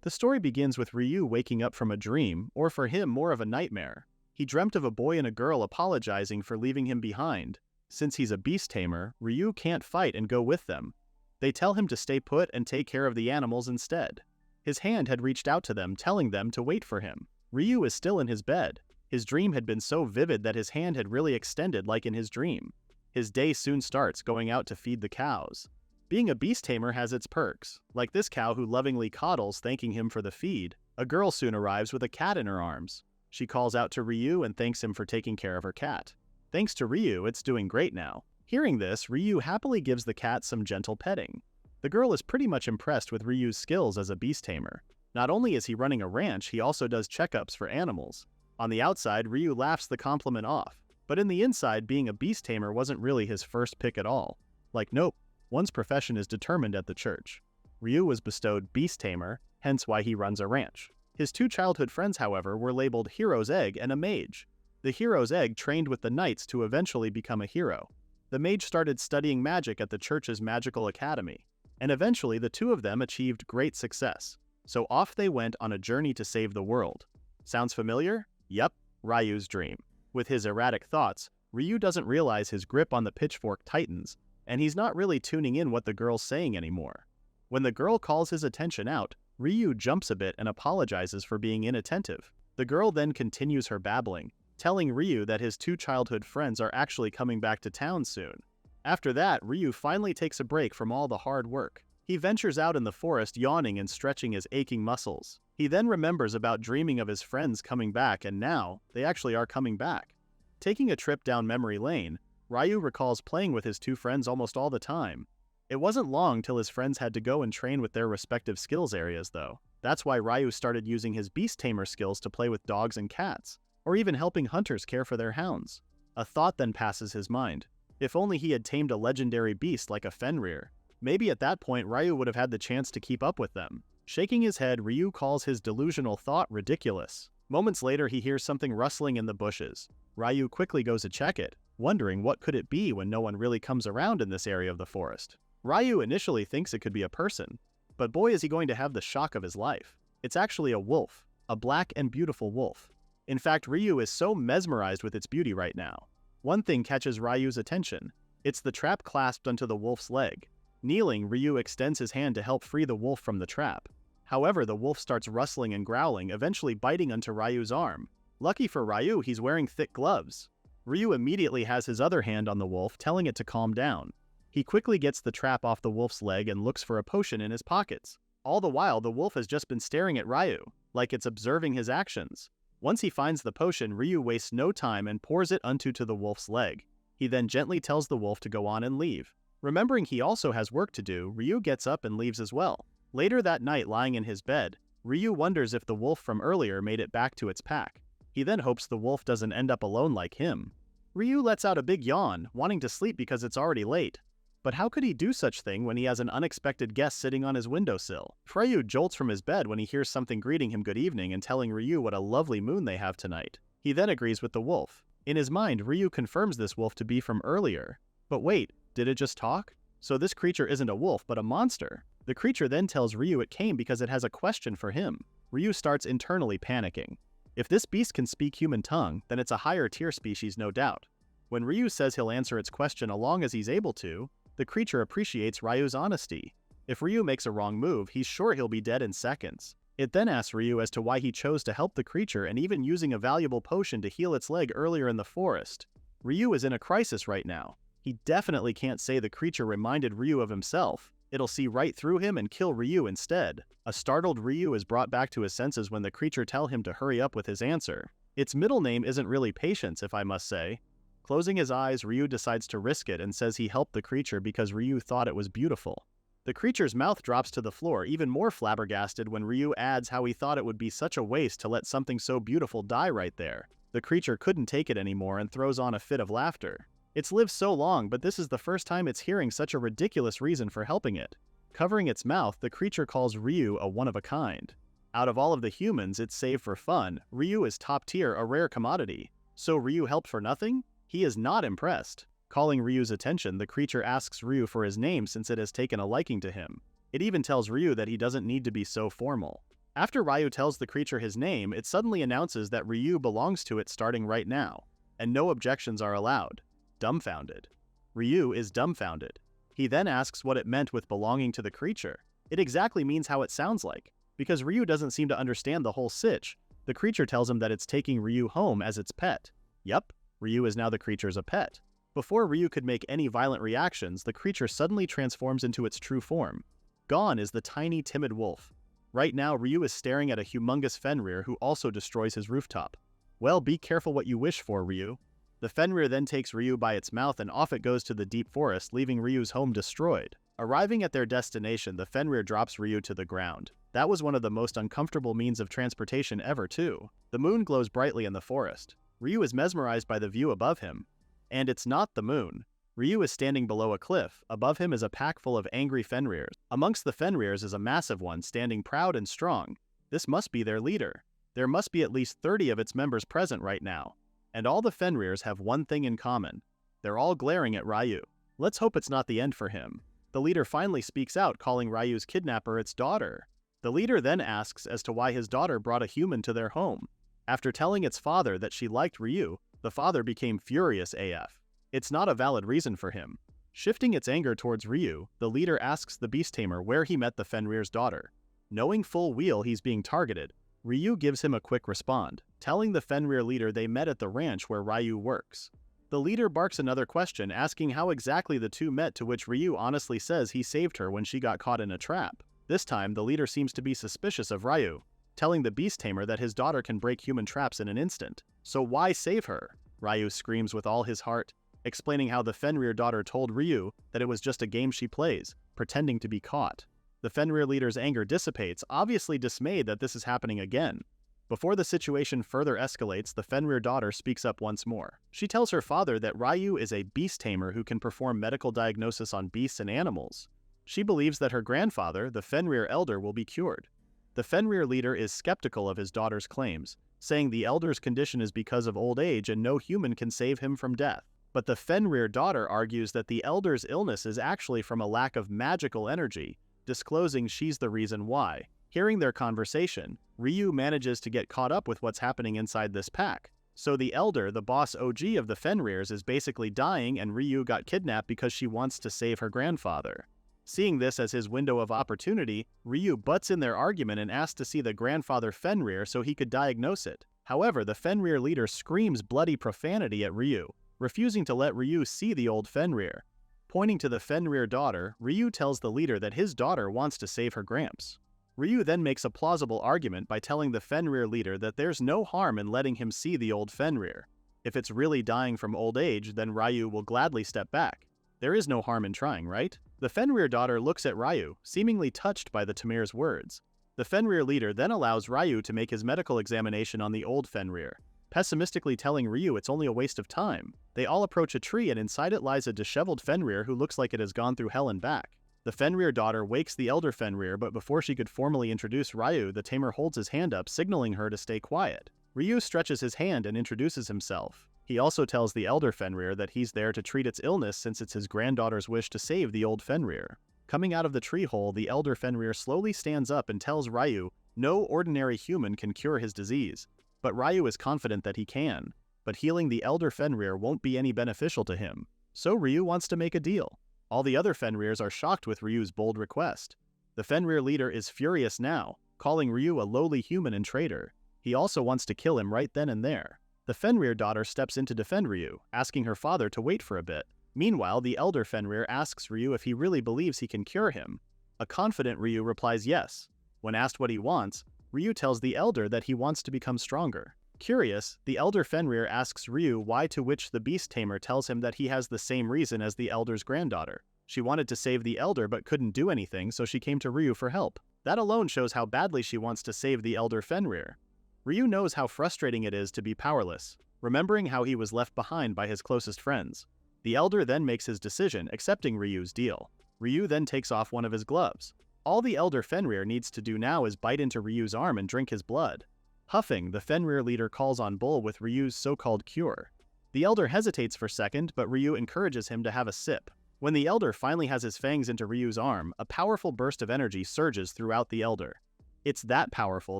The story begins with Ryu waking up from a dream, or for him more of a nightmare. He dreamt of a boy and a girl apologizing for leaving him behind. Since he's a beast tamer, Ryu can't fight and go with them. They tell him to stay put and take care of the animals instead. His hand had reached out to them, telling them to wait for him. Ryu is still in his bed. His dream had been so vivid that his hand had really extended like in his dream. His day soon starts going out to feed the cows. Being a beast tamer has its perks, like this cow who lovingly coddles, thanking him for the feed. A girl soon arrives with a cat in her arms. She calls out to Ryu and thanks him for taking care of her cat. Thanks to Ryu, it's doing great now. Hearing this, Ryu happily gives the cat some gentle petting. The girl is pretty much impressed with Ryu's skills as a beast tamer. Not only is he running a ranch, he also does checkups for animals. On the outside, Ryu laughs the compliment off. But in the inside, being a beast tamer wasn't really his first pick at all. Like, nope, one's profession is determined at the church. Ryu was bestowed beast tamer, hence why he runs a ranch. His two childhood friends, however, were labeled Hero's Egg and a Mage. The Hero's Egg trained with the knights to eventually become a hero. The Mage started studying magic at the church's magical academy, and eventually the two of them achieved great success. So off they went on a journey to save the world. Sounds familiar? Yep, Ryu's dream. With his erratic thoughts, Ryu doesn't realize his grip on the pitchfork tightens, and he's not really tuning in what the girl's saying anymore. When the girl calls his attention out, Ryu jumps a bit and apologizes for being inattentive. The girl then continues her babbling, telling Ryu that his two childhood friends are actually coming back to town soon. After that, Ryu finally takes a break from all the hard work. He ventures out in the forest yawning and stretching his aching muscles. He then remembers about dreaming of his friends coming back, and now, they actually are coming back. Taking a trip down memory lane, Ryu recalls playing with his two friends almost all the time. It wasn't long till his friends had to go and train with their respective skills areas though. That's why Ryu started using his beast tamer skills to play with dogs and cats, or even helping hunters care for their hounds. A thought then passes his mind. If only he had tamed a legendary beast like a Fenrir. Maybe at that point Ryu would have had the chance to keep up with them. Shaking his head, Ryu calls his delusional thought ridiculous. Moments later, he hears something rustling in the bushes. Ryu quickly goes to check it, wondering what could it be when no one really comes around in this area of the forest. Ryu initially thinks it could be a person, but boy is he going to have the shock of his life. It's actually a wolf, a black and beautiful wolf. In fact, Ryu is so mesmerized with its beauty right now. One thing catches Ryu's attention. It's the trap clasped onto the wolf's leg. Kneeling, Ryu extends his hand to help free the wolf from the trap. However, the wolf starts rustling and growling, eventually biting onto Ryu's arm. Lucky for Ryu, he's wearing thick gloves. Ryu immediately has his other hand on the wolf, telling it to calm down. He quickly gets the trap off the wolf's leg and looks for a potion in his pockets. All the while, the wolf has just been staring at Ryu, like it's observing his actions. Once he finds the potion, Ryu wastes no time and pours it onto the wolf's leg. He then gently tells the wolf to go on and leave. Remembering he also has work to do, Ryu gets up and leaves as well. Later that night, lying in his bed, Ryu wonders if the wolf from earlier made it back to its pack. He then hopes the wolf doesn't end up alone like him. Ryu lets out a big yawn, wanting to sleep because it's already late. But how could he do such thing when he has an unexpected guest sitting on his windowsill? Ryu jolts from his bed when he hears something greeting him good evening and telling Ryu what a lovely moon they have tonight. He then agrees with the wolf. In his mind, Ryu confirms this wolf to be from earlier. But wait, did it just talk? So this creature isn't a wolf but a monster. The creature then tells Ryu it came because it has a question for him. Ryu starts internally panicking. If this beast can speak human tongue, then it's a higher tier species no doubt. When Ryu says he'll answer its question as long as he's able to, the creature appreciates Ryu's honesty. If Ryu makes a wrong move, he's sure he'll be dead in seconds. It then asks Ryu as to why he chose to help the creature and even using a valuable potion to heal its leg earlier in the forest. Ryu is in a crisis right now. He definitely can't say the creature reminded Ryu of himself. It'll see right through him and kill Ryu instead. A startled Ryu is brought back to his senses when the creature tells him to hurry up with his answer. Its middle name isn't really Patience, if I must say. Closing his eyes, Ryu decides to risk it and says he helped the creature because Ryu thought it was beautiful. The creature's mouth drops to the floor, even more flabbergasted when Ryu adds how he thought it would be such a waste to let something so beautiful die right there. The creature couldn't take it anymore and throws on a fit of laughter. It's lived so long, but this is the first time it's hearing such a ridiculous reason for helping it. Covering its mouth, the creature calls Ryu a one-of-a-kind. Out of all of the humans it's saved for fun, Ryu is top tier, a rare commodity. So Ryu helped for nothing? He is not impressed. Calling Ryu's attention, the creature asks Ryu for his name since it has taken a liking to him. It even tells Ryu that he doesn't need to be so formal. After Ryu tells the creature his name, it suddenly announces that Ryu belongs to it starting right now, and no objections are allowed. Dumbfounded. Ryu is dumbfounded. He then asks what it meant with belonging to the creature. It exactly means how it sounds like. Because Ryu doesn't seem to understand the whole sitch, the creature tells him that it's taking Ryu home as its pet. Yup, Ryu is now the creature's a pet. Before Ryu could make any violent reactions, the creature suddenly transforms into its true form. Gone is the tiny, timid wolf. Right now, Ryu is staring at a humongous Fenrir who also destroys his rooftop. Well, be careful what you wish for, Ryu. The Fenrir then takes Ryu by its mouth and off it goes to the deep forest, leaving Ryu's home destroyed. Arriving at their destination, the Fenrir drops Ryu to the ground. That was one of the most uncomfortable means of transportation ever, too. The moon glows brightly in the forest. Ryu is mesmerized by the view above him. And it's not the moon. Ryu is standing below a cliff. Above him is a pack full of angry Fenrirs. Amongst the Fenrirs is a massive one, standing proud and strong. This must be their leader. There must be at least 30 of its members present right now. And all the Fenrirs have one thing in common. They're all glaring at Ryu. Let's hope it's not the end for him. The leader finally speaks out, calling Ryu's kidnapper its daughter. The leader then asks as to why his daughter brought a human to their home. After telling its father that she liked Ryu, the father became furious AF. It's not a valid reason for him. Shifting its anger towards Ryu, the leader asks the beast tamer where he met the Fenrir's daughter. Knowing full well he's being targeted, Ryu gives him a quick respond, telling the Fenrir leader they met at the ranch where Ryu works. The leader barks another question, asking how exactly the two met, to which Ryu honestly says he saved her when she got caught in a trap. This time, the leader seems to be suspicious of Ryu, telling the beast tamer that his daughter can break human traps in an instant. So why save her? Ryu screams with all his heart, explaining how the Fenrir daughter told Ryu that it was just a game she plays, pretending to be caught. The Fenrir leader's anger dissipates, obviously dismayed that this is happening again. Before the situation further escalates, the Fenrir daughter speaks up once more. She tells her father that Ryu is a beast tamer who can perform medical diagnosis on beasts and animals. She believes that her grandfather, the Fenrir elder, will be cured. The Fenrir leader is skeptical of his daughter's claims, saying the elder's condition is because of old age and no human can save him from death. But the Fenrir daughter argues that the elder's illness is actually from a lack of magical energy, disclosing she's the reason why. Hearing their conversation, Ryu manages to get caught up with what's happening inside this pack. So the elder, the boss OG of the Fenrirs, is basically dying and Ryu got kidnapped because she wants to save her grandfather. Seeing this as his window of opportunity, Ryu butts in their argument and asks to see the grandfather Fenrir so he could diagnose it. However, the Fenrir leader screams bloody profanity at Ryu, refusing to let Ryu see the old Fenrir. Pointing to the Fenrir daughter, Ryu tells the leader that his daughter wants to save her gramps. Ryu then makes a plausible argument by telling the Fenrir leader that there's no harm in letting him see the old Fenrir. If it's really dying from old age, then Ryu will gladly step back. There is no harm in trying, right? The Fenrir daughter looks at Ryu, seemingly touched by the Tamir's words. The Fenrir leader then allows Ryu to make his medical examination on the old Fenrir, pessimistically telling Ryu it's only a waste of time. They all approach a tree and inside it lies a disheveled Fenrir who looks like it has gone through hell and back. The Fenrir daughter wakes the elder Fenrir, but before she could formally introduce Ryu, the tamer holds his hand up, signaling her to stay quiet. Ryu stretches his hand and introduces himself. He also tells the elder Fenrir that he's there to treat its illness since it's his granddaughter's wish to save the old Fenrir. Coming out of the tree hole, the elder Fenrir slowly stands up and tells Ryu no ordinary human can cure his disease, but Ryu is confident that he can. But healing the elder Fenrir won't be any beneficial to him. So Ryu wants to make a deal. All the other Fenrirs are shocked with Ryu's bold request. The Fenrir leader is furious now, calling Ryu a lowly human and traitor. He also wants to kill him right then and there. The Fenrir daughter steps in to defend Ryu, asking her father to wait for a bit. Meanwhile, the elder Fenrir asks Ryu if he really believes he can cure him. A confident Ryu replies yes. When asked what he wants, Ryu tells the elder that he wants to become stronger. Curious, the elder Fenrir asks Ryu why, to which the beast tamer tells him that he has the same reason as the elder's granddaughter. She wanted to save the elder but couldn't do anything, so she came to Ryu for help. That alone shows how badly she wants to save the elder Fenrir. Ryu knows how frustrating it is to be powerless, remembering how he was left behind by his closest friends. The elder then makes his decision, accepting Ryu's deal. Ryu then takes off one of his gloves. All the elder Fenrir needs to do now is bite into Ryu's arm and drink his blood. Huffing, the Fenrir leader calls on Bull with Ryu's so-called cure. The elder hesitates for a second, but Ryu encourages him to have a sip. When the elder finally has his fangs into Ryu's arm, a powerful burst of energy surges throughout the elder. It's that powerful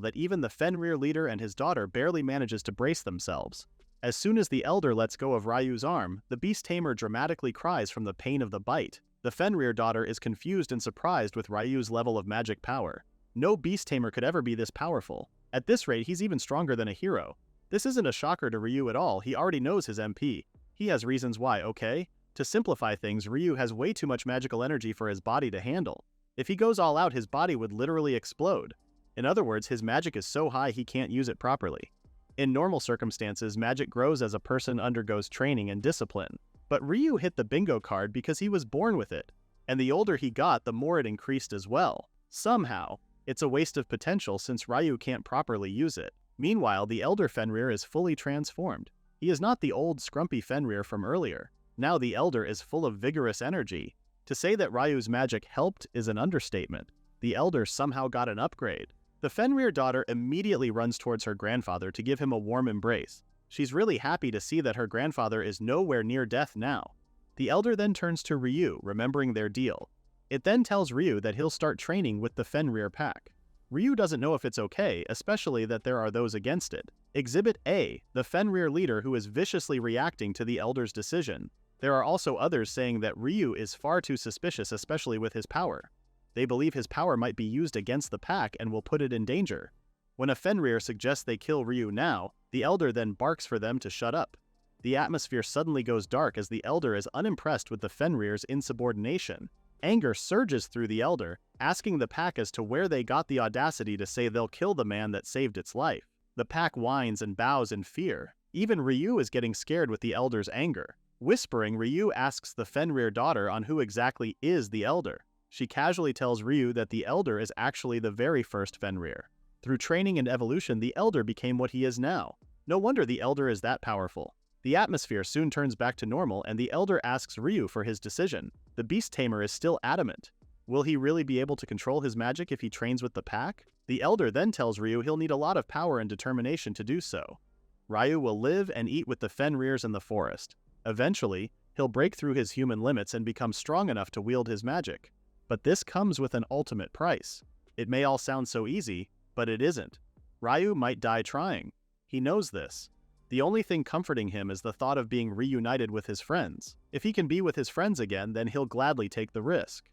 that even the Fenrir leader and his daughter barely manages to brace themselves. As soon as the elder lets go of Ryu's arm, the beast tamer dramatically cries from the pain of the bite. The Fenrir daughter is confused and surprised with Ryu's level of magic power. No beast tamer could ever be this powerful. At this rate, he's even stronger than a hero. This isn't a shocker to Ryu at all, he already knows his MP. He has reasons why, okay? To simplify things, Ryu has way too much magical energy for his body to handle. If he goes all out, his body would literally explode. In other words, his magic is so high he can't use it properly. In normal circumstances, magic grows as a person undergoes training and discipline. But Ryu hit the bingo card because he was born with it. And the older he got, the more it increased as well. Somehow. It's a waste of potential since Ryu can't properly use it. Meanwhile, the elder Fenrir is fully transformed. He is not the old, scrumpy Fenrir from earlier. Now the elder is full of vigorous energy. To say that Ryu's magic helped is an understatement. The elder somehow got an upgrade. The Fenrir daughter immediately runs towards her grandfather to give him a warm embrace. She's really happy to see that her grandfather is nowhere near death now. The elder then turns to Ryu, remembering their deal. It then tells Ryu that he'll start training with the Fenrir pack. Ryu doesn't know if it's okay, especially that there are those against it. Exhibit A, the Fenrir leader who is viciously reacting to the elder's decision. There are also others saying that Ryu is far too suspicious, especially with his power. They believe his power might be used against the pack and will put it in danger. When a Fenrir suggests they kill Ryu now, the elder then barks for them to shut up. The atmosphere suddenly goes dark as the elder is unimpressed with the Fenrir's insubordination. Anger surges through the elder, asking the pack as to where they got the audacity to say they'll kill the man that saved its life. The pack whines and bows in fear. Even Ryu is getting scared with the elder's anger. Whispering, Ryu asks the Fenrir daughter on who exactly is the elder. She casually tells Ryu that the elder is actually the very first Fenrir. Through training and evolution, the elder became what he is now. No wonder the elder is that powerful. The atmosphere soon turns back to normal and the elder asks Ryu for his decision. The beast tamer is still adamant. Will he really be able to control his magic if he trains with the pack? The elder then tells Ryu he'll need a lot of power and determination to do so. Ryu will live and eat with the Fenrirs in the forest. Eventually, he'll break through his human limits and become strong enough to wield his magic. But this comes with an ultimate price. It may all sound so easy, but it isn't. Ryu might die trying. He knows this. The only thing comforting him is the thought of being reunited with his friends. If he can be with his friends again, then he'll gladly take the risk.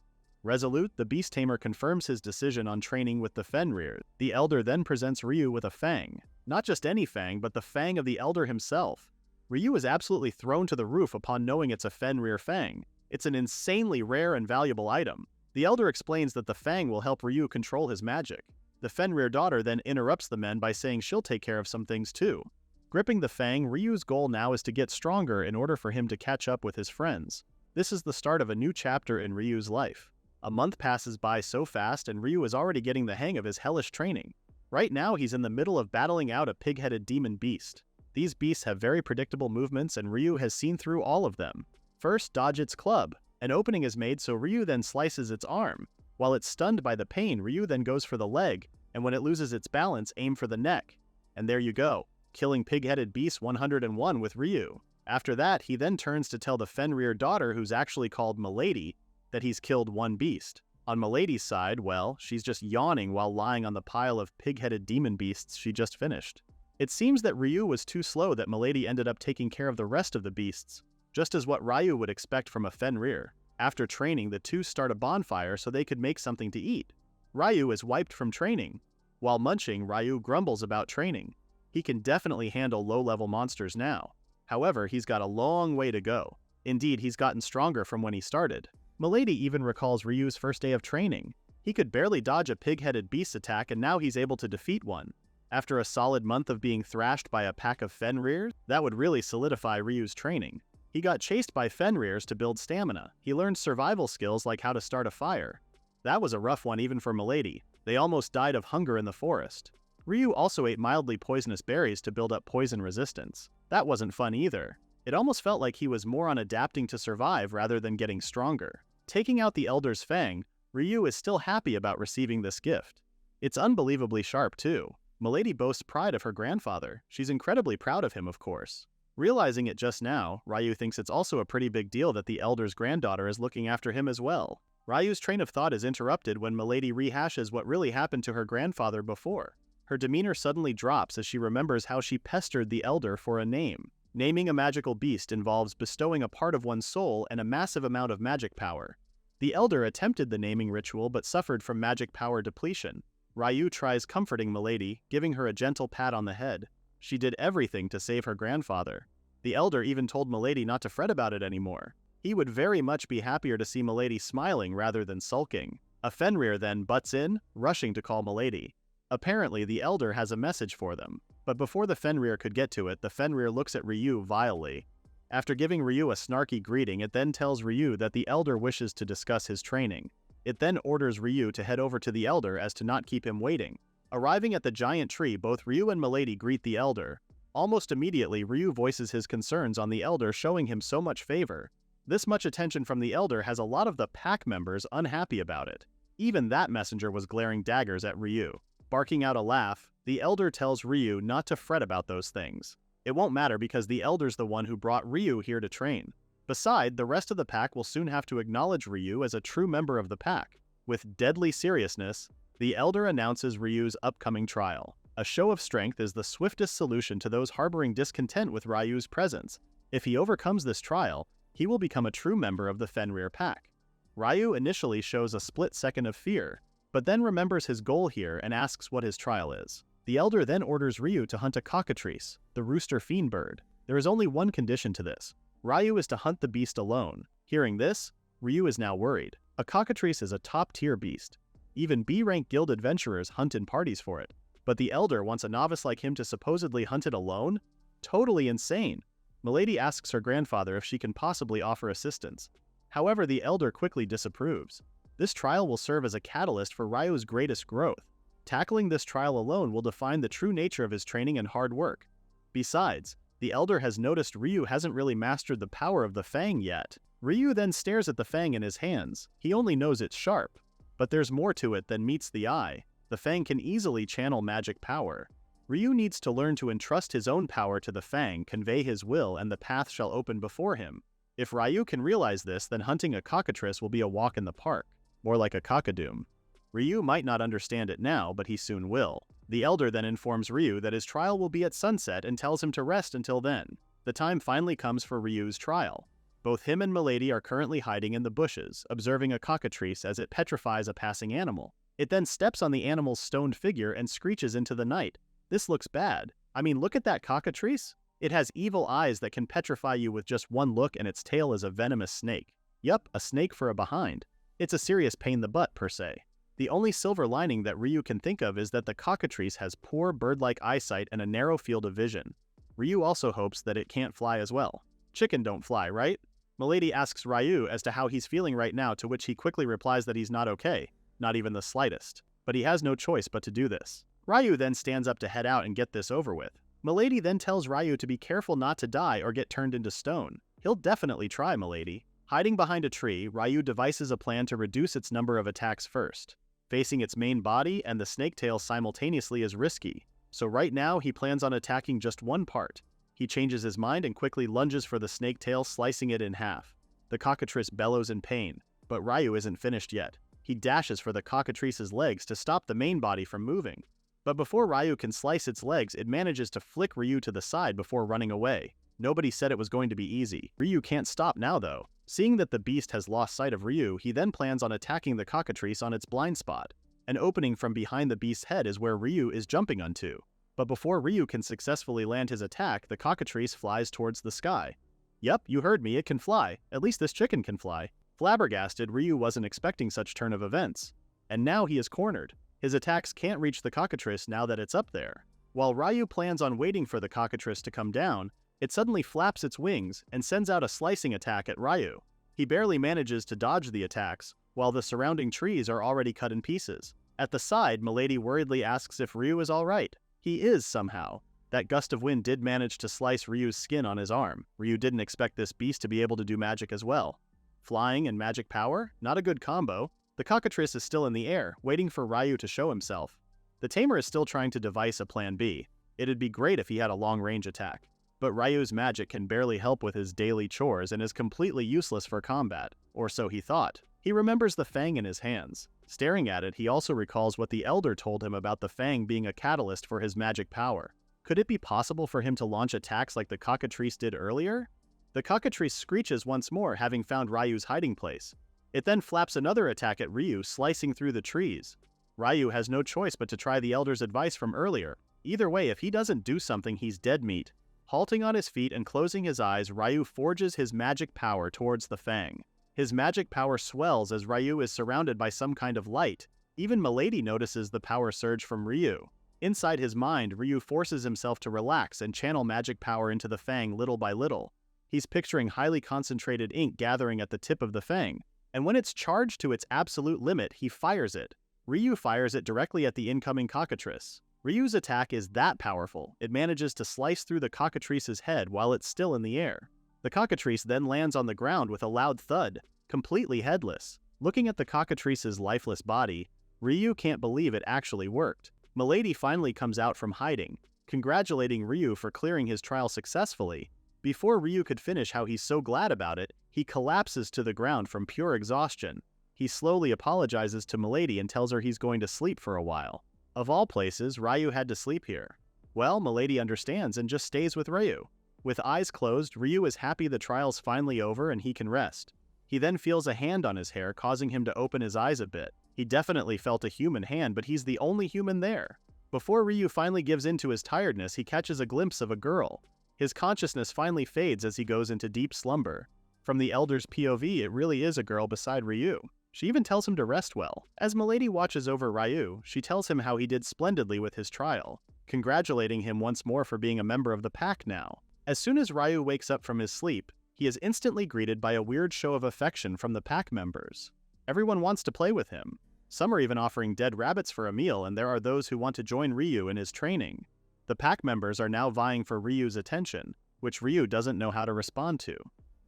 Resolute, the beast tamer confirms his decision on training with the Fenrir. The elder then presents Ryu with a fang. Not just any fang, but the fang of the elder himself. Ryu is absolutely thrown to the roof upon knowing it's a Fenrir fang. It's an insanely rare and valuable item. The elder explains that the fang will help Ryu control his magic. The Fenrir daughter then interrupts the men by saying she'll take care of some things too. Gripping the fang, Ryu's goal now is to get stronger in order for him to catch up with his friends. This is the start of a new chapter in Ryu's life. A month passes by so fast and Ryu is already getting the hang of his hellish training. Right now he's in the middle of battling out a pig-headed demon beast. These beasts have very predictable movements and Ryu has seen through all of them. First, dodge its club. An opening is made so Ryu then slices its arm. While it's stunned by the pain, Ryu then goes for the leg, and when it loses its balance, aim for the neck. And there you go, killing pig-headed beast 101 with Ryu. After that, he then turns to tell the Fenrir daughter, who's actually called Milady, that he's killed one beast. On Milady's side, well, she's just yawning while lying on the pile of pig-headed demon beasts she just finished. It seems that Ryu was too slow that Milady ended up taking care of the rest of the beasts, just as what Ryu would expect from a Fenrir. After training, the two start a bonfire so they could make something to eat. Ryu is wiped from training. While munching, Ryu grumbles about training. He can definitely handle low-level monsters now. However, he's got a long way to go. Indeed, he's gotten stronger from when he started. Milady even recalls Ryu's first day of training. He could barely dodge a pig-headed beast attack and now he's able to defeat one. After a solid month of being thrashed by a pack of Fenrir, that would really solidify Ryu's training. He got chased by Fenrirs to build stamina. He learned survival skills like how to start a fire. That was a rough one even for Milady. They almost died of hunger in the forest. Ryu also ate mildly poisonous berries to build up poison resistance. That wasn't fun either. It almost felt like he was more on adapting to survive rather than getting stronger. Taking out the elder's fang, Ryu is still happy about receiving this gift. It's unbelievably sharp too. Milady boasts pride of her grandfather. She's incredibly proud of him, of course. Realizing it just now, Ryu thinks it's also a pretty big deal that the elder's granddaughter is looking after him as well. Ryu's train of thought is interrupted when Milady rehashes what really happened to her grandfather before. Her demeanor suddenly drops as she remembers how she pestered the elder for a name. Naming a magical beast involves bestowing a part of one's soul and a massive amount of magic power. The elder attempted the naming ritual but suffered from magic power depletion. Ryu tries comforting Milady, giving her a gentle pat on the head. She did everything to save her grandfather. The elder even told Milady not to fret about it anymore. He would very much be happier to see Milady smiling rather than sulking. A Fenrir then butts in, rushing to call Milady. Apparently, the elder has a message for them. But before the Fenrir could get to it, the Fenrir looks at Ryu vilely. After giving Ryu a snarky greeting, it then tells Ryu that the elder wishes to discuss his training. It then orders Ryu to head over to the elder as to not keep him waiting. Arriving at the giant tree, both Ryu and Milady greet the elder. Almost immediately, Ryu voices his concerns on the elder showing him so much favor. This much attention from the elder has a lot of the pack members unhappy about it. Even that messenger was glaring daggers at Ryu. Barking out a laugh, the elder tells Ryu not to fret about those things. It won't matter because the elder's the one who brought Ryu here to train. Besides, the rest of the pack will soon have to acknowledge Ryu as a true member of the pack. With deadly seriousness, the elder announces Ryu's upcoming trial. A show of strength is the swiftest solution to those harboring discontent with Ryu's presence. If he overcomes this trial, he will become a true member of the Fenrir pack. Ryu initially shows a split second of fear, but then remembers his goal here and asks what his trial is. The elder then orders Ryu to hunt a cockatrice, the rooster fiend bird. There is only one condition to this. Ryu is to hunt the beast alone. Hearing this, Ryu is now worried. A cockatrice is a top-tier beast. Even B-rank guild adventurers hunt in parties for it. But the elder wants a novice like him to supposedly hunt it alone? Totally insane. Milady asks her grandfather if she can possibly offer assistance. However, the elder quickly disapproves. This trial will serve as a catalyst for Ryu's greatest growth. Tackling this trial alone will define the true nature of his training and hard work. Besides, the elder has noticed Ryu hasn't really mastered the power of the fang yet. Ryu then stares at the fang in his hands. He only knows it's sharp. But there's more to it than meets the eye. The fang can easily channel magic power. Ryu needs to learn to entrust his own power to the fang, convey his will, and the path shall open before him. If Ryu can realize this, then hunting a cockatrice will be a walk in the park. More like a cockadoom. Ryu might not understand it now, but he soon will. The elder then informs Ryu that his trial will be at sunset and tells him to rest until then. The time finally comes for Ryu's trial. Both him and Milady are currently hiding in the bushes, observing a cockatrice as it petrifies a passing animal. It then steps on the animal's stoned figure and screeches into the night. This looks bad. I mean, look at that cockatrice. It has evil eyes that can petrify you with just one look, and its tail is a venomous snake. Yup, a snake for a behind. It's a serious pain in the butt, per se. The only silver lining that Ryu can think of is that the cockatrice has poor bird-like eyesight and a narrow field of vision. Ryu also hopes that it can't fly as well. Chicken don't fly, right? Milady asks Ryu as to how he's feeling right now, to which he quickly replies that he's not okay, not even the slightest. But he has no choice but to do this. Ryu then stands up to head out and get this over with. Milady then tells Ryu to be careful not to die or get turned into stone. He'll definitely try, Milady. Hiding behind a tree, Ryu devises a plan to reduce its number of attacks first. Facing its main body and the snake tail simultaneously is risky, so right now he plans on attacking just one part. He changes his mind and quickly lunges for the snake tail, slicing it in half. The cockatrice bellows in pain, but Ryu isn't finished yet. He dashes for the cockatrice's legs to stop the main body from moving. But before Ryu can slice its legs, it manages to flick Ryu to the side before running away. Nobody said it was going to be easy. Ryu can't stop now though. Seeing that the beast has lost sight of Ryu, he then plans on attacking the cockatrice on its blind spot. An opening from behind the beast's head is where Ryu is jumping onto. But before Ryu can successfully land his attack, the cockatrice flies towards the sky. Yep, you heard me, it can fly. At least this chicken can fly. Flabbergasted, Ryu wasn't expecting such turn of events. And now he is cornered. His attacks can't reach the cockatrice now that it's up there. While Ryu plans on waiting for the cockatrice to come down, it suddenly flaps its wings and sends out a slicing attack at Ryu. He barely manages to dodge the attacks, while the surrounding trees are already cut in pieces. At the side, Milady worriedly asks if Ryu is alright. He is somehow. That gust of wind did manage to slice Ryu's skin on his arm. Ryu didn't expect this beast to be able to do magic as well. Flying and magic power? Not a good combo. The cockatrice is still in the air, waiting for Ryu to show himself. The tamer is still trying to devise a plan B. It'd be great if he had a long-range attack. But Ryu's magic can barely help with his daily chores and is completely useless for combat, or so he thought. He remembers the fang in his hands. Staring at it, he also recalls what the elder told him about the fang being a catalyst for his magic power. Could it be possible for him to launch attacks like the cockatrice did earlier? The cockatrice screeches once more, having found Ryu's hiding place. It then flaps another attack at Ryu, slicing through the trees. Ryu has no choice but to try the elder's advice from earlier. Either way, if he doesn't do something, he's dead meat. Halting on his feet and closing his eyes, Ryu forges his magic power towards the fang. His magic power swells as Ryu is surrounded by some kind of light. Even Milady notices the power surge from Ryu. Inside his mind, Ryu forces himself to relax and channel magic power into the fang little by little. He's picturing highly concentrated ink gathering at the tip of the fang, and when it's charged to its absolute limit, he fires it. Ryu fires it directly at the incoming cockatrice. Ryu's attack is that powerful, it manages to slice through the cockatrice's head while it's still in the air. The cockatrice then lands on the ground with a loud thud, completely headless. Looking at the cockatrice's lifeless body, Ryu can't believe it actually worked. Milady finally comes out from hiding, congratulating Ryu for clearing his trial successfully. Before Ryu could finish how he's so glad about it, he collapses to the ground from pure exhaustion. He slowly apologizes to Milady and tells her he's going to sleep for a while. Of all places, Ryu had to sleep here. Well, Milady understands and just stays with Ryu. With eyes closed, Ryu is happy the trial's finally over and he can rest. He then feels a hand on his hair, causing him to open his eyes a bit. He definitely felt a human hand, but he's the only human there. Before Ryu finally gives in to his tiredness, he catches a glimpse of a girl. His consciousness finally fades as he goes into deep slumber. From the elder's POV, it really is a girl beside Ryu. She even tells him to rest well. As Milady watches over Ryu, she tells him how he did splendidly with his trial, congratulating him once more for being a member of the pack now. As soon as Ryu wakes up from his sleep, he is instantly greeted by a weird show of affection from the pack members. Everyone wants to play with him. Some are even offering dead rabbits for a meal, and there are those who want to join Ryu in his training. The pack members are now vying for Ryu's attention, which Ryu doesn't know how to respond to.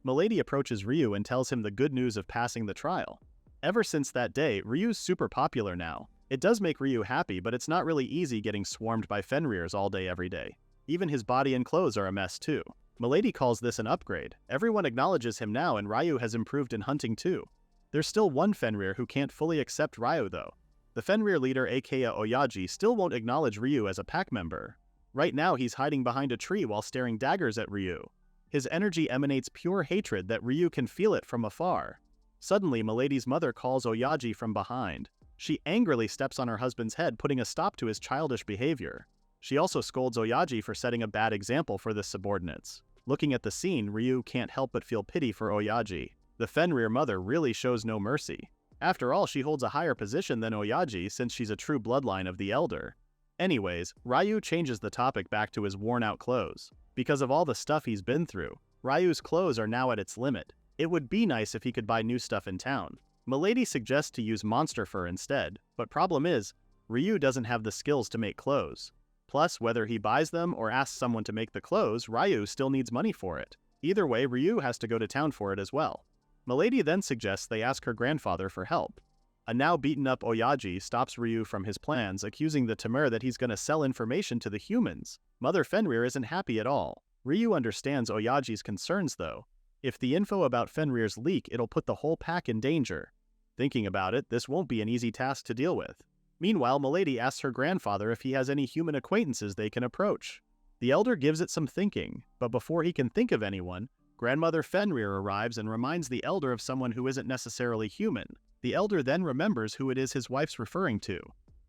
Milady approaches Ryu and tells him the good news of passing the trial. Ever since that day, Ryu's super popular now. It does make Ryu happy, but it's not really easy getting swarmed by Fenrirs all day every day. Even his body and clothes are a mess too. Milady calls this an upgrade. Everyone acknowledges him now, and Ryu has improved in hunting too. There's still one Fenrir who can't fully accept Ryu though. The Fenrir leader aka Oyaji still won't acknowledge Ryu as a pack member. Right now he's hiding behind a tree while staring daggers at Ryu. His energy emanates pure hatred that Ryu can feel it from afar. Suddenly, Milady's mother calls Oyaji from behind. She angrily steps on her husband's head, putting a stop to his childish behavior. She also scolds Oyaji for setting a bad example for the subordinates. Looking at the scene, Ryu can't help but feel pity for Oyaji. The Fenrir mother really shows no mercy. After all, she holds a higher position than Oyaji since she's a true bloodline of the elder. Anyways, Ryu changes the topic back to his worn-out clothes. Because of all the stuff he's been through, Ryu's clothes are now at its limit. It would be nice if he could buy new stuff in town. Milady suggests to use monster fur instead, but problem is, Ryu doesn't have the skills to make clothes. Plus, whether he buys them or asks someone to make the clothes, Ryu still needs money for it. Either way, Ryu has to go to town for it as well. Milady then suggests they ask her grandfather for help. A now beaten up Oyaji stops Ryu from his plans, accusing the Tamer that he's gonna sell information to the humans. Mother Fenrir isn't happy at all. Ryu understands Oyaji's concerns though. If the info about Fenrir's leak, it'll put the whole pack in danger. Thinking about it, this won't be an easy task to deal with. Meanwhile, Milady asks her grandfather if he has any human acquaintances they can approach. The elder gives it some thinking, but before he can think of anyone, Grandmother Fenrir arrives and reminds the elder of someone who isn't necessarily human. The elder then remembers who it is his wife's referring to.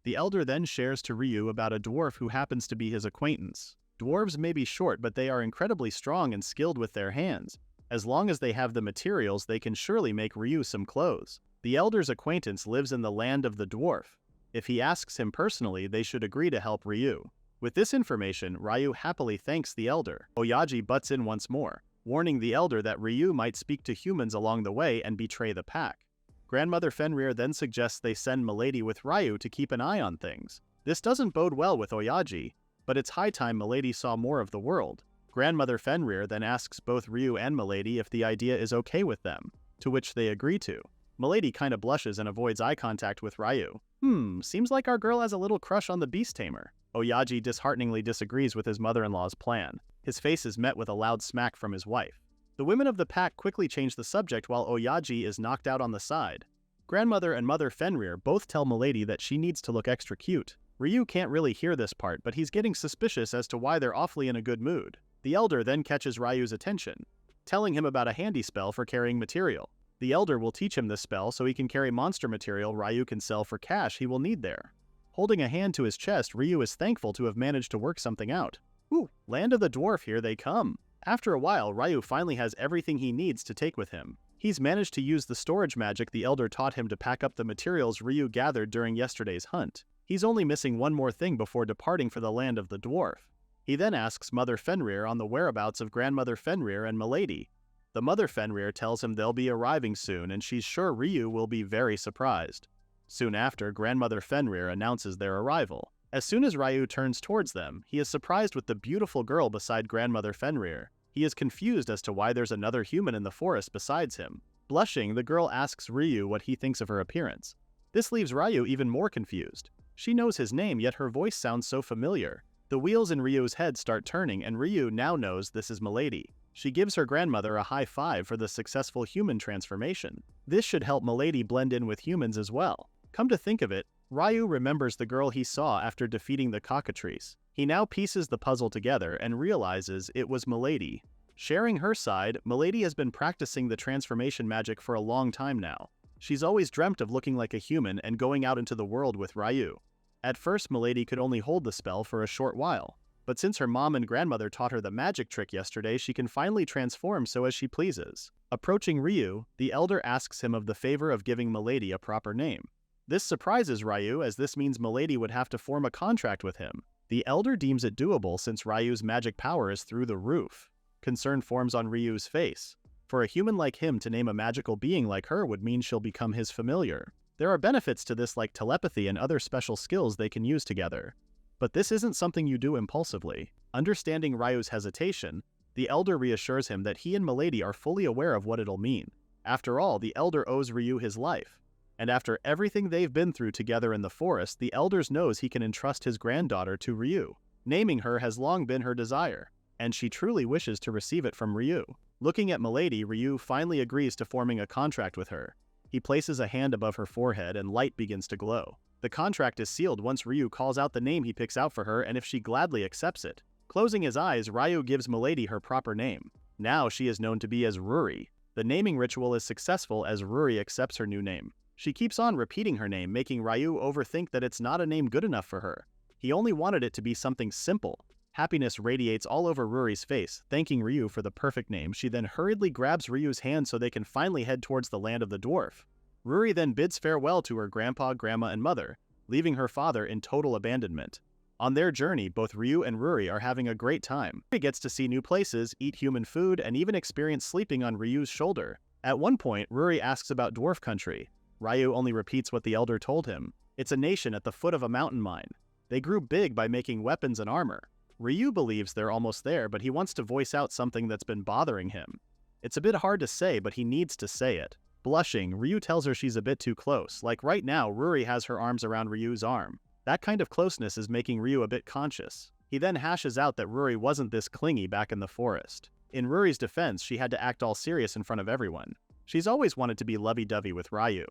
The elder then shares to Ryu about a dwarf who happens to be his acquaintance. Dwarves may be short, but they are incredibly strong and skilled with their hands. As long as they have the materials, they can surely make Ryu some clothes. The elder's acquaintance lives in the land of the dwarf. If he asks him personally, they should agree to help Ryu. With this information, Ryu happily thanks the elder. Oyaji butts in once more, warning the elder that Ryu might speak to humans along the way and betray the pack. Grandmother Fenrir then suggests they send Milady with Ryu to keep an eye on things. This doesn't bode well with Oyaji, but it's high time Milady saw more of the world. Grandmother Fenrir then asks both Ryu and Milady if the idea is okay with them, to which they agree to. Milady kinda blushes and avoids eye contact with Ryu. Seems like our girl has a little crush on the beast tamer. Oyaji dishearteningly disagrees with his mother-in-law's plan. His face is met with a loud smack from his wife. The women of the pack quickly change the subject while Oyaji is knocked out on the side. Grandmother and Mother Fenrir both tell Milady that she needs to look extra cute. Ryu can't really hear this part, but he's getting suspicious as to why they're awfully in a good mood. The elder then catches Ryu's attention, telling him about a handy spell for carrying material. The elder will teach him this spell so he can carry monster material Ryu can sell for cash he will need there. Holding a hand to his chest, Ryu is thankful to have managed to work something out. Ooh, land of the dwarf, here they come. After a while, Ryu finally has everything he needs to take with him. He's managed to use the storage magic the elder taught him to pack up the materials Ryu gathered during yesterday's hunt. He's only missing one more thing before departing for the land of the dwarf. He then asks Mother Fenrir on the whereabouts of Grandmother Fenrir and Milady. The Mother Fenrir tells him they'll be arriving soon, and she's sure Ryu will be very surprised. Soon after, Grandmother Fenrir announces their arrival. As soon as Ryu turns towards them, he is surprised with the beautiful girl beside Grandmother Fenrir. He is confused as to why there's another human in the forest besides him. Blushing, the girl asks Ryu what he thinks of her appearance. This leaves Ryu even more confused. She knows his name, yet her voice sounds so familiar. The wheels in Ryu's head start turning, and Ryu now knows this is Milady. She gives her grandmother a high five for the successful human transformation. This should help Milady blend in with humans as well. Come to think of it, Ryu remembers the girl he saw after defeating the cockatrice. He now pieces the puzzle together and realizes it was Milady. Sharing her side, Milady has been practicing the transformation magic for a long time now. She's always dreamt of looking like a human and going out into the world with Ryu. At first, Milady could only hold the spell for a short while, but since her mom and grandmother taught her the magic trick yesterday, she can finally transform so as she pleases. Approaching Ryu, the elder asks him of the favor of giving Milady a proper name. This surprises Ryu, as this means Milady would have to form a contract with him. The elder deems it doable since Ryu's magic power is through the roof. Concern forms on Ryu's face. For a human like him to name a magical being like her would mean she'll become his familiar. There are benefits to this like telepathy and other special skills they can use together. But this isn't something you do impulsively. Understanding Ryu's hesitation, the elder reassures him that he and Milady are fully aware of what it'll mean. After all, the elder owes Ryu his life. And after everything they've been through together in the forest, the elder knows he can entrust his granddaughter to Ryu. Naming her has long been her desire, and she truly wishes to receive it from Ryu. Looking at Milady, Ryu finally agrees to forming a contract with her. He places a hand above her forehead and light begins to glow. The contract is sealed once Ryu calls out the name he picks out for her and if she gladly accepts it. Closing his eyes, Ryu gives Milady her proper name. Now she is known to be as Ruri. The naming ritual is successful as Ruri accepts her new name. She keeps on repeating her name, making Ryu overthink that it's not a name good enough for her. He only wanted it to be something simple. Happiness radiates all over Ruri's face. Thanking Ryu for the perfect name, she then hurriedly grabs Ryu's hand so they can finally head towards the land of the dwarf. Ruri then bids farewell to her grandpa, grandma, and mother, leaving her father in total abandonment. On their journey, both Ryu and Ruri are having a great time. Ruri gets to see new places, eat human food, and even experience sleeping on Ryu's shoulder. At one point, Ruri asks about dwarf country. Ryu only repeats what the elder told him. It's a nation at the foot of a mountain mine. They grew big by making weapons and armor. Ryu believes they're almost there, but he wants to voice out something that's been bothering him. It's a bit hard to say, but he needs to say it. Blushing, Ryu tells her she's a bit too close. Like right now, Ruri has her arms around Ryu's arm. That kind of closeness is making Ryu a bit conscious. He then hashes out that Ruri wasn't this clingy back in the forest. In Ruri's defense, she had to act all serious in front of everyone. She's always wanted to be lovey-dovey with Ryu.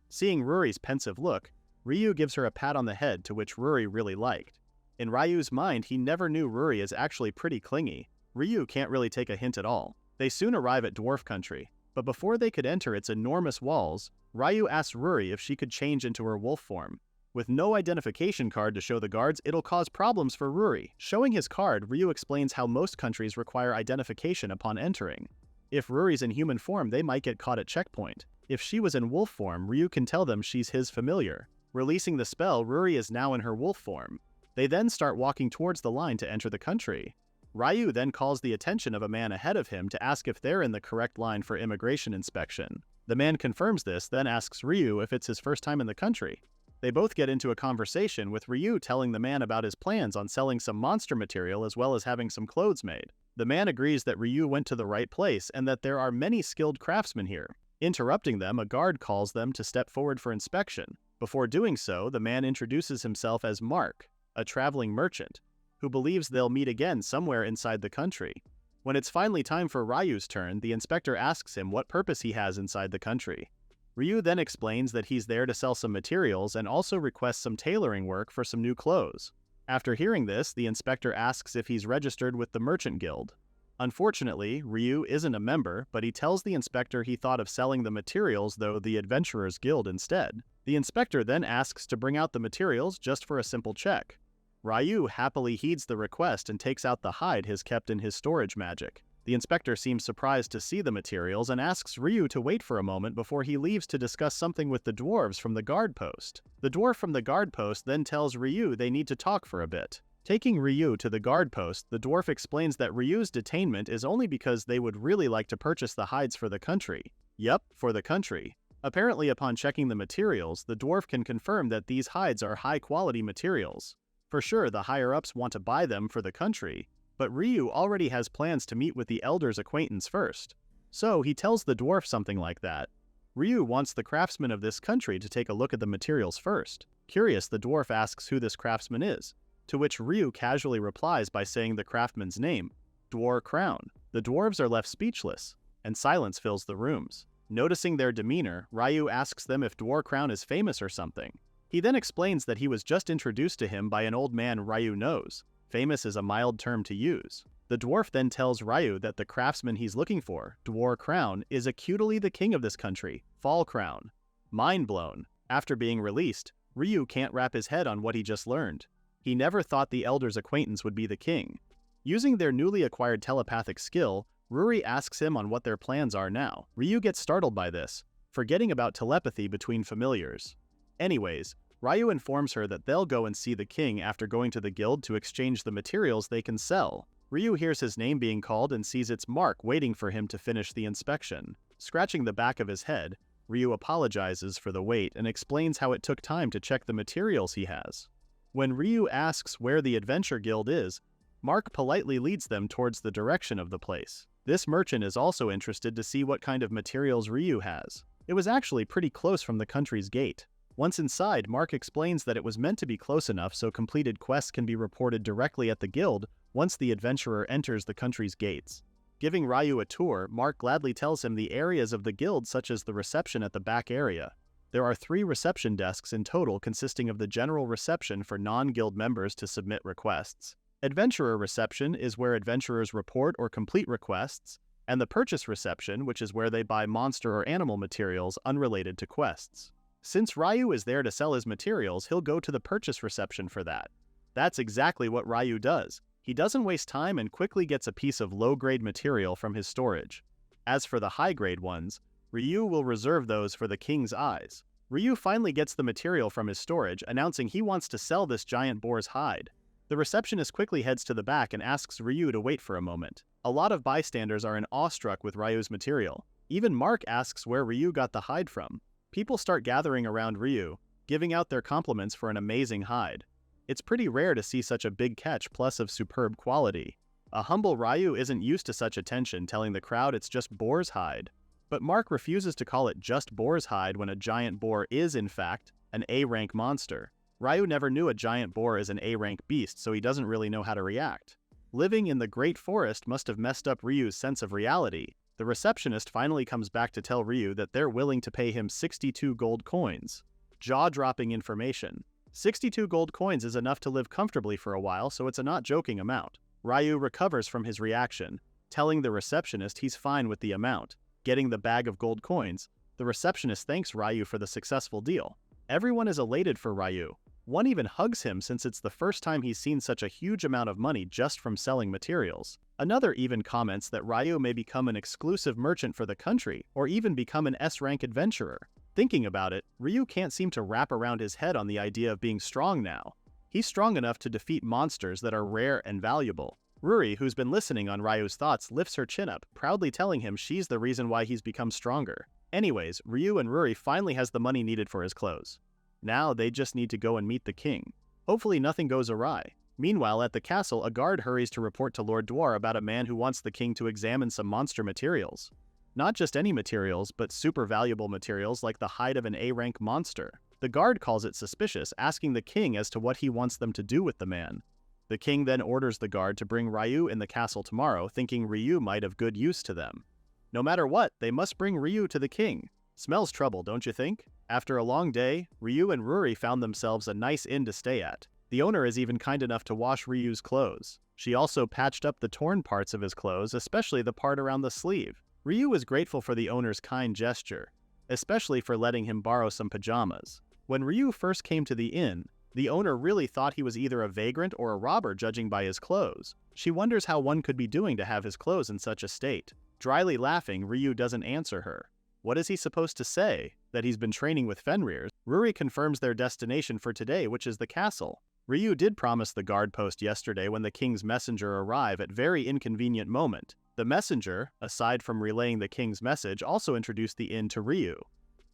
Seeing Ruri's pensive look, Ryu gives her a pat on the head, to which Ruri really liked. In Ryu's mind, he never knew Ruri is actually pretty clingy. Ryu can't really take a hint at all. They soon arrive at dwarf country, but before they could enter its enormous walls, Ryu asks Ruri if she could change into her wolf form. With no identification card to show the guards, it'll cause problems for Ruri. Showing his card, Ryu explains how most countries require identification upon entering. If Ruri's in human form, they might get caught at checkpoint. If she was in wolf form, Ryu can tell them she's his familiar. Releasing the spell, Ruri is now in her wolf form. They then start walking towards the line to enter the country. Ryu then calls the attention of a man ahead of him to ask if they're in the correct line for immigration inspection. The man confirms this, then asks Ryu if it's his first time in the country. They both get into a conversation, with Ryu telling the man about his plans on selling some monster material as well as having some clothes made. The man agrees that Ryu went to the right place and that there are many skilled craftsmen here. Interrupting them, a guard calls them to step forward for inspection. Before doing so, the man introduces himself as Mark, a traveling merchant, who believes they'll meet again somewhere inside the country. When it's finally time for Ryu's turn, the inspector asks him what purpose he has inside the country. Ryu then explains that he's there to sell some materials and also requests some tailoring work for some new clothes. After hearing this, the inspector asks if he's registered with the Merchant Guild. Unfortunately, Ryu isn't a member, but he tells the inspector he thought of selling the materials though the Adventurers Guild instead. The inspector then asks to bring out the materials just for a simple check. Ryu happily heeds the request and takes out the hide he's kept in his storage magic. The inspector seems surprised to see the materials and asks Ryu to wait for a moment before he leaves to discuss something with the dwarves from the guard post. The dwarf from the guard post then tells Ryu they need to talk for a bit. Taking Ryu to the guard post, the dwarf explains that Ryu's detainment is only because they would really like to purchase the hides for the country. Yep, for the country. Apparently, upon checking the materials, the dwarf can confirm that these hides are high-quality materials. For sure, the higher-ups want to buy them for the country, but Ryu already has plans to meet with the elder's acquaintance first. So he tells the dwarf something like that. Ryu wants the craftsman of this country to take a look at the materials first. Curious, the dwarf asks who this craftsman is, to which Ryu casually replies by saying the craftsman's name, Dwar Crown. The dwarves are left speechless, and silence fills the rooms. Noticing their demeanor, Ryu asks them if Dwar Crown is famous or something. He then explains that he was just introduced to him by an old man Ryu knows. Famous is a mild term to use. The dwarf then tells Ryu that the craftsman he's looking for, Dwar Crown, is acutely the king of this country, Fall Crown. Mind blown. After being released, Ryu can't wrap his head on what he just learned. He never thought the elder's acquaintance would be the king. Using their newly acquired telepathic skill, Ruri asks him on what their plans are now. Ryu gets startled by this, forgetting about telepathy between familiars. Anyways, Ryu informs her that they'll go and see the king after going to the guild to exchange the materials they can sell. Ryu hears his name being called and sees its mark waiting for him to finish the inspection. Scratching the back of his head, Ryu apologizes for the wait and explains how it took time to check the materials he has. When Ryu asks where the Adventure Guild is, Mark politely leads them towards the direction of the place. This merchant is also interested to see what kind of materials Ryu has. It was actually pretty close from the country's gate. Once inside, Mark explains that it was meant to be close enough so completed quests can be reported directly at the guild once the adventurer enters the country's gates. Giving Ryu a tour, Mark gladly tells him the areas of the guild such as the reception at the back area. There are 3 reception desks in total consisting of the general reception for non-guild members to submit requests. Adventurer reception is where adventurers report or complete requests, and the purchase reception, which is where they buy monster or animal materials unrelated to quests. Since Ryu is there to sell his materials, he'll go to the purchase reception for that. That's exactly what Ryu does. He doesn't waste time and quickly gets a piece of low-grade material from his storage. As for the high-grade ones, Ryu will reserve those for the king's eyes. Ryu finally gets the material from his storage, announcing he wants to sell this giant boar's hide. The receptionist quickly heads to the back and asks Ryu to wait for a moment. A lot of bystanders are awestruck with Ryu's material. Even Mark asks where Ryu got the hide from. People start gathering around Ryu, giving out their compliments for an amazing hide. It's pretty rare to see such a big catch plus of superb quality. A humble Ryu isn't used to such attention, telling the crowd it's just boar's hide. But Mark refuses to call it just boar's hide when a giant boar is, in fact, an A-rank monster. Ryu never knew a giant boar is an A-rank beast, so he doesn't really know how to react. Living in the Great Forest must have messed up Ryu's sense of reality. The receptionist finally comes back to tell Ryu that they're willing to pay him 62 gold coins. Jaw-dropping information. 62 gold coins is enough to live comfortably for a while, so it's a not joking amount. Ryu recovers from his reaction, telling the receptionist he's fine with the amount. Getting the bag of gold coins, the receptionist thanks Ryu for the successful deal. Everyone is elated for Ryu. One even hugs him since it's the first time he's seen such a huge amount of money just from selling materials. Another even comments that Ryu may become an exclusive merchant for the country, or even become an S-rank adventurer. Thinking about it, Ryu can't seem to wrap around his head on the idea of being strong now. He's strong enough to defeat monsters that are rare and valuable. Ruri, who's been listening on Ryu's thoughts, lifts her chin up, proudly telling him she's the reason why he's become stronger. Anyways, Ryu and Ruri finally has the money needed for his clothes. Now they just need to go and meet the king. Hopefully nothing goes awry. Meanwhile, at the castle, a guard hurries to report to Lord Dwar about a man who wants the king to examine some monster materials. Not just any materials, but super valuable materials like the hide of an A-rank monster. The guard calls it suspicious, asking the king as to what he wants them to do with the man. The king then orders the guard to bring Ryu in the castle tomorrow, thinking Ryu might have good use to them. No matter what, they must bring Ryu to the king. Smells trouble, don't you think? After a long day, Ryu and Ruri found themselves a nice inn to stay at. The owner is even kind enough to wash Ryu's clothes. She also patched up the torn parts of his clothes, especially the part around the sleeve. Ryu was grateful for the owner's kind gesture, especially for letting him borrow some pajamas. When Ryu first came to the inn, the owner really thought he was either a vagrant or a robber judging by his clothes. She wonders how one could be doing to have his clothes in such a state. Dryly laughing, Ryu doesn't answer her. What is he supposed to say? That he's been training with Fenrir? Ruri confirms their destination for today, which is the castle. Ryu did promise the guard post yesterday when the king's messenger arrived at very inconvenient moment. The messenger, aside from relaying the king's message, also introduced the inn to Ryu.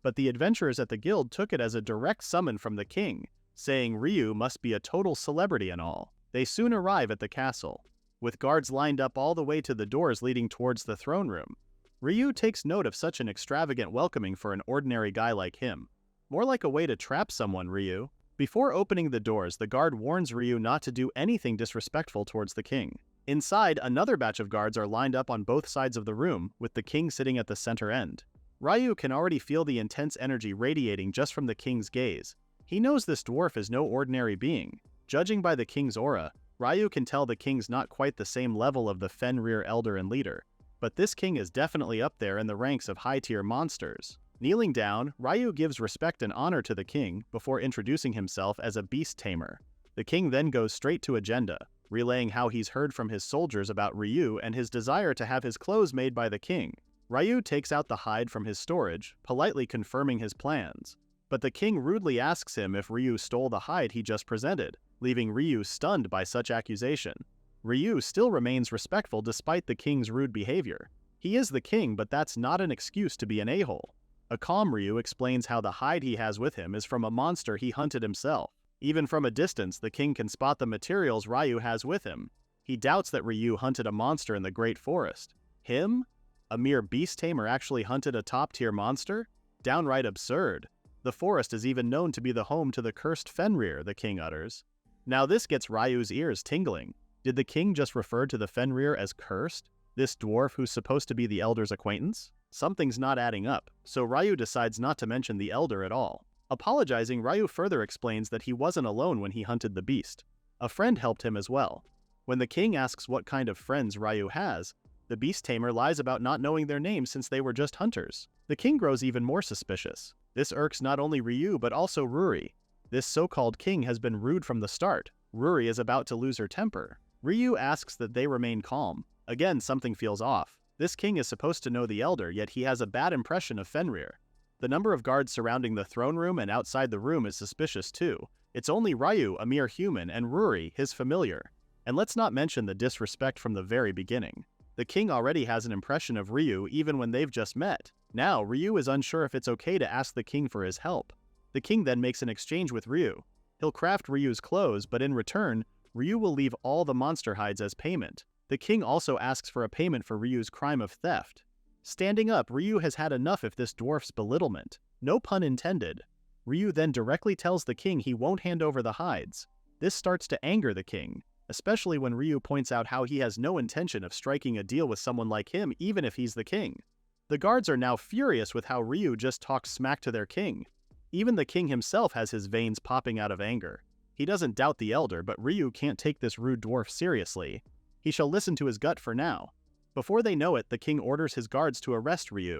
But the adventurers at the guild took it as a direct summon from the king, saying Ryu must be a total celebrity and all. They soon arrive at the castle, with guards lined up all the way to the doors leading towards the throne room. Ryu takes note of such an extravagant welcoming for an ordinary guy like him. More like a way to trap someone, Ryu. Before opening the doors, the guard warns Ryu not to do anything disrespectful towards the king. Inside, another batch of guards are lined up on both sides of the room, with the king sitting at the center end. Ryu can already feel the intense energy radiating just from the king's gaze. He knows this dwarf is no ordinary being. Judging by the king's aura, Ryu can tell the king's not quite the same level of the Fenrir elder and leader, but this king is definitely up there in the ranks of high-tier monsters. Kneeling down, Ryu gives respect and honor to the king before introducing himself as a beast tamer. The king then goes straight to agenda, relaying how he's heard from his soldiers about Ryu and his desire to have his clothes made by the king. Ryu takes out the hide from his storage, politely confirming his plans. But the king rudely asks him if Ryu stole the hide he just presented, leaving Ryu stunned by such accusation. Ryu still remains respectful despite the king's rude behavior. He is the king, but that's not an excuse to be an a-hole. A calm Ryu explains how the hide he has with him is from a monster he hunted himself. Even from a distance, the king can spot the materials Ryu has with him. He doubts that Ryu hunted a monster in the Great Forest. Him? A mere beast tamer actually hunted a top-tier monster? Downright absurd. The forest is even known to be the home to the cursed Fenrir, the king utters. Now this gets Ryu's ears tingling. Did the king just refer to the Fenrir as cursed? This dwarf who's supposed to be the elder's acquaintance? Something's not adding up, so Ryu decides not to mention the elder at all. Apologizing, Ryu further explains that he wasn't alone when he hunted the beast. A friend helped him as well. When the king asks what kind of friends Ryu has, the beast tamer lies about not knowing their names since they were just hunters. The king grows even more suspicious. This irks not only Ryu but also Ruri. This so-called king has been rude from the start. Ruri is about to lose her temper. Ryu asks that they remain calm. Again, something feels off. This king is supposed to know the elder, yet he has a bad impression of Fenrir. The number of guards surrounding the throne room and outside the room is suspicious too. It's only Ryu, a mere human, and Ruri, his familiar. And let's not mention the disrespect from the very beginning. The king already has an impression of Ryu even when they've just met. Now, Ryu is unsure if it's okay to ask the king for his help. The king then makes an exchange with Ryu. He'll craft Ryu's clothes, but in return, Ryu will leave all the monster hides as payment. The king also asks for a payment for Ryu's crime of theft. Standing up, Ryu has had enough of this dwarf's belittlement. No pun intended. Ryu then directly tells the king he won't hand over the hides. This starts to anger the king, especially when Ryu points out how he has no intention of striking a deal with someone like him even if he's the king. The guards are now furious with how Ryu just talked smack to their king. Even the king himself has his veins popping out of anger. He doesn't doubt the elder, but Ryu can't take this rude dwarf seriously. He shall listen to his gut for now. Before they know it, the king orders his guards to arrest Ryu.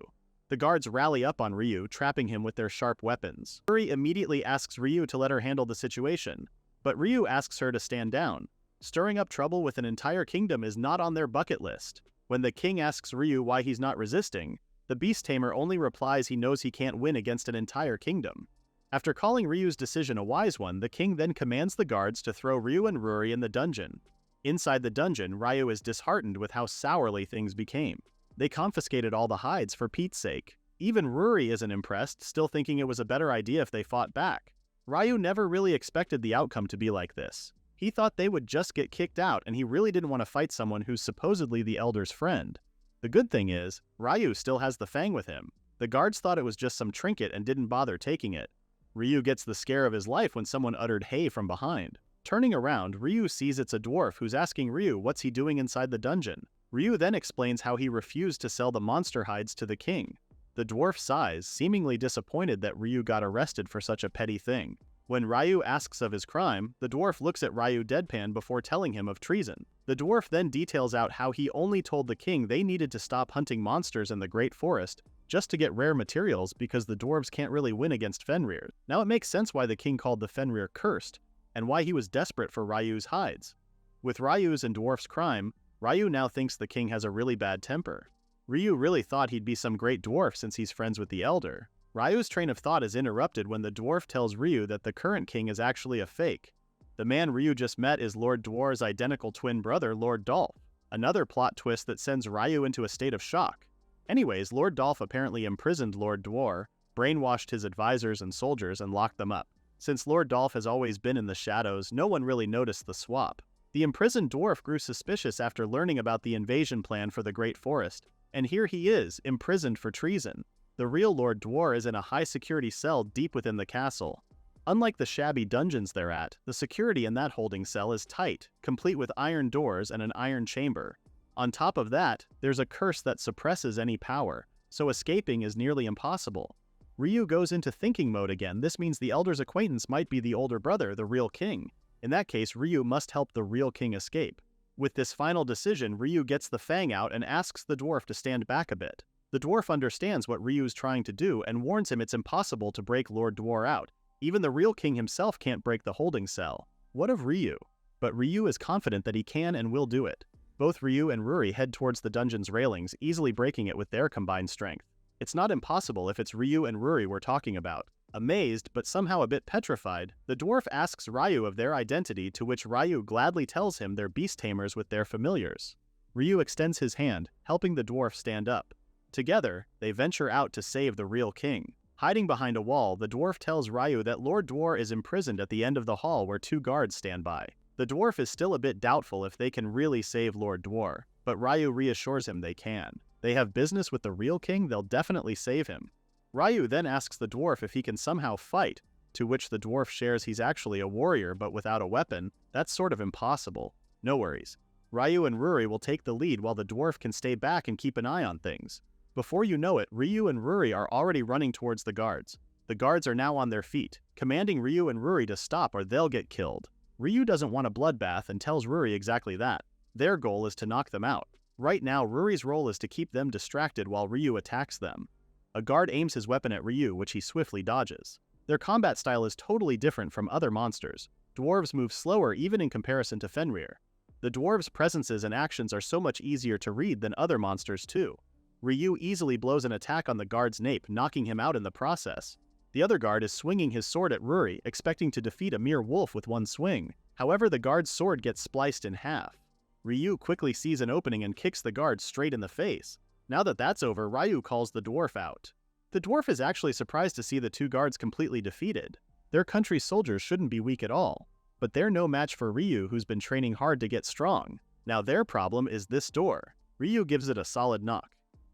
The guards rally up on Ryu, trapping him with their sharp weapons. Ruri immediately asks Ryu to let her handle the situation, but Ryu asks her to stand down. Stirring up trouble with an entire kingdom is not on their bucket list. When the king asks Ryu why he's not resisting, the beast tamer only replies he knows he can't win against an entire kingdom. After calling Ryu's decision a wise one, the king then commands the guards to throw Ryu and Ruri in the dungeon. Inside the dungeon, Ryu is disheartened with how sourly things became. They confiscated all the hides for Pete's sake. Even Ruri isn't impressed, still thinking it was a better idea if they fought back. Ryu never really expected the outcome to be like this. He thought they would just get kicked out, and he really didn't want to fight someone who's supposedly the elder's friend. The good thing is, Ryu still has the fang with him. The guards thought it was just some trinket and didn't bother taking it. Ryu gets the scare of his life when someone uttered "hey" from behind. Turning around, Ryu sees it's a dwarf who's asking Ryu what's he doing inside the dungeon. Ryu then explains how he refused to sell the monster hides to the king. The The dwarf sighs, seemingly disappointed that Ryu got arrested for such a petty thing. When Ryu asks of his crime, the dwarf looks at Ryu deadpan before telling him of treason. The dwarf then details out how he only told the king they needed to stop hunting monsters in the Great Forest just to get rare materials because the dwarves can't really win against Fenrir. Now it makes sense why the king called the Fenrir cursed, and why he was desperate for Ryu's hides. With Ryu's and dwarf's crime, Ryu now thinks the king has a really bad temper. Ryu really thought he'd be some great dwarf since he's friends with the elder. Ryu's train of thought is interrupted when the dwarf tells Ryu that the current king is actually a fake. The man Ryu just met is Lord Dwar's identical twin brother, Lord Dolph. Another plot twist that sends Ryu into a state of shock. Anyways, Lord Dolph apparently imprisoned Lord Dwar, brainwashed his advisors and soldiers, and locked them up. Since Lord Dolph has always been in the shadows, no one really noticed the swap. The imprisoned dwarf grew suspicious after learning about the invasion plan for the Great Forest, and here he is, imprisoned for treason. The real Lord Dwar is in a high-security cell deep within the castle. Unlike the shabby dungeons they're at, the security in that holding cell is tight, complete with iron doors and an iron chamber. On top of that, there's a curse that suppresses any power, so escaping is nearly impossible. Ryu goes into thinking mode again. This means the elder's acquaintance might be the older brother, the real king. In that case, Ryu must help the real king escape. With this final decision, Ryu gets the fang out and asks the dwarf to stand back a bit. The dwarf understands what Ryu's trying to do and warns him it's impossible to break Lord Dwar out. Even the real king himself can't break the holding cell. What of Ryu? But Ryu is confident that he can and will do it. Both Ryu and Ruri head towards the dungeon's railings, easily breaking it with their combined strength. It's not impossible if it's Ryu and Ruri we're talking about. Amazed, but somehow a bit petrified, the dwarf asks Ryu of their identity, to which Ryu gladly tells him they're beast tamers with their familiars. Ryu extends his hand, helping the dwarf stand up. Together, they venture out to save the real king. Hiding behind a wall, the dwarf tells Ryu that Lord Dwar is imprisoned at the end of the hall where 2 guards stand by. The dwarf is still a bit doubtful if they can really save Lord Dwar, but Ryu reassures him they can. They have business with the real king, they'll definitely save him. Ryu then asks the dwarf if he can somehow fight, to which the dwarf shares he's actually a warrior but without a weapon. That's sort of impossible. No worries. Ryu and Ruri will take the lead while the dwarf can stay back and keep an eye on things. Before you know it, Ryu and Ruri are already running towards the guards. The guards are now on their feet, commanding Ryu and Ruri to stop or they'll get killed. Ryu doesn't want a bloodbath and tells Ruri exactly that. Their goal is to knock them out. Right now, Ruri's role is to keep them distracted while Ryu attacks them. A guard aims his weapon at Ryu, which he swiftly dodges. Their combat style is totally different from other monsters. Dwarves move slower even in comparison to Fenrir. The dwarves' presences and actions are so much easier to read than other monsters too. Ryu easily blows an attack on the guard's nape, knocking him out in the process. The other guard is swinging his sword at Ruri, expecting to defeat a mere wolf with one swing. However, the guard's sword gets spliced in half. Ryu quickly sees an opening and kicks the guard straight in the face. Now that that's over, Ryu calls the dwarf out. The dwarf is actually surprised to see the 2 guards completely defeated. Their country's soldiers shouldn't be weak at all, but they're no match for Ryu, who's been training hard to get strong. Now their problem is this door. Ryu gives it a solid knock.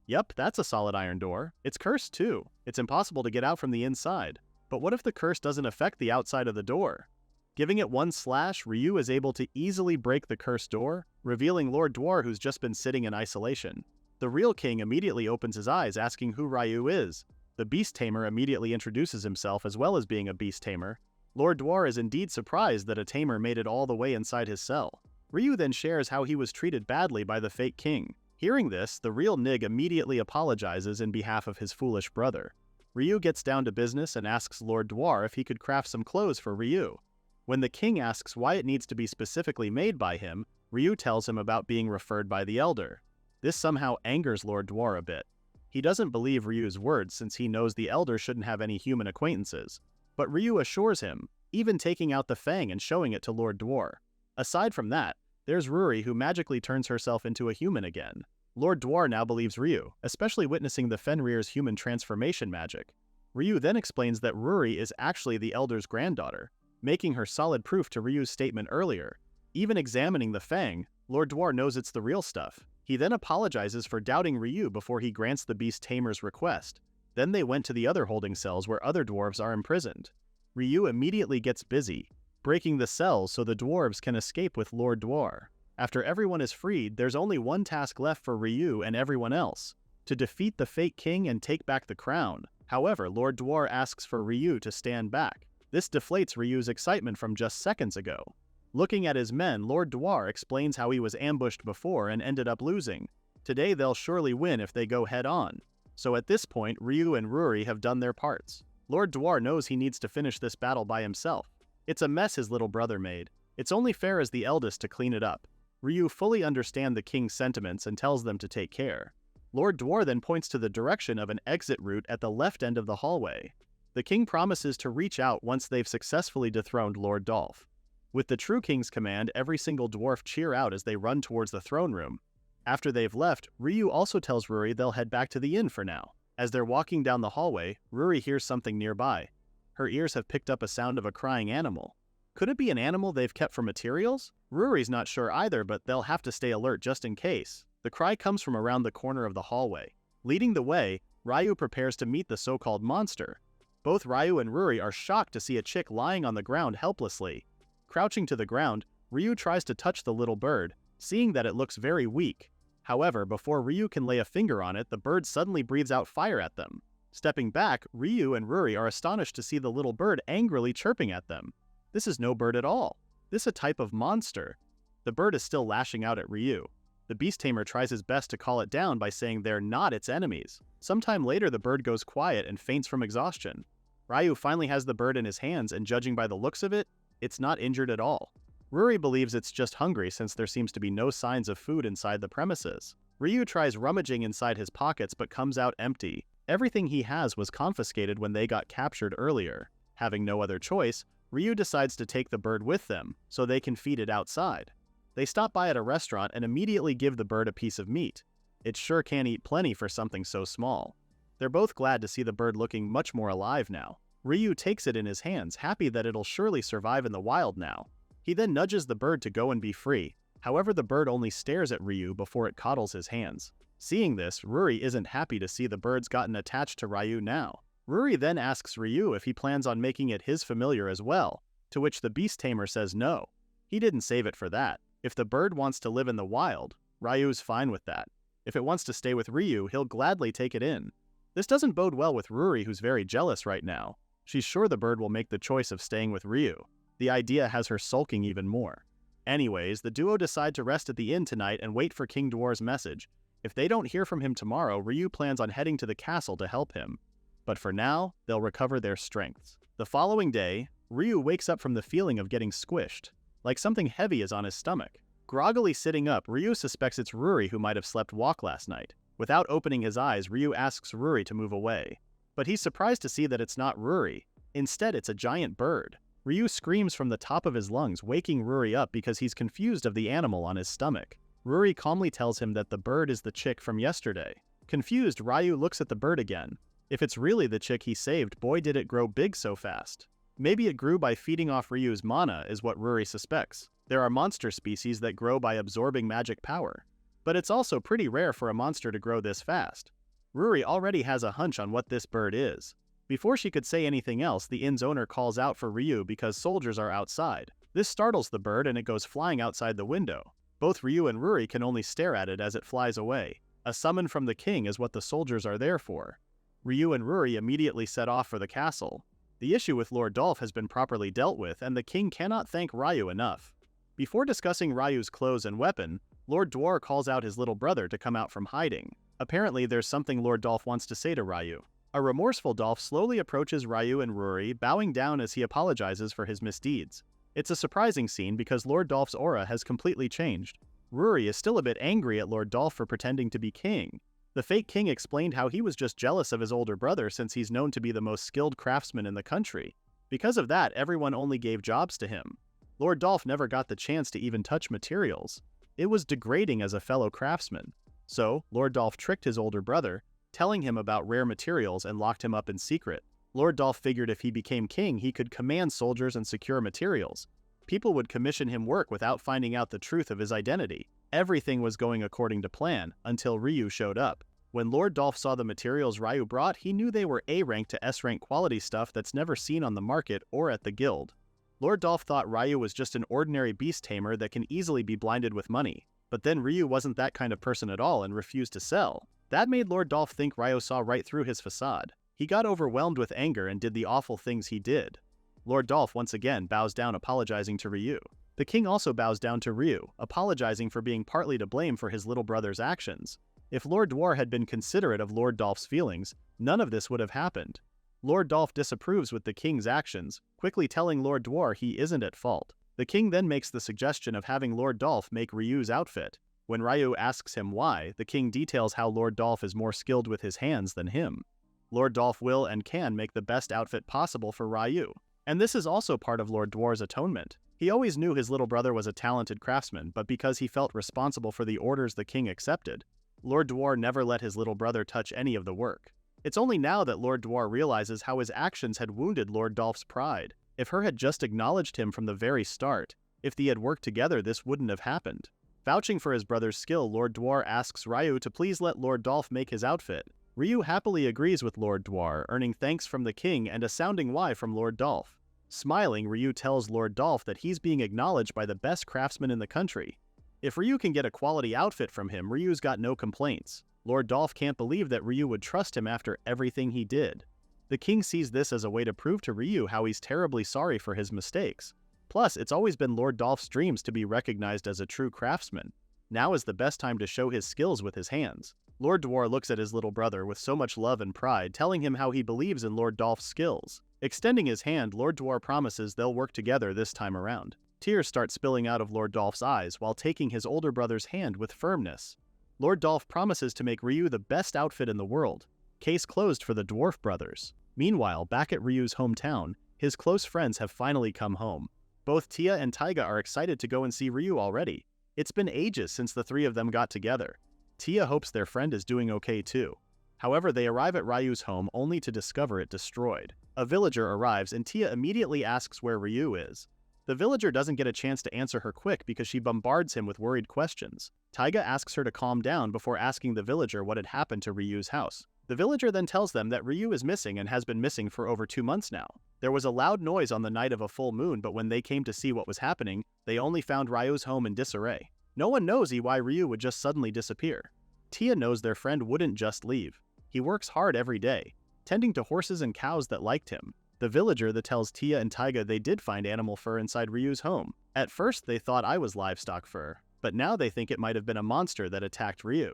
Yup, that's a solid iron door. It's cursed too. It's impossible to get out from the inside. But what if the curse doesn't affect the outside of the door? Giving it one slash, Ryu is able to easily break the cursed door, revealing Lord Dwar, who's just been sitting in isolation. The real king immediately opens his eyes, asking who Ryu is. The beast tamer immediately introduces himself as well as being a beast tamer. Lord Dwar is indeed surprised that a tamer made it all the way inside his cell. Ryu then shares how he was treated badly by the fake king. Hearing this, the real Nig immediately apologizes in behalf of his foolish brother. Ryu gets down to business and asks Lord Dwar if he could craft some clothes for Ryu. When the king asks why it needs to be specifically made by him, Ryu tells him about being referred by the elder. This somehow angers Lord Dwar a bit. He doesn't believe Ryu's words since he knows the elder shouldn't have any human acquaintances. But Ryu assures him, even taking out the fang and showing it to Lord Dwar. Aside from that, there's Ruri, who magically turns herself into a human again. Lord Dwar now believes Ryu, especially witnessing the Fenrir's human transformation magic. Ryu then explains that Ruri is actually the elder's granddaughter, making her solid proof to Ryu's statement earlier. Even examining the fang, Lord Dwar knows it's the real stuff. He then apologizes for doubting Ryu before he grants the beast tamer's request. Then they went to the other holding cells where other dwarves are imprisoned. Ryu immediately gets busy, breaking the cells so the dwarves can escape with Lord Dwar. After everyone is freed, there's only one task left for Ryu and everyone else. to defeat the fake king and take back the crown. However, Lord Dwar asks for Ryu to stand back. This deflates Ryu's excitement from just seconds ago. Looking at his men, Lord Dwar explains how he was ambushed before and ended up losing. Today they'll surely win if they go head-on. So at this point, Ryu and Ruri have done their parts. Lord Dwar knows he needs to finish this battle by himself. It's a mess his little brother made. It's only fair as the eldest to clean it up. Ryu fully understands the king's sentiments and tells them to take care. Lord Dwar then points to the direction of an exit route at the left end of the hallway. The king promises to reach out once they've successfully dethroned Lord Dolph. With the true king's command, every single dwarf cheer out as they run towards the throne room. After they've left, Ryu also tells Ruri they'll head back to the inn for now. As they're walking down the hallway, Ruri hears something nearby. Her ears have picked up a sound of a crying animal. Could it be an animal they've kept for materials? Ruri's not sure either, but they'll have to stay alert just in case. The cry comes from around the corner of the hallway. Leading the way, Ryu prepares to meet the so-called monster. Both Ryu and Ruri are shocked to see a chick lying on the ground helplessly. Crouching to the ground, Ryu tries to touch the little bird, seeing that it looks very weak. However, before Ryu can lay a finger on it, the bird suddenly breathes out fire at them. Stepping back, Ryu and Ruri are astonished to see the little bird angrily chirping at them. This is no bird at all. This is a type of monster. The bird is still lashing out at Ryu. The beast tamer tries his best to call it down by saying they're not its enemies. Sometime later, the bird goes quiet and faints from exhaustion. Ryu finally has the bird in his hands, and judging by the looks of it, it's not injured at all. Ruri believes it's just hungry since there seems to be no signs of food inside the premises. Ryu tries rummaging inside his pockets but comes out empty. Everything he has was confiscated when they got captured earlier. Having no other choice, Ryu decides to take the bird with them so they can feed it outside. They stop by at a restaurant and immediately give the bird a piece of meat. It sure can eat plenty for something so small. They're both glad to see the bird looking much more alive now. Ryu takes it in his hands, happy that it'll surely survive in the wild now. He then nudges the bird to go and be free. However, the bird only stares at Ryu before it coddles his hands. Seeing this, Ruri isn't happy to see the bird's gotten attached to Ryu now. Ruri then asks Ryu if he plans on making it his familiar as well, to which the beast tamer says no. He didn't save it for that. If the bird wants to live in the wild, Ryu's fine with that. If it wants to stay with Ryu, he'll gladly take it in. This doesn't bode well with Ruri, who's very jealous right now. She's sure the bird will make the choice of staying with Ryu. The idea has her sulking even more. Anyways, the duo decide to rest at the inn tonight and wait for King Dwar's message. If they don't hear from him tomorrow, Ryu plans on heading to the castle to help him. But for now, they'll recover their strengths. The following day, Ryu wakes up from the feeling of getting squished, like something heavy is on his stomach. Groggily sitting up, Ryu suspects it's Ruri who might have slept walk last night. Without opening his eyes, Ryu asks Ruri to move away. But he's surprised to see that it's not Ruri. Instead, it's a giant bird. Ryu screams from the top of his lungs, waking Ruri up because he's confused of the animal on his stomach. Ruri calmly tells him that the bird is the chick from yesterday. Confused, Ryu looks at the bird again. If it's really the chick he saved, boy did it grow big so fast. Maybe it grew by feeding off Ryu's mana, is what Ruri suspects. There are monster species that grow by absorbing magic power. But it's also pretty rare for a monster to grow this fast. Ruri already has a hunch on what this bird is. Before she could say anything else, the inn's owner calls out for Ryu because soldiers are outside. This startles the bird and it goes flying outside the window. Both Ryu and Ruri can only stare at it as it flies away. A summon from the king is what the soldiers are there for. Ryu and Ruri immediately set off for the castle. The issue with Lord Dolph has been properly dealt with, and the king cannot thank Ryu enough. Before discussing Ryu's clothes and weapon, Lord Dwar calls out his little brother to come out from hiding. Apparently, there's something Lord Dolph wants to say to Ryu. A remorseful Dolph slowly approaches Ryu and Ruri, bowing down as he apologizes for his misdeeds. It's a surprising scene because Lord Dolph's aura has completely changed. Ruri is still a bit angry at Lord Dolph for pretending to be king. The fake king explained how he was just jealous of his older brother since he's known to be the most skilled craftsman in the country. Because of that, everyone only gave jobs to him. Lord Dolph never got the chance to even touch materials. It was degrading as a fellow craftsman. So, Lord Dolph tricked his older brother, telling him about rare materials and locked him up in secret. Lord Dolph figured if he became king, he could command soldiers and secure materials. People would commission him work without finding out the truth of his identity. Everything was going according to plan, until Ryu showed up. When Lord Dolph saw the materials Ryu brought, he knew they were A-rank to S-rank quality stuff that's never seen on the market or at the guild. Lord Dolph thought Ryu was just an ordinary beast tamer that can easily be blinded with money. But then Ryu wasn't that kind of person at all and refused to sell. That made Lord Dolph think Ryo saw right through his facade. He got overwhelmed with anger and did the awful things he did. Lord Dolph once again bows down, apologizing to Ryu. The king also bows down to Ryu, apologizing for being partly to blame for his little brother's actions. If Lord Dwar had been considerate of Lord Dolph's feelings, none of this would have happened. Lord Dolph disapproves with the king's actions, quickly telling Lord Dwar he isn't at fault. The king then makes the suggestion of having Lord Dolph make Ryu's outfit. When Ryu asks him why, the king details how Lord Dolph is more skilled with his hands than him. Lord Dolph will and can make the best outfit possible for Ryu. And this is also part of Lord Dwar's atonement. He always knew his little brother was a talented craftsman, but because he felt responsible for the orders the king accepted, Lord Dwar never let his little brother touch any of the work. It's only now that Lord Dwar realizes how his actions had wounded Lord Dolph's pride. If her had just acknowledged him from the very start, if they had worked together, this wouldn't have happened. Vouching for his brother's skill, Lord Dwar asks Ryu to please let Lord Dolph make his outfit. Ryu happily agrees with Lord Dwar, earning thanks from the king and a sounding why from Lord Dolph. Smiling, Ryu tells Lord Dolph that he's being acknowledged by the best craftsman in the country. If Ryu can get a quality outfit from him, Ryu's got no complaints. Lord Dolph can't believe that Ryu would trust him after everything he did. The king sees this as a way to prove to Ryu how he's terribly sorry for his mistakes. Plus, it's always been Lord Dolph's dreams to be recognized as a true craftsman. Now is the best time to show his skills with his hands. Lord Dwar looks at his little brother with so much love and pride, telling him how he believes in Lord Dolph's skills. Extending his hand, Lord Dwar promises they'll work together this time around. Tears start spilling out of Lord Dolph's eyes while taking his older brother's hand with firmness. Lord Dolph promises to make Ryu the best outfit in the world. Case closed for the dwarf brothers. Meanwhile, back at Ryu's hometown, his close friends have finally come home. Both Tia and Taiga are excited to go and see Ryu already. It's been ages since the three of them got together. Tia hopes their friend is doing okay too. However, they arrive at Ryu's home only to discover it destroyed. A villager arrives and Tia immediately asks where Ryu is. The villager doesn't get a chance to answer her quick because she bombards him with worried questions. Taiga asks her to calm down before asking the villager what had happened to Ryu's house. The villager then tells them that Ryu is missing and has been missing for over 2 months now. There was a loud noise on the night of a full moon, but when they came to see what was happening, they only found Ryu's home in disarray. No one knows why Ryu would just suddenly disappear. Tia knows their friend wouldn't just leave. He works hard every day, tending to horses and cows that liked him. The villager that tells Tia and Taiga they did find animal fur inside Ryu's home. At first they thought I was livestock fur, but now they think it might have been a monster that attacked Ryu.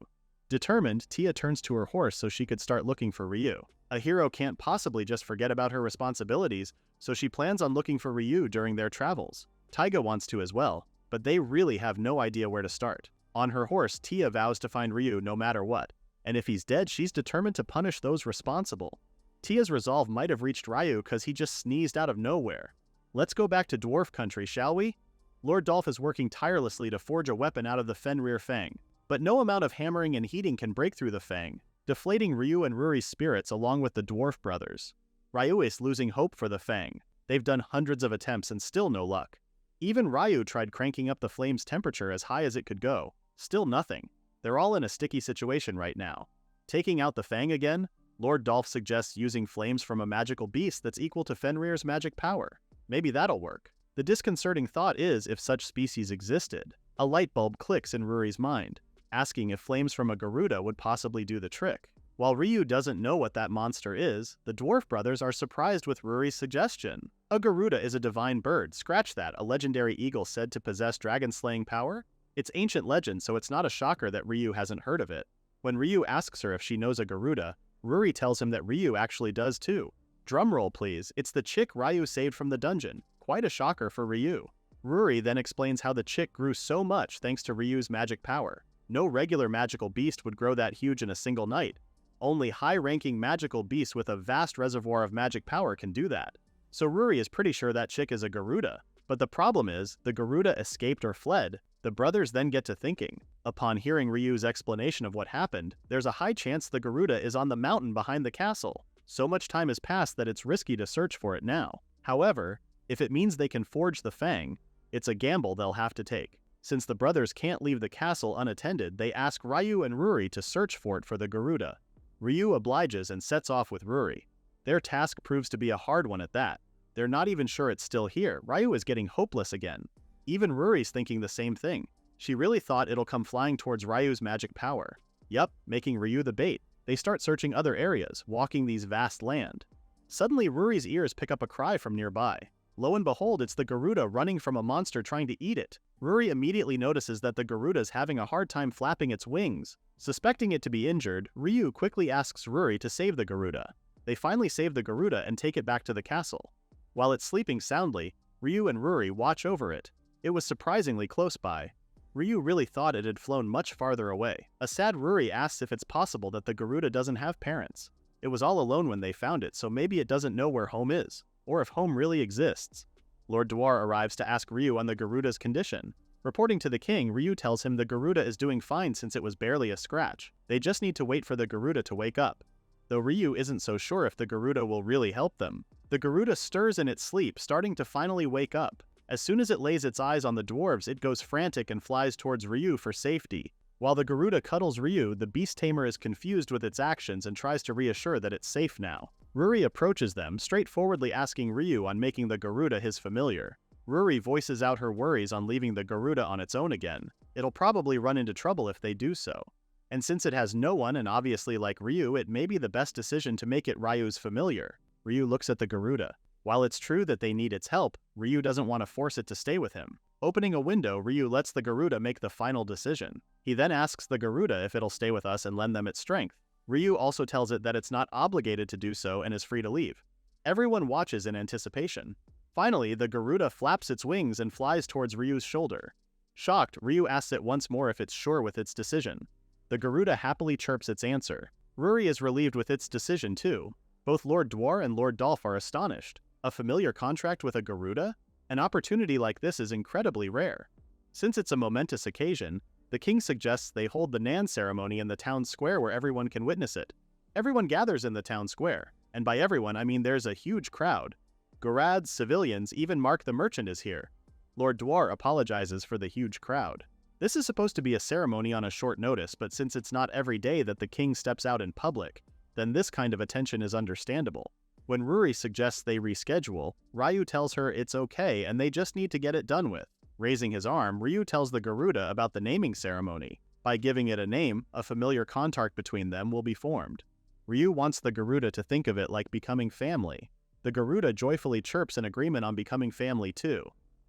Determined, Tia turns to her horse so she could start looking for Ryu. A hero can't possibly just forget about her responsibilities, so she plans on looking for Ryu during their travels. Taiga wants to as well, but they really have no idea where to start. On her horse, Tia vows to find Ryu no matter what, and if he's dead, she's determined to punish those responsible. Tia's resolve might have reached Ryu because he just sneezed out of nowhere. Let's go back to dwarf country, shall we? Lord Dolph is working tirelessly to forge a weapon out of the Fenrir fang, but no amount of hammering and heating can break through the fang, deflating Ryu and Ruri's spirits along with the dwarf brothers. Ryu is losing hope for the fang. They've done hundreds of attempts and still no luck. Even Ryu tried cranking up the flame's temperature as high as it could go. Still nothing. They're all in a sticky situation right now. Taking out the fang again, Lord Dolph suggests using flames from a magical beast that's equal to Fenrir's magic power. Maybe that'll work. The disconcerting thought is if such species existed. A light bulb clicks in Ruri's mind, asking if flames from a Garuda would possibly do the trick. While Ryu doesn't know what that monster is, the dwarf brothers are surprised with Ruri's suggestion. A Garuda is a divine bird, scratch that, a legendary eagle said to possess dragon-slaying power? It's ancient legend, so it's not a shocker that Ryu hasn't heard of it. When Ryu asks her if she knows a Garuda, Ruri tells him that Ryu actually does too. Drumroll please, it's the chick Ryu saved from the dungeon. Quite a shocker for Ryu. Ruri then explains how the chick grew so much thanks to Ryu's magic power. No regular magical beast would grow that huge in a single night. Only high-ranking magical beasts with a vast reservoir of magic power can do that. So Ruri is pretty sure that chick is a Garuda. But the problem is, the Garuda escaped or fled. The brothers then get to thinking. Upon hearing Ryu's explanation of what happened, there's a high chance the Garuda is on the mountain behind the castle. So much time has passed that it's risky to search for it now. However, if it means they can forge the fang, it's a gamble they'll have to take. Since the brothers can't leave the castle unattended, they ask Ryu and Ruri to search for it for the Garuda. Ryu obliges and sets off with Ruri. Their task proves to be a hard one at that. They're not even sure it's still here. Ryu is getting hopeless again. Even Ruri's thinking the same thing. She really thought it'll come flying towards Ryu's magic power. Yup, making Ryu the bait. They start searching other areas, walking these vast land. Suddenly, Ruri's ears pick up a cry from nearby. Lo and behold, it's the Garuda running from a monster trying to eat it. Ruri immediately notices that the Garuda's having a hard time flapping its wings. Suspecting it to be injured, Ryu quickly asks Ruri to save the Garuda. They finally save the Garuda and take it back to the castle. While it's sleeping soundly, Ryu and Ruri watch over it. It was surprisingly close by. Ryu really thought it had flown much farther away. A sad Ruri asks if it's possible that the Garuda doesn't have parents. It was all alone when they found it, so maybe it doesn't know where home is, or if home really exists. Lord Dwar arrives to ask Ryu on the Garuda's condition. Reporting to the king, Ryu tells him the Garuda is doing fine since it was barely a scratch. They just need to wait for the Garuda to wake up. Though Ryu isn't so sure if the Garuda will really help them. The Garuda stirs in its sleep, starting to finally wake up. As soon as it lays its eyes on the dwarves, it goes frantic and flies towards Ryu for safety. While the Garuda cuddles Ryu, the beast tamer is confused with its actions and tries to reassure that it's safe now. Ruri approaches them, straightforwardly asking Ryu on making the Garuda his familiar. Ruri voices out her worries on leaving the Garuda on its own again. It'll probably run into trouble if they do so. And since it has no one and obviously like Ryu, it may be the best decision to make it Ryu's familiar. Ryu looks at the Garuda. While it's true that they need its help, Ryu doesn't want to force it to stay with him. Opening a window, Ryu lets the Garuda make the final decision. He then asks the Garuda if it'll stay with us and lend them its strength. Ryu also tells it that it's not obligated to do so and is free to leave. Everyone watches in anticipation. Finally, the Garuda flaps its wings and flies towards Ryu's shoulder. Shocked, Ryu asks it once more if it's sure with its decision. The Garuda happily chirps its answer. Ruri is relieved with its decision too. Both Lord Dwar and Lord Dolph are astonished. A familiar contract with a Garuda? An opportunity like this is incredibly rare. Since it's a momentous occasion, the king suggests they hold the Nan ceremony in the town square where everyone can witness it. Everyone gathers in the town square, and by everyone I mean there's a huge crowd. Gorads, civilians, even Mark the merchant is here. Lord Dwar apologizes for the huge crowd. This is supposed to be a ceremony on a short notice, but since it's not every day that the king steps out in public, then this kind of attention is understandable. When Ruri suggests they reschedule, Ryu tells her it's okay and they just need to get it done with. Raising his arm, Ryu tells the Garuda about the naming ceremony. By giving it a name, a familiar contact between them will be formed. Ryu wants the Garuda to think of it like becoming family. The Garuda joyfully chirps in agreement on becoming family too.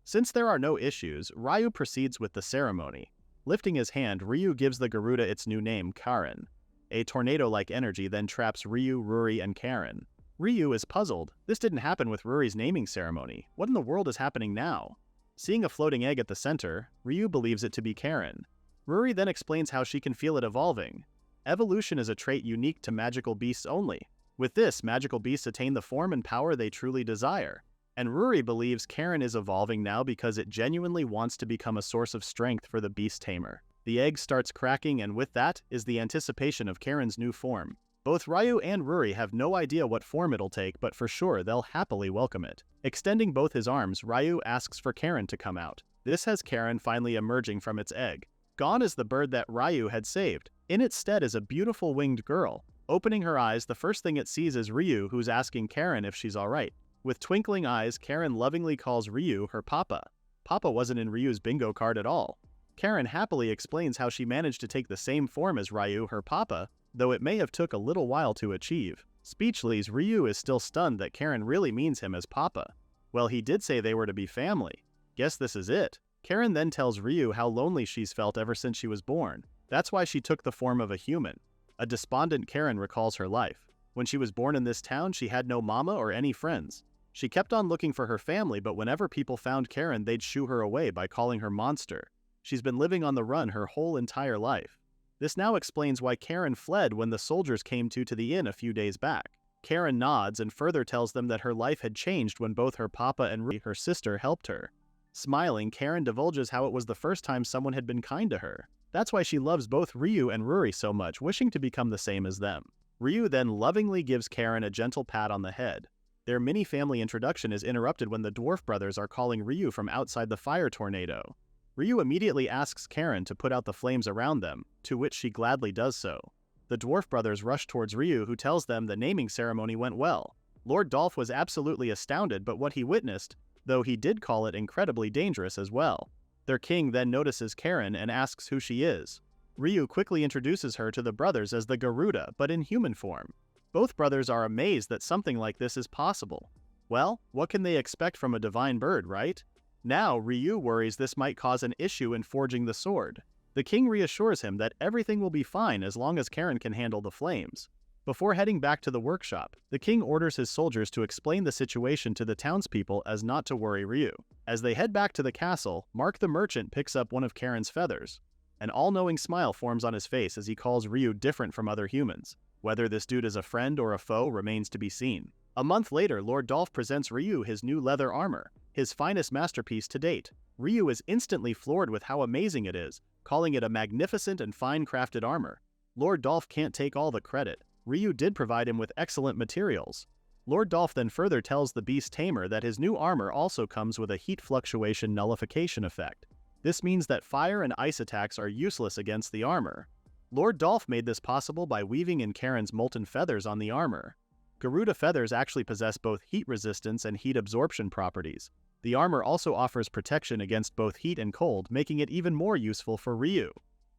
Since there are no issues, Ryu proceeds with the ceremony. Lifting his hand, Ryu gives the Garuda its new name, Karen. A tornado-like energy then traps Ryu, Ruri, and Karen. Ryu is puzzled. This didn't happen with Ruri's naming ceremony. What in the world is happening now? Seeing a floating egg at the center, Ryu believes it to be Karen. Ruri then explains how she can feel it evolving. Evolution is a trait unique to magical beasts only. With this, magical beasts attain the form and power they truly desire. And Ruri believes Karen is evolving now because it genuinely wants to become a source of strength for the beast tamer. The egg starts cracking, and with that is the anticipation of Karen's new form. Both Ryu and Ruri have no idea what form it'll take, but for sure they'll happily welcome it. Extending both his arms, Ryu asks for Karen to come out. This has Karen finally emerging from its egg. Gone is the bird that Ryu had saved. In its stead is a beautiful winged girl. Opening her eyes, the first thing it sees is Ryu, who's asking Karen if she's alright. With twinkling eyes, Karen lovingly calls Ryu her papa. Papa wasn't in Ryu's bingo card at all. Karen happily explains how she managed to take the same form as Ryu, her papa, though it may have took a little while to achieve. Speechless, Ryu is still stunned that Karen really means him as papa. Well, he did say they were to be family. Guess this is it. Karen then tells Ryu how lonely she's felt ever since she was born. That's why she took the form of a human. A despondent Karen recalls her life. When she was born in this town, she had no mama or any friends. She kept on looking for her family, but whenever people found Karen, they'd shoo her away by calling her monster. She's been living on the run her whole entire life. This now explains why Karen fled when the soldiers came to the inn a few days back. Karen nods and further tells them that her life had changed when both her papa and Ruri, her sister, helped her. Smiling, Karen divulges how it was the first time someone had been kind to her. That's why she loves both Ryu and Ruri so much, wishing to become the same as them. Ryu then lovingly gives Karen a gentle pat on the head. Their mini-family introduction is interrupted when the dwarf brothers are calling Ryu from outside the fire tornado. Ryu immediately asks Karen to put out the flames around them, to which she gladly does so. The dwarf brothers rush towards Ryu, who tells them the naming ceremony went well. Lord Dolph was absolutely astounded by what he witnessed, though he did call it incredibly dangerous as well. Their king then notices Karen and asks who she is. Ryu quickly introduces her to the brothers as the Garuda, but in human form. Both brothers are amazed that something like this is possible. Well, what can they expect from a divine bird, right? Now, Ryu worries this might cause an issue in forging the sword. The king reassures him that everything will be fine as long as Karen can handle the flames. Before heading back to the workshop, the king orders his soldiers to explain the situation to the townspeople as not to worry Ryu. As they head back to the castle, Mark the merchant picks up one of Karen's feathers. An all-knowing smile forms on his face as he calls Ryu different from other humans. Whether this dude is a friend or a foe remains to be seen. A month later, Lord Dolph presents Ryu his new leather armor, his finest masterpiece to date. Ryu is instantly floored with how amazing it is, calling it a magnificent and fine-crafted armor. Lord Dolph can't take all the credit. Ryu did provide him with excellent materials. Lord Dolph then further tells the beast tamer that his new armor also comes with a heat fluctuation nullification effect. This means that fire and ice attacks are useless against the armor. Lord Dolph made this possible by weaving in Karen's molten feathers on the armor. Garuda feathers actually possess both heat resistance and heat absorption properties. The armor also offers protection against both heat and cold, making it even more useful for Ryu.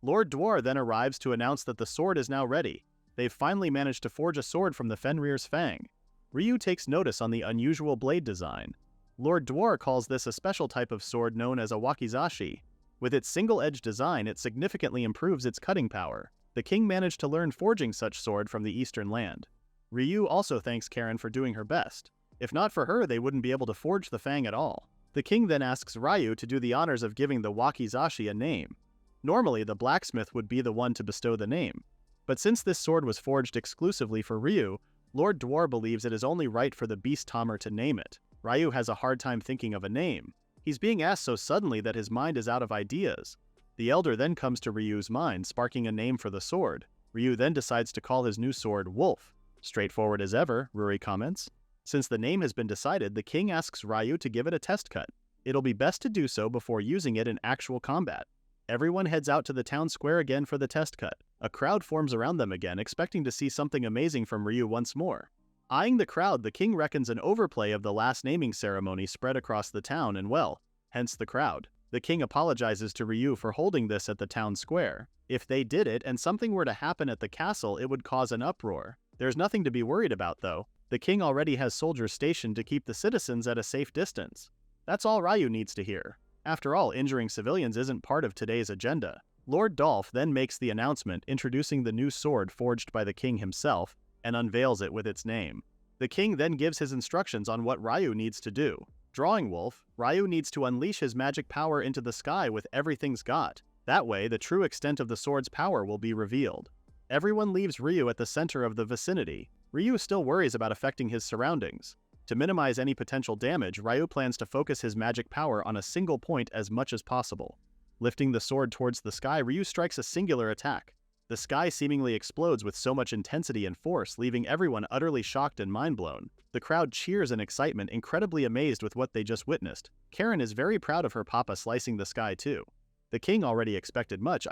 Lord Dwar then arrives to announce that the sword is now ready. They've finally managed to forge a sword from the Fenrir's fang. Ryu takes notice on the unusual blade design. Lord Dwar calls this a special type of sword known as a wakizashi. With its single-edged design, it significantly improves its cutting power. The king managed to learn forging such sword from the eastern land. Ryu also thanks Karen for doing her best. If not for her, they wouldn't be able to forge the fang at all. The king then asks Ryu to do the honors of giving the wakizashi a name. Normally, the blacksmith would be the one to bestow the name. But since this sword was forged exclusively for Ryu, Lord Dwar believes it is only right for the beast tamer to name it. Ryu has a hard time thinking of a name. He's being asked so suddenly that his mind is out of ideas. The elder then comes to Ryu's mind, sparking a name for the sword. Ryu then decides to call his new sword Wolf. Straightforward as ever, Ruri comments. Since the name has been decided, the king asks Ryu to give it a test cut. It'll be best to do so before using it in actual combat. Everyone heads out to the town square again for the test cut. A crowd forms around them again, expecting to see something amazing from Ryu once more. Eyeing the crowd, the king reckons an overplay of the last naming ceremony spread across the town and well, hence the crowd. The king apologizes to Ryu for holding this at the town square. If they did it and something were to happen at the castle, it would cause an uproar. There's nothing to be worried about though. The king already has soldiers stationed to keep the citizens at a safe distance. That's all Ryu needs to hear. After all, injuring civilians isn't part of today's agenda. Lord Dolph then makes the announcement introducing the new sword forged by the king himself and unveils it with its name. The king then gives his instructions on what Ryu needs to do. Drawing Wolf, Ryu needs to unleash his magic power into the sky with everything's got. That way, the true extent of the sword's power will be revealed. Everyone leaves Ryu at the center of the vicinity. Ryu still worries about affecting his surroundings. To minimize any potential damage, Ryu plans to focus his magic power on a single point as much as possible. Lifting the sword towards the sky, Ryu strikes a singular attack. The sky seemingly explodes with so much intensity and force, leaving everyone utterly shocked and mind-blown. The crowd cheers in excitement, incredibly amazed with what they just witnessed. Karen is very proud of her papa slicing the sky too. The king already expected much.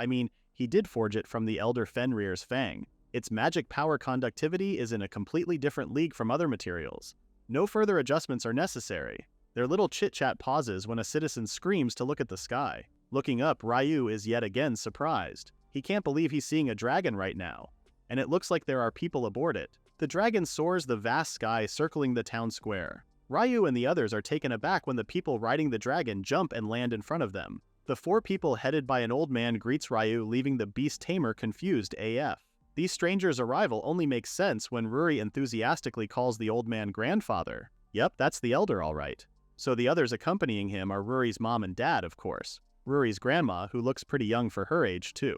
He did forge it from the elder Fenrir's fang. Its magic power conductivity is in a completely different league from other materials. No further adjustments are necessary. Their little chit-chat pauses when a citizen screams to look at the sky. Looking up, Ryu is yet again surprised. He can't believe he's seeing a dragon right now, and it looks like there are people aboard it. The dragon soars the vast sky circling the town square. Ryu and the others are taken aback when the people riding the dragon jump and land in front of them. The four people headed by an old man greets Ryu, leaving the beast tamer confused AF. These strangers' arrival only makes sense when Ruri enthusiastically calls the old man grandfather. Yep, that's the elder all right. So the others accompanying him are Ruri's mom and dad, of course. Ruri's grandma, who looks pretty young for her age too.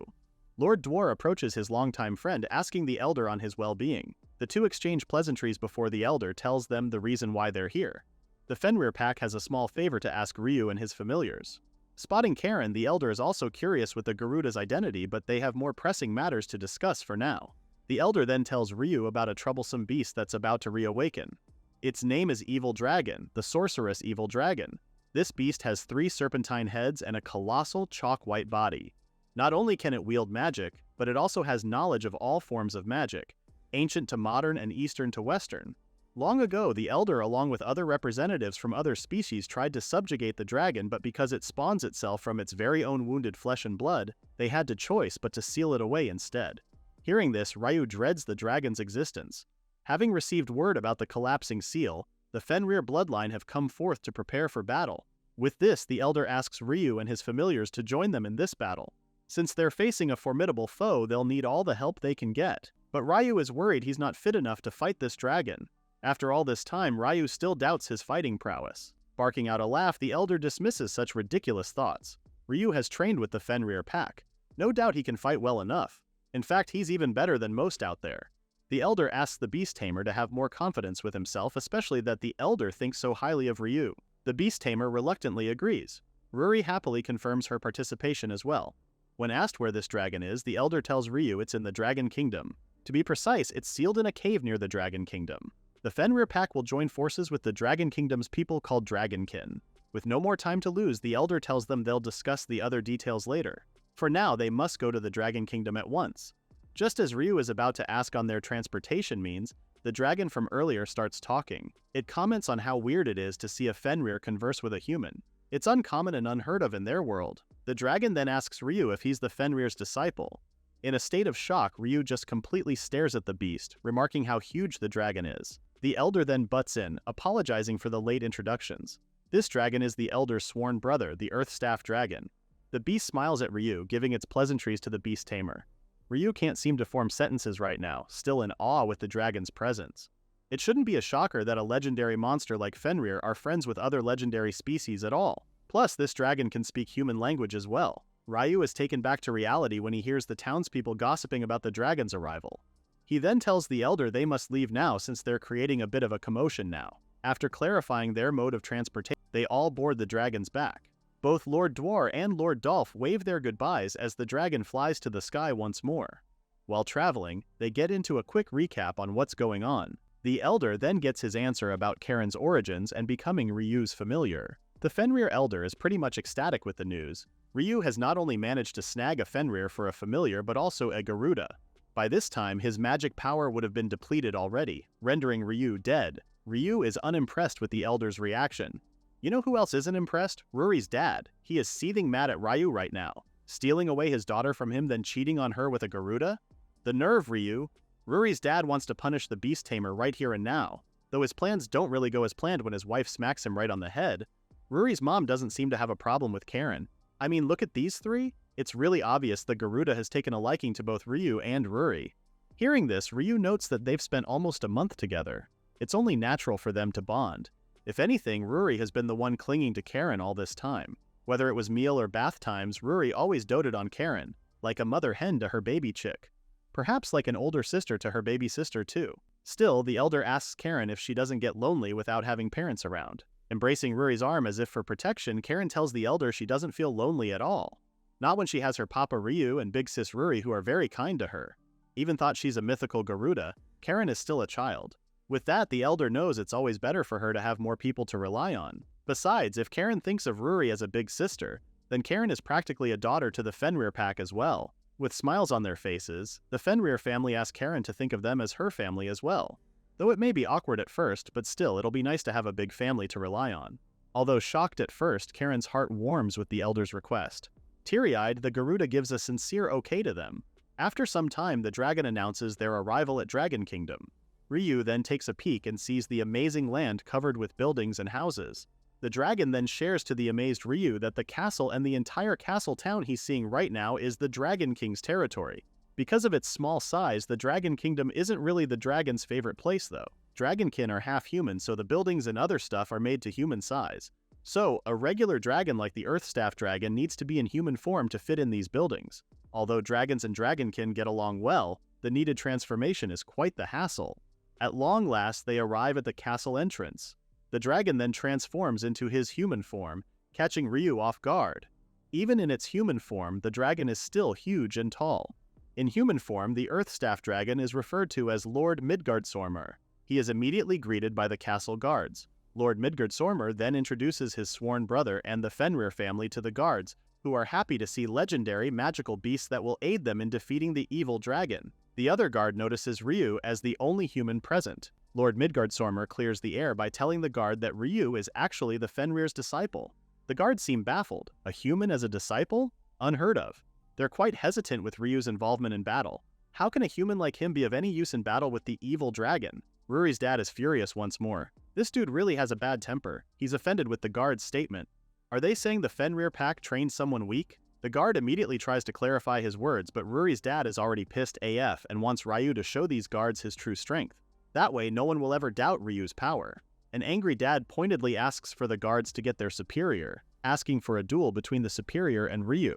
Lord Dwar approaches his longtime friend, asking the elder on his well-being. The two exchange pleasantries before the elder tells them the reason why they're here. The Fenrir pack has a small favor to ask Ryu and his familiars. Spotting Karen, the elder is also curious with the Garuda's identity, but they have more pressing matters to discuss for now. The elder then tells Ryu about a troublesome beast that's about to reawaken. Its name is Evil Dragon, the sorceress Evil Dragon. This beast has 3 serpentine heads and a colossal chalk-white body. Not only can it wield magic, but it also has knowledge of all forms of magic, ancient to modern and eastern to western. Long ago, the Elder along with other representatives from other species tried to subjugate the dragon, but because it spawns itself from its very own wounded flesh and blood, they had no choice but to seal it away instead. Hearing this, Ryu dreads the dragon's existence. Having received word about the collapsing seal, the Fenrir bloodline have come forth to prepare for battle. With this, the Elder asks Ryu and his familiars to join them in this battle. Since they're facing a formidable foe, they'll need all the help they can get. But Ryu is worried he's not fit enough to fight this dragon. After all this time, Ryu still doubts his fighting prowess. Barking out a laugh, the Elder dismisses such ridiculous thoughts. Ryu has trained with the Fenrir pack. No doubt he can fight well enough. In fact, he's even better than most out there. The Elder asks the Beast Tamer to have more confidence with himself, especially that the Elder thinks so highly of Ryu. The Beast Tamer reluctantly agrees. Ruri happily confirms her participation as well. When asked where this dragon is, the Elder tells Ryu it's in the Dragon Kingdom. To be precise, it's sealed in a cave near the Dragon Kingdom. The Fenrir pack will join forces with the Dragon Kingdom's people called Dragonkin. With no more time to lose, the Elder tells them they'll discuss the other details later. For now, they must go to the Dragon Kingdom at once. Just as Ryu is about to ask on their transportation means, the dragon from earlier starts talking. It comments on how weird it is to see a Fenrir converse with a human. It's uncommon and unheard of in their world. The dragon then asks Ryu if he's the Fenrir's disciple. In a state of shock, Ryu just completely stares at the beast, remarking how huge the dragon is. The Elder then butts in, apologizing for the late introductions. This dragon is the Elder's sworn brother, the Earth Staff Dragon. The beast smiles at Ryu, giving its pleasantries to the Beast Tamer. Ryu can't seem to form sentences right now, still in awe with the dragon's presence. It shouldn't be a shocker that a legendary monster like Fenrir are friends with other legendary species at all. Plus, this dragon can speak human language as well. Ryu is taken back to reality when he hears the townspeople gossiping about the dragon's arrival. He then tells the Elder they must leave now since they're creating a bit of a commotion now. After clarifying their mode of transportation, they all board the dragon's back. Both Lord Dwar and Lord Dolph wave their goodbyes as the dragon flies to the sky once more. While traveling, they get into a quick recap on what's going on. The Elder then gets his answer about Karen's origins and becoming Ryu's familiar. The Fenrir Elder is pretty much ecstatic with the news. Ryu has not only managed to snag a Fenrir for a familiar but also a Garuda. By this time, his magic power would have been depleted already, rendering Ryu dead. Ryu is unimpressed with the Elder's reaction. You know who else isn't impressed? Ruri's dad. He is seething mad at Ryu right now. Stealing away his daughter from him, then cheating on her with a Garuda? The nerve, Ryu. Ruri's dad wants to punish the Beast Tamer right here and now. Though his plans don't really go as planned when his wife smacks him right on the head. Ruri's mom doesn't seem to have a problem with Karen. I mean, look at these three. It's really obvious the Garuda has taken a liking to both Ryu and Ruri. Hearing this, Ryu notes that they've spent almost a month together. It's only natural for them to bond. If anything, Ruri has been the one clinging to Karen all this time. Whether it was meal or bath times, Ruri always doted on Karen, like a mother hen to her baby chick. Perhaps like an older sister to her baby sister too. Still, the Elder asks Karen if she doesn't get lonely without having parents around. Embracing Ruri's arm as if for protection, Karen tells the Elder she doesn't feel lonely at all. Not when she has her Papa Ryu and Big Sis Ruri who are very kind to her. Even thought she's a mythical Garuda, Karen is still a child. With that, the Elder knows it's always better for her to have more people to rely on. Besides, if Karen thinks of Ruri as a big sister, then Karen is practically a daughter to the Fenrir pack as well. With smiles on their faces, the Fenrir family asks Karen to think of them as her family as well. Though it may be awkward at first, but still it'll be nice to have a big family to rely on. Although shocked at first, Karen's heart warms with the Elder's request. Teary-eyed, the Garuda gives a sincere okay to them. After some time, the dragon announces their arrival at Dragon Kingdom. Ryu then takes a peek and sees the amazing land covered with buildings and houses. The dragon then shares to the amazed Ryu that the castle and the entire castle town he's seeing right now is the Dragon King's territory. Because of its small size, the Dragon Kingdom isn't really the dragon's favorite place though. Dragonkin are half human, so the buildings and other stuff are made to human size. So, a regular dragon like the Earth Staff Dragon needs to be in human form to fit in these buildings. Although dragons and dragonkin get along well, the needed transformation is quite the hassle. At long last, they arrive at the castle entrance. The dragon then transforms into his human form, catching Ryu off guard. Even in its human form, the dragon is still huge and tall. In human form, the Earth Staff Dragon is referred to as Lord Midgardsormr. He is immediately greeted by the castle guards. Lord Midgardsormr then introduces his sworn brother and the Fenrir family to the guards, who are happy to see legendary magical beasts that will aid them in defeating the evil dragon. The other guard notices Ryu as the only human present. Lord Midgardsormr clears the air by telling the guard that Ryu is actually the Fenrir's disciple. The guards seem baffled. A human as a disciple? Unheard of. They're quite hesitant with Ryu's involvement in battle. How can a human like him be of any use in battle with the evil dragon? Ruri's dad is furious once more. This dude really has a bad temper. He's offended with the guard's statement. Are they saying the Fenrir pack trained someone weak? The guard immediately tries to clarify his words, but Ruri's dad is already pissed AF and wants Ryu to show these guards his true strength. That way, no one will ever doubt Ryu's power. An angry dad pointedly asks for the guards to get their superior, asking for a duel between the superior and Ryu.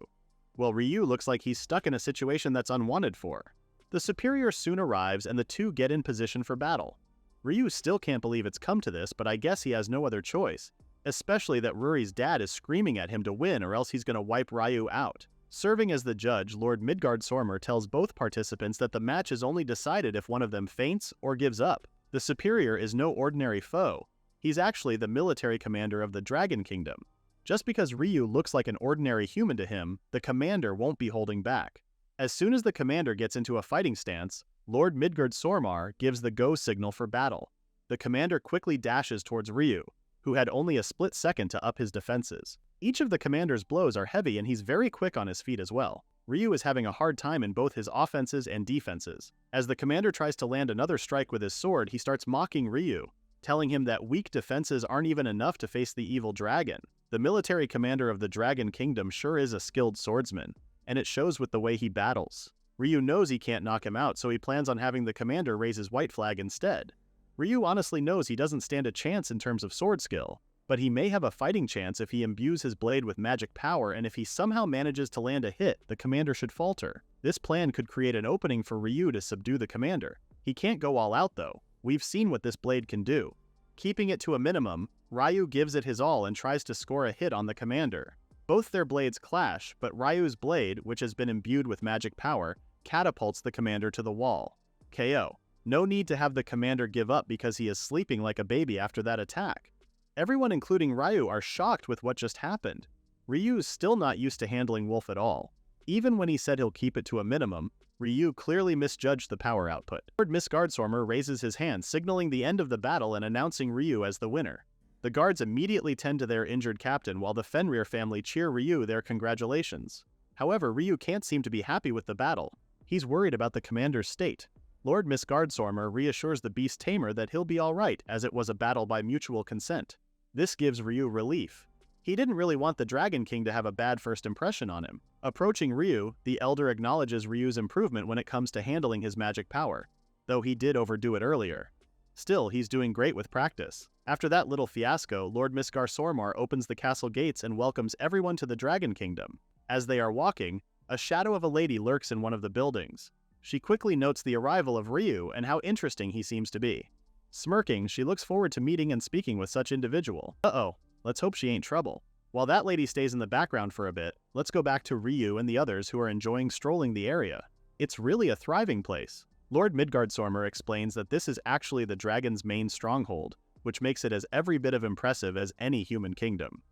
Well, Ryu looks like he's stuck in a situation that's unwanted for. The superior soon arrives and the two get in position for battle. Ryu still can't believe it's come to this, but I guess he has no other choice, especially that Ruri's dad is screaming at him to win or else he's gonna wipe Ryu out. Serving as the judge, Lord Midgardsormr tells both participants that the match is only decided if one of them faints or gives up. The superior is no ordinary foe. He's actually the military commander of the Dragon Kingdom. Just because Ryu looks like an ordinary human to him, the commander won't be holding back. As soon as the commander gets into a fighting stance, Lord Midgardsormr gives the go signal for battle. The commander quickly dashes towards Ryu, who had only a split second to up his defenses. Each of the commander's blows are heavy and he's very quick on his feet as well. Ryu is having a hard time in both his offenses and defenses. As the commander tries to land another strike with his sword, he starts mocking Ryu, telling him that weak defenses aren't even enough to face the evil dragon. The military commander of the Dragon Kingdom sure is a skilled swordsman, and it shows with the way he battles. Ryu knows he can't knock him out, so he plans on having the commander raise his white flag instead. Ryu honestly knows he doesn't stand a chance in terms of sword skill, but he may have a fighting chance if he imbues his blade with magic power, and if he somehow manages to land a hit, the commander should falter. This plan could create an opening for Ryu to subdue the commander. He can't go all out though. We've seen what this blade can do. Keeping it to a minimum, Ryu gives it his all and tries to score a hit on the commander. Both their blades clash, but Ryu's blade, which has been imbued with magic power, catapults the commander to the wall. KO. No need to have the commander give up because he is sleeping like a baby after that attack. Everyone including Ryu are shocked with what just happened. Ryu's still not used to handling Wolf at all. Even when he said he'll keep it to a minimum, Ryu clearly misjudged the power output. Lord Midgardsormr raises his hand, signaling the end of the battle and announcing Ryu as the winner. The guards immediately tend to their injured captain while the Fenrir family cheer Ryu their congratulations. However, Ryu can't seem to be happy with the battle. He's worried about the commander's state. Lord Midgardsormr reassures the beast tamer that he'll be alright as it was a battle by mutual consent. This gives Ryu relief. He didn't really want the Dragon King to have a bad first impression on him. Approaching Ryu, the elder acknowledges Ryu's improvement when it comes to handling his magic power, though he did overdo it earlier. Still, he's doing great with practice. After that little fiasco, Lord Midgardsormr opens the castle gates and welcomes everyone to the Dragon Kingdom. As they are walking, a shadow of a lady lurks in one of the buildings. She quickly notes the arrival of Ryu and how interesting he seems to be. Smirking, she looks forward to meeting and speaking with such individual. Uh-oh, let's hope she ain't trouble. While that lady stays in the background for a bit, let's go back to Ryu and the others who are enjoying strolling the area. It's really a thriving place. Lord Midgardsormr explains that this is actually the dragon's main stronghold, which makes it as every bit of impressive as any human kingdom.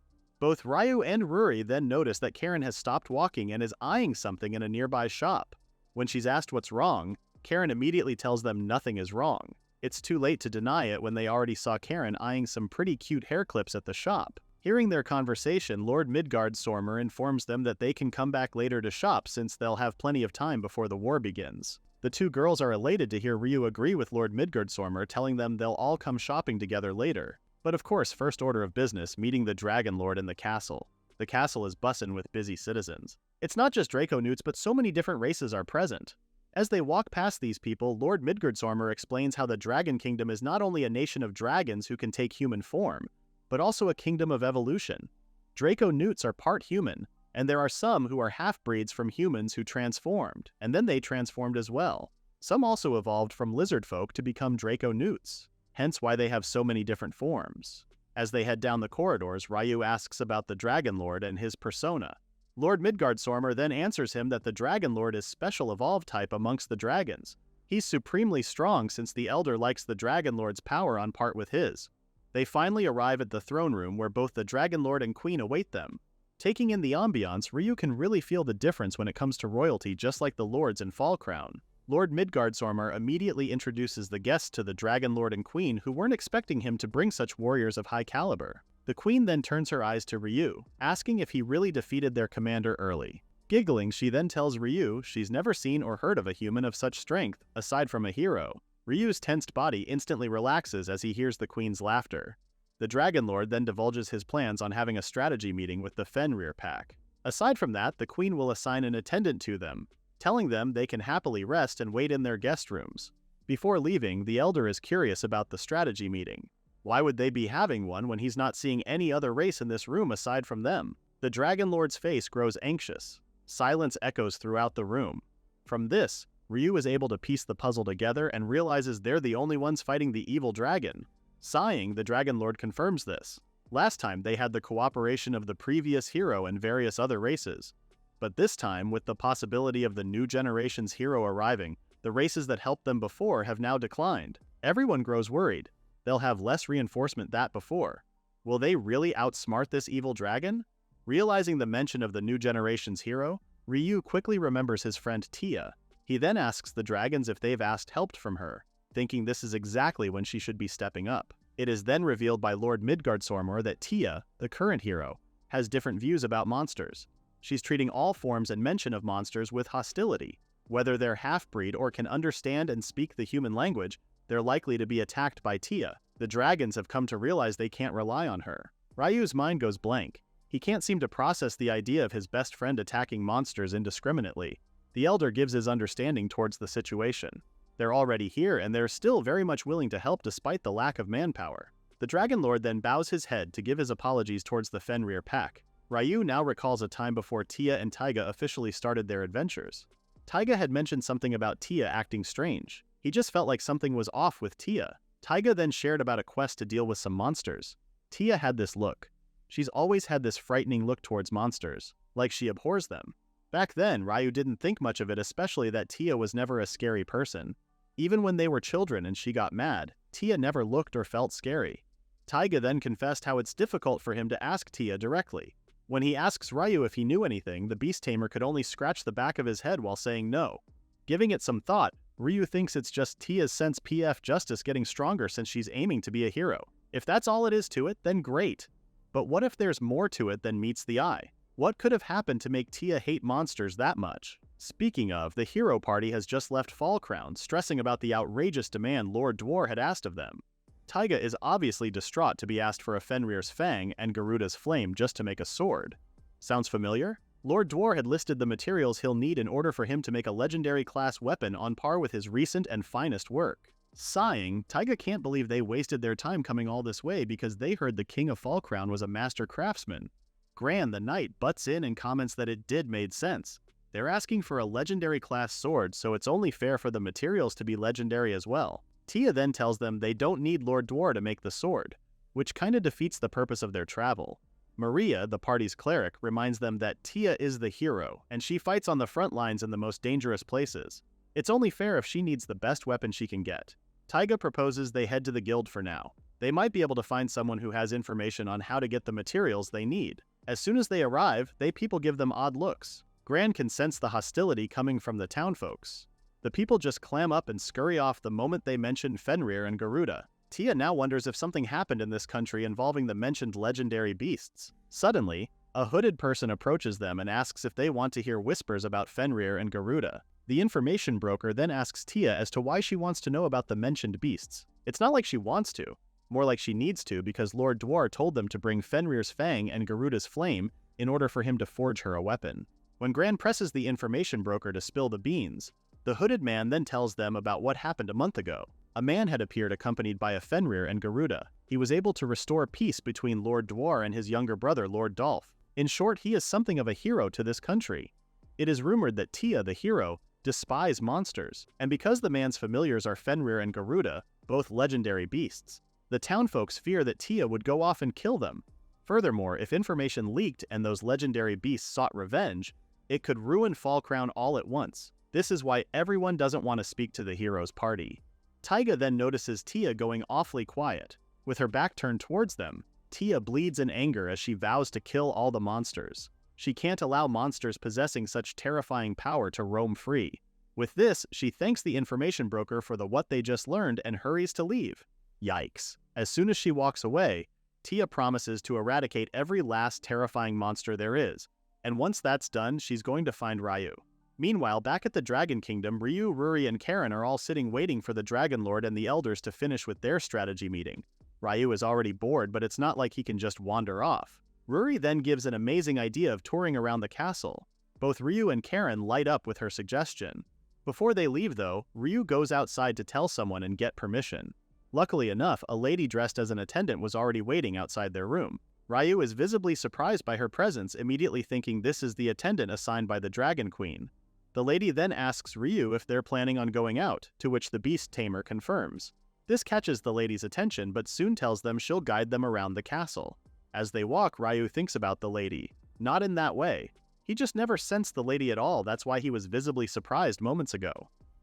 Both Ryu and Ruri then notice that Karen has stopped walking and is eyeing something in a nearby shop. When she's asked what's wrong, Karen immediately tells them nothing is wrong. It's too late to deny it when they already saw Karen eyeing some pretty cute hair clips at the shop. Hearing their conversation, Lord Midgardsormr informs them that they can come back later to shop since they'll have plenty of time before the war begins. The two girls are elated to hear Ryu agree with Lord Midgardsormr, telling them they'll all come shopping together later. But of course, first order of business, meeting the Dragon Lord in the castle. The castle is bussin' with busy citizens. It's not just Draco Newts, but so many different races are present. As they walk past these people, Lord Midgardsormr explains how the Dragon Kingdom is not only a nation of dragons who can take human form, but also a kingdom of evolution. Draco Newts are part human, and there are some who are half-breeds from humans who transformed, and then they transformed as well. Some also evolved from lizard folk to become Draco Newts, hence why they have so many different forms. As they head down the corridors, Ryu asks about the Dragon Lord and his persona. Lord Midgardsormr then answers him that the Dragon Lord is special evolved type amongst the dragons. He's supremely strong since the Elder likes the Dragon Lord's power on par with his. They finally arrive at the throne room where both the Dragon Lord and Queen await them. Taking in the ambiance, Ryu can really feel the difference when it comes to royalty, just like the lords in Fall Crown. Lord Midgardsormr immediately introduces the guests to the Dragon Lord and Queen, who weren't expecting him to bring such warriors of high caliber. The Queen then turns her eyes to Ryu, asking if he really defeated their commander early. Giggling, she then tells Ryu she's never seen or heard of a human of such strength, aside from a hero. Ryu's tensed body instantly relaxes as he hears the Queen's laughter. The Dragon Lord then divulges his plans on having a strategy meeting with the Fenrir pack. Aside from that, the Queen will assign an attendant to them, telling them they can happily rest and wait in their guest rooms. Before leaving, the Elder is curious about the strategy meeting. Why would they be having one when he's not seeing any other race in this room aside from them? The Dragon Lord's face grows anxious. Silence echoes throughout the room. From this, Ryu is able to piece the puzzle together and realizes they're the only ones fighting the evil dragon. Sighing, the Dragon Lord confirms this. Last time they had the cooperation of the previous hero and various other races. But this time, with the possibility of the new generation's hero arriving, the races that helped them before have now declined. Everyone grows worried. They'll have less reinforcement than before. Will they really outsmart this evil dragon? Realizing the mention of the new generation's hero, Ryu quickly remembers his friend Tia. He then asks the dragons if they've asked help from her, thinking this is exactly when she should be stepping up. It is then revealed by Lord Midgardsormr that Tia, the current hero, has different views about monsters. She's treating all forms and mention of monsters with hostility. Whether they're half-breed or can understand and speak the human language, they're likely to be attacked by Tia. The dragons have come to realize they can't rely on her. Ryu's mind goes blank. He can't seem to process the idea of his best friend attacking monsters indiscriminately. The Elder gives his understanding towards the situation. They're already here, and they're still very much willing to help despite the lack of manpower. The Dragon Lord then bows his head to give his apologies towards the Fenrir pack. Ryu now recalls a time before Tia and Taiga officially started their adventures. Taiga had mentioned something about Tia acting strange. He just felt like something was off with Tia. Taiga then shared about a quest to deal with some monsters. Tia had this look. She's always had this frightening look towards monsters, like she abhors them. Back then, Ryu didn't think much of it, especially that Tia was never a scary person. Even when they were children and she got mad, Tia never looked or felt scary. Taiga then confessed how it's difficult for him to ask Tia directly. When he asks Ryu if he knew anything, the beast tamer could only scratch the back of his head while saying no. Giving it some thought, Ryu thinks it's just Tia's sense PF justice getting stronger since she's aiming to be a hero. If that's all it is to it, then great. But what if there's more to it than meets the eye? What could have happened to make Tia hate monsters that much? Speaking of, the hero party has just left Fallcrown, stressing about the outrageous demand Lord Dwar had asked of them. Taiga is obviously distraught to be asked for a Fenrir's Fang and Garuda's Flame just to make a sword. Sounds familiar? Lord Dwar had listed the materials he'll need in order for him to make a legendary class weapon on par with his recent and finest work. Sighing, Taiga can't believe they wasted their time coming all this way because they heard the King of Fallcrown was a master craftsman. Gran the Knight butts in and comments that it did made sense. They're asking for a legendary class sword, so it's only fair for the materials to be legendary as well. Tia then tells them they don't need Lord Dwar to make the sword, which kinda defeats the purpose of their travel. Maria, the party's cleric, reminds them that Tia is the hero, and she fights on the front lines in the most dangerous places. It's only fair if she needs the best weapon she can get. Taiga proposes they head to the guild for now. They might be able to find someone who has information on how to get the materials they need. As soon as they arrive, people give them odd looks. Gran can sense the hostility coming from the townfolks. The people just clam up and scurry off the moment they mention Fenrir and Garuda. Tia now wonders if something happened in this country involving the mentioned legendary beasts. Suddenly, a hooded person approaches them and asks if they want to hear whispers about Fenrir and Garuda. The information broker then asks Tia as to why she wants to know about the mentioned beasts. It's not like she wants to, more like she needs to because Lord Dwar told them to bring Fenrir's Fang and Garuda's Flame in order for him to forge her a weapon. When Gran presses the information broker to spill the beans, the hooded man then tells them about what happened a month ago. A man had appeared accompanied by a Fenrir and Garuda. He was able to restore peace between Lord Dwar and his younger brother Lord Dolph. In short, he is something of a hero to this country. It is rumored that Tia, the hero, despise monsters, and because the man's familiars are Fenrir and Garuda, both legendary beasts, the townfolks fear that Tia would go off and kill them. Furthermore, if information leaked and those legendary beasts sought revenge, it could ruin Fallcrown all at once. This is why everyone doesn't want to speak to the hero's party. Taiga then notices Tia going awfully quiet. With her back turned towards them, Tia bleeds in anger as she vows to kill all the monsters. She can't allow monsters possessing such terrifying power to roam free. With this, she thanks the information broker for what they just learned and hurries to leave. Yikes. As soon as she walks away, Tia promises to eradicate every last terrifying monster there is, and once that's done, she's going to find Ryu. Meanwhile, back at the Dragon Kingdom, Ryu, Ruri, and Karen are all sitting waiting for the Dragon Lord and the Elders to finish with their strategy meeting. Ryu is already bored, but it's not like he can just wander off. Ruri then gives an amazing idea of touring around the castle. Both Ryu and Karen light up with her suggestion. Before they leave though, Ryu goes outside to tell someone and get permission. Luckily enough, a lady dressed as an attendant was already waiting outside their room. Ryu is visibly surprised by her presence, immediately thinking this is the attendant assigned by the Dragon Queen. The lady then asks Ryu if they're planning on going out, to which the beast tamer confirms. This catches the lady's attention, but soon tells them she'll guide them around the castle. As they walk, Ryu thinks about the lady. Not in that way. He just never sensed the lady at all, that's why he was visibly surprised moments ago.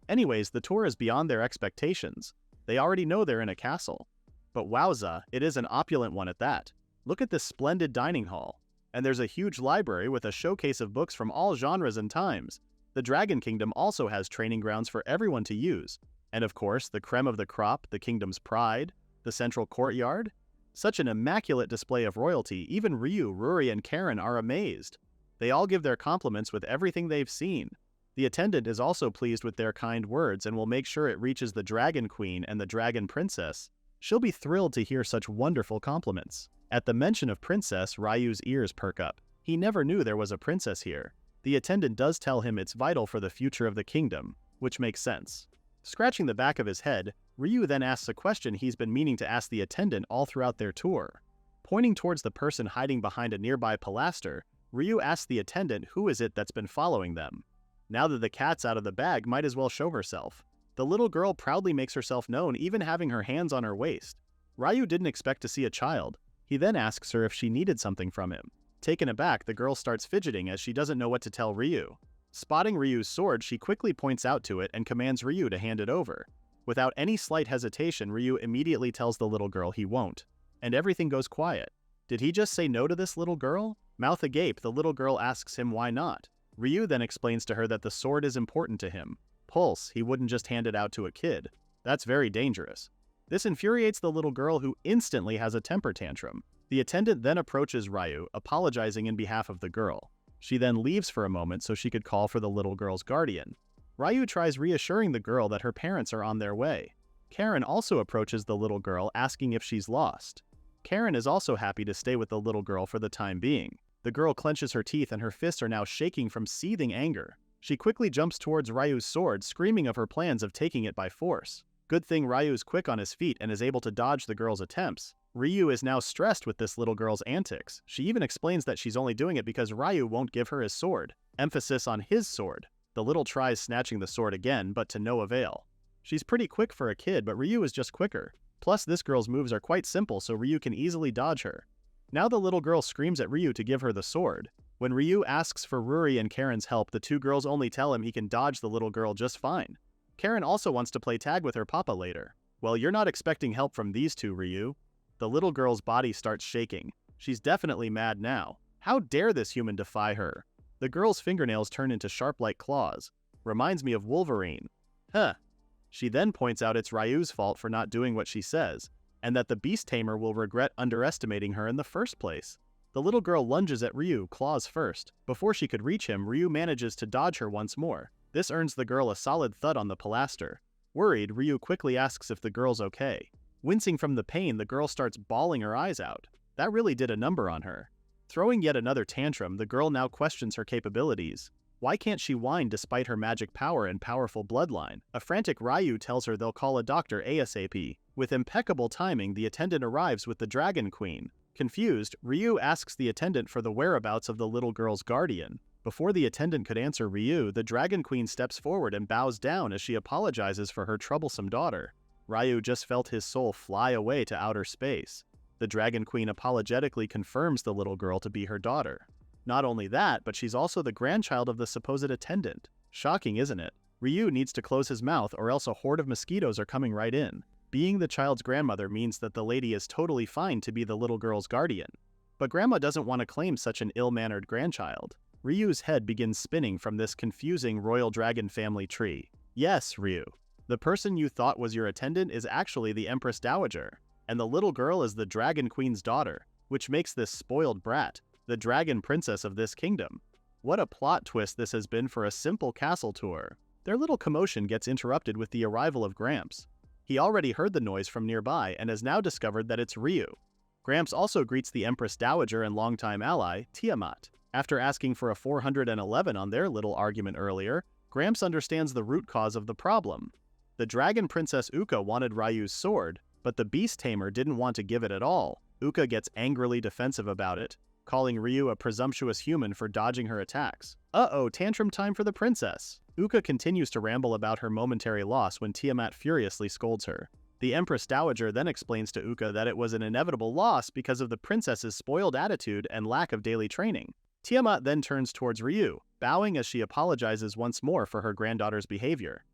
Anyways, the tour is beyond their expectations. They already know they're in a castle. But wowza, it is an opulent one at that. Look at this splendid dining hall. And there's a huge library with a showcase of books from all genres and times. The Dragon Kingdom also has training grounds for everyone to use. And of course, the creme of the crop, the kingdom's pride, the central courtyard. Such an immaculate display of royalty, even Ryu, Ruri, and Karen are amazed. They all give their compliments with everything they've seen. The attendant is also pleased with their kind words and will make sure it reaches the Dragon Queen and the Dragon Princess. She'll be thrilled to hear such wonderful compliments. At the mention of princess, Ryu's ears perk up. He never knew there was a princess here. The attendant does tell him it's vital for the future of the kingdom, which makes sense. Scratching the back of his head, Ryu then asks a question he's been meaning to ask the attendant all throughout their tour. Pointing towards the person hiding behind a nearby pilaster, Ryu asks the attendant who is it that's been following them. Now that the cat's out of the bag, might as well show herself. The little girl proudly makes herself known, even having her hands on her waist. Ryu didn't expect to see a child. He then asks her if she needed something from him. Taken aback, the girl starts fidgeting as she doesn't know what to tell Ryu. Spotting Ryu's sword, she quickly points out to it and commands Ryu to hand it over. Without any slight hesitation, Ryu immediately tells the little girl he won't. And everything goes quiet. Did he just say no to this little girl? Mouth agape, the little girl asks him why not. Ryu then explains to her that the sword is important to him. Pulse, he wouldn't just hand it out to a kid. That's very dangerous. This infuriates the little girl, who instantly has a temper tantrum. The attendant then approaches Ryu, apologizing in behalf of the girl. She then leaves for a moment so she could call for the little girl's guardian. Ryu tries reassuring the girl that her parents are on their way. Karen also approaches the little girl, asking if she's lost. Karen is also happy to stay with the little girl for the time being. The girl clenches her teeth and her fists are now shaking from seething anger. She quickly jumps towards Ryu's sword, screaming of her plans of taking it by force. Good thing Ryu's quick on his feet and is able to dodge the girl's attempts. Ryu is now stressed with this little girl's antics. She even explains that she's only doing it because Ryu won't give her his sword. Emphasis on his sword. The little tries snatching the sword again, but to no avail. She's pretty quick for a kid, but Ryu is just quicker. Plus, this girl's moves are quite simple, so Ryu can easily dodge her. Now the little girl screams at Ryu to give her the sword. When Ryu asks for Ruri and Karen's help, the two girls only tell him he can dodge the little girl just fine. Karen also wants to play tag with her papa later. Well, you're not expecting help from these two, Ryu. The little girl's body starts shaking. She's definitely mad now. How dare this human defy her? The girl's fingernails turn into sharp-like claws. Reminds me of Wolverine. Huh. She then points out it's Ryu's fault for not doing what she says, and that the beast tamer will regret underestimating her in the first place. The little girl lunges at Ryu, claws first. Before she could reach him, Ryu manages to dodge her once more. This earns the girl a solid thud on the pilaster. Worried, Ryu quickly asks if the girl's okay. Wincing from the pain, the girl starts bawling her eyes out. That really did a number on her. Throwing yet another tantrum, the girl now questions her capabilities. Why can't she whine despite her magic power and powerful bloodline? A frantic Ryu tells her they'll call a doctor ASAP. With impeccable timing, the attendant arrives with the Dragon Queen. Confused, Ryu asks the attendant for the whereabouts of the little girl's guardian. Before the attendant could answer Ryu, the Dragon Queen steps forward and bows down as she apologizes for her troublesome daughter. Ryu just felt his soul fly away to outer space. The Dragon Queen apologetically confirms the little girl to be her daughter. Not only that, but she's also the grandchild of the supposed attendant. Shocking, isn't it? Ryu needs to close his mouth or else a horde of mosquitoes are coming right in. Being the child's grandmother means that the lady is totally fine to be the little girl's guardian. But Grandma doesn't want to claim such an ill-mannered grandchild. Ryu's head begins spinning from this confusing royal dragon family tree. Yes, Ryu. The person you thought was your attendant is actually the Empress Dowager, and the little girl is the Dragon Queen's daughter, which makes this spoiled brat the Dragon Princess of this kingdom. What a plot twist this has been for a simple castle tour. Their little commotion gets interrupted with the arrival of Gramps. He already heard the noise from nearby and has now discovered that it's Ryu. Gramps also greets the Empress Dowager and longtime ally, Tiamat. After asking for a 411 on their little argument earlier, Gramps understands the root cause of the problem. The Dragon Princess Uka wanted Ryu's sword, but the Beast Tamer didn't want to give it at all. Uka gets angrily defensive about it, calling Ryu a presumptuous human for dodging her attacks. Uh-oh, tantrum time for the princess. Uka continues to ramble about her momentary loss when Tiamat furiously scolds her. The Empress Dowager then explains to Uka that it was an inevitable loss because of the princess's spoiled attitude and lack of daily training. Tiamat then turns towards Ryu, bowing as she apologizes once more for her granddaughter's behavior.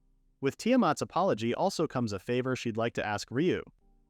With Tiamat's apology also comes a favor she'd like to ask Ryu.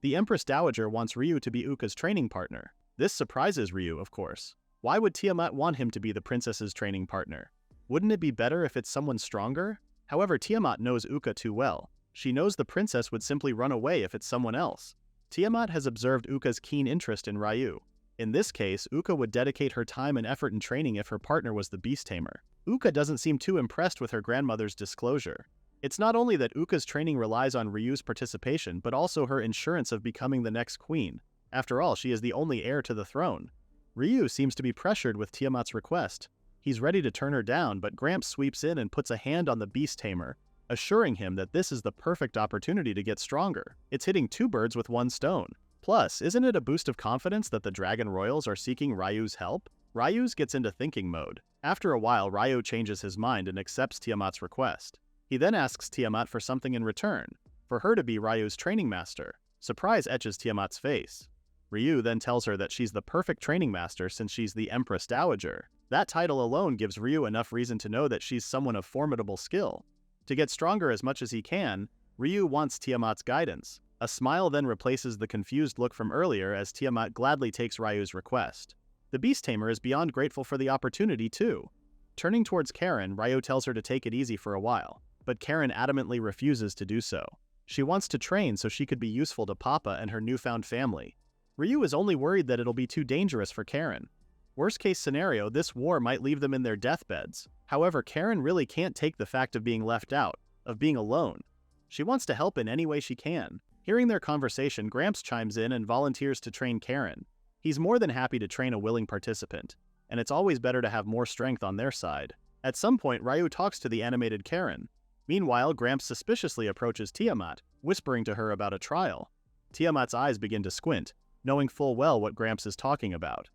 The Empress Dowager wants Ryu to be Uka's training partner. This surprises Ryu, of course. Why would Tiamat want him to be the princess's training partner? Wouldn't it be better if it's someone stronger? However, Tiamat knows Uka too well. She knows the princess would simply run away if it's someone else. Tiamat has observed Uka's keen interest in Ryu. In this case, Uka would dedicate her time and effort in training if her partner was the Beast Tamer. Uka doesn't seem too impressed with her grandmother's disclosure. It's not only that Uka's training relies on Ryu's participation, but also her assurance of becoming the next queen. After all, she is the only heir to the throne. Ryu seems to be pressured with Tiamat's request. He's ready to turn her down, but Gramps sweeps in and puts a hand on the Beast Tamer, assuring him that this is the perfect opportunity to get stronger. It's hitting two birds with one stone. Plus, isn't it a boost of confidence that the Dragon Royals are seeking Ryu's help? Ryu gets into thinking mode. After a while, Ryu changes his mind and accepts Tiamat's request. He then asks Tiamat for something in return, for her to be Ryu's training master. Surprise etches Tiamat's face. Ryu then tells her that she's the perfect training master since she's the Empress Dowager. That title alone gives Ryu enough reason to know that she's someone of formidable skill. To get stronger as much as he can, Ryu wants Tiamat's guidance. A smile then replaces the confused look from earlier as Tiamat gladly takes Ryu's request. The Beast Tamer is beyond grateful for the opportunity too. Turning towards Karen, Ryu tells her to take it easy for a while, but Karen adamantly refuses to do so. She wants to train so she could be useful to Papa and her newfound family. Ryu is only worried that it'll be too dangerous for Karen. Worst case scenario, this war might leave them in their deathbeds. However, Karen really can't take the fact of being left out, of being alone. She wants to help in any way she can. Hearing their conversation, Gramps chimes in and volunteers to train Karen. He's more than happy to train a willing participant, and it's always better to have more strength on their side. At some point, Ryu talks to the animated Karen. Meanwhile, Gramps suspiciously approaches Tiamat, whispering to her about a trial. Tiamat's eyes begin to squint, knowing full well what Gramps is talking about.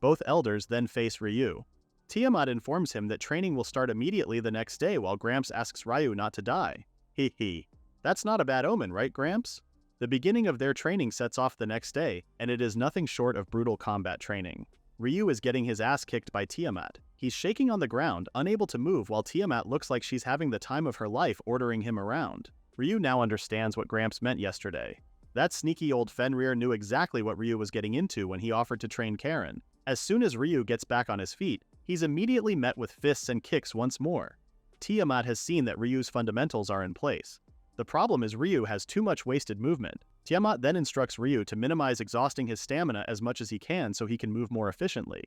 Both elders then face Ryu. Tiamat informs him that training will start immediately the next day while Gramps asks Ryu not to die. Hee. That's not a bad omen, right, Gramps? The beginning of their training sets off the next day, and it is nothing short of brutal combat training. Ryu is getting his ass kicked by Tiamat. He's shaking on the ground, unable to move, while Tiamat looks like she's having the time of her life ordering him around. Ryu now understands what Gramps meant yesterday. That sneaky old Fenrir knew exactly what Ryu was getting into when he offered to train Karen. As soon as Ryu gets back on his feet, he's immediately met with fists and kicks once more. Tiamat has seen that Ryu's fundamentals are in place. The problem is Ryu has too much wasted movement. Tiamat then instructs Ryu to minimize exhausting his stamina as much as he can so he can move more efficiently.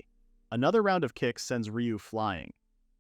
Another round of kicks sends Ryu flying.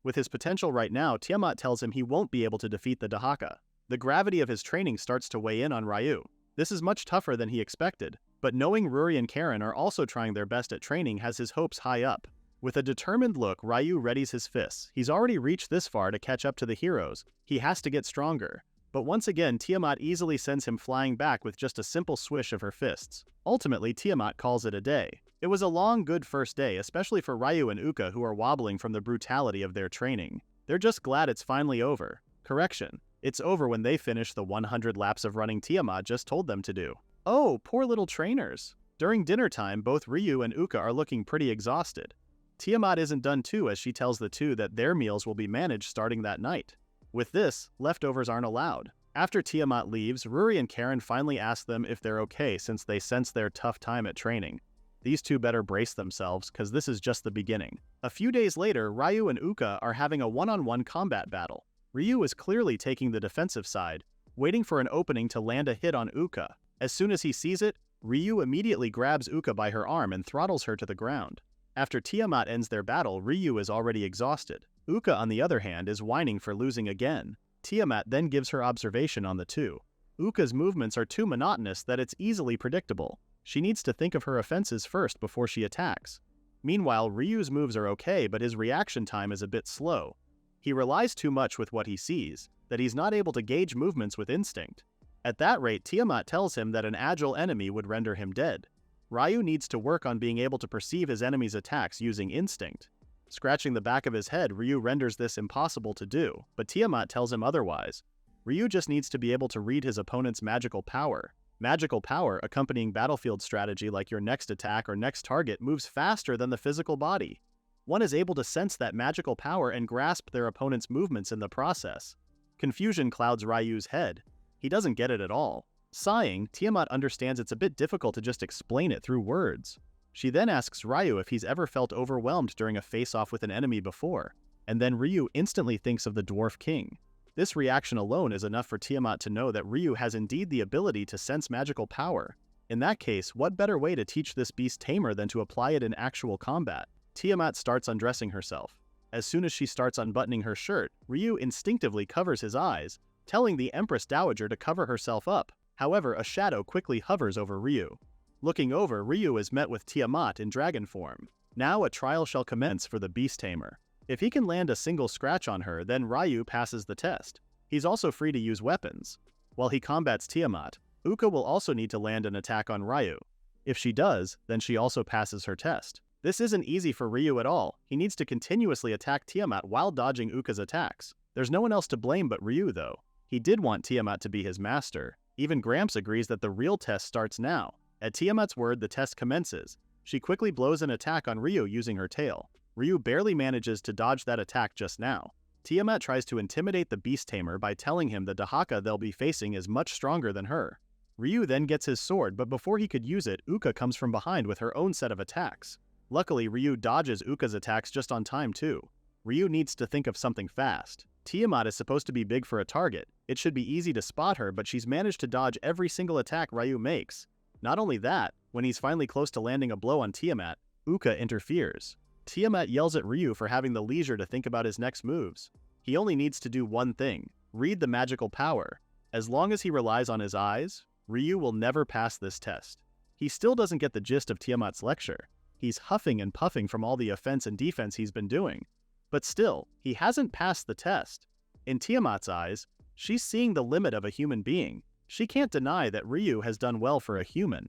With his potential right now, Tiamat tells him he won't be able to defeat the Dahaka. The gravity of his training starts to weigh in on Ryu. This is much tougher than he expected, but knowing Ruri and Karen are also trying their best at training has his hopes high up. With a determined look, Ryu readies his fists. He's already reached this far to catch up to the heroes. He has to get stronger. But once again, Tiamat easily sends him flying back with just a simple swish of her fists. Ultimately, Tiamat calls it a day. It was a long, good first day, especially for Ryu and Uka, who are wobbling from the brutality of their training. They're just glad it's finally over. Correction. It's over when they finish the 100 laps of running Tiamat just told them to do. Oh, poor little trainers. During dinner time, both Ryu and Uka are looking pretty exhausted. Tiamat isn't done too, as she tells the two that their meals will be managed starting that night. With this, leftovers aren't allowed. After Tiamat leaves, Ruri and Karen finally ask them if they're okay since they sense their tough time at training. These two better brace themselves, cause this is just the beginning. A few days later, Ryu and Uka are having a one-on-one combat battle. Ryu is clearly taking the defensive side, waiting for an opening to land a hit on Uka. As soon as he sees it, Ryu immediately grabs Uka by her arm and throttles her to the ground. After Tiamat ends their battle, Ryu is already exhausted. Uka, on the other hand, is whining for losing again. Tiamat then gives her observation on the two. Uka's movements are too monotonous that it's easily predictable. She needs to think of her offenses first before she attacks. Meanwhile, Ryu's moves are okay, but his reaction time is a bit slow. He relies too much with what he sees, that he's not able to gauge movements with instinct. At that rate, Tiamat tells him that an agile enemy would render him dead. Ryu needs to work on being able to perceive his enemy's attacks using instinct. Scratching the back of his head, Ryu renders this impossible to do, but Tiamat tells him otherwise. Ryu just needs to be able to read his opponent's magical power. Magical power, accompanying battlefield strategy like your next attack or next target, moves faster than the physical body. One is able to sense that magical power and grasp their opponent's movements in the process. Confusion clouds Ryu's head. He doesn't get it at all. Sighing, Tiamat understands it's a bit difficult to just explain it through words. She then asks Ryu if he's ever felt overwhelmed during a face-off with an enemy before, and then Ryu instantly thinks of the Dwarf King. This reaction alone is enough for Tiamat to know that Ryu has indeed the ability to sense magical power. In that case, what better way to teach this beast tamer than to apply it in actual combat? Tiamat starts undressing herself. As soon as she starts unbuttoning her shirt, Ryu instinctively covers his eyes, telling the Empress Dowager to cover herself up. However, a shadow quickly hovers over Ryu. Looking over, Ryu is met with Tiamat in dragon form. Now a trial shall commence for the beast tamer. If he can land a single scratch on her, then Ryu passes the test. He's also free to use weapons. While he combats Tiamat, Uka will also need to land an attack on Ryu. If she does, then she also passes her test. This isn't easy for Ryu at all. He needs to continuously attack Tiamat while dodging Uka's attacks. There's no one else to blame but Ryu though. He did want Tiamat to be his master. Even Gramps agrees that the real test starts now. At Tiamat's word, the test commences. She quickly blows an attack on Ryu using her tail. Ryu barely manages to dodge that attack just now. Tiamat tries to intimidate the beast tamer by telling him the Dahaka they'll be facing is much stronger than her. Ryu then gets his sword, but before he could use it, Uka comes from behind with her own set of attacks. Luckily, Ryu dodges Uka's attacks just on time too. Ryu needs to think of something fast. Tiamat is supposed to be big for a target. It should be easy to spot her, but she's managed to dodge every single attack Ryu makes. Not only that, when he's finally close to landing a blow on Tiamat, Uka interferes. Tiamat yells at Ryu for having the leisure to think about his next moves. He only needs to do one thing: read the magical power. As long as he relies on his eyes, Ryu will never pass this test. He still doesn't get the gist of Tiamat's lecture. He's huffing and puffing from all the offense and defense he's been doing. But still, he hasn't passed the test. In Tiamat's eyes, she's seeing the limit of a human being. She can't deny that Ryu has done well for a human.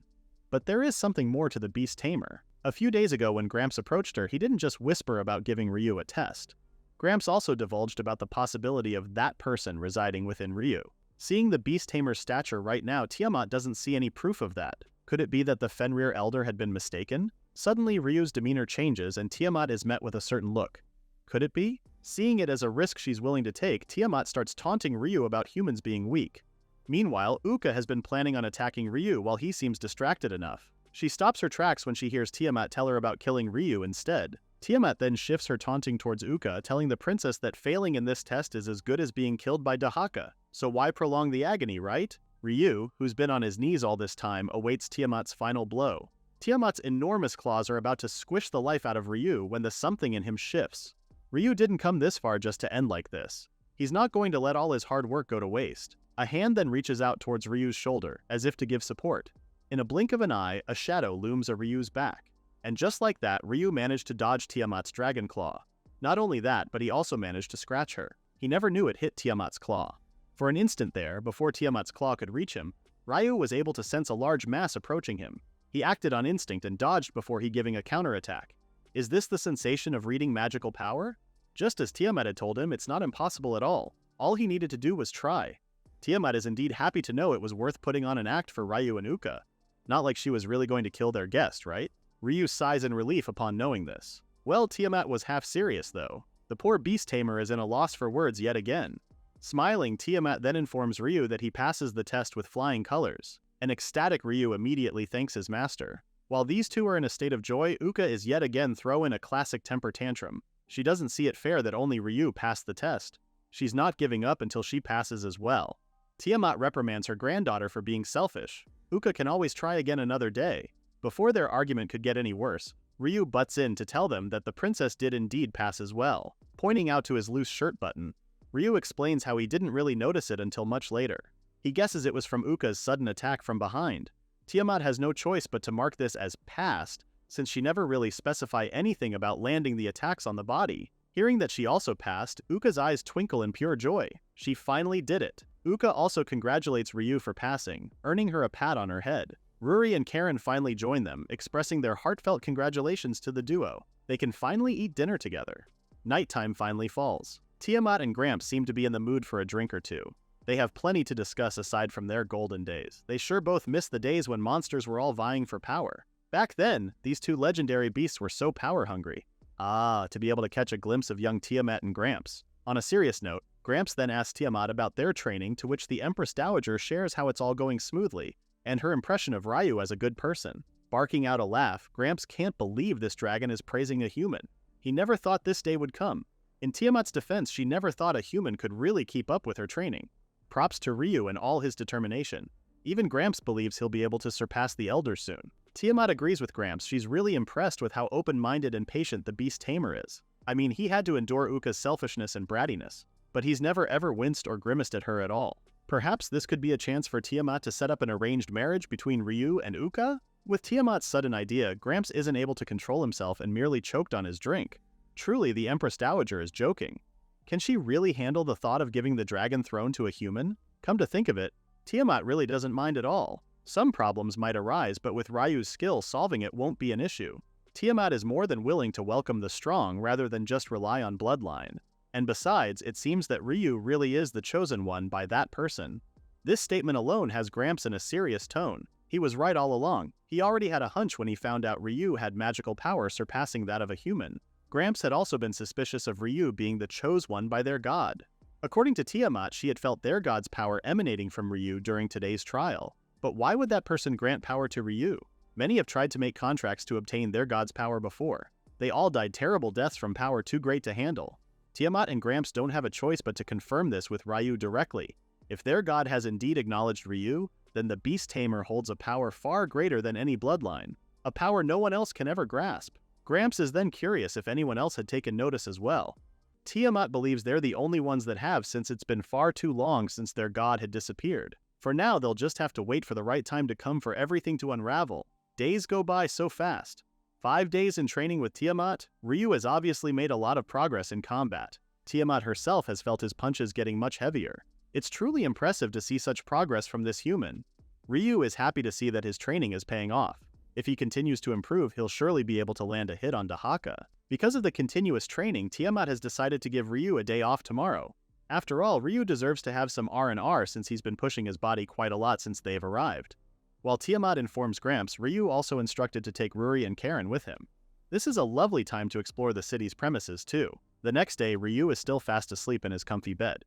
But there is something more to the beast tamer. A few days ago when Gramps approached her, he didn't just whisper about giving Ryu a test. Gramps also divulged about the possibility of that person residing within Ryu. Seeing the beast tamer's stature right now, Tiamat doesn't see any proof of that. Could it be that the Fenrir elder had been mistaken? Suddenly, Ryu's demeanor changes and Tiamat is met with a certain look. Could it be? Seeing it as a risk she's willing to take, Tiamat starts taunting Ryu about humans being weak. Meanwhile, Uka has been planning on attacking Ryu while he seems distracted enough. She stops her tracks when she hears Tiamat tell her about killing Ryu instead. Tiamat then shifts her taunting towards Uka, telling the princess that failing in this test is as good as being killed by Dahaka. So why prolong the agony, right? Ryu, who's been on his knees all this time, awaits Tiamat's final blow. Tiamat's enormous claws are about to squish the life out of Ryu when the something in him shifts. Ryu didn't come this far just to end like this. He's not going to let all his hard work go to waste. A hand then reaches out towards Ryu's shoulder, as if to give support. In a blink of an eye, a shadow looms at Ryu's back. And just like that, Ryu managed to dodge Tiamat's dragon claw. Not only that, but he also managed to scratch her. He never knew it hit Tiamat's claw. For an instant there, before Tiamat's claw could reach him, Ryu was able to sense a large mass approaching him. He acted on instinct and dodged before he giving a counterattack. Is this the sensation of reading magical power? Just as Tiamat had told him, it's not impossible at all. All he needed to do was try. Tiamat is indeed happy to know it was worth putting on an act for Ryu and Uka. Not like she was really going to kill their guest, right? Ryu sighs in relief upon knowing this. Well, Tiamat was half serious though. The poor beast tamer is in a loss for words yet again. Smiling, Tiamat then informs Ryu that he passes the test with flying colors. An ecstatic Ryu immediately thanks his master. While these two are in a state of joy, Uka is yet again throwing a classic temper tantrum. She doesn't see it fair that only Ryu passed the test. She's not giving up until she passes as well. Tiamat reprimands her granddaughter for being selfish. Uka can always try again another day. Before their argument could get any worse, Ryu butts in to tell them that the princess did indeed pass as well, pointing out to his loose shirt button. Ryu explains how he didn't really notice it until much later. He guesses it was from Uka's sudden attack from behind. Tiamat has no choice but to mark this as passed, since she never really specified anything about landing the attacks on the body. Hearing that she also passed, Uka's eyes twinkle in pure joy. She finally did it. Uka also congratulates Ryu for passing, earning her a pat on her head. Ruri and Karen finally join them, expressing their heartfelt congratulations to the duo. They can finally eat dinner together. Nighttime finally falls. Tiamat and Gramps seem to be in the mood for a drink or two. They have plenty to discuss aside from their golden days. They sure both miss the days when monsters were all vying for power. Back then, these two legendary beasts were so power-hungry. To be able to catch a glimpse of young Tiamat and Gramps. On a serious note, Gramps then asks Tiamat about their training, to which the Empress Dowager shares how it's all going smoothly, and her impression of Ryu as a good person. Barking out a laugh, Gramps can't believe this dragon is praising a human. He never thought this day would come. In Tiamat's defense, she never thought a human could really keep up with her training. Props to Ryu and all his determination. Even Gramps believes he'll be able to surpass the elders soon. Tiamat agrees with Gramps. She's really impressed with how open-minded and patient the beast tamer is. I mean, he had to endure Uka's selfishness and brattiness, but he's never ever winced or grimaced at her at all. Perhaps this could be a chance for Tiamat to set up an arranged marriage between Ryu and Uka? With Tiamat's sudden idea, Gramps isn't able to control himself and merely choked on his drink. Truly, the Empress Dowager is joking. Can she really handle the thought of giving the dragon throne to a human? Come to think of it, Tiamat really doesn't mind at all. Some problems might arise, but with Ryu's skill, solving it won't be an issue. Tiamat is more than willing to welcome the strong rather than just rely on bloodline. And besides, it seems that Ryu really is the chosen one by that person. This statement alone has Gramps in a serious tone. He was right all along. He already had a hunch when he found out Ryu had magical power surpassing that of a human. Gramps had also been suspicious of Ryu being the chose one by their god. According to Tiamat, she had felt their god's power emanating from Ryu during today's trial. But why would that person grant power to Ryu? Many have tried to make contracts to obtain their god's power before. They all died terrible deaths from power too great to handle. Tiamat and Gramps don't have a choice but to confirm this with Ryu directly. If their god has indeed acknowledged Ryu, then the beast tamer holds a power far greater than any bloodline, a power no one else can ever grasp. Gramps is then curious if anyone else had taken notice as well. Tiamat believes they're the only ones that have, since it's been far too long since their god had disappeared. For now, they'll just have to wait for the right time to come for everything to unravel. Days go by so fast. 5 days in training with Tiamat, Ryu has obviously made a lot of progress in combat. Tiamat herself has felt his punches getting much heavier. It's truly impressive to see such progress from this human. Ryu is happy to see that his training is paying off. If he continues to improve, he'll surely be able to land a hit on Dahaka. Because of the continuous training, Tiamat has decided to give Ryu a day off tomorrow. After all, Ryu deserves to have some R&R since he's been pushing his body quite a lot since they've arrived. While Tiamat informs Gramps, Ryu also instructed to take Ruri and Karen with him. This is a lovely time to explore the city's premises too. The next day, Ryu is still fast asleep in his comfy bed.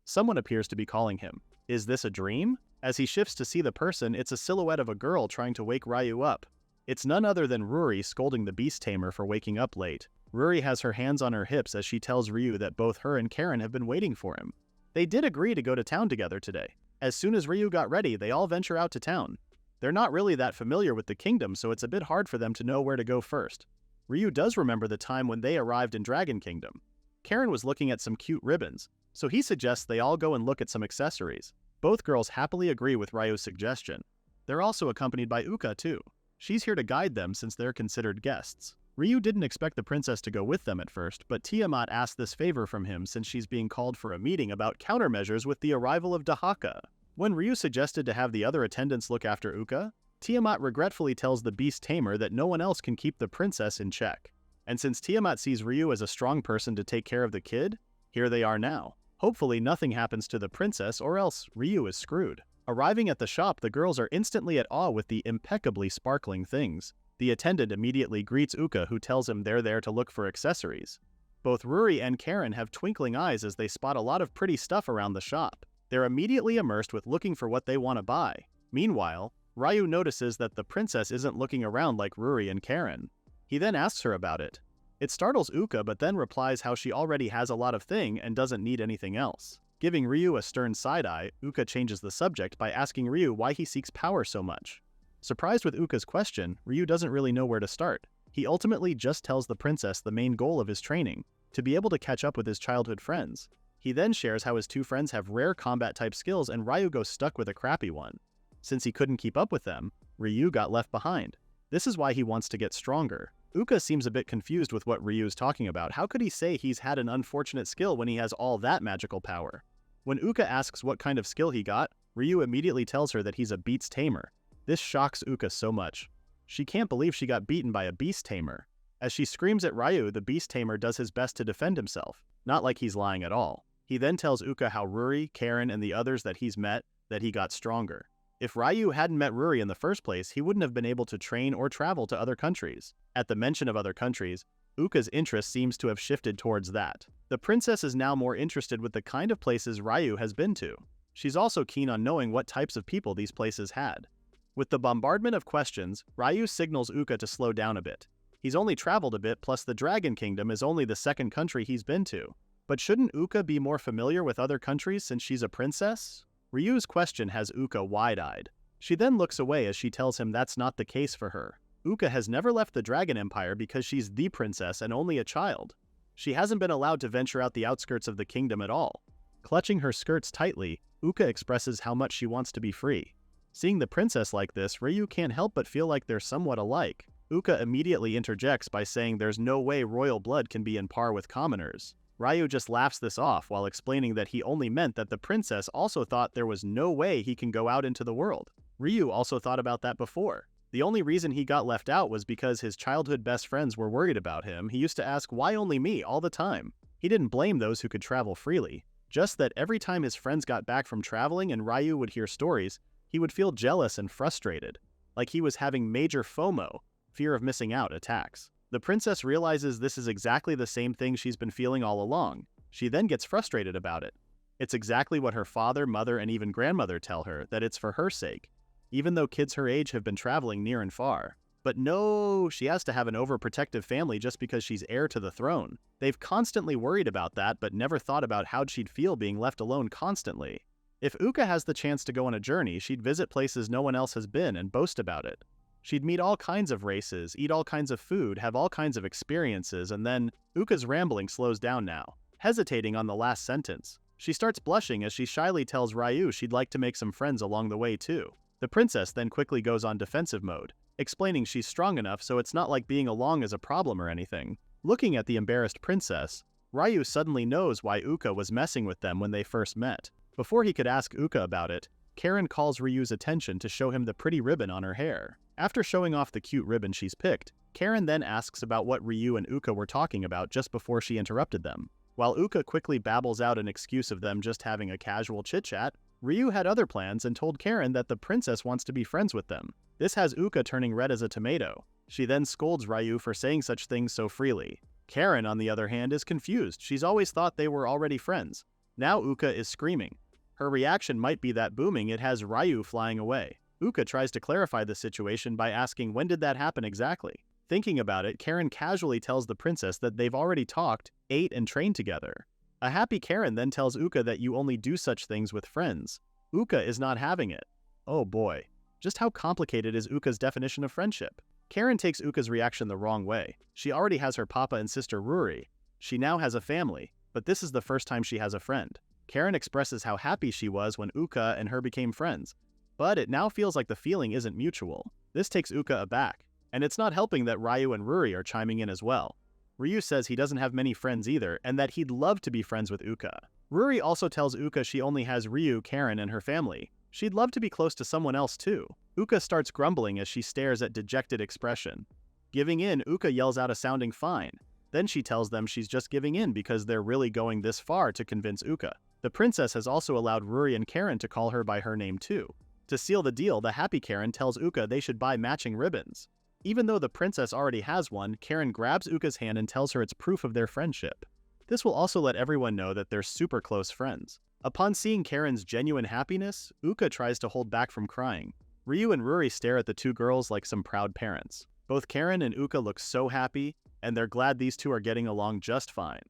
Someone appears to be calling him. Is this a dream? As he shifts to see the person, it's a silhouette of a girl trying to wake Ryu up. It's none other than Ruri scolding the beast tamer for waking up late. Ruri has her hands on her hips as she tells Ryu that both her and Karen have been waiting for him. They did agree to go to town together today. As soon as Ryu got ready, they all venture out to town. They're not really that familiar with the kingdom, so it's a bit hard for them to know where to go first. Ryu does remember the time when they arrived in Dragon Kingdom. Karen was looking at some cute ribbons, so he suggests they all go and look at some accessories. Both girls happily agree with Ryu's suggestion. They're also accompanied by Uka too. She's here to guide them since they're considered guests. Ryu didn't expect the princess to go with them at first, but Tiamat asked this favor from him since she's being called for a meeting about countermeasures with the arrival of Dahaka. When Ryu suggested to have the other attendants look after Uka, Tiamat regretfully tells the beast tamer that no one else can keep the princess in check. And since Tiamat sees Ryu as a strong person to take care of the kid, here they are now. Hopefully nothing happens to the princess or else Ryu is screwed. Arriving at the shop, the girls are instantly at awe with the impeccably sparkling things. The attendant immediately greets Uka, who tells him they're there to look for accessories. Both Ruri and Karen have twinkling eyes as they spot a lot of pretty stuff around the shop. They're immediately immersed with looking for what they want to buy. Meanwhile, Ryu notices that the princess isn't looking around like Ruri and Karen. He then asks her about it. It startles Uka but then replies how she already has a lot of thing and doesn't need anything else. Giving Ryu a stern side-eye, Uka changes the subject by asking Ryu why he seeks power so much. Surprised with Uka's question, Ryu doesn't really know where to start. He ultimately just tells the princess the main goal of his training, to be able to catch up with his childhood friends. He then shares how his two friends have rare combat-type skills and Ryu goes stuck with a crappy one. Since he couldn't keep up with them, Ryu got left behind. This is why he wants to get stronger. Uka seems a bit confused with what Ryu's talking about. How could he say he's had an unfortunate skill when he has all that magical power? When Uka asks what kind of skill he got, Ryu immediately tells her that he's a beast tamer. This shocks Uka so much. She can't believe she got beaten by a beast tamer. As she screams at Ryu, the beast tamer does his best to defend himself, not like he's lying at all. He then tells Uka how Ruri, Karen, and the others that he's met, that he got stronger. If Ryu hadn't met Ruri in the first place, he wouldn't have been able to train or travel to other countries. At the mention of other countries, Uka's interest seems to have shifted towards that. The princess is now more interested with the kind of places Ryu has been to. She's also keen on knowing what types of people these places had. With the bombardment of questions, Ryu signals Uka to slow down a bit. He's only traveled a bit, plus the Dragon Kingdom is only the second country he's been to. But shouldn't Uka be more familiar with other countries since she's a princess? Ryu's question has Uka wide-eyed. She then looks away as she tells him that's not the case for her. Uka has never left the Dragon Empire because she's the princess and only a child. She hasn't been allowed to venture out the outskirts of the kingdom at all. Clutching her skirts tightly, Uka expresses how much she wants to be free. Seeing the princess like this, Ryu can't help but feel like they're somewhat alike. Uka immediately interjects by saying there's no way royal blood can be in par with commoners. Ryu just laughs this off while explaining that he only meant that the princess also thought there was no way he can go out into the world. Ryu also thought about that before. The only reason he got left out was because his childhood best friends were worried about him. He used to ask, why only me, all the time. He didn't blame those who could travel freely. Just that every time his friends got back from traveling and Ryu would hear stories, he would feel jealous and frustrated. Like he was having major FOMO, fear of missing out, attacks. The princess realizes this is exactly the same thing she's been feeling all along. She then gets frustrated about it. It's exactly what her father, mother, and even grandmother tell her, that it's for her sake, even though kids her age have been traveling near and far. But no, she has to have an overprotective family just because she's heir to the throne. They've constantly worried about that, but never thought about how she'd feel being left alone constantly. If Uka has the chance to go on a journey, she'd visit places no one else has been and boast about it. She'd meet all kinds of races, eat all kinds of food, have all kinds of experiences, and then Uka's rambling slows down now, hesitating on the last sentence. She starts blushing as she shyly tells Ryu she'd like to make some friends along the way too. The princess then quickly goes on defensive mode, explaining she's strong enough so it's not like being along is a problem or anything. Looking at the embarrassed princess, Ryu suddenly knows why Uka was messing with them when they first met. Before he could ask Uka about it, Karen calls Ryu's attention to show him the pretty ribbon on her hair. After showing off the cute ribbon she's picked, Karen then asks about what Ryu and Uka were talking about just before she interrupted them. While Uka quickly babbles out an excuse of them just having a casual chit-chat, Ryu had other plans and told Karen that the princess wants to be friends with them. This has Uka turning red as a tomato. She then scolds Ryu for saying such things so freely. Karen, on the other hand, is confused. She's always thought they were already friends. Now Uka is screaming. Her reaction might be that booming it has Ryu flying away. Uka tries to clarify the situation by asking when did that happen exactly. Thinking about it, Karen casually tells the princess that they've already talked, ate, and trained together. A happy Karen then tells Uka that you only do such things with friends. Uka is not having it. Oh boy. Just how complicated is Uka's definition of friendship? Karen takes Uka's reaction the wrong way. She already has her papa and sister Ruri. She now has a family, but this is the first time she has a friend. Karen expresses how happy she was when Uka and her became friends, but it now feels like the feeling isn't mutual. This takes Uka aback, and it's not helping that Ryu and Ruri are chiming in as well. Ryu says he doesn't have many friends either, and that he'd love to be friends with Uka. Ruri also tells Uka she only has Ryu, Karen, and her family. She'd love to be close to someone else too. Uka starts grumbling as she stares at dejected expression. Giving in, Uka yells out a sounding fine. Then she tells them she's just giving in because they're really going this far to convince Uka. The princess has also allowed Ruri and Karen to call her by her name too. To seal the deal, the happy Karen tells Uka they should buy matching ribbons. Even though the princess already has one, Karen grabs Uka's hand and tells her it's proof of their friendship. This will also let everyone know that they're super close friends. Upon seeing Karen's genuine happiness, Uka tries to hold back from crying. Ryu and Ruri stare at the two girls like some proud parents. Both Karen and Uka look so happy, and they're glad these two are getting along just fine.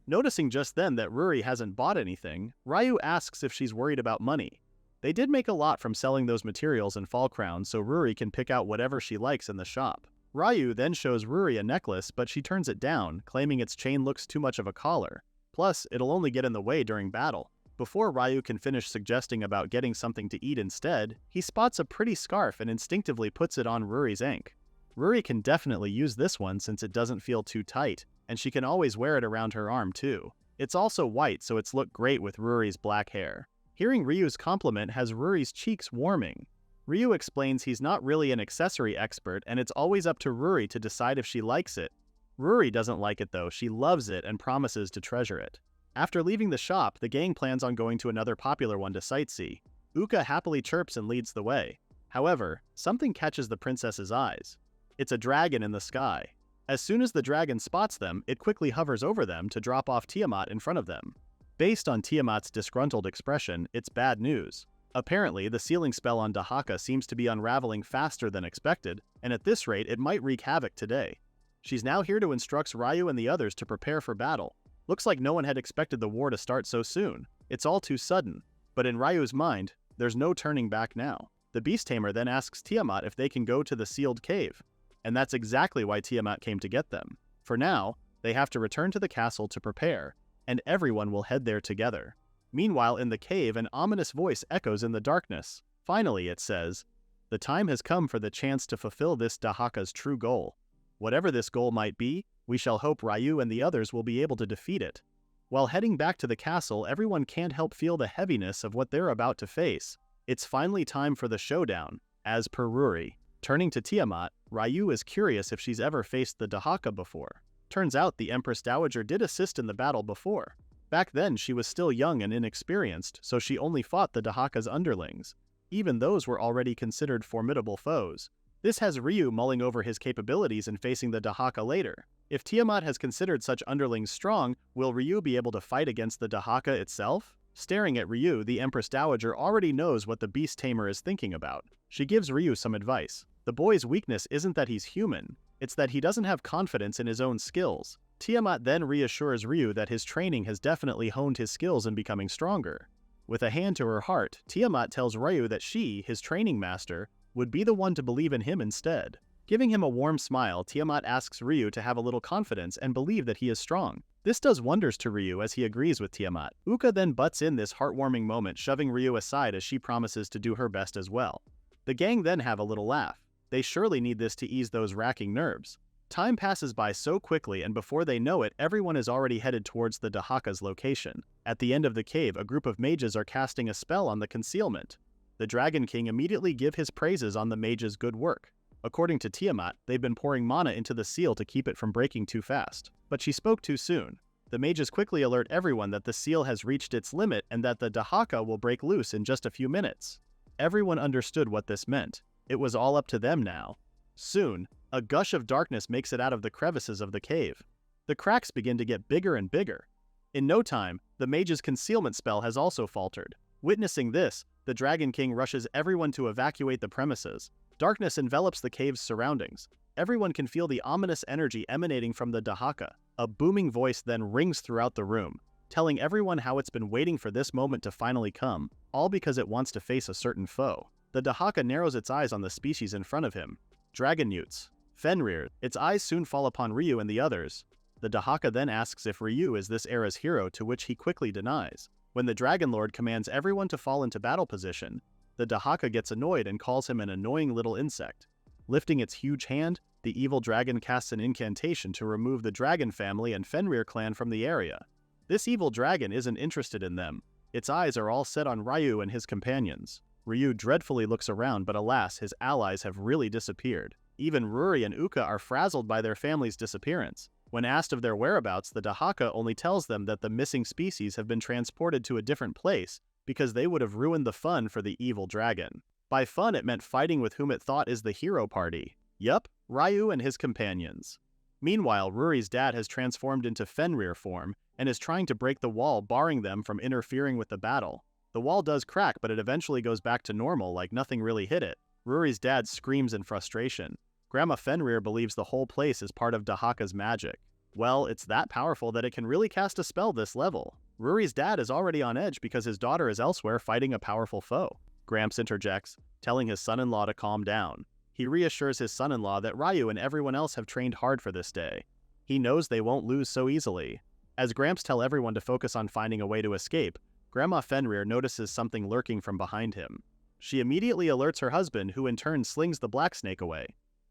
Noticing just then that Ruri hasn't bought anything, Ryu asks if she's worried about money. They did make a lot from selling those materials and fall crowns, so Ruri can pick out whatever she likes in the shop. Ryu then shows Ruri a necklace, but she turns it down, claiming its chain looks too much of a collar. Plus, it'll only get in the way during battle. Before Ryu can finish suggesting about getting something to eat instead, he spots a pretty scarf and instinctively puts it on Ruri's ankle. Ruri can definitely use this one since it doesn't feel too tight, and she can always wear it around her arm too. It's also white, so it's look great with Ruri's black hair. Hearing Ryu's compliment has Ruri's cheeks warming. Ryu explains he's not really an accessory expert and it's always up to Ruri to decide if she likes it. Ruri doesn't like it though, she loves it and promises to treasure it. After leaving the shop, the gang plans on going to another popular one to sightsee. Uka happily chirps and leads the way. However, something catches the princess's eyes. It's a dragon in the sky. As soon as the dragon spots them, it quickly hovers over them to drop off Tiamat in front of them. Based on Tiamat's disgruntled expression, it's bad news. Apparently, the sealing spell on Dahaka seems to be unraveling faster than expected, and at this rate it might wreak havoc today. She's now here to instruct Ryu and the others to prepare for battle. Looks like no one had expected the war to start so soon. It's all too sudden. But in Ryu's mind, there's no turning back now. The beast tamer then asks Tiamat if they can go to the sealed cave. And that's exactly why Tiamat came to get them. For now, they have to return to the castle to prepare, and everyone will head there together. Meanwhile, in the cave, an ominous voice echoes in the darkness. Finally, it says, "The time has come for the chance to fulfill this Dahaka's true goal. Whatever this goal might be, we shall hope Ryu and the others will be able to defeat it." While heading back to the castle, everyone can't help feel the heaviness of what they're about to face. It's finally time for the showdown, as per Ruri. Turning to Tiamat, Ryu is curious if she's ever faced the Dahaka before. Turns out the Empress Dowager did assist in the battle before. Back then, she was still young and inexperienced, so she only fought the Dahaka's underlings. Even those were already considered formidable foes. This has Ryu mulling over his capabilities in facing the Dahaka later. If Tiamat has considered such underlings strong, will Ryu be able to fight against the Dahaka itself? Staring at Ryu, the Empress Dowager already knows what the beast tamer is thinking about. She gives Ryu some advice. The boy's weakness isn't that he's human, it's that he doesn't have confidence in his own skills. Tiamat then reassures Ryu that his training has definitely honed his skills in becoming stronger. With a hand to her heart, Tiamat tells Ryu that she, his training master, would be the one to believe in him instead. Giving him a warm smile, Tiamat asks Ryu to have a little confidence and believe that he is strong. This does wonders to Ryu as he agrees with Tiamat. Uka then butts in this heartwarming moment, shoving Ryu aside as she promises to do her best as well. The gang then have a little laugh. They surely need this to ease those racking nerves. Time passes by so quickly, and before they know it, everyone is already headed towards the Dahaka's location. At the end of the cave, a group of mages are casting a spell on the concealment. The Dragon King immediately gives his praises on the mages' good work. According to Tiamat, they've been pouring mana into the seal to keep it from breaking too fast. But she spoke too soon. The mages quickly alert everyone that the seal has reached its limit and that the Dahaka will break loose in just a few minutes. Everyone understood what this meant. It was all up to them now. Soon, a gush of darkness makes it out of the crevices of the cave. The cracks begin to get bigger and bigger. In no time, the mage's concealment spell has also faltered. Witnessing this, the Dragon King rushes everyone to evacuate the premises. Darkness envelops the cave's surroundings. Everyone can feel the ominous energy emanating from the Dahaka. A booming voice then rings throughout the room, telling everyone how it's been waiting for this moment to finally come, all because it wants to face a certain foe. The Dahaka narrows its eyes on the species in front of him. Dragon Newts. Fenrir. Its eyes soon fall upon Ryu and the others. The Dahaka then asks if Ryu is this era's hero, to which he quickly denies. When the Dragon Lord commands everyone to fall into battle position, the Dahaka gets annoyed and calls him an annoying little insect. Lifting its huge hand, the evil dragon casts an incantation to remove the Dragon family and Fenrir clan from the area. This evil dragon isn't interested in them. Its eyes are all set on Ryu and his companions. Ryu dreadfully looks around, but alas, his allies have really disappeared. Even Ruri and Uka are frazzled by their family's disappearance. When asked of their whereabouts, the Dahaka only tells them that the missing species have been transported to a different place because they would have ruined the fun for the evil dragon. By fun, it meant fighting with whom it thought is the hero party. Yup, Ryu and his companions. Meanwhile, Ruri's dad has transformed into Fenrir form and is trying to break the wall, barring them from interfering with the battle. The wall does crack, but it eventually goes back to normal like nothing really hit it. Rory's dad screams in frustration. Grandma Fenrir believes the whole place is part of Dahaka's magic. Well, it's that powerful that it can really cast a spell this level. Rory's dad is already on edge because his daughter is elsewhere fighting a powerful foe. Gramps interjects, telling his son-in-law to calm down. He reassures his son-in-law that Ryu and everyone else have trained hard for this day. He knows they won't lose so easily. As Gramps tells everyone to focus on finding a way to escape, Grandma Fenrir notices something lurking from behind him. She immediately alerts her husband, who in turn slings the black snake away.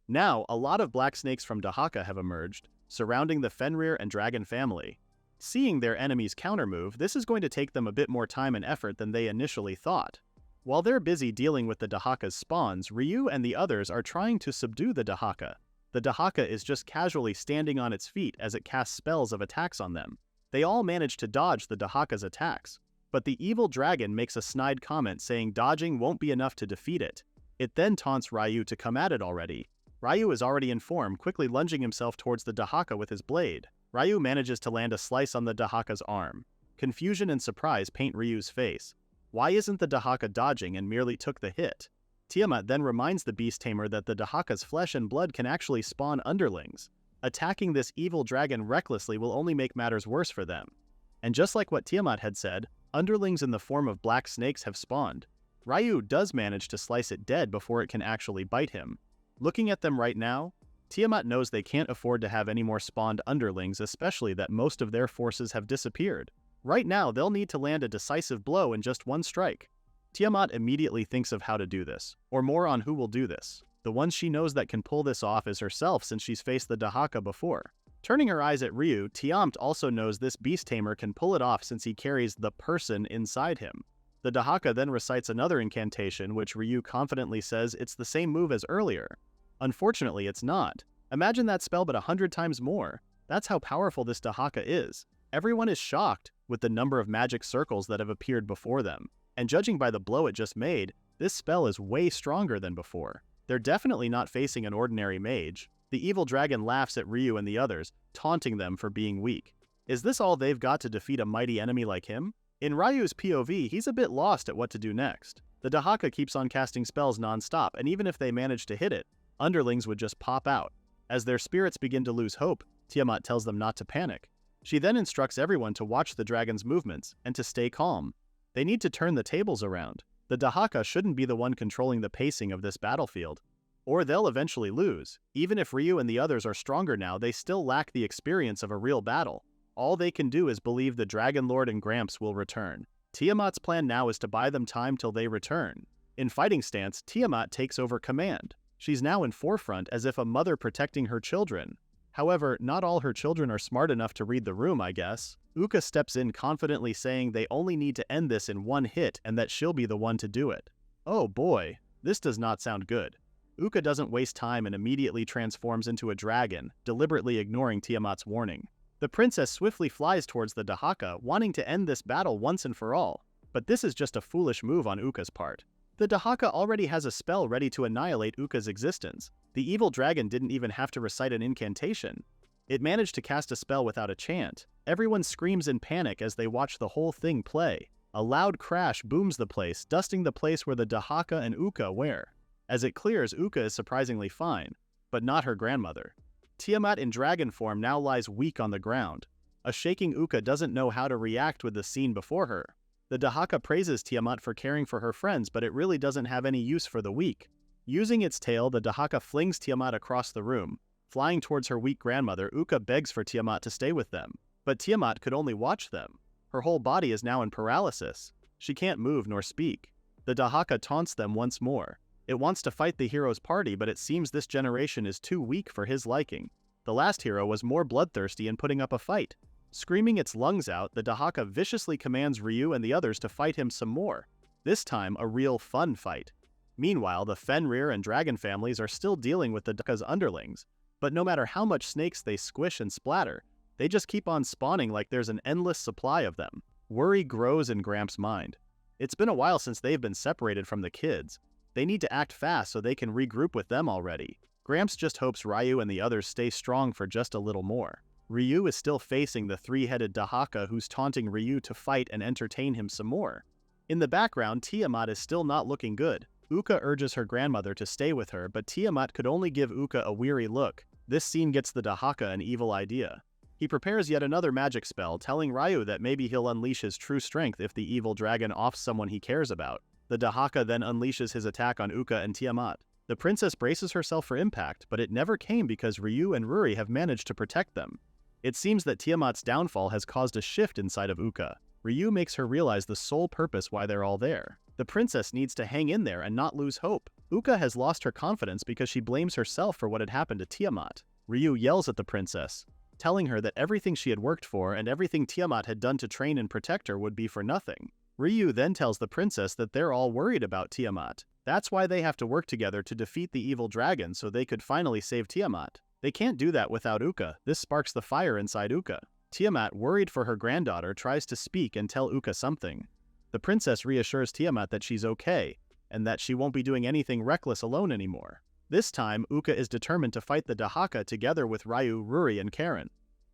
Now, a lot of black snakes from Dahaka have emerged, surrounding the Fenrir and Dragon family. Seeing their enemy's countermove, this is going to take them a bit more time and effort than they initially thought. While they're busy dealing with the Dahaka's spawns, Ryu and the others are trying to subdue the Dahaka. The Dahaka is just casually standing on its feet as it casts spells of attacks on them. They all manage to dodge the Dahaka's attacks, but the evil dragon makes a snide comment saying dodging won't be enough to defeat it. It then taunts Ryu to come at it already. Ryu is already in form, quickly lunging himself towards the Dahaka with his blade. Ryu manages to land a slice on the Dahaka's arm. Confusion and surprise paint Ryu's face. Why isn't the Dahaka dodging and merely took the hit? Tiamat then reminds the beast tamer that the Dahaka's flesh and blood can actually spawn underlings. Attacking this evil dragon recklessly will only make matters worse for them. And just like what Tiamat had said, underlings in the form of black snakes have spawned. Ryu does manage to slice it dead before it can actually bite him. Looking at them right now, Tiamat knows they can't afford to have any more spawned underlings, especially that most of their forces have disappeared. Right now, they'll need to land a decisive blow in just one strike. Tiamat immediately thinks of how to do this, or more on who will do this. The one she knows that can pull this off is herself, since she's faced the Dahaka before. Turning her eyes at Ryu, Tiamat also knows this beast tamer can pull it off since he carries the person inside him. The Dahaka then recites another incantation, which Ryu confidently says it's the same move as earlier. Unfortunately, it's not. Imagine that spell but 100 times more. That's how powerful this Dahaka is. Everyone is shocked with the number of magic circles that have appeared before them. And judging by the blow it just made, this spell is way stronger than before. They're definitely not facing an ordinary mage. The evil dragon laughs at Ryu and the others, taunting them for being weak. Is this all they've got to defeat a mighty enemy like him? In Ryu's POV, he's a bit lost at what to do next. The Dahaka keeps on casting spells non-stop, and even if they manage to hit it, underlings would just pop out. As their spirits begin to lose hope, Tiamat tells them not to panic. She then instructs everyone to watch the dragon's movements and to stay calm. They need to turn the tables around. The Dahaka shouldn't be the one controlling the pacing of this battlefield, or they'll eventually lose. Even if Ryu and the others are stronger now, they still lack the experience of a real battle. All they can do is believe the Dragon Lord and Gramps will return. Tiamat's plan now is to buy them time till they return. In fighting stance, Tiamat takes over command. She's now in forefront as if a mother protecting her children. However, not all her children are smart enough to read the room, I guess. Uka steps in confidently saying they only need to end this in one hit and that she'll be the one to do it. Oh boy, this does not sound good. Uka doesn't waste time and immediately transforms into a dragon, deliberately ignoring Tiamat's warning. The princess swiftly flies towards the Dahaka, wanting to end this battle once and for all. But this is just a foolish move on Uka's part. The Dahaka already has a spell ready to annihilate Uka's existence. The evil dragon didn't even have to recite an incantation. It managed to cast a spell without a chant. Everyone screams in panic as they watch the whole thing play. A loud crash booms the place, dusting the place where the Dahaka and Uka were. As it clears, Uka is surprisingly fine, but not her grandmother. Tiamat in dragon form now lies weak on the ground. A shaking Uka doesn't know how to react with the scene before her. The Dahaka praises Tiamat for caring for her friends, but it really doesn't have any use for the weak. Using its tail, the Dahaka flings Tiamat across the room. Flying towards her weak grandmother, Uka begs for Tiamat to stay with them. But Tiamat could only watch them. Her whole body is now in paralysis. She can't move nor speak. The Dahaka taunts them once more. It wants to fight the hero's party, but it seems this generation is too weak for his liking. The last hero was more bloodthirsty in putting up a fight. Screaming its lungs out, the Dahaka viciously commands Ryu and the others to fight him some more. This time, a real fun fight. Meanwhile, the Fenrir and Dragon families are still dealing with the Dahaka's underlings, but no matter how much snakes they squish and splatter, they just keep on spawning like there's an endless supply of them. Worry grows in Gramps' mind. It's been a while since they've been separated from the kids. They need to act fast so they can regroup with them already. Gramps just hopes Ryu and the others stay strong for just a little more. Ryu is still facing the three-headed Dahaka who's taunting Ryu to fight and entertain him some more. In the background, Tiamat is still not looking good. Uka urges her grandmother to stay with her, but Tiamat could only give Uka a weary look. This scene gets the Dahaka an evil idea. He prepares yet another magic spell, telling Ryu that maybe he'll unleash his true strength if the evil dragon offs someone he cares about. The Dahaka then unleashes his attack on Uka and Tiamat. The princess braces herself for impact, but it never came because Ryu and Ruri have managed to protect them. It seems that Tiamat's downfall has caused a shift inside of Uka. Ryu makes her realize the sole purpose why they're all there. The princess needs to hang in there and not lose hope. Uka has lost her confidence because she blames herself for what had happened to Tiamat. Ryu yells at the princess, telling her that everything she had worked for and everything Tiamat had done to train and protect her would be for nothing. Ryu then tells the princess that they're all worried about Tiamat. That's why they have to work together to defeat the evil dragon so they could finally save Tiamat. They can't do that without Uka. This sparks the fire inside Uka. Tiamat, worried for her granddaughter, tries to speak and tell Uka something. The princess reassures Tiamat that she's okay, and that she won't be doing anything reckless alone anymore. This time, Uka is determined to fight the Dahaka together with Ryu, Ruri, and Karen.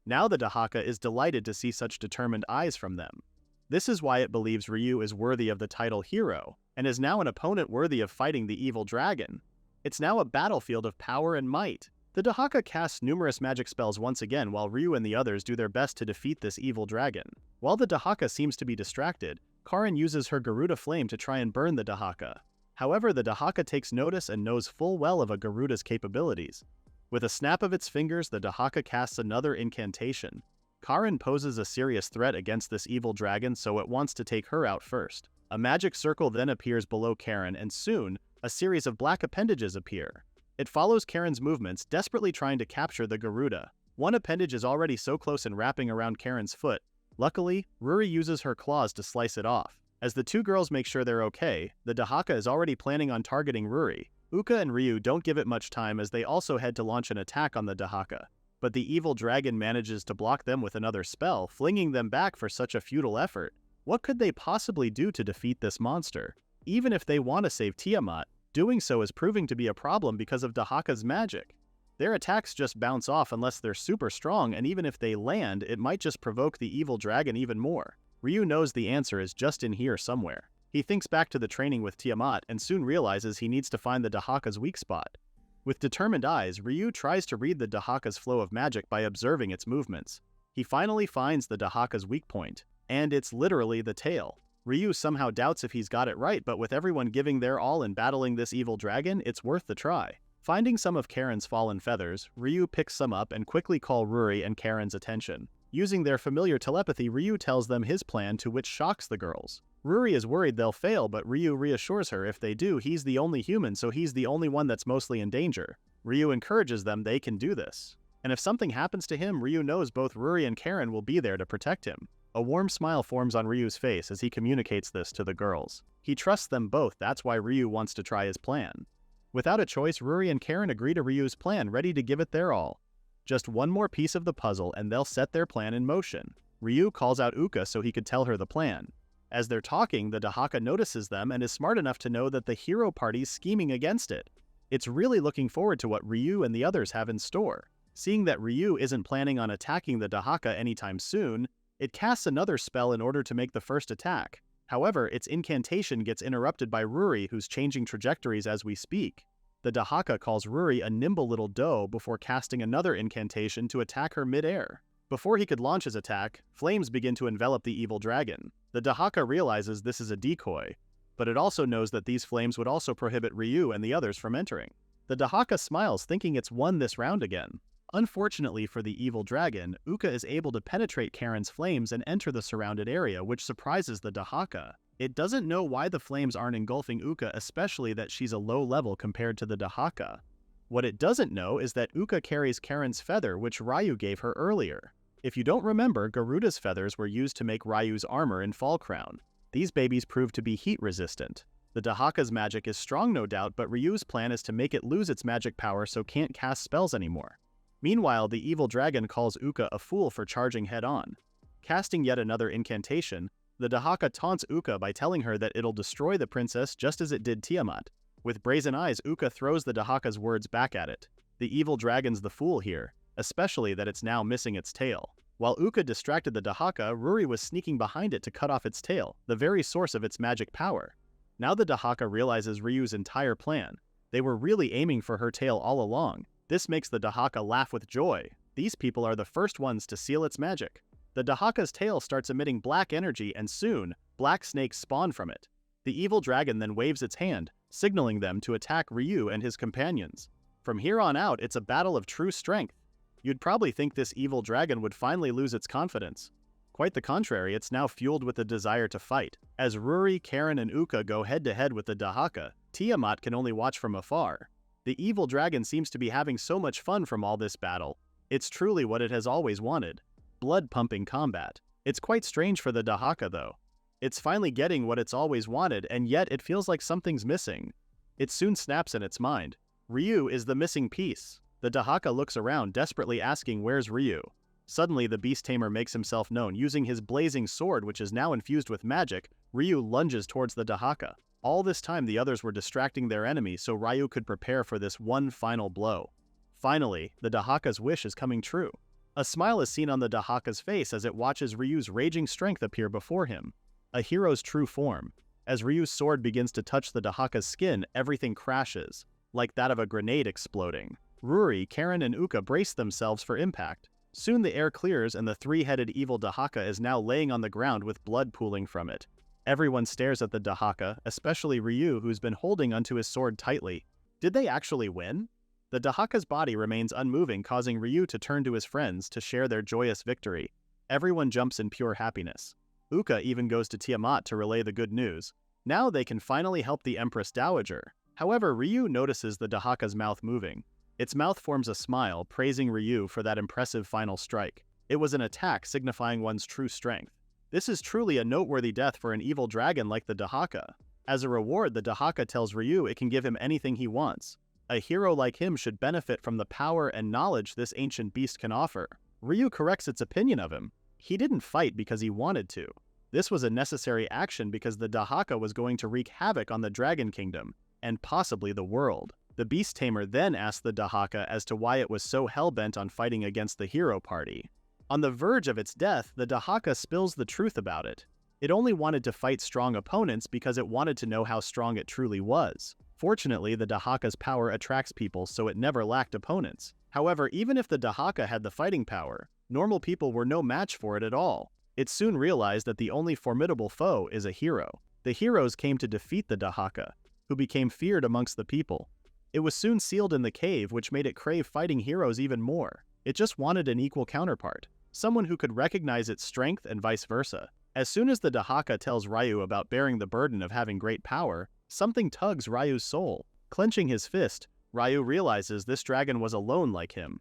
Now the Dahaka is delighted to see such determined eyes from them. This is why it believes Ryu is worthy of the title hero, and is now an opponent worthy of fighting the evil dragon. It's now a battlefield of power and might. The Dahaka casts numerous magic spells once again while Ryu and the others do their best to defeat this evil dragon. While the Dahaka seems to be distracted, Karen uses her Garuda flame to try and burn the Dahaka. However, the Dahaka takes notice and knows full well of a Garuda's capabilities. With a snap of its fingers, the Dahaka casts another incantation. Karen poses a serious threat against this evil dragon, so it wants to take her out first. A magic circle then appears below Karen, and soon, a series of black appendages appear. It follows Karen's movements, desperately trying to capture the Garuda. One appendage is already so close and wrapping around Karen's foot. Luckily, Ruri uses her claws to slice it off. As the two girls make sure they're okay, the Dahaka is already planning on targeting Ruri. Uka and Ryu don't give it much time as they also head to launch an attack on the Dahaka. But the evil dragon manages to block them with another spell, flinging them back for such a futile effort. What could they possibly do to defeat this monster? Even if they want to save Tiamat, doing so is proving to be a problem because of Dahaka's magic. Their attacks just bounce off unless they're super strong, and even if they land, it might just provoke the evil dragon even more. Ryu knows the answer is just in here somewhere. He thinks back to the training with Tiamat and soon realizes he needs to find the Dahaka's weak spot. With determined eyes, Ryu tries to read the Dahaka's flow of magic by observing its movements. He finally finds the Dahaka's weak point, and it's literally the tail. Ryu somehow doubts if he's got it right, but with everyone giving their all in battling this evil dragon, it's worth the try. Finding some of Karen's fallen feathers, Ryu picks some up and quickly calls Ruri and Karen's attention. Using their familiar telepathy, Ryu tells them his plan, to which shocks the girls. Ruri is worried they'll fail, but Ryu reassures her if they do, he's the only human, so he's the only one that's mostly in danger. Ryu encourages them they can do this. And if something happens to him, Ryu knows both Ruri and Karen will be there to protect him. A warm smile forms on Ryu's face as he communicates this to the girls. He trusts them both, that's why Ryu wants to try his plan. Without a choice, Ruri and Karen agree to Ryu's plan, ready to give it their all. Just one more piece of the puzzle and they'll set their plan in motion. Ryu calls out Uka so he could tell her the plan. As they're talking, the Dahaka notices them and is smart enough to know that the hero party's scheming against it. It's really looking forward to what Ryu and the others have in store. Seeing that Ryu isn't planning on attacking the Dahaka anytime soon, it casts another spell in order to make the first attack. However, its incantation gets interrupted by Ruri, who's changing trajectories as we speak. The Dahaka calls Ruri a nimble little doe before casting another incantation to attack her mid-air. Before he could launch his attack, flames begin to envelop the evil dragon. The Dahaka realizes this is a decoy, but it also knows that these flames would also prohibit Ryu and the others from entering. The Dahaka smiles, thinking it's won this round again. Unfortunately for the evil dragon, Uka is able to penetrate Karen's flames and enter the surrounded area, which surprises the Dahaka. It doesn't know why the flames aren't engulfing Uka, especially that she's a low level compared to the Dahaka. What it doesn't know is that Uka carries Karen's feather, which Ryu gave her earlier. If you don't remember, Garuda's feathers were used to make Ryu's armor in Fall Crown. These babies proved to be heat resistant. The Dahaka's magic is strong, no doubt, but Ryu's plan is to make it lose its magic power so can't cast spells anymore. Meanwhile, the evil dragon calls Uka a fool for charging head-on. Casting yet another incantation, the Dahaka taunts Uka by telling her that it'll destroy the princess just as it did Tiamat. With brazen eyes, Uka throws the Dahaka's words back at it. The evil dragon's the fool here, especially that it's now missing its tail. While Uka distracted the Dahaka, Ruri was sneaking behind it to cut off its tail, the very source of its magic power. Now the Dahaka realizes Ryu's entire plan. They were really aiming for her tail all along. This makes the Dahaka laugh with joy. These people are the first ones to seal its magic. The Dahaka's tail starts emitting black energy and soon, black snakes spawn from it. The evil dragon then waves its hand, signaling them to attack Ryu and his companions. From here on out, it's a battle of true strength. You'd probably think this evil dragon would finally lose its confidence. Quite the contrary, it's now fueled with a desire to fight. As Ruri, Karen, and Uka go head-to-head with the Dahaka, Tiamat can only watch from afar. The evil dragon seems to be having so much fun from all this battle. It's truly what it has always wanted. Blood-pumping combat. It's quite strange for the Dahaka though. It's finally getting what it's always wanted, and yet it feels like something's missing. It soon snaps in its mind. Ryu is the missing piece. The Dahaka looks around, desperately asking where's Ryu. Suddenly the beast tamer makes himself known. Using his blazing sword, which is now infused with magic, Ryu lunges towards the Dahaka. All this time the others were distracting their enemy so Ryu could prepare for this one final blow. Finally, the Dahaka's wish is coming true. A smile is seen on the Dahaka's face as it watches Ryu's raging strength appear before him. A hero's true form. As Ryu's sword begins to touch the Dahaka's skin, everything crashes, like that of a grenade exploding. Ruri, Karen, and Uka brace themselves for impact. Soon the air clears and the three-headed evil Dahaka is now laying on the ground with blood pooling from it. Everyone stares at the Dahaka, especially Ryu, who's been holding onto his sword tightly. Did they actually win? The Dahaka's body remains unmoving, causing Ryu to turn to his friends to share their joyous victory. Everyone jumps in pure happiness. Uka even goes to Tiamat to relay the good news. Now they can finally help the Empress Dowager. However, Ryu notices the Dahaka's mouth moving. Its mouth forms a smile, praising Ryu for that impressive final strike. It was an attack signifying one's true strength. This is truly a noteworthy death for an evil dragon like the Dahaka. As a reward, the Dahaka tells Ryu it can give him anything he wants. A hero like him should benefit from the power and knowledge this ancient beast can offer. Ryu corrects its opinion of him. He didn't fight because he wanted to. This was a necessary action because the Dahaka was going to wreak havoc on the Dragon Kingdom, and possibly the world. The Beast Tamer then asked the Dahaka as to why it was so hell-bent on fighting against the hero party. On the verge of its death, the Dahaka spills the truth about it. It only wanted to fight strong opponents because it wanted to know how strong it truly was. Fortunately, the Dahaka's power attracts people, so it never lacked opponents. However, even if the Dahaka had the fighting power, normal people were no match for it at all. It soon realized that the only formidable foe is a hero. The heroes came to defeat the Dahaka, who became feared amongst the people. It was soon sealed in the cave, which made it crave fighting heroes even more. It just wanted an equal counterpart, someone who could recognize its strength and vice versa. As soon as the Dahaka tells Ryu about bearing the burden of having great power, something tugs Ryu's soul. Clenching his fist, Ryu realizes this dragon was alone like him.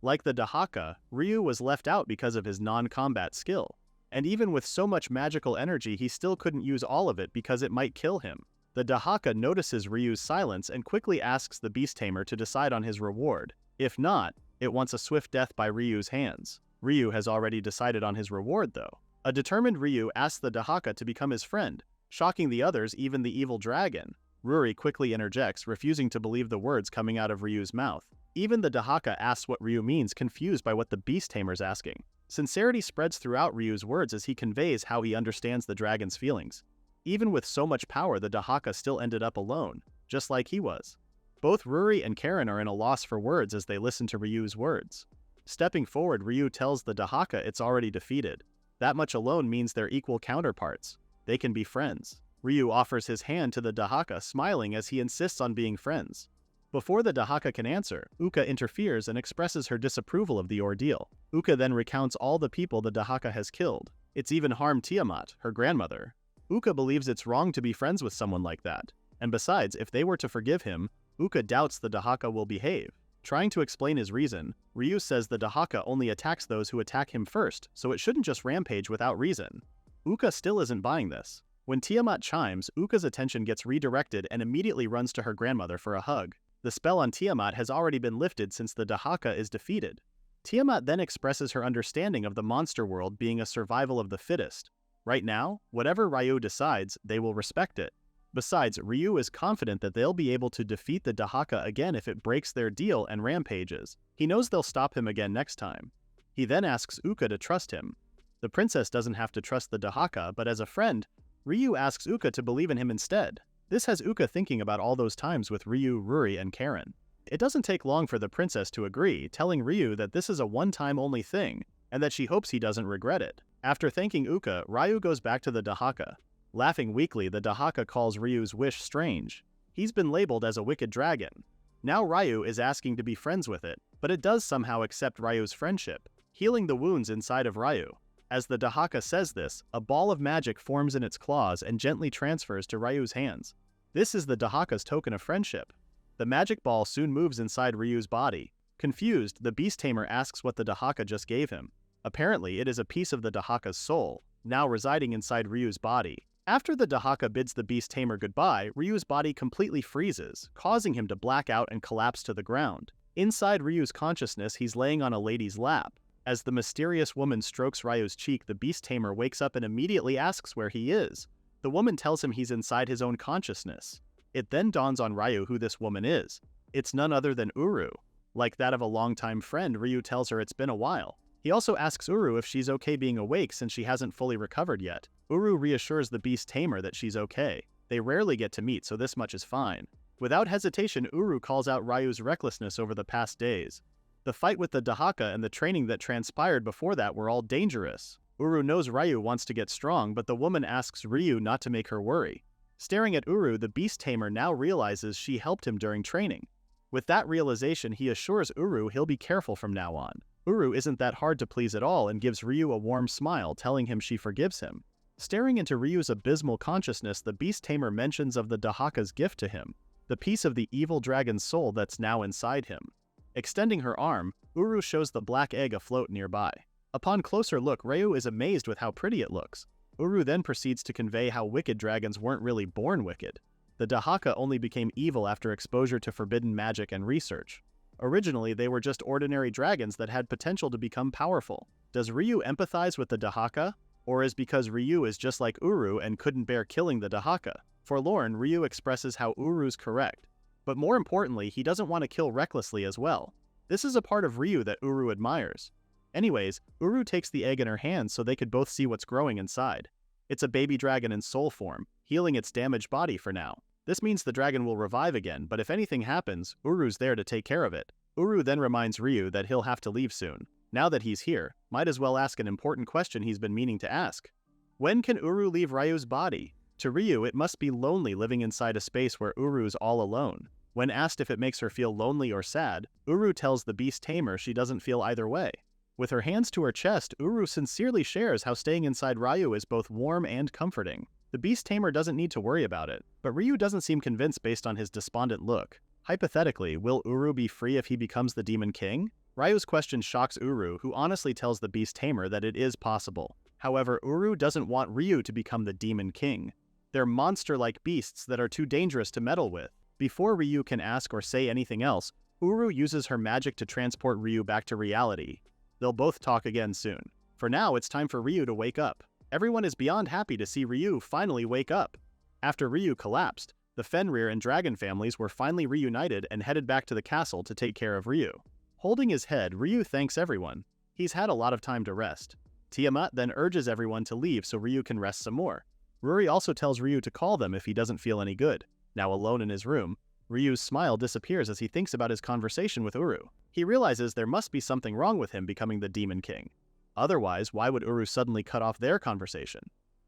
Like the Dahaka, Ryu was left out because of his non-combat skill. And even with so much magical energy, he still couldn't use all of it because it might kill him. The Dahaka notices Ryu's silence and quickly asks the Beast Tamer to decide on his reward. If not, it wants a swift death by Ryu's hands. Ryu has already decided on his reward though. A determined Ryu asks the Dahaka to become his friend, shocking the others, even the evil dragon. Ruri quickly interjects, refusing to believe the words coming out of Ryu's mouth. Even the Dahaka asks what Ryu means, confused by what the Beast Tamer's asking. Sincerity spreads throughout Ryu's words as he conveys how he understands the dragon's feelings. Even with so much power, the Dahaka still ended up alone, just like he was. Both Ruri and Karen are in a loss for words as they listen to Ryu's words. Stepping forward, Ryu tells the Dahaka it's already defeated. That much alone means they're equal counterparts. They can be friends. Ryu offers his hand to the Dahaka, smiling as he insists on being friends. Before the Dahaka can answer, Uka interferes and expresses her disapproval of the ordeal. Uka then recounts all the people the Dahaka has killed. It's even harmed Tiamat, her grandmother. Uka believes it's wrong to be friends with someone like that. And besides, if they were to forgive him, Uka doubts the Dahaka will behave. Trying to explain his reason, Ryu says the Dahaka only attacks those who attack him first, so it shouldn't just rampage without reason. Uka still isn't buying this. When Tiamat chimes, Uka's attention gets redirected and immediately runs to her grandmother for a hug. The spell on Tiamat has already been lifted since the Dahaka is defeated. Tiamat then expresses her understanding of the monster world being a survival of the fittest. Right now, whatever Ryu decides, they will respect it. Besides, Ryu is confident that they'll be able to defeat the Dahaka again if it breaks their deal and rampages. He knows they'll stop him again next time. He then asks Uka to trust him. The princess doesn't have to trust the Dahaka, but as a friend, Ryu asks Uka to believe in him instead. This has Uka thinking about all those times with Ryu, Ruri, and Karen. It doesn't take long for the princess to agree, telling Ryu that this is a one-time only thing, and that she hopes he doesn't regret it. After thanking Uka, Ryu goes back to the Dahaka. Laughing weakly, the Dahaka calls Ryu's wish strange. He's been labeled as a wicked dragon. Now Ryu is asking to be friends with it, but it does somehow accept Ryu's friendship, healing the wounds inside of Ryu. As the Dahaka says this, a ball of magic forms in its claws and gently transfers to Ryu's hands. This is the Dahaka's token of friendship. The magic ball soon moves inside Ryu's body. Confused, the beast tamer asks what the Dahaka just gave him. Apparently, it is a piece of the Dahaka's soul, now residing inside Ryu's body. After the Dahaka bids the beast tamer goodbye, Ryu's body completely freezes, causing him to black out and collapse to the ground. Inside Ryu's consciousness, he's laying on a lady's lap. As the mysterious woman strokes Ryu's cheek, the beast tamer wakes up and immediately asks where he is. The woman tells him he's inside his own consciousness. It then dawns on Ryu who this woman is. It's none other than Uru. Like that of a longtime friend, Ryu tells her it's been a while. He also asks Uru if she's okay being awake since she hasn't fully recovered yet. Uru reassures the beast tamer that she's okay. They rarely get to meet, so this much is fine. Without hesitation, Uru calls out Ryu's recklessness over the past days. The fight with the Dahaka and the training that transpired before that were all dangerous. Uru knows Ryu wants to get strong, but the woman asks Ryu not to make her worry. Staring at Uru, the beast tamer now realizes she helped him during training. With that realization, he assures Uru he'll be careful from now on. Uru isn't that hard to please at all and gives Ryu a warm smile, telling him she forgives him. Staring into Ryu's abysmal consciousness, the beast tamer mentions of the Dahaka's gift to him, the piece of the evil dragon's soul that's now inside him. Extending her arm, Uru shows the black egg afloat nearby. Upon closer look, Ryu is amazed with how pretty it looks. Uru then proceeds to convey how wicked dragons weren't really born wicked. The Dahaka only became evil after exposure to forbidden magic and research. Originally, they were just ordinary dragons that had potential to become powerful. Does Ryu empathize with the Dahaka? Or is because Ryu is just like Uru and couldn't bear killing the Dahaka? Forlorn, Ryu expresses how Uru's correct. But more importantly, he doesn't want to kill recklessly as well. This is a part of Ryu that Uru admires. Anyways, Uru takes the egg in her hands so they could both see what's growing inside. It's a baby dragon in soul form, healing its damaged body for now. This means the dragon will revive again, but if anything happens, Uru's there to take care of it. Uru then reminds Ryu that he'll have to leave soon. Now that he's here, might as well ask an important question he's been meaning to ask. When can Uru leave Ryu's body? To Ryu, it must be lonely living inside a space where Uru's all alone. When asked if it makes her feel lonely or sad, Uru tells the beast tamer she doesn't feel either way. With her hands to her chest, Uru sincerely shares how staying inside Ryu is both warm and comforting. The beast tamer doesn't need to worry about it, but Ryu doesn't seem convinced based on his despondent look. Hypothetically, will Uru be free if he becomes the Demon King? Ryu's question shocks Uru, who honestly tells the beast tamer that it is possible. However, Uru doesn't want Ryu to become the Demon King. They're monster-like beasts that are too dangerous to meddle with. Before Ryu can ask or say anything else, Uru uses her magic to transport Ryu back to reality. They'll both talk again soon. For now, it's time for Ryu to wake up. Everyone is beyond happy to see Ryu finally wake up. After Ryu collapsed, the Fenrir and dragon families were finally reunited and headed back to the castle to take care of Ryu. Holding his head, Ryu thanks everyone. He's had a lot of time to rest. Tiamat then urges everyone to leave so Ryu can rest some more. Ruri also tells Ryu to call them if he doesn't feel any good. Now alone in his room, Ryu's smile disappears as he thinks about his conversation with Uru. He realizes there must be something wrong with him becoming the Demon King. Otherwise, why would Uru suddenly cut off their conversation?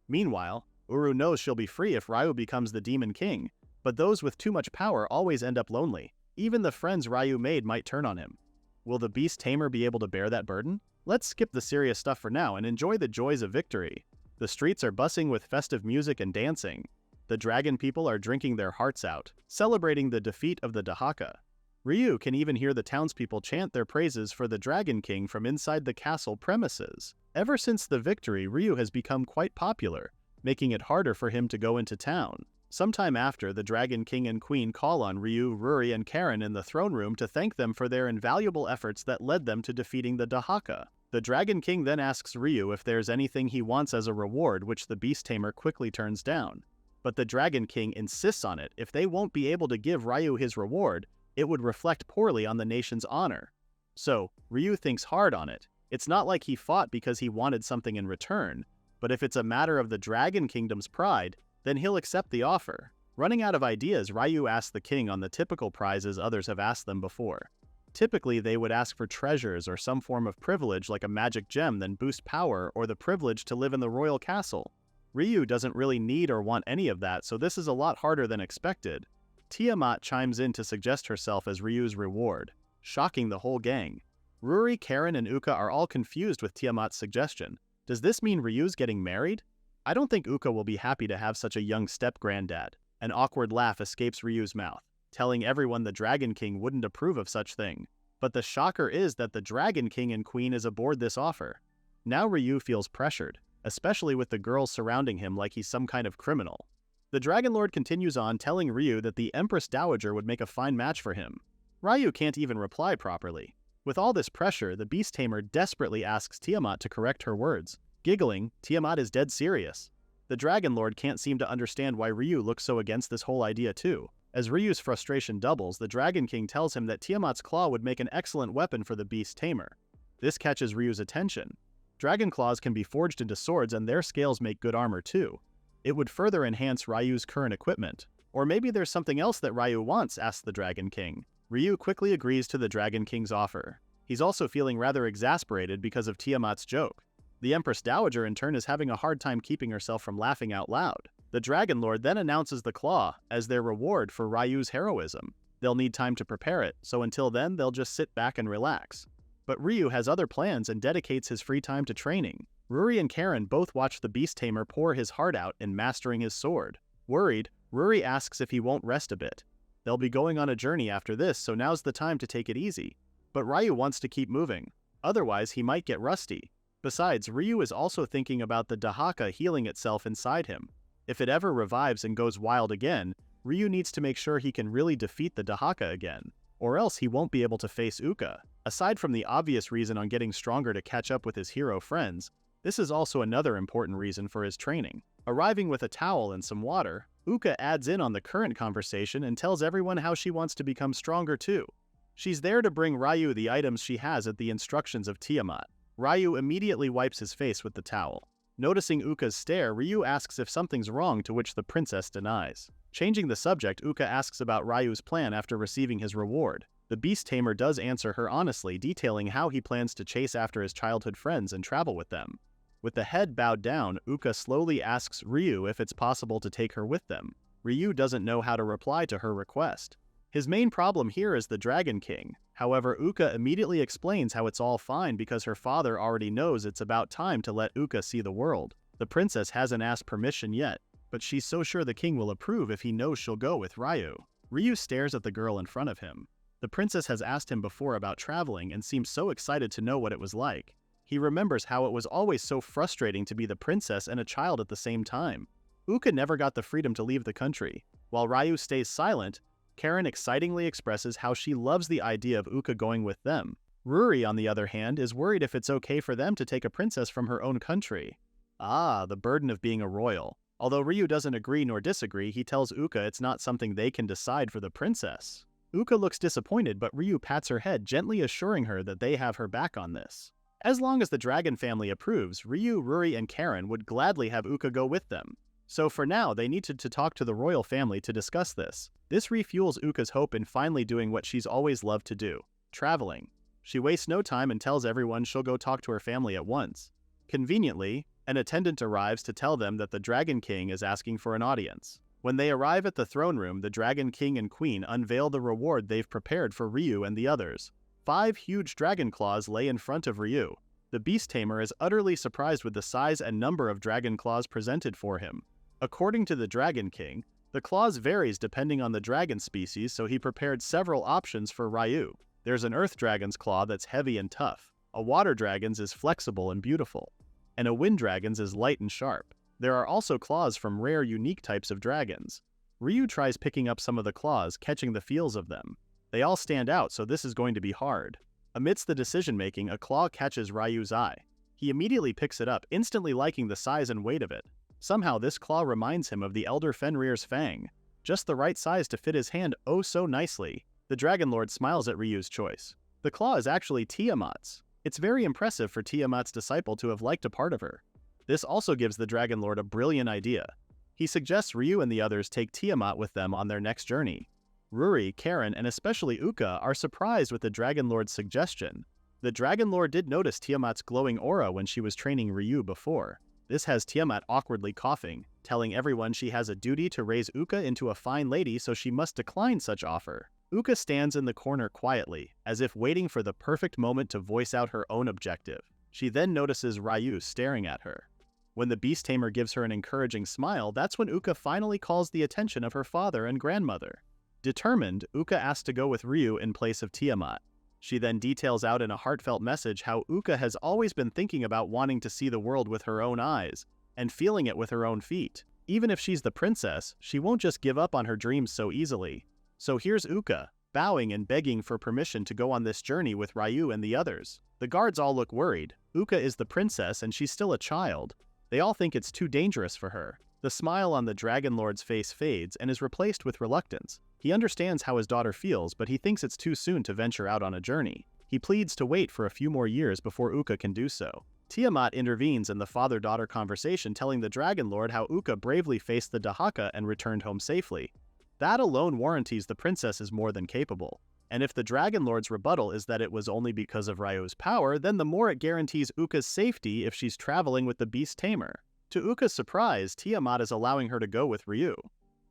Meanwhile, Uru knows she'll be free if Ryu becomes the Demon King, but those with too much power always end up lonely. Even the friends Ryu made might turn on him. Will the beast tamer be able to bear that burden? Let's skip the serious stuff for now and enjoy the joys of victory. The streets are buzzing with festive music and dancing. The dragon people are drinking their hearts out, celebrating the defeat of the Dahaka. Ryu can even hear the townspeople chant their praises for the Dragon King from inside the castle premises. Ever since the victory, Ryu has become quite popular, making it harder for him to go into town. Sometime after, the Dragon King and Queen call on Ryu, Ruri, and Karen in the throne room to thank them for their invaluable efforts that led them to defeating the Dahaka. The Dragon King then asks Ryu if there's anything he wants as a reward, which the beast tamer quickly turns down. But the Dragon King insists on it. If they won't be able to give Ryu his reward, it would reflect poorly on the nation's honor. So, Ryu thinks hard on it. It's not like he fought because he wanted something in return, but if it's a matter of the Dragon Kingdom's pride, then he'll accept the offer. Running out of ideas, Ryu asks the king on the typical prizes others have asked them before. Typically, they would ask for treasures or some form of privilege like a magic gem, then boost power or the privilege to live in the royal castle. Ryu doesn't really need or want any of that, so this is a lot harder than expected. Tiamat chimes in to suggest herself as Ryu's reward, shocking the whole gang. Ruri, Karen, and Uka are all confused with Tiamat's suggestion. Does this mean Ryu's getting married? I don't think Uka will be happy to have such a young step-granddad. An awkward laugh escapes Ryu's mouth, telling everyone the Dragon King wouldn't approve of such thing. But the shocker is that the Dragon King and Queen is aboard this offer. Now Ryu feels pressured, especially with the girls surrounding him like he's some kind of criminal. The Dragon Lord continues on, telling Ryu that the Empress Dowager would make a fine match for him. Ryu can't even reply properly. With all this pressure, the Beast Tamer desperately asks Tiamat to correct her words. Giggling, Tiamat is dead serious. The Dragon Lord can't seem to understand why Ryu looks so against this whole idea too. As Ryu's frustration doubles, the Dragon King tells him that Tiamat's claw would make an excellent weapon for the Beast Tamer. This catches Ryu's attention. Dragon claws can be forged into swords and their scales make good armor too. It would further enhance Ryu's current equipment. Or maybe there's something else that Ryu wants, asks the Dragon King. Ryu quickly agrees to the Dragon King's offer. He's also feeling rather exasperated because of Tiamat's joke. The Empress Dowager in turn is having a hard time keeping herself from laughing out loud. The Dragon Lord then announces the claw as their reward for Ryu's heroism. They'll need time to prepare it, so until then they'll just sit back and relax. But Ryu has other plans and dedicates his free time to training. Ruri and Karen both watch the Beast Tamer pour his heart out in mastering his sword. Worried, Ruri asks if he won't rest a bit. They'll be going on a journey after this, so now's the time to take it easy. But Ryu wants to keep moving. Otherwise, he might get rusty. Besides, Ryu is also thinking about the Dahaka healing itself inside him. If it ever revives and goes wild again, Ryu needs to make sure he can really defeat the Dahaka again, or else he won't be able to face Uka. Aside from the obvious reason on getting stronger to catch up with his hero friends, this is also another important reason for his training. Arriving with a towel and some water, Uka adds in on the current conversation and tells everyone how she wants to become stronger too. She's there to bring Ryu the items she has at the instructions of Tiamat. Ryu immediately wipes his face with the towel. Noticing Uka's stare, Ryu asks if something's wrong, to which the princess denies. Changing the subject, Uka asks about Ryu's plan after receiving his reward. The Beast Tamer does answer her honestly, detailing how he plans to chase after his childhood friends and travel with them. With the head bowed down, Uka slowly asks Ryu if it's possible to take her with them. Ryu doesn't know how to reply to her request. His main problem here is the Dragon King. However, Uka immediately explains how it's all fine because her father already knows it's about time to let Uka see the world. The princess hasn't asked permission yet, but she's so sure the king will approve if he knows she'll go with Ryu. Ryu stares at the girl in front of him. The princess has asked him before about traveling and seems so excited to know what it was like. He remembers how it was always so frustrating to be the princess and a child at the same time. Uka never got the freedom to leave the country. While Ryu stays silent, Karen excitingly expresses how she loves the idea of Uka going with them. Ruri, on the other hand, is worried if it's okay for them to take a princess from her own country. Ah, the burden of being a royal. Although Ryu doesn't agree nor disagree, he tells Uka it's not something they can decide for the princess. Uka looks disappointed, but Ryu pats her head, gently assuring her that they have her back on this. As long as the Dragon family approves, Ryu, Ruri, and Karen would gladly have Uka go with them. So for now, they needed to talk to the royal family to discuss this. This refuels Uka's hope in finally doing what she's always loved to do, traveling. She wastes no time and tells everyone she'll go talk to her family at once. Conveniently, an attendant arrives to tell them that the Dragon King is asking for an audience. When they arrive at the throne room, the Dragon King and Queen unveil the reward they've prepared for Ryu and the others. 5 huge dragon claws lay in front of Ryu. The Beast Tamer is utterly surprised with the size and number of dragon claws presented for him. According to the Dragon King, the claws varies depending on the dragon species, so he prepared several options for Ryu. There's an earth dragon's claw that's heavy and tough, a water dragon's is flexible and beautiful, and a wind dragon's is light and sharp. There are also claws from rare unique types of dragons. Ryu tries picking up some of the claws, catching the feels of them. They all stand out, so this is going to be hard. Amidst the decision-making, a claw catches Ryu's eye. He immediately picks it up, instantly liking the size and weight of it. Somehow this claw reminds him of the elder Fenrir's fang, just the right size to fit his hand oh so nicely. The Dragon Lord smiles at Ryu's choice. The claw is actually Tiamat's. It's very impressive for Tiamat's disciple to have liked a part of her. This also gives the Dragon Lord a brilliant idea. He suggests Ryu and the others take Tiamat with them on their next journey. Ruri, Karen, and especially Uka are surprised with the Dragon Lord's suggestion. The Dragon Lord did notice Tiamat's glowing aura when she was training Ryu before. This has Tiamat awkwardly coughing, telling everyone she has a duty to raise Uka into a fine lady, so she must decline such offer. Uka stands in the corner quietly, as if waiting for the perfect moment to voice out her own objective. She then notices Ryu staring at her. When the beast tamer gives her an encouraging smile, that's when Uka finally calls the attention of her father and grandmother. Determined, Uka asks to go with Ryu in place of Tiamat. She then details out in a heartfelt message how Uka has always been thinking about wanting to see the world with her own eyes, and feeling it with her own feet. Even if she's the princess, she won't just give up on her dreams so easily. So here's Uka, bowing and begging for permission to go on this journey with Ryu and the others. The guards all look worried. Uka is the princess and she's still a child. They all think it's too dangerous for her. The smile on the Dragon Lord's face fades and is replaced with reluctance. He understands how his daughter feels, but he thinks it's too soon to venture out on a journey. He pleads to wait for a few more years before Uka can do so. Tiamat intervenes in the father-daughter conversation, telling the Dragon Lord how Uka bravely faced the Dahaka and returned home safely. That alone warranties the princess is more than capable. And if the Dragon Lord's rebuttal is that it was only because of Ryu's power, then the more it guarantees Uka's safety if she's traveling with the beast tamer. To Uka's surprise, Tiamat is allowing her to go with Ryu.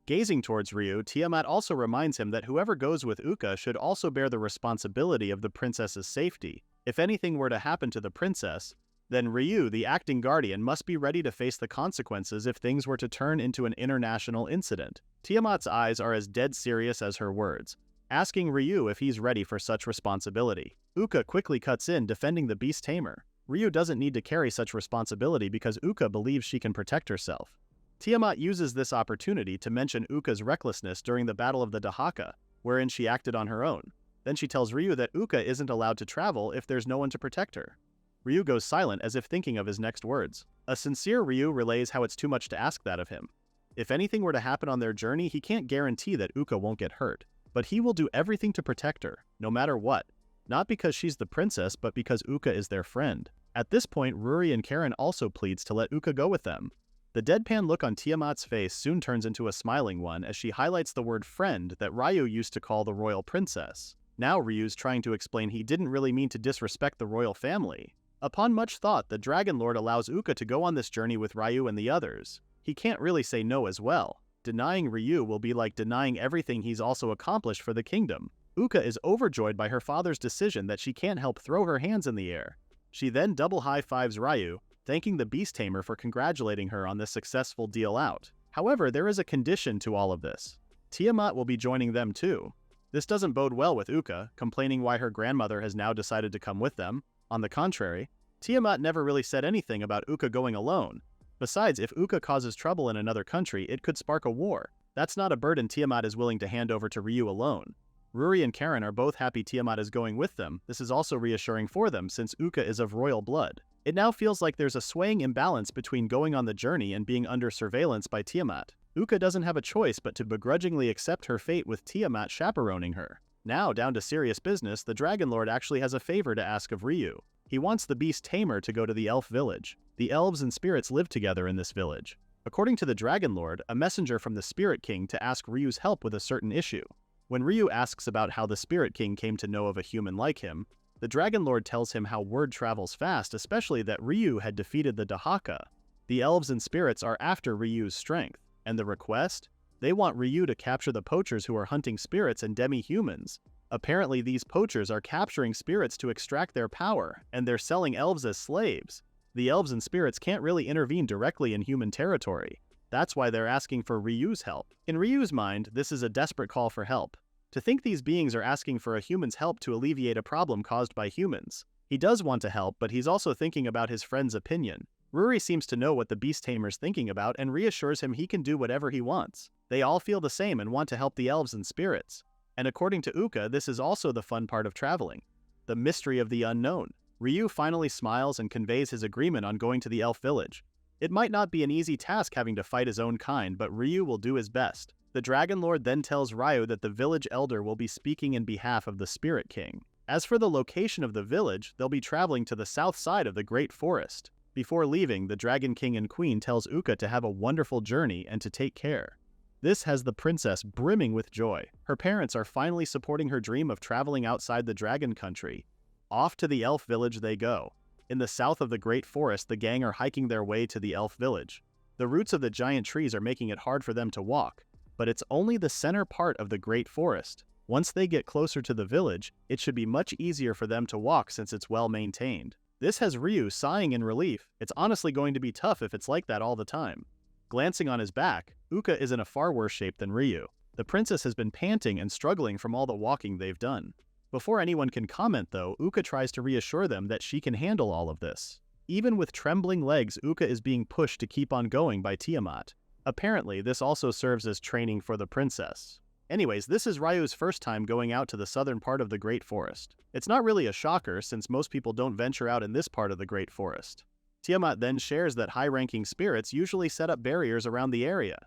Gazing towards Ryu, Tiamat also reminds him that whoever goes with Uka should also bear the responsibility of the princess's safety. If anything were to happen to the princess, then Ryu, the acting guardian, must be ready to face the consequences if things were to turn into an international incident. Tiamat's eyes are as dead serious as her words, asking Ryu if he's ready for such responsibility. Uka quickly cuts in, defending the beast tamer. Ryu doesn't need to carry such responsibility because Uka believes she can protect herself. Tiamat uses this opportunity to mention Uka's recklessness during the Battle of the Dahaka, wherein she acted on her own. Then she tells Ryu that Uka isn't allowed to travel if there's no one to protect her. Ryu goes silent as if thinking of his next words. A sincere Ryu relays how it's too much to ask that of him. If anything were to happen on their journey, he can't guarantee that Uka won't get hurt, but he will do everything to protect her, no matter what. Not because she's the princess, but because Uka is their friend. At this point, Ruri and Karen also pleads to let Uka go with them. The deadpan look on Tiamat's face soon turns into a smiling one as she highlights the word friend that Ryu used to call the royal princess. Now Ryu's trying to explain he didn't really mean to disrespect the royal family. Upon much thought, the Dragon Lord allows Uka to go on this journey with Ryu and the others. He can't really say no as well. Denying Ryu will be like denying everything he's also accomplished for the kingdom. Uka is overjoyed by her father's decision that she can't help throw her hands in the air. She then double high-fives Ryu, thanking the beast tamer for congratulating her on this successful deal out. However, there is a condition to all of this. Tiamat will be joining them too. This doesn't bode well with Uka, complaining why her grandmother has now decided to come with them. On the contrary, Tiamat never really said anything about Uka going alone. Besides, if Uka causes trouble in another country, it could spark a war. That's not a burden Tiamat is willing to hand over to Ryu alone. Ruri and Karen are both happy Tiamat is going with them. This is also reassuring for them since Uka is of royal blood. It now feels like there's a swaying imbalance between going on the journey and being under surveillance by Tiamat. Uka doesn't have a choice but to begrudgingly accept her fate with Tiamat chaperoning her. Now, down to serious business, the Dragon Lord actually has a favor to ask of Ryu. He wants the beast tamer to go to the elf village. The elves and spirits live together in this village. According to the Dragon Lord, a messenger from the Spirit King to ask Ryu's help with a certain issue. When Ryu asks about how the Spirit King came to know of a human like him, the Dragon Lord tells him how word travels fast, especially that Ryu had defeated the Dahaka. The elves and spirits are after Ryu's strength, and the request? They want Ryu to capture the poachers who are hunting spirits and demi-humans. Apparently these poachers are capturing spirits to extract their power, and they're selling elves as slaves. The elves and spirits can't really intervene directly in human territory. That's why they're asking for Ryu's help. In Ryu's mind, this is a desperate call for help. To think these beings are asking for a human's help to alleviate a problem caused by humans. He does want to help, but he's also thinking about his friend's opinion. Ruri seems to know what the beast tamer's thinking about and reassures him he can do whatever he wants. They all feel the same and want to help the elves and spirits. And according to Uka, this is also the fun part of traveling. The mystery of the unknown. Ryu finally smiles and conveys his agreement on going to the elf village. It might not be an easy task having to fight his own kind, but Ryu will do his best. The Dragon Lord then tells Ryu that the village elder will be speaking in behalf of the Spirit King. As for the location of the village, they'll be traveling to the south side of the Great Forest. Before leaving, the Dragon King and Queen tells Uka to have a wonderful journey and to take care. This has the princess brimming with joy. Her parents are finally supporting her dream of traveling outside the dragon country. Off to the elf village they go. In the south of the Great Forest, the gang are hiking their way to the elf village. The roots of the giant trees are making it hard for them to walk, but it's only the center part of the Great Forest. Once they get closer to the village, it should be much easier for them to walk since it's well maintained. This has Ryu sighing in relief. It's honestly going to be tough if it's like that all the time. Glancing on his back, Uka is in a far worse shape than Ryu. The princess has been panting and struggling from all the walking they've done. Before anyone can comment though, Uka tries to reassure them that she can handle all of this. Even with trembling legs, Uka is being pushed to keep on going by Tiamat. Apparently, this also serves as training for the princess. Anyways, this is Ryu's first time going out to the southern part of the Great Forest. It's not really a shocker since most people don't venture out in this part of the Great Forest. Tiamat then shares that high-ranking spirits usually set up barriers around the area.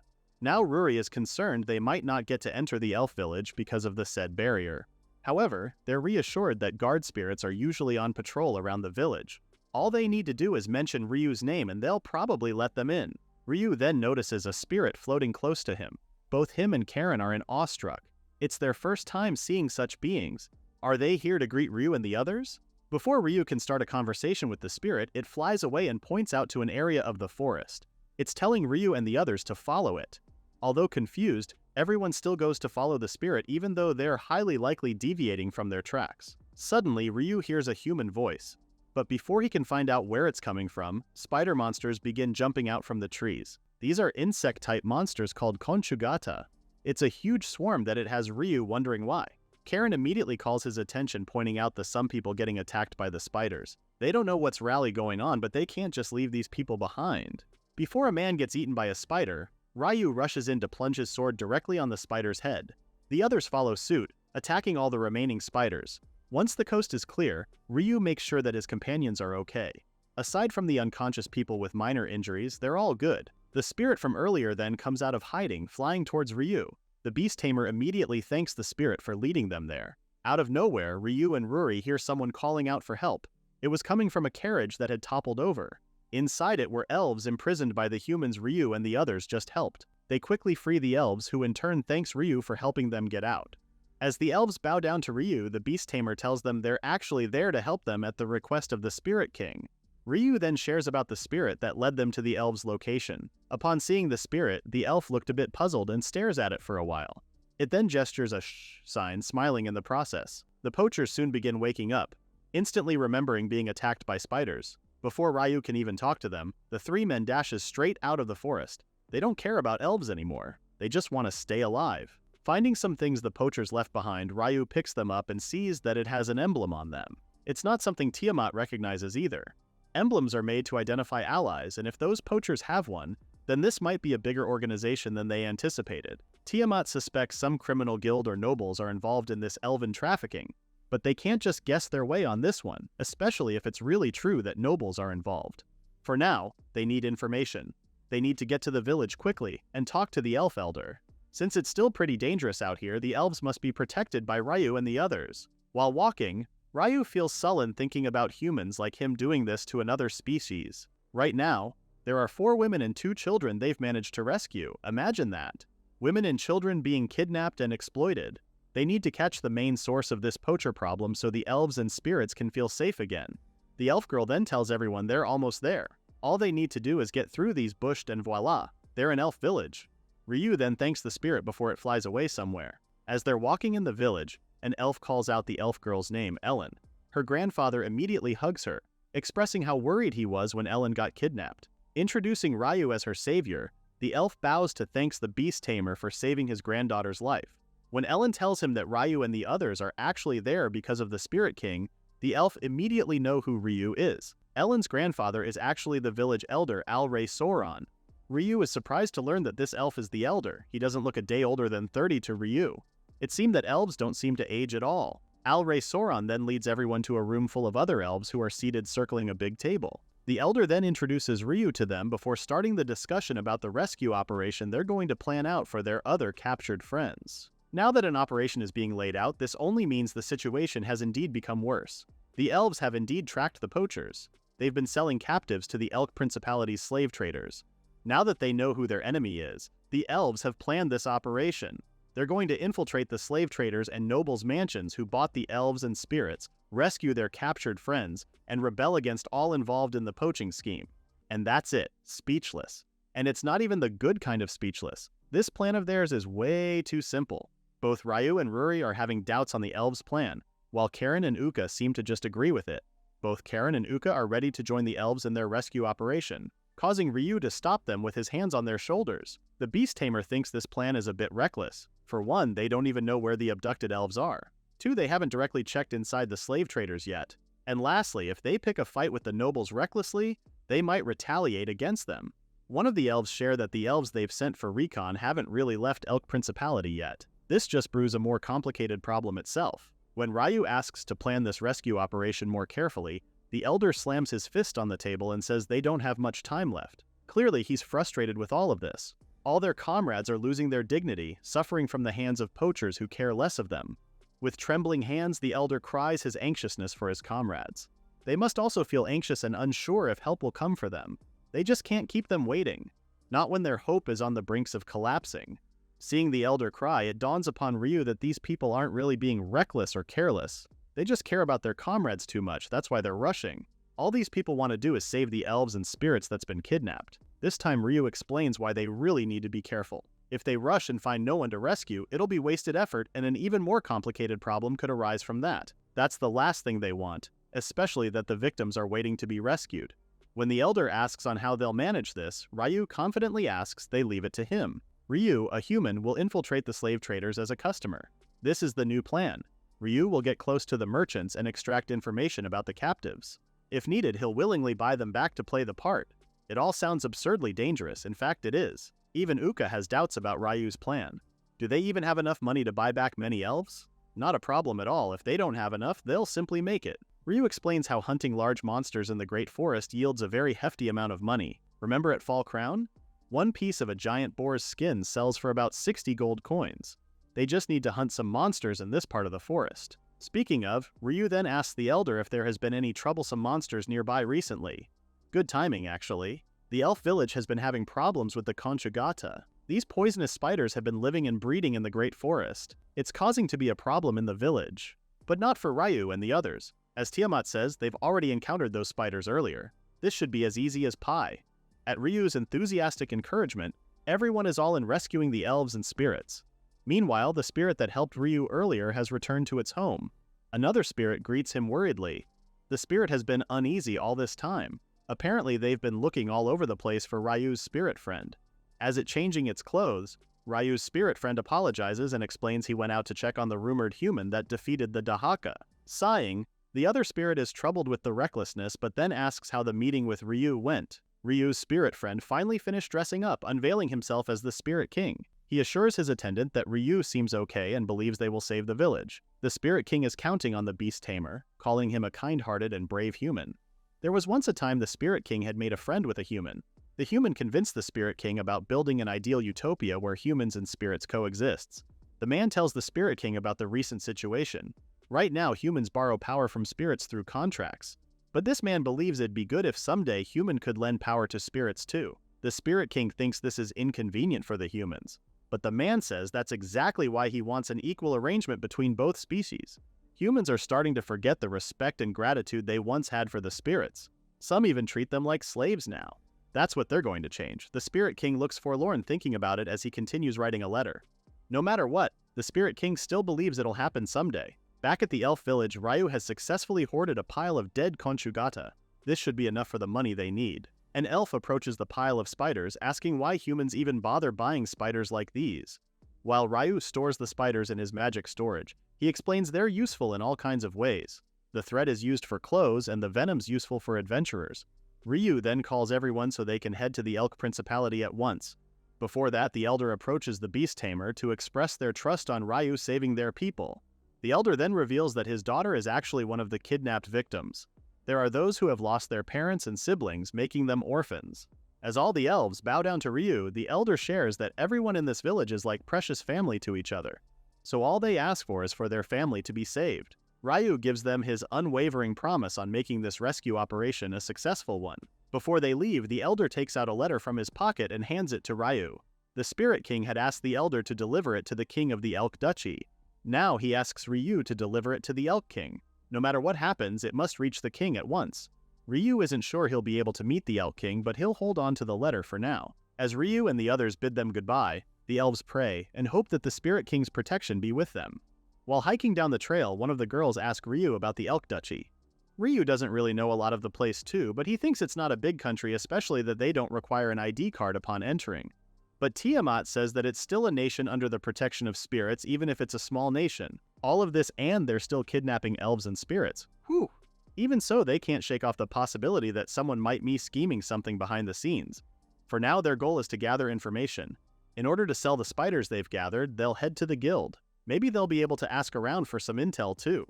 Now Ruri is concerned they might not get to enter the elf village because of the said barrier. However, they're reassured that guard spirits are usually on patrol around the village. All they need to do is mention Ryu's name and they'll probably let them in. Ryu then notices a spirit floating close to him. Both him and Karen are awestruck. It's their first time seeing such beings. Are they here to greet Ryu and the others? Before Ryu can start a conversation with the spirit, it flies away and points out to an area of the forest. It's telling Ryu and the others to follow it. Although confused, everyone still goes to follow the spirit even though they're highly likely deviating from their tracks. Suddenly, Ryu hears a human voice. But before he can find out where it's coming from, spider monsters begin jumping out from the trees. These are insect-type monsters called Konchugata. It's a huge swarm that it has Ryu wondering why. Karen immediately calls his attention, pointing out the some people getting attacked by the spiders. They don't know what's rally going on, but they can't just leave these people behind. Before a man gets eaten by a spider, Ryu rushes in to plunge his sword directly on the spider's head. The others follow suit, attacking all the remaining spiders. Once the coast is clear, Ryu makes sure that his companions are okay. Aside from the unconscious people with minor injuries, they're all good. The spirit from earlier then comes out of hiding, flying towards Ryu. The beast tamer immediately thanks the spirit for leading them there. Out of nowhere, Ryu and Ruri hear someone calling out for help. It was coming from a carriage that had toppled over. Inside it were elves imprisoned by the humans Ryu and the others just helped. They quickly free the elves, who in turn thanks Ryu for helping them get out. As the elves bow down to Ryu, the beast tamer tells them they're actually there to help them at the request of the Spirit King. Ryu then shares about the spirit that led them to the elves' location. Upon seeing the spirit, the elf looked a bit puzzled and stares at it for a while. It then gestures a shh sign, smiling in the process. The poachers soon begin waking up, instantly remembering being attacked by spiders. Before Ryu can even talk to them, the three men dashes straight out of the forest. They don't care about elves anymore. They just want to stay alive. Finding some things the poachers left behind, Ryu picks them up and sees that it has an emblem on them. It's not something Tiamat recognizes either. Emblems are made to identify allies, and if those poachers have one, then this might be a bigger organization than they anticipated. Tiamat suspects some criminal guild or nobles are involved in this elven trafficking, but they can't just guess their way on this one, especially if it's really true that nobles are involved. For now, they need information. They need to get to the village quickly and talk to the elf elder. Since it's still pretty dangerous out here, the elves must be protected by Ryu and the others. While walking, Ryu feels sullen thinking about humans like him doing this to another species. Right now, there are 4 women and 2 children they've managed to rescue. Imagine that. Women and children being kidnapped and exploited. They need to catch the main source of this poacher problem so the elves and spirits can feel safe again. The elf girl then tells everyone they're almost there. All they need to do is get through these bushes and voila, they're in elf village. Ryu then thanks the spirit before it flies away somewhere. As they're walking in the village, an elf calls out the elf girl's name, Ellen. Her grandfather immediately hugs her, expressing how worried he was when Ellen got kidnapped. Introducing Ryu as her savior, the elf bows to thanks the beast tamer for saving his granddaughter's life. When Ellen tells him that Ryu and the others are actually there because of the Spirit King, the elf immediately know who Ryu is. Ellen's grandfather is actually the village elder Al-Ray Sauron. Ryu is surprised to learn that this elf is the elder. He doesn't look a day older than 30 to Ryu. It seemed that elves don't seem to age at all. Al-Ray Sauron then leads everyone to a room full of other elves who are seated circling a big table. The elder then introduces Ryu to them before starting the discussion about the rescue operation they're going to plan out for their other captured friends. Now that an operation is being laid out, this only means the situation has indeed become worse. The elves have indeed tracked the poachers. They've been selling captives to the Elk Principality's slave traders. Now that they know who their enemy is, the elves have planned this operation. They're going to infiltrate the slave traders and nobles' mansions who bought the elves and spirits, rescue their captured friends, and rebel against all involved in the poaching scheme. And that's it, speechless. And it's not even the good kind of speechless. This plan of theirs is way too simple. Both Ryu and Ruri are having doubts on the elves' plan, while Karen and Uka seem to just agree with it. Both Karen and Uka are ready to join the elves in their rescue operation, causing Ryu to stop them with his hands on their shoulders. The beast tamer thinks this plan is a bit reckless. For one, they don't even know where the abducted elves are. Two, they haven't directly checked inside the slave traders yet. And lastly, if they pick a fight with the nobles recklessly, they might retaliate against them. One of the elves share that the elves they've sent for recon haven't really left Elk Principality yet. This just brews a more complicated problem itself. When Ryu asks to plan this rescue operation more carefully, the elder slams his fist on the table and says they don't have much time left. Clearly, he's frustrated with all of this. All their comrades are losing their dignity, suffering from the hands of poachers who care less of them. With trembling hands, the elder cries his anxiousness for his comrades. They must also feel anxious and unsure if help will come for them. They just can't keep them waiting. Not when their hope is on the brinks of collapsing. Seeing the elder cry, it dawns upon Ryu that these people aren't really being reckless or careless. They just care about their comrades too much, that's why they're rushing. All these people want to do is save the elves and spirits that's been kidnapped. This time Ryu explains why they really need to be careful. If they rush and find no one to rescue, it'll be wasted effort and an even more complicated problem could arise from that. That's the last thing they want, especially that the victims are waiting to be rescued. When the elder asks on how they'll manage this, Ryu confidently asks they leave it to him. Ryu, a human, will infiltrate the slave traders as a customer. This is the new plan. Ryu will get close to the merchants and extract information about the captives. If needed, he'll willingly buy them back to play the part. It all sounds absurdly dangerous, in fact it is. Even Uka has doubts about Ryu's plan. Do they even have enough money to buy back many elves? Not a problem at all. If they don't have enough, they'll simply make it. Ryu explains how hunting large monsters in the Great Forest yields a very hefty amount of money. Remember at Fall Crown? One piece of a giant boar's skin sells for about 60 gold coins. They just need to hunt some monsters in this part of the forest. Speaking of, Ryu then asks the elder if there has been any troublesome monsters nearby recently. Good timing, actually. The elf village has been having problems with the conchugata. These poisonous spiders have been living and breeding in the Great Forest. It's causing to be a problem in the village. But not for Ryu and the others. As Tiamat says, they've already encountered those spiders earlier. This should be as easy as pie. At Ryu's enthusiastic encouragement, everyone is all in rescuing the elves and spirits. Meanwhile, the spirit that helped Ryu earlier has returned to its home. Another spirit greets him worriedly. The spirit has been uneasy all this time. Apparently, they've been looking all over the place for Ryu's spirit friend. As it changing its clothes, Ryu's spirit friend apologizes and explains he went out to check on the rumored human that defeated the Dahaka. Sighing, the other spirit is troubled with the recklessness but then asks how the meeting with Ryu went. Ryu's spirit friend finally finished dressing up, unveiling himself as the Spirit King. He assures his attendant that Ryu seems okay and believes they will save the village. The Spirit King is counting on the beast tamer, calling him a kind-hearted and brave human. There was once a time the Spirit King had made a friend with a human. The human convinced the Spirit King about building an ideal utopia where humans and spirits coexist. The man tells the Spirit King about the recent situation. Right now, humans borrow power from spirits through contracts. But this man believes it'd be good if someday human could lend power to spirits too. The Spirit King thinks this is inconvenient for the humans. But the man says that's exactly why he wants an equal arrangement between both species. Humans are starting to forget the respect and gratitude they once had for the spirits. Some even treat them like slaves now. That's what they're going to change. The Spirit King looks forlorn thinking about it as he continues writing a letter. No matter what, the Spirit King still believes it'll happen someday. Back at the elf village, Ryu has successfully hoarded a pile of dead conchugata. This should be enough for the money they need. An elf approaches the pile of spiders, asking why humans even bother buying spiders like these. While Ryu stores the spiders in his magic storage, he explains they're useful in all kinds of ways. The thread is used for clothes and the venom's useful for adventurers. Ryu then calls everyone so they can head to the Elk Principality at once. Before that, the elder approaches the beast tamer to express their trust on Ryu saving their people. The elder then reveals that his daughter is actually one of the kidnapped victims. There are those who have lost their parents and siblings, making them orphans. As all the elves bow down to Ryu, the elder shares that everyone in this village is like precious family to each other. So all they ask for is for their family to be saved. Ryu gives them his unwavering promise on making this rescue operation a successful one. Before they leave, the elder takes out a letter from his pocket and hands it to Ryu. The Spirit King had asked the elder to deliver it to the king of the Elk Duchy. Now he asks Ryu to deliver it to the Elk King. No matter what happens, it must reach the king at once. Ryu isn't sure he'll be able to meet the Elk King, but he'll hold on to the letter for now. As Ryu and the others bid them goodbye, the elves pray and hope that the Spirit King's protection be with them. While hiking down the trail, one of the girls asks Ryu about the Elk Duchy. Ryu doesn't really know a lot of the place too, but he thinks it's not a big country, especially that they don't require an ID card upon entering. But Tiamat says that it's still a nation under the protection of spirits, even if it's a small nation. All of this and they're still kidnapping elves and spirits. Whew! Even so, they can't shake off the possibility that someone might be scheming something behind the scenes. For now, their goal is to gather information. In order to sell the spiders they've gathered, they'll head to the guild. Maybe they'll be able to ask around for some intel too.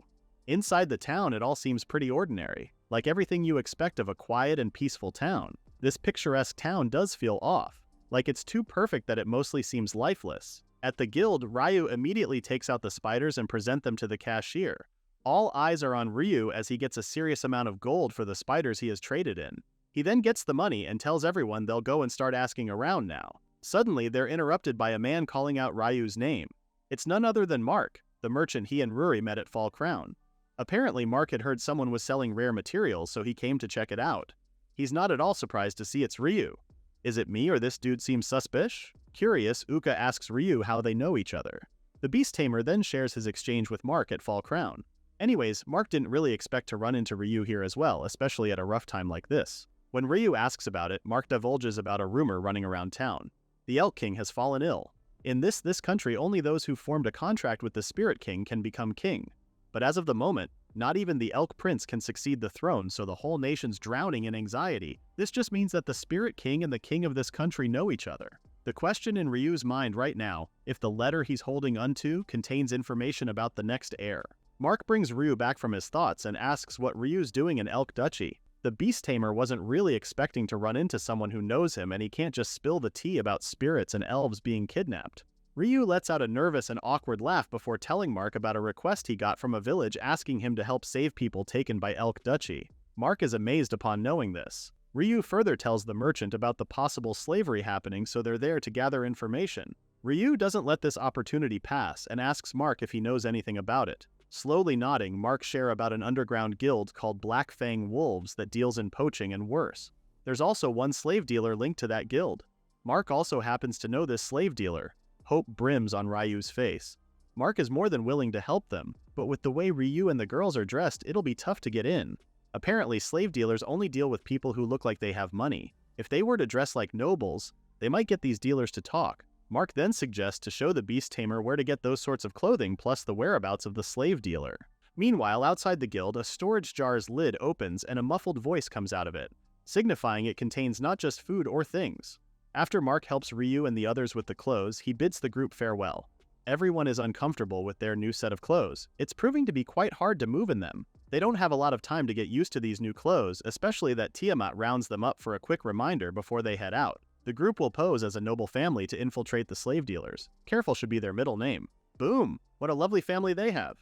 Inside the town, it all seems pretty ordinary, like everything you expect of a quiet and peaceful town. This picturesque town does feel off, like it's too perfect that it mostly seems lifeless. At the guild, Ryu immediately takes out the spiders and presents them to the cashier. All eyes are on Ryu as he gets a serious amount of gold for the spiders he has traded in. He then gets the money and tells everyone they'll go and start asking around now. Suddenly, they're interrupted by a man calling out Ryu's name. It's none other than Mark, the merchant he and Ruri met at Fall Crown. Apparently, Mark had heard someone was selling rare materials, so he came to check it out. He's not at all surprised to see it's Ryu. Is it me or this dude seems suspicious? Curious, Uka asks Ryu how they know each other. The Beast Tamer then shares his exchange with Mark at Fall Crown. Anyways, Mark didn't really expect to run into Ryu here as well, especially at a rough time like this. When Ryu asks about it, Mark divulges about a rumor running around town. The Elk King has fallen ill. In this country, only those who formed a contract with the Spirit King can become king. But as of the moment, not even the Elk Prince can succeed the throne, so the whole nation's drowning in anxiety. This just means that the Spirit King and the king of this country know each other. The question in Ryu's mind right now, if the letter he's holding onto contains information about the next heir. Mark brings Ryu back from his thoughts and asks what Ryu's doing in Elk Duchy. The Beast Tamer wasn't really expecting to run into someone who knows him, and he can't just spill the tea about spirits and elves being kidnapped. Ryu lets out a nervous and awkward laugh before telling Mark about a request he got from a village asking him to help save people taken by Elk Duchy. Mark is amazed upon knowing this. Ryu further tells the merchant about the possible slavery happening, so they're there to gather information. Ryu doesn't let this opportunity pass and asks Mark if he knows anything about it. Slowly nodding, Mark shares about an underground guild called Black Fang Wolves that deals in poaching and worse. There's also one slave dealer linked to that guild. Mark also happens to know this slave dealer. Hope brims on Ryu's face. Mark is more than willing to help them, but with the way Ryu and the girls are dressed, it'll be tough to get in. Apparently, slave dealers only deal with people who look like they have money. If they were to dress like nobles, they might get these dealers to talk. Mark then suggests to show the Beast Tamer where to get those sorts of clothing plus the whereabouts of the slave dealer. Meanwhile, outside the guild, a storage jar's lid opens and a muffled voice comes out of it, signifying it contains not just food or things. After Mark helps Ryu and the others with the clothes, he bids the group farewell. Everyone is uncomfortable with their new set of clothes. It's proving to be quite hard to move in them. They don't have a lot of time to get used to these new clothes, especially that Tiamat rounds them up for a quick reminder before they head out. The group will pose as a noble family to infiltrate the slave dealers. Careful should be their middle name. Boom! What a lovely family they have.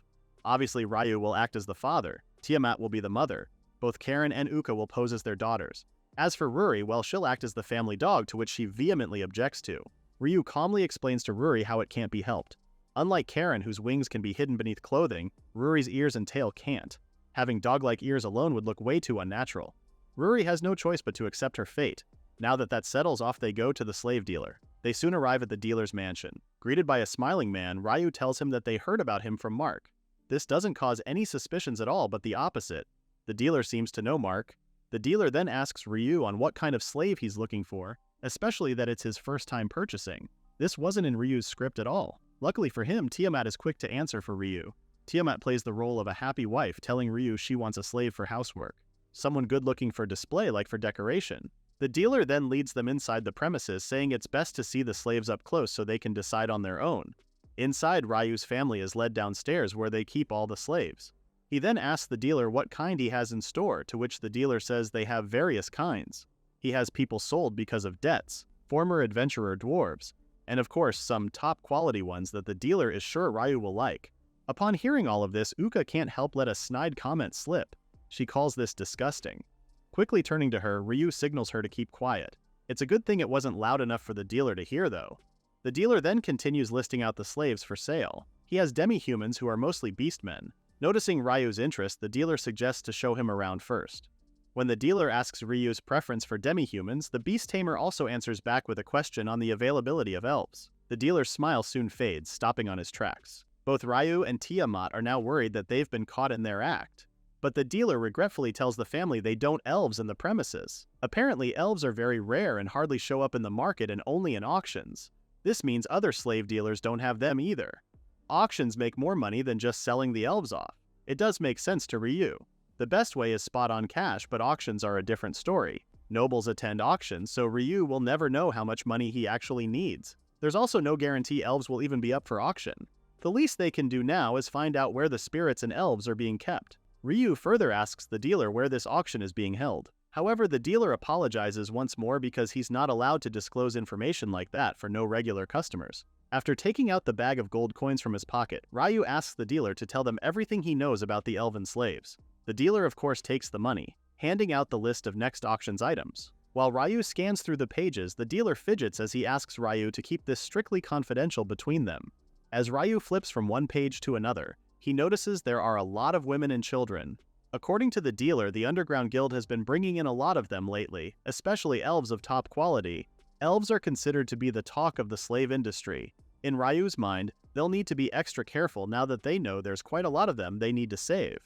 Obviously, Ryu will act as the father. Tiamat will be the mother. Both Karen and Uka will pose as their daughters. As for Ruri, well, she'll act as the family dog, to which she vehemently objects to. Ryu calmly explains to Ruri how it can't be helped. Unlike Karen, whose wings can be hidden beneath clothing, Ruri's ears and tail can't. Having dog-like ears alone would look way too unnatural. Ruri has no choice but to accept her fate. Now that settles, off they go to the slave dealer. They soon arrive at the dealer's mansion. Greeted by a smiling man, Ryu tells him that they heard about him from Mark. This doesn't cause any suspicions at all, but the opposite. The dealer seems to know Mark. The dealer then asks Ryu on what kind of slave he's looking for, especially that it's his first time purchasing. This wasn't in Ryu's script at all. Luckily for him, Tiamat is quick to answer for Ryu. Tiamat plays the role of a happy wife, telling Ryu she wants a slave for housework. Someone good looking for display, like for decoration. The dealer then leads them inside the premises, saying it's best to see the slaves up close so they can decide on their own. Inside, Ryu's family is led downstairs where they keep all the slaves. He then asks the dealer what kind he has in store, to which the dealer says they have various kinds. He has people sold because of debts, former adventurer dwarves, and of course some top quality ones that the dealer is sure Ryu will like. Upon hearing all of this, Uka can't help let a snide comment slip. She calls this disgusting. Quickly turning to her, Ryu signals her to keep quiet. It's a good thing it wasn't loud enough for the dealer to hear, though. The dealer then continues listing out the slaves for sale. He has demi-humans who are mostly beastmen. Noticing Ryu's interest, the dealer suggests to show him around first. When the dealer asks Ryu's preference for demi-humans, the beast tamer also answers back with a question on the availability of elves. The dealer's smile soon fades, stopping on his tracks. Both Ryu and Tiamat are now worried that they've been caught in their act. But the dealer regretfully tells the family they don't elves in the premises. Apparently, elves are very rare and hardly show up in the market and only in auctions. This means other slave dealers don't have them either. Auctions make more money than just selling the elves off. It does make sense to Ryu. The best way is spot-on cash, but auctions are a different story. Nobles attend auctions, so Ryu will never know how much money he actually needs. There's also no guarantee elves will even be up for auction. The least they can do now is find out where the spirits and elves are being kept. Ryu further asks the dealer where this auction is being held. However, the dealer apologizes once more because he's not allowed to disclose information like that for no regular customers. After taking out the bag of gold coins from his pocket, Ryu asks the dealer to tell them everything he knows about the elven slaves. The dealer of course takes the money, handing out the list of next auction's items. While Ryu scans through the pages, the dealer fidgets as he asks Ryu to keep this strictly confidential between them. As Ryu flips from one page to another, he notices there are a lot of women and children. According to the dealer, the Underground Guild has been bringing in a lot of them lately, especially elves of top quality. Elves are considered to be the talk of the slave industry. In Ryu's mind, they'll need to be extra careful now that they know there's quite a lot of them they need to save.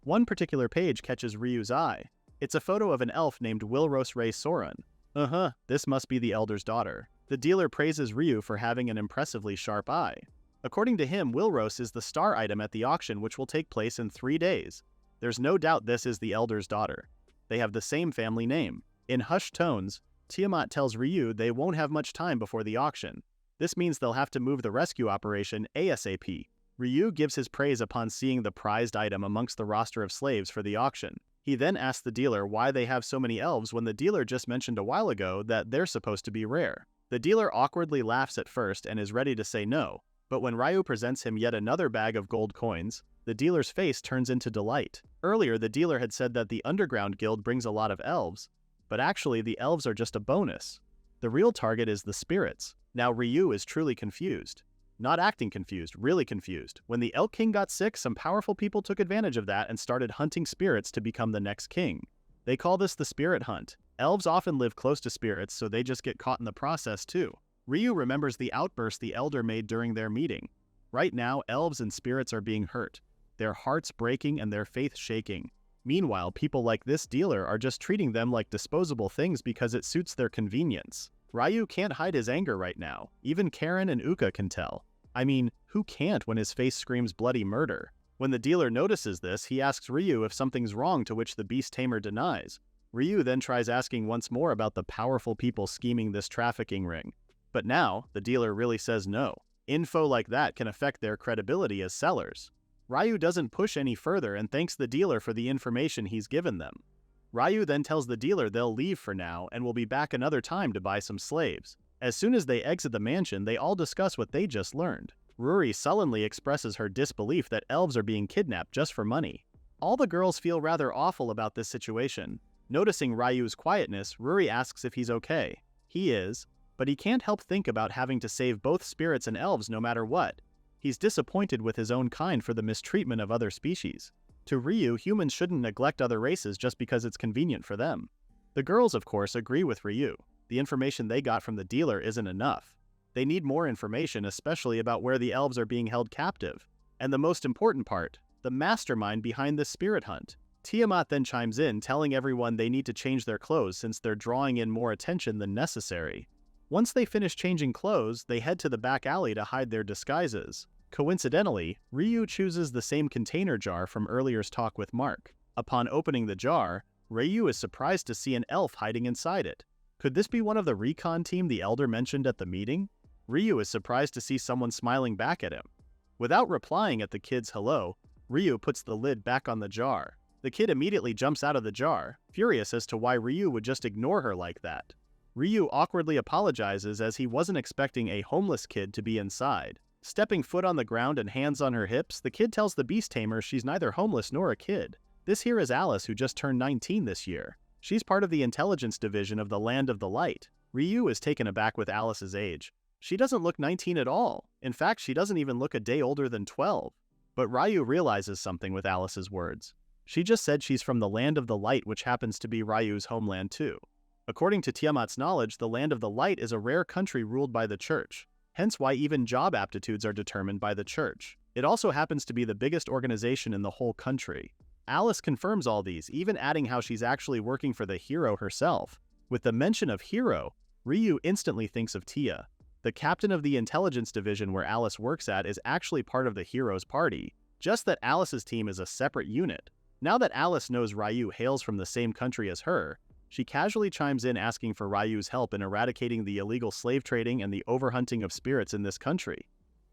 One particular page catches Ryu's eye. It's a photo of an elf named Wilros Ray Soren. This must be the Elder's daughter. The dealer praises Ryu for having an impressively sharp eye. According to him, Wilros is the star item at the auction, which will take place in 3 days. There's no doubt this is the Elder's daughter. They have the same family name. In hushed tones, Tiamat tells Ryu they won't have much time before the auction. This means they'll have to move the rescue operation ASAP. Ryu gives his praise upon seeing the prized item amongst the roster of slaves for the auction. He then asks the dealer why they have so many elves when the dealer just mentioned a while ago that they're supposed to be rare. The dealer awkwardly laughs at first and is ready to say no, but when Ryu presents him yet another bag of gold coins, the dealer's face turns into delight. Earlier, the dealer had said that the Underground Guild brings a lot of elves, but actually the elves are just a bonus. The real target is the spirits. Now Ryu is truly confused. Not acting confused, really confused. When the Elk King got sick, some powerful people took advantage of that and started hunting spirits to become the next king. They call this the spirit hunt. Elves often live close to spirits, so they just get caught in the process too. Ryu remembers the outburst the elder made during their meeting. Right now, elves and spirits are being hurt, their hearts breaking and their faith shaking. Meanwhile, people like this dealer are just treating them like disposable things because it suits their convenience. Ryu can't hide his anger right now. Even Karen and Uka can tell. I mean, who can't when his face screams bloody murder? When the dealer notices this, he asks Ryu if something's wrong, to which the beast tamer denies. Ryu then tries asking once more about the powerful people scheming this trafficking ring. But now, the dealer really says no. Info like that can affect their credibility as sellers. Ryu doesn't push any further and thanks the dealer for the information he's given them. Ryu then tells the dealer they'll leave for now and will be back another time to buy some slaves. As soon as they exit the mansion, they all discuss what they just learned. Ruri sullenly expresses her disbelief that elves are being kidnapped just for money. All the girls feel rather awful about this situation. Noticing Ryu's quietness, Ruri asks if he's okay. He is, but he can't help think about having to save both spirits and elves no matter what. He's disappointed with his own kind for the mistreatment of other species. To Ryu, humans shouldn't neglect other races just because it's convenient for them. The girls, of course, agree with Ryu. The information they got from the dealer isn't enough. They need more information, especially about where the elves are being held captive. And the most important part, the mastermind behind the spirit hunt. Tiamat then chimes in, telling everyone they need to change their clothes since they're drawing in more attention than necessary. Once they finish changing clothes, they head to the back alley to hide their disguises. Coincidentally, Ryu chooses the same container jar from earlier's talk with Mark. Upon opening the jar, Ryu is surprised to see an elf hiding inside it. Could this be one of the recon team the elder mentioned at the meeting? Ryu is surprised to see someone smiling back at him. Without replying at the kid's hello, Ryu puts the lid back on the jar. The kid immediately jumps out of the jar, furious as to why Ryu would just ignore her like that. Ryu awkwardly apologizes as he wasn't expecting a homeless kid to be inside. Stepping foot on the ground and hands on her hips, the kid tells the beast tamer she's neither homeless nor a kid. This here is Alice, who just turned 19 this year. She's part of the intelligence division of the Land of the Light. Ryu is taken aback with Alice's age. She doesn't look 19 at all. In fact, she doesn't even look a day older than 12. But Ryu realizes something with Alice's words. She just said she's from the Land of the Light, which happens to be Ryu's homeland too. According to Tiamat's knowledge, the Land of the Light is a rare country ruled by the church, hence why even job aptitudes are determined by the church. It also happens to be the biggest organization in the whole country. Alice confirms all these, even adding how she's actually working for the hero herself. With the mention of hero, Ryu instantly thinks of Tia. The captain of the intelligence division where Alice works at is actually part of the hero's party, just that Alice's team is a separate unit. Now that Alice knows Ryu hails from the same country as her, she casually chimes in asking for Ryu's help in eradicating the illegal slave trading and the overhunting of spirits in this country.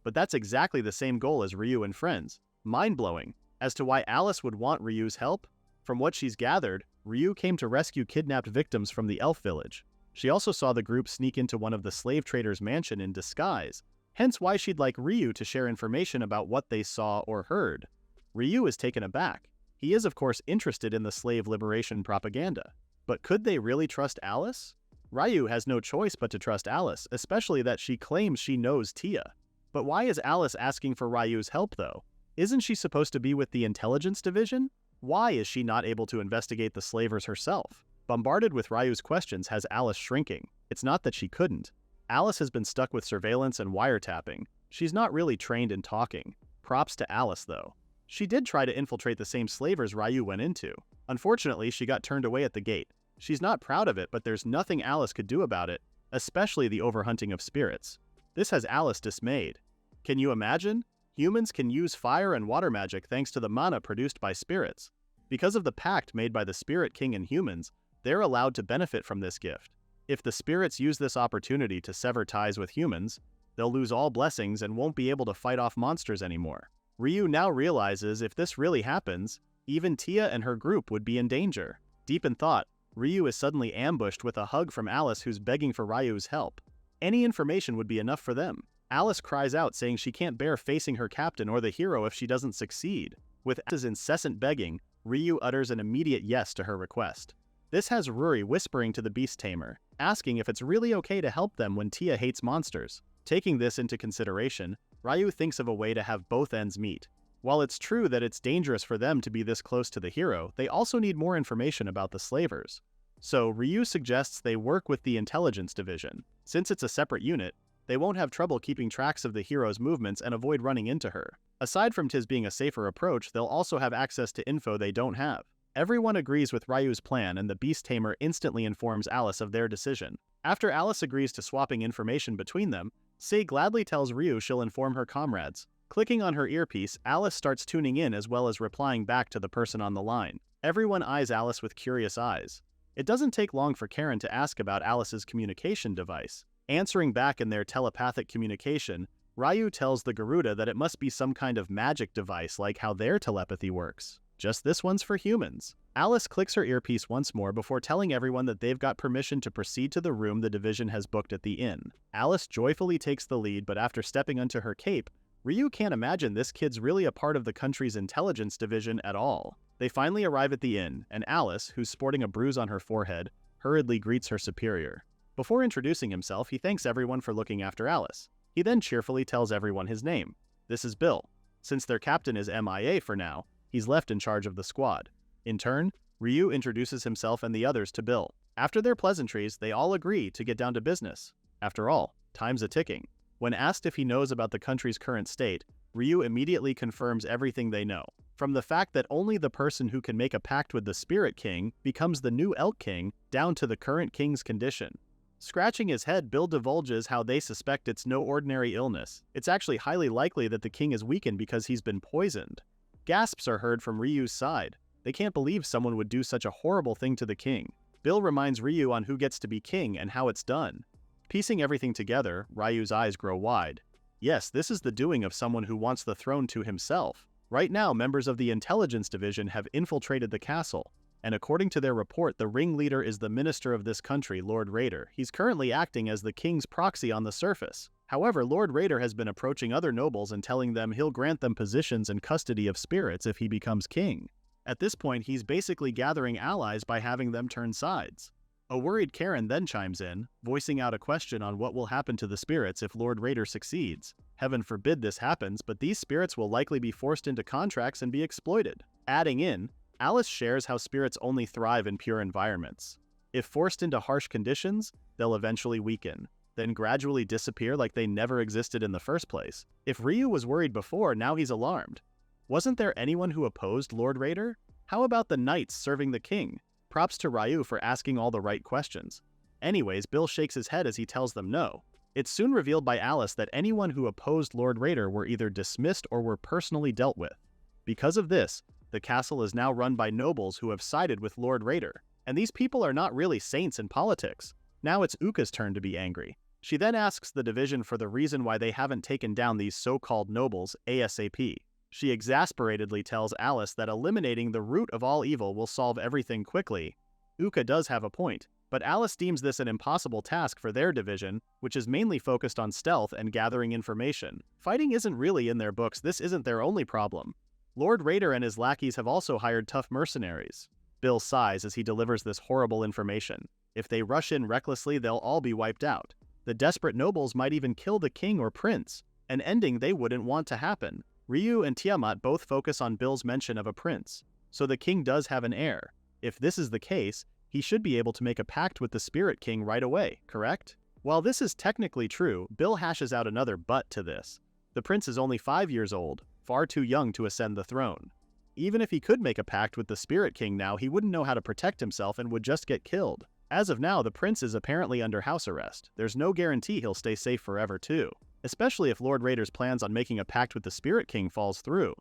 But that's exactly the same goal as Ryu and friends. Mind-blowing. As to why Alice would want Ryu's help? From what she's gathered, Ryu came to rescue kidnapped victims from the elf village. She also saw the group sneak into one of the slave traders' mansion in disguise, hence why she'd like Ryu to share information about what they saw or heard. Ryu is taken aback. He is of course interested in the slave liberation propaganda. But could they really trust Alice? Ryu has no choice but to trust Alice, especially that she claims she knows Tia. But why is Alice asking for Ryu's help though? Isn't she supposed to be with the intelligence division? Why is she not able to investigate the slavers herself? Bombarded with Ryu's questions has Alice shrinking. It's not that she couldn't. Alice has been stuck with surveillance and wiretapping. She's not really trained in talking. Props to Alice though. She did try to infiltrate the same slavers Ryu went into. Unfortunately, she got turned away at the gate. She's not proud of it, but there's nothing Alice could do about it, especially the overhunting of spirits. This has Alice dismayed. Can you imagine? Humans can use fire and water magic thanks to the mana produced by spirits. Because of the pact made by the Spirit King and humans, they're allowed to benefit from this gift. If the spirits use this opportunity to sever ties with humans, they'll lose all blessings and won't be able to fight off monsters anymore. Ryu now realizes if this really happens, even Tia and her group would be in danger. Deep in thought, Ryu is suddenly ambushed with a hug from Alice, who's begging for Ryu's help. Any information would be enough for them. Alice cries out saying she can't bear facing her captain or the hero if she doesn't succeed. With Alice's incessant begging, Ryu utters an immediate yes to her request. This has Ruri whispering to the beast tamer, asking if it's really okay to help them when Tia hates monsters. Taking this into consideration, Ryu thinks of a way to have both ends meet. While it's true that it's dangerous for them to be this close to the hero, they also need more information about the slavers. So Ryu suggests they work with the intelligence division. Since it's a separate unit, they won't have trouble keeping tracks of the hero's movements and avoid running into her. Aside from tis being a safer approach, they'll also have access to info they don't have. Everyone agrees with Ryu's plan, and the beast tamer instantly informs Alice of their decision. After Alice agrees to swapping information between them, Sei gladly tells Ryu she'll inform her comrades. Clicking on her earpiece, Alice starts tuning in as well as replying back to the person on the line. Everyone eyes Alice with curious eyes. It doesn't take long for Karen to ask about Alice's communication device. Answering back in their telepathic communication, Ryu tells the Garuda that it must be some kind of magic device like how their telepathy works. Just this one's for humans. Alice clicks her earpiece once more before telling everyone that they've got permission to proceed to the room the division has booked at the inn. Alice joyfully takes the lead, but after stepping onto her cape, Ryu can't imagine this kid's really a part of the country's intelligence division at all. They finally arrive at the inn, and Alice, who's sporting a bruise on her forehead, hurriedly greets her superior. Before introducing himself, he thanks everyone for looking after Alice. He then cheerfully tells everyone his name. This is Bill. Since their captain is MIA for now, he's left in charge of the squad. In turn, Ryu introduces himself and the others to Bill. After their pleasantries, they all agree to get down to business. After all, time's a-ticking. When asked if he knows about the country's current state, Ryu immediately confirms everything they know. From the fact that only the person who can make a pact with the Spirit King becomes the new Elk King, down to the current king's condition. Scratching his head, Bill divulges how they suspect it's no ordinary illness. It's actually highly likely that the king is weakened because he's been poisoned. Gasps are heard from Ryu's side. They can't believe someone would do such a horrible thing to the king. Bill reminds Ryu on who gets to be king and how it's done. Piecing everything together, Ryu's eyes grow wide. Yes, this is the doing of someone who wants the throne to himself. Right now, members of the intelligence division have infiltrated the castle, and according to their report, the ringleader is the minister of this country, Lord Raider. He's currently acting as the king's proxy on the surface. However, Lord Raider has been approaching other nobles and telling them he'll grant them positions and custody of spirits if he becomes king. At this point, he's basically gathering allies by having them turn sides. A worried Karen then chimes in, voicing out a question on what will happen to the spirits if Lord Raider succeeds. Heaven forbid this happens, but these spirits will likely be forced into contracts and be exploited. Adding in, Alice shares how spirits only thrive in pure environments. If forced into harsh conditions, they'll eventually weaken, then gradually disappear like they never existed in the first place. If Ryu was worried before, now he's alarmed. Wasn't there anyone who opposed Lord Raider? How about the knights serving the king? Props to Ryu for asking all the right questions. Anyways, Bill shakes his head as he tells them no. It's soon revealed by Alice that anyone who opposed Lord Raider were either dismissed or were personally dealt with. Because of this, the castle is now run by nobles who have sided with Lord Raider. And these people are not really saints in politics. Now it's Uka's turn to be angry. She then asks the division for the reason why they haven't taken down these so-called nobles ASAP. She exasperatedly tells Alice that eliminating the root of all evil will solve everything quickly. Uka does have a point, but Alice deems this an impossible task for their division, which is mainly focused on stealth and gathering information. Fighting isn't really in their books, this isn't their only problem. Lord Raider and his lackeys have also hired tough mercenaries. Bill sighs as he delivers this horrible information. If they rush in recklessly, they'll all be wiped out. The desperate nobles might even kill the king or prince, an ending they wouldn't want to happen. Ryu and Tiamat both focus on Bill's mention of a prince, so the king does have an heir. If this is the case, he should be able to make a pact with the Spirit King right away, correct? While this is technically true, Bill hashes out another but to this. The prince is only 5 years old, far too young to ascend the throne. Even if he could make a pact with the Spirit King now, he wouldn't know how to protect himself and would just get killed. As of now, the prince is apparently under house arrest. There's no guarantee he'll stay safe forever too. Especially if Lord Raider's plans on making a pact with the Spirit King falls through.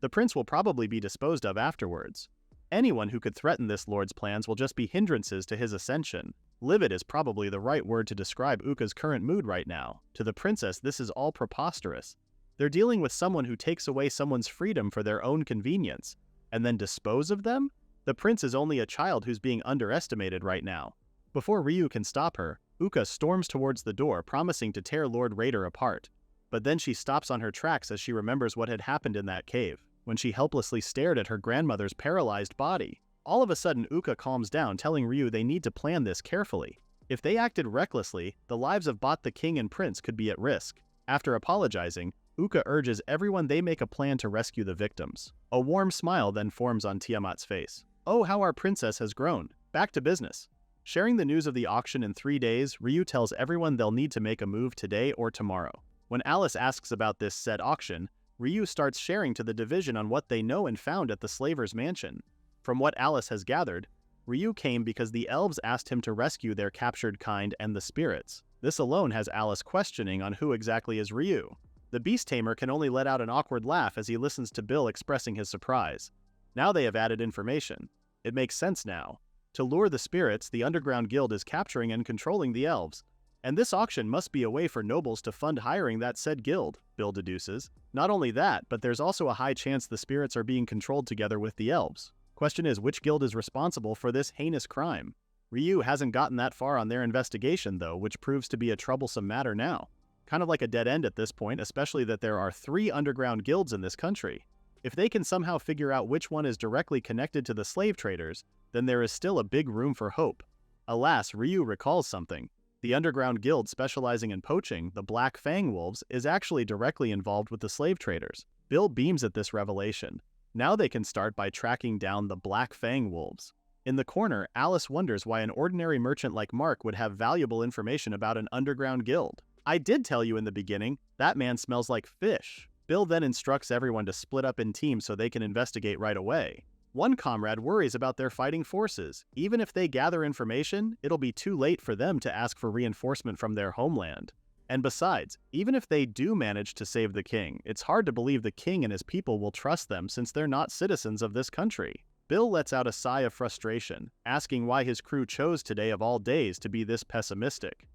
The prince will probably be disposed of afterwards. Anyone who could threaten this lord's plans will just be hindrances to his ascension. Livid is probably the right word to describe Uka's current mood right now. To the princess, this is all preposterous. They're dealing with someone who takes away someone's freedom for their own convenience, and then dispose of them? The prince is only a child who's being underestimated right now. Before Ryu can stop her, Uka storms towards the door, promising to tear Lord Raider apart. But then she stops on her tracks as she remembers what had happened in that cave, when she helplessly stared at her grandmother's paralyzed body. All of a sudden, Uka calms down, telling Ryu they need to plan this carefully. If they acted recklessly, the lives of both the king and prince could be at risk. After apologizing, Uka urges everyone they make a plan to rescue the victims. A warm smile then forms on Tiamat's face. Oh, how our princess has grown. Back to business. Sharing the news of the auction in 3 days, Ryu tells everyone they'll need to make a move today or tomorrow. When Alice asks about this said auction, Ryu starts sharing to the division on what they know and found at the slaver's mansion. From what Alice has gathered, Ryu came because the elves asked him to rescue their captured kind and the spirits. This alone has Alice questioning on who exactly is Ryu. The beast tamer can only let out an awkward laugh as he listens to Bill expressing his surprise. Now they have added information. It makes sense now. To lure the spirits, the underground guild is capturing and controlling the elves. And this auction must be a way for nobles to fund hiring that said guild, Bill deduces. Not only that, but there's also a high chance the spirits are being controlled together with the elves. Question is, which guild is responsible for this heinous crime? Ryu hasn't gotten that far on their investigation though, which proves to be a troublesome matter now. Kind of like a dead end at this point, especially that there are 3 underground guilds in this country. If they can somehow figure out which one is directly connected to the slave traders, then there is still a big room for hope. Alas, Ryu recalls something. The underground guild specializing in poaching, the Black Fang Wolves, is actually directly involved with the slave traders. Bill beams at this revelation. Now they can start by tracking down the Black Fang Wolves. In the corner, Alice wonders why an ordinary merchant like Mark would have valuable information about an underground guild. I did tell you in the beginning, that man smells like fish. Bill then instructs everyone to split up in teams so they can investigate right away. One comrade worries about their fighting forces. Even if they gather information, it'll be too late for them to ask for reinforcement from their homeland. And besides, even if they do manage to save the king, it's hard to believe the king and his people will trust them since they're not citizens of this country. Bill lets out a sigh of frustration, asking why his crew chose today of all days to be this pessimistic.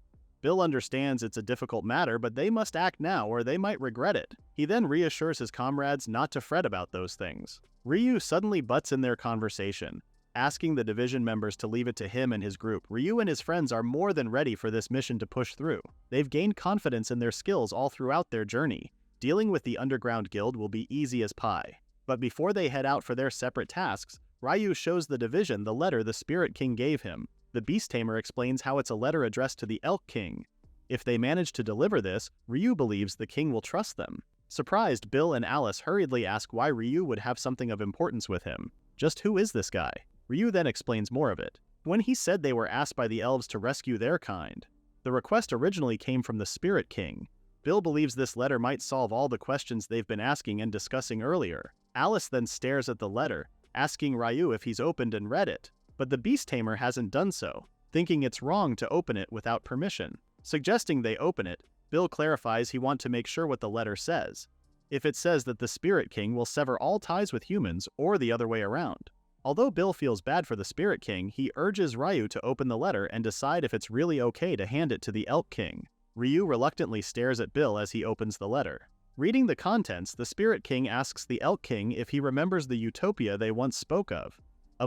Bill understands it's a difficult matter, but they must act now or they might regret it. He then reassures his comrades not to fret about those things. Ryu suddenly butts in their conversation. asking the division members to leave it to him and his group. Ryu and his friends are more than ready for this mission to push through. They've gained confidence in their skills all throughout their journey. Dealing with the underground guild will be easy as pie. But before they head out for their separate tasks, Ryu shows the division the letter the Spirit King gave him. The Beast Tamer explains how it's a letter addressed to the Elk King. If they manage to deliver this, Ryu believes the king will trust them. Surprised, Bill and Alice hurriedly ask why Ryu would have something of importance with him. Just who is this guy? Ryu then explains more of it. When he said they were asked by the elves to rescue their kind, the request originally came from the Spirit King. Bill believes this letter might solve all the questions they've been asking and discussing earlier. Alice then stares at the letter, asking Ryu if he's opened and read it. But the Beast Tamer hasn't done so, thinking it's wrong to open it without permission. Suggesting they open it, Bill clarifies he wants to make sure what the letter says. If it says that the Spirit King will sever all ties with humans or the other way around. Although Bill feels bad for the Spirit King, he urges Ryu to open the letter and decide if it's really okay to hand it to the Elk King. Ryu reluctantly stares at Bill as he opens the letter. Reading the contents, the Spirit King asks the Elk King if he remembers the utopia they once spoke of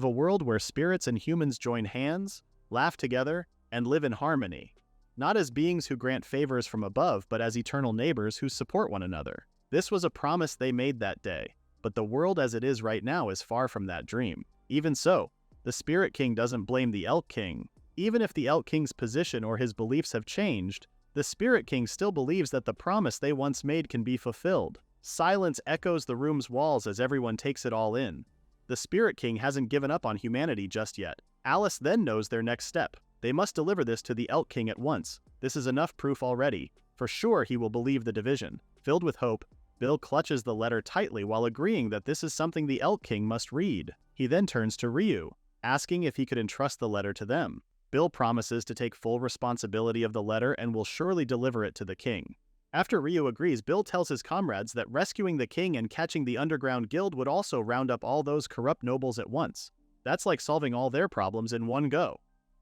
a world where spirits and humans join hands, laugh together, and live in harmony. Not as beings who grant favors from above, but as eternal neighbors who support one another. This was a promise they made that day, but the world as it is right now is far from that dream. Even so, the Spirit King doesn't blame the Elk King. Even if the Elk King's position or his beliefs have changed, the Spirit King still believes that the promise they once made can be fulfilled. Silence echoes the room's walls as everyone takes it all in. The Spirit King hasn't given up on humanity just yet. Alice then knows their next step. They must deliver this to the Elk King at once. This is enough proof already. For sure he will believe the division. Filled with hope, Bill clutches the letter tightly while agreeing that this is something the Elk King must read. He then turns to Ryu, asking if he could entrust the letter to them. Bill promises to take full responsibility of the letter and will surely deliver it to the king. After Ryu agrees, Bill tells his comrades that rescuing the king and catching the underground guild would also round up all those corrupt nobles at once. That's like solving all their problems in one go.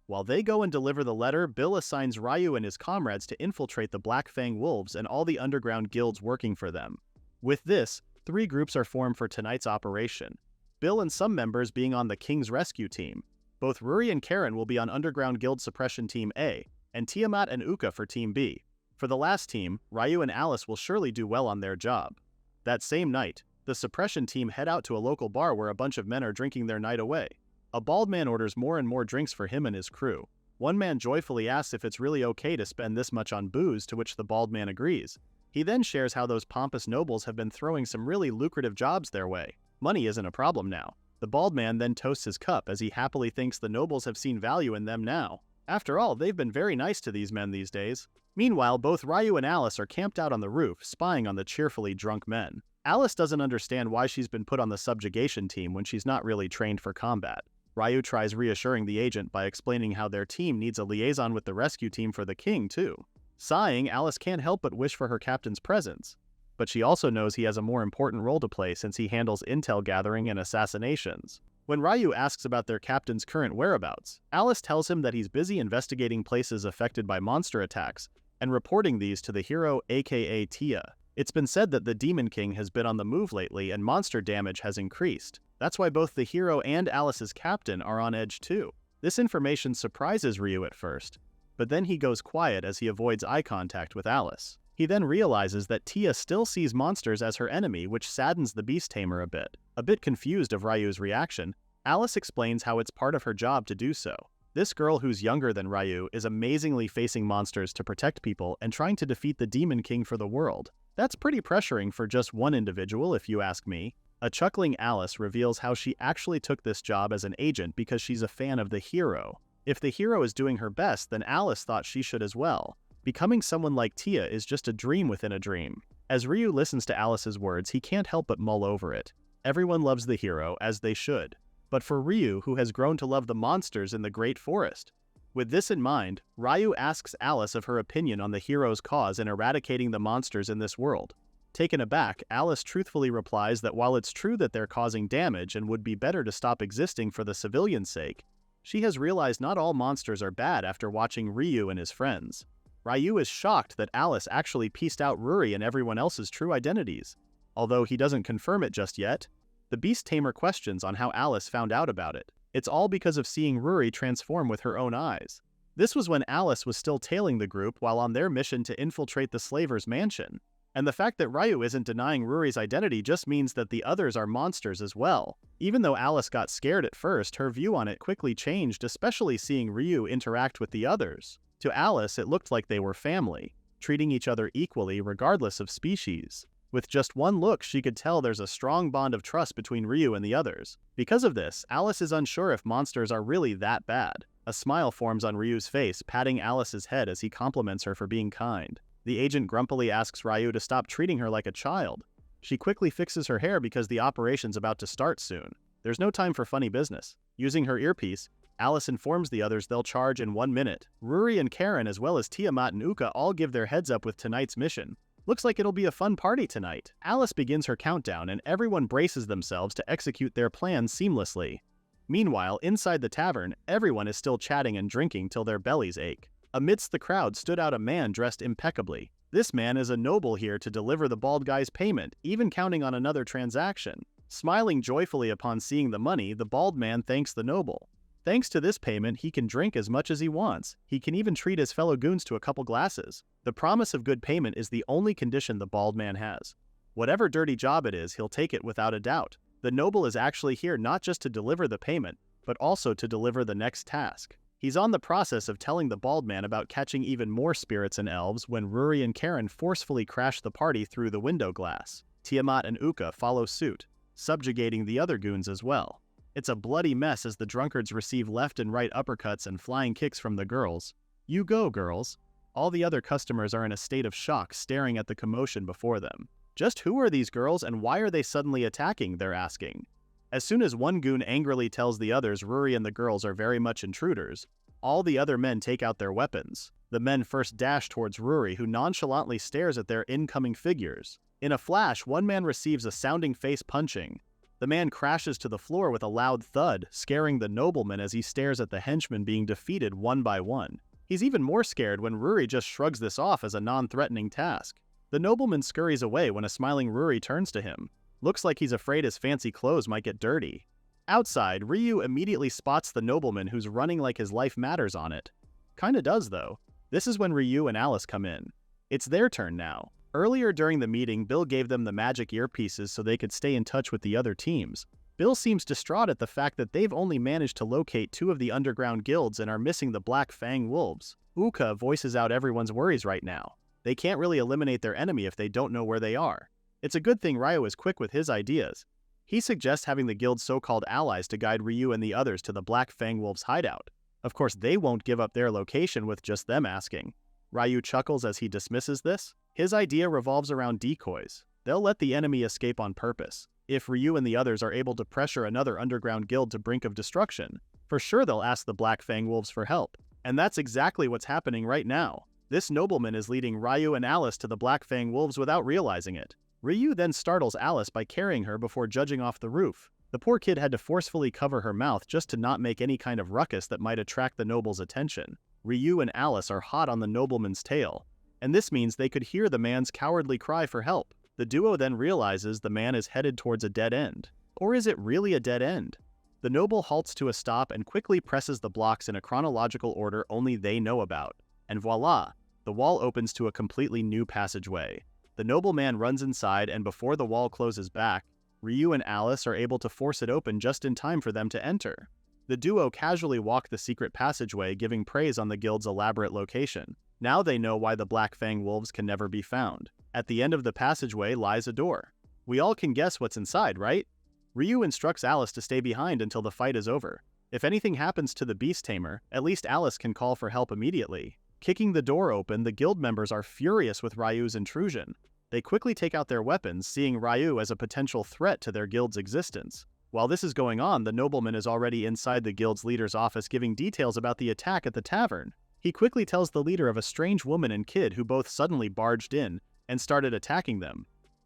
While they go and deliver the letter, Bill assigns Ryu and his comrades to infiltrate the Black Fang Wolves and all the underground guilds working for them. With this, 3 groups are formed for tonight's operation. Bill and some members being on the King's Rescue Team. Both Ruri and Karen will be on Underground Guild Suppression Team A, and Tiamat and Uka for Team B. For the last team, Ryu and Alice will surely do well on their job. That same night, the Suppression Team head out to a local bar where a bunch of men are drinking their night away. A bald man orders more and more drinks for him and his crew. One man joyfully asks if it's really okay to spend this much on booze, to which the bald man agrees. He then shares how those pompous nobles have been throwing some really lucrative jobs their way. Money isn't a problem now. The bald man then toasts his cup as he happily thinks the nobles have seen value in them now. After all, they've been very nice to these men these days. Meanwhile, both Ryu and Alice are camped out on the roof, spying on the cheerfully drunk men. Alice doesn't understand why she's been put on the subjugation team when she's not really trained for combat. Ryu tries reassuring the agent by explaining how their team needs a liaison with the rescue team for the king, too. Sighing, Alice can't help but wish for her captain's presence. But she also knows he has a more important role to play since he handles intel gathering and assassinations. When Ryu asks about their captain's current whereabouts, Alice tells him that he's busy investigating places affected by monster attacks and reporting these to the hero, aka Tia. It's been said that the Demon King has been on the move lately and monster damage has increased. That's why both the hero and Alice's captain are on edge too. This information surprises Ryu at first, but then he goes quiet as he avoids eye contact with Alice. He then realizes that Tia still sees monsters as her enemy, which saddens the Beast Tamer a bit. A bit confused of Ryu's reaction, Alice explains how it's part of her job to do so. This girl, who's younger than Ryu, is amazingly facing monsters to protect people and trying to defeat the Demon King for the world. That's pretty pressuring for just one individual, if you ask me. A chuckling Alice reveals how she actually took this job as an agent because she's a fan of the hero. If the hero is doing her best, then Alice thought she should as well. Becoming someone like Tia is just a dream within a dream. As Ryu listens to Alice's words, he can't help but mull over it. Everyone loves the hero, as they should. But for Ryu, who has grown to love the monsters in the Great Forest. With this in mind, Ryu asks Alice of her opinion on the hero's cause in eradicating the monsters in this world. Taken aback, Alice truthfully replies that while it's true that they're causing damage and would be better to stop existing for the civilians' sake, she has realized not all monsters are bad after watching Ryu and his friends. Ryu is shocked that Alice actually pieced out Ruri and everyone else's true identities. Although he doesn't confirm it just yet, the Beast Tamer questions on how Alice found out about it. It's all because of seeing Ruri transform with her own eyes. This was when Alice was still tailing the group while on their mission to infiltrate the slaver's mansion. And the fact that Ryu isn't denying Ruri's identity just means that the others are monsters as well. Even though Alice got scared at first, her view on it quickly changed, especially seeing Ryu interact with the others. To Alice, it looked like they were family, treating each other equally regardless of species. With just one look, she could tell there's a strong bond of trust between Ryu and the others. Because of this, Alice is unsure if monsters are really that bad. A smile forms on Ryu's face, patting Alice's head as he compliments her for being kind. The agent grumpily asks Ryu to stop treating her like a child. She quickly fixes her hair because the operation's about to start soon. There's no time for funny business. Using her earpiece, Alice informs the others they'll charge in 1 minute. Ruri and Karen as well as Tiamat and Uka all give their heads up with tonight's mission. Looks like it'll be a fun party tonight. Alice begins her countdown and everyone braces themselves to execute their plan seamlessly. Meanwhile, inside the tavern, everyone is still chatting and drinking till their bellies ache. Amidst the crowd stood out a man dressed impeccably. This man is a noble here to deliver the bald guy's payment, even counting on another transaction. Smiling joyfully upon seeing the money, the bald man thanks the noble. Thanks to this payment, he can drink as much as he wants. He can even treat his fellow goons to a couple glasses. The promise of good payment is the only condition the bald man has. Whatever dirty job it is, he'll take it without a doubt. The noble is actually here not just to deliver the payment, but also to deliver the next task. He's on the process of telling the bald man about catching even more spirits and elves when Ruri and Karen forcefully crash the party through the window glass. Tiamat and Uka follow suit, subjugating the other goons as well. It's a bloody mess as the drunkards receive left and right uppercuts and flying kicks from the girls. You go, girls. All the other customers are in a state of shock, staring at the commotion before them. Just who are these girls and why are they suddenly attacking, they're asking. As soon as one goon angrily tells the others Ruri and the girls are very much intruders, all the other men take out their weapons. The men first dash towards Ruri, who nonchalantly stares at their incoming figures. In a flash, one man receives a sounding face punching. The man crashes to the floor with a loud thud, scaring the nobleman as he stares at the henchmen being defeated one by one. He's even more scared when Ruri just shrugs this off as a non-threatening task. The nobleman scurries away when a smiling Ruri turns to him. Looks like he's afraid his fancy clothes might get dirty. Outside, Ryu immediately spots the nobleman who's running like his life matters on it. Kinda does though. This is when Ryu and Alice come in. It's their turn now. Earlier during the meeting, Bill gave them the magic earpieces so they could stay in touch with the other teams. Bill seems distraught at the fact that they've only managed to locate 2 of the underground guilds and are missing the Black Fang Wolves. Uka voices out everyone's worries right now. They can't really eliminate their enemy if they don't know where they are. It's a good thing Ryu is quick with his ideas. He suggests having the guild's so-called allies to guide Ryu and the others to the Black Fang Wolves' hideout. Of course, they won't give up their location with just them asking. Ryu chuckles as he dismisses this. His idea revolves around decoys. They'll let the enemy escape on purpose. If Ryu and the others are able to pressure another underground guild to brink of destruction, for sure they'll ask the Black Fang Wolves for help. And that's exactly what's happening right now. This nobleman is leading Ryu and Alice to the Black Fang Wolves without realizing it. Ryu then startles Alice by carrying her before judging off the roof. The poor kid had to forcefully cover her mouth just to not make any kind of ruckus that might attract the noble's attention. Ryu and Alice are hot on the nobleman's tail, and this means they could hear the man's cowardly cry for help. The duo then realizes the man is headed towards a dead end. Or is it really a dead end? The noble halts to a stop and quickly presses the blocks in a chronological order only they know about. And voila! The wall opens to a completely new passageway. The nobleman runs inside, and before the wall closes back, Ryu and Alice are able to force it open just in time for them to enter. The duo casually walk the secret passageway, giving praise on the guild's elaborate location. Now they know why the Black Fang Wolves can never be found. At the end of the passageway lies a door. We all can guess what's inside, right? Ryu instructs Alice to stay behind until the fight is over. If anything happens to the beast tamer, at least Alice can call for help immediately. Kicking the door open, the guild members are furious with Ryu's intrusion. They quickly take out their weapons, seeing Ryu as a potential threat to their guild's existence. While this is going on, the nobleman is already inside the guild's leader's office giving details about the attack at the tavern. He quickly tells the leader of a strange woman and kid who both suddenly barged in and started attacking them.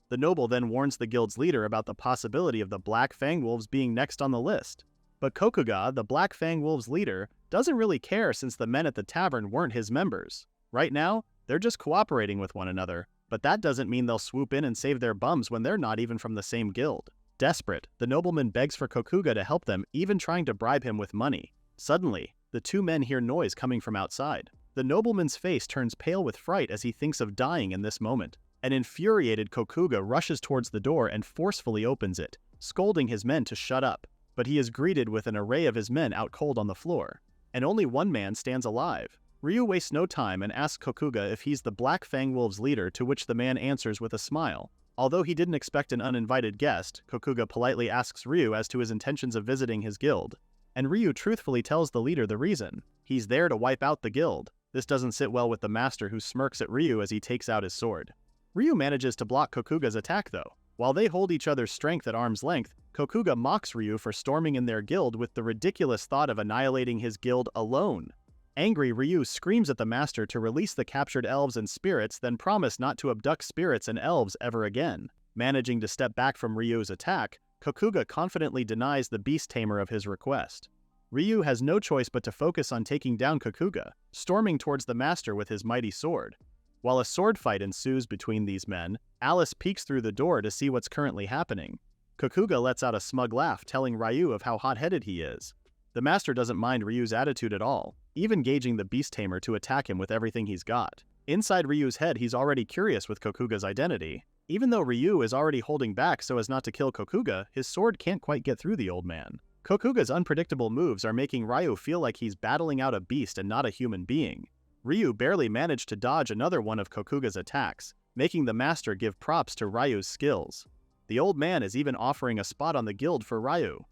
The noble then warns the guild's leader about the possibility of the Black Fang Wolves being next on the list. But Kokuga, the Black Fang Wolves' leader, doesn't really care since the men at the tavern weren't his members. Right now, they're just cooperating with one another, but that doesn't mean they'll swoop in and save their bums when they're not even from the same guild. Desperate, the nobleman begs for Kokuga to help them, even trying to bribe him with money. Suddenly, the two men hear noise coming from outside. The nobleman's face turns pale with fright as he thinks of dying in this moment. An infuriated Kokuga rushes towards the door and forcefully opens it, scolding his men to shut up. But he is greeted with an array of his men out cold on the floor. And only one man stands alive. Ryu wastes no time and asks Kokuga if he's the Black Fang Wolves' leader, to which the man answers with a smile. Although he didn't expect an uninvited guest, Kokuga politely asks Ryu as to his intentions of visiting his guild. And Ryu truthfully tells the leader the reason. He's there to wipe out the guild. This doesn't sit well with the master, who smirks at Ryu as he takes out his sword. Ryu manages to block Kokuga's attack though. While they hold each other's strength at arm's length, Kokuga mocks Ryu for storming in their guild with the ridiculous thought of annihilating his guild alone. Angry, Ryu screams at the master to release the captured elves and spirits, then promise not to abduct spirits and elves ever again. Managing to step back from Ryu's attack, Kokuga confidently denies the beast tamer of his request. Ryu has no choice but to focus on taking down Kokuga, storming towards the master with his mighty sword. While a sword fight ensues between these men, Alice peeks through the door to see what's currently happening. Kokuga lets out a smug laugh, telling Ryu of how hot-headed he is. The master doesn't mind Ryu's attitude at all, even engaging the beast tamer to attack him with everything he's got. Inside Ryu's head, he's already curious with Kokuga's identity. Even though Ryu is already holding back so as not to kill Kokuga, his sword can't quite get through the old man. Kokuga's unpredictable moves are making Ryu feel like he's battling out a beast and not a human being. Ryu barely managed to dodge another one of Kokuga's attacks, making the master give props to Ryu's skills. The old man is even offering a spot on the guild for Ryu.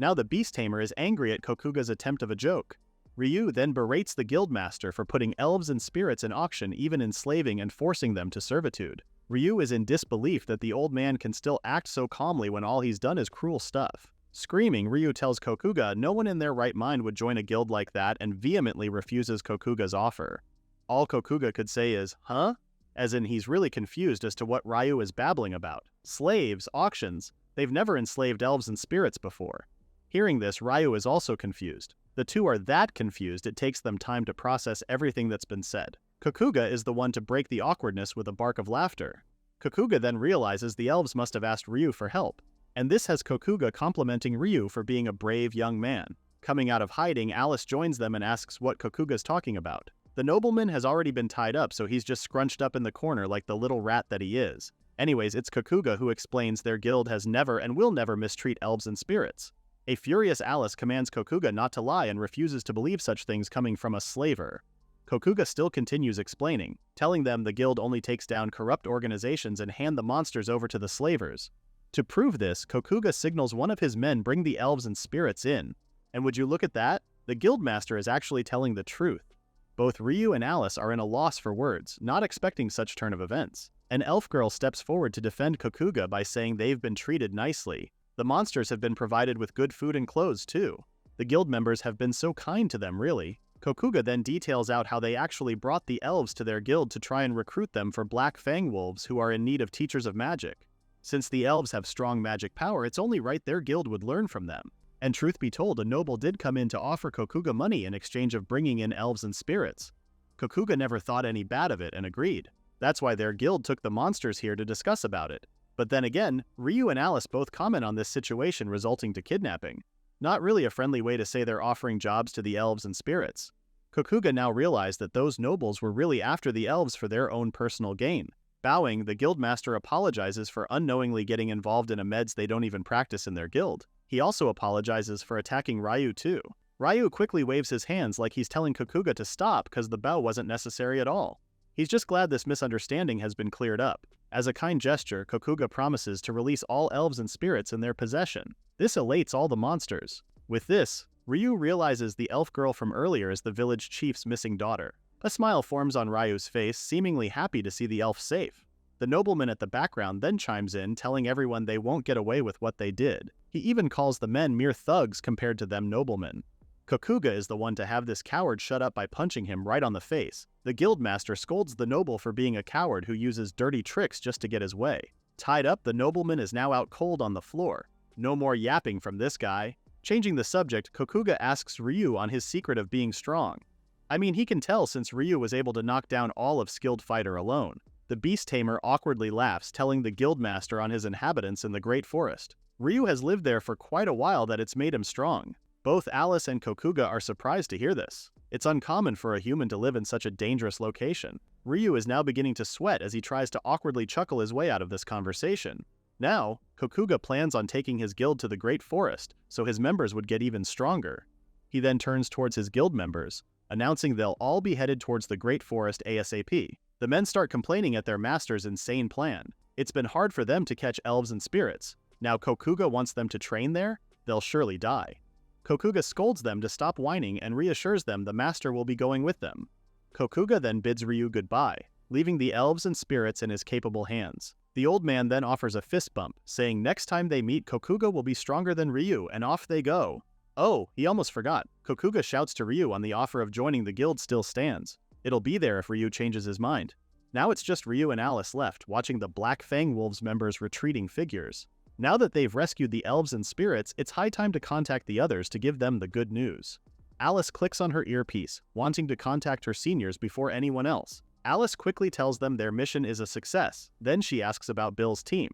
Now the beast tamer is angry at Kokuga's attempt of a joke. Ryu then berates the guildmaster for putting elves and spirits in auction, even enslaving and forcing them to servitude. Ryu is in disbelief that the old man can still act so calmly when all he's done is cruel stuff. Screaming, Ryu tells Kokuga no one in their right mind would join a guild like that and vehemently refuses Kokuga's offer. All Kokuga could say is, "Huh?" As in he's really confused as to what Ryu is babbling about. Slaves, auctions, they've never enslaved elves and spirits before. Hearing this, Ryu is also confused. The two are that confused it takes them time to process everything that's been said. Kokuga is the one to break the awkwardness with a bark of laughter. Kokuga then realizes the elves must have asked Ryu for help, and this has Kokuga complimenting Ryu for being a brave young man. Coming out of hiding, Alice joins them and asks what Kokuga's talking about. The nobleman has already been tied up, so he's just scrunched up in the corner like the little rat that he is. Anyways, it's Kokuga who explains their guild has never and will never mistreat elves and spirits. A furious Alice commands Kokuga not to lie and refuses to believe such things coming from a slaver. Kokuga still continues explaining, telling them the guild only takes down corrupt organizations and hand the monsters over to the slavers. To prove this, Kokuga signals one of his men bring the elves and spirits in. And would you look at that? The guildmaster is actually telling the truth. Both Ryu and Alice are in a loss for words, not expecting such turn of events. An elf girl steps forward to defend Kokuga by saying they've been treated nicely. The monsters have been provided with good food and clothes too. The guild members have been so kind to them, really. Kokuga then details out how they actually brought the elves to their guild to try and recruit them for Black Fang Wolves who are in need of teachers of magic. Since the elves have strong magic power, it's only right their guild would learn from them. And truth be told, a noble did come in to offer Kokuga money in exchange of bringing in elves and spirits. Kokuga never thought any bad of it and agreed. That's why their guild took the monsters here to discuss about it. But then again, Ryu and Alice both comment on this situation resulting to kidnapping. Not really a friendly way to say they're offering jobs to the elves and spirits. Kokuga now realized that those nobles were really after the elves for their own personal gain. Bowing, the guildmaster apologizes for unknowingly getting involved in a meds they don't even practice in their guild. He also apologizes for attacking Ryu too. Ryu quickly waves his hands like he's telling Kokuga to stop because the bow wasn't necessary at all. He's just glad this misunderstanding has been cleared up. As a kind gesture, Kokuga promises to release all elves and spirits in their possession. This elates all the monsters. With this, Ryu realizes the elf girl from earlier is the village chief's missing daughter. A smile forms on Ryu's face, seemingly happy to see the elf safe. The nobleman at the background then chimes in, telling everyone they won't get away with what they did. He even calls the men mere thugs compared to them noblemen. Kokuga is the one to have this coward shut up by punching him right on the face. The guildmaster scolds the noble for being a coward who uses dirty tricks just to get his way. Tied up, the nobleman is now out cold on the floor. No more yapping from this guy. Changing the subject, Kokuga asks Ryu on his secret of being strong. I mean, he can tell since Ryu was able to knock down all of Skilled Fighter alone. The beast tamer awkwardly laughs, telling the guildmaster on his inhabitants in the Great Forest. Ryu has lived there for quite a while that it's made him strong. Both Alice and Kokuga are surprised to hear this. It's uncommon for a human to live in such a dangerous location. Ryu is now beginning to sweat as he tries to awkwardly chuckle his way out of this conversation. Now, Kokuga plans on taking his guild to the Great Forest, so his members would get even stronger. He then turns towards his guild members, announcing they'll all be headed towards the Great Forest ASAP. The men start complaining at their master's insane plan. It's been hard for them to catch elves and spirits. Now Kokuga wants them to train there? They'll surely die. Kokuga scolds them to stop whining and reassures them the master will be going with them. Kokuga then bids Ryu goodbye, leaving the elves and spirits in his capable hands. The old man then offers a fist bump, saying next time they meet Kokuga will be stronger than Ryu, and off they go. Oh, he almost forgot. Kokuga shouts to Ryu on the offer of joining the guild still stands. It'll be there if Ryu changes his mind. Now it's just Ryu and Alice left, watching the Black Fang Wolves members' retreating figures. Now that they've rescued the elves and spirits, it's high time to contact the others to give them the good news. Alice clicks on her earpiece, wanting to contact her seniors before anyone else. Alice quickly tells them their mission is a success, then she asks about Bill's team.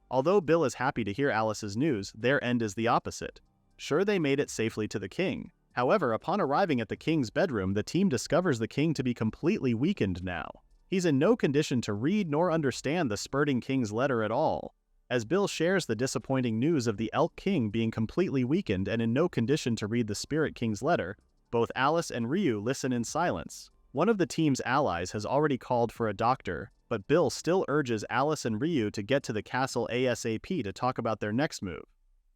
Although Bill is happy to hear Alice's news, their end is the opposite. Sure, they made it safely to the king. However, upon arriving at the king's bedroom, the team discovers the king to be completely weakened now. He's in no condition to read nor understand the spurting king's letter at all. As Bill shares the disappointing news of the Elk King being completely weakened and in no condition to read the Spirit King's letter, both Alice and Ryu listen in silence. One of the team's allies has already called for a doctor, but Bill still urges Alice and Ryu to get to the castle ASAP to talk about their next move.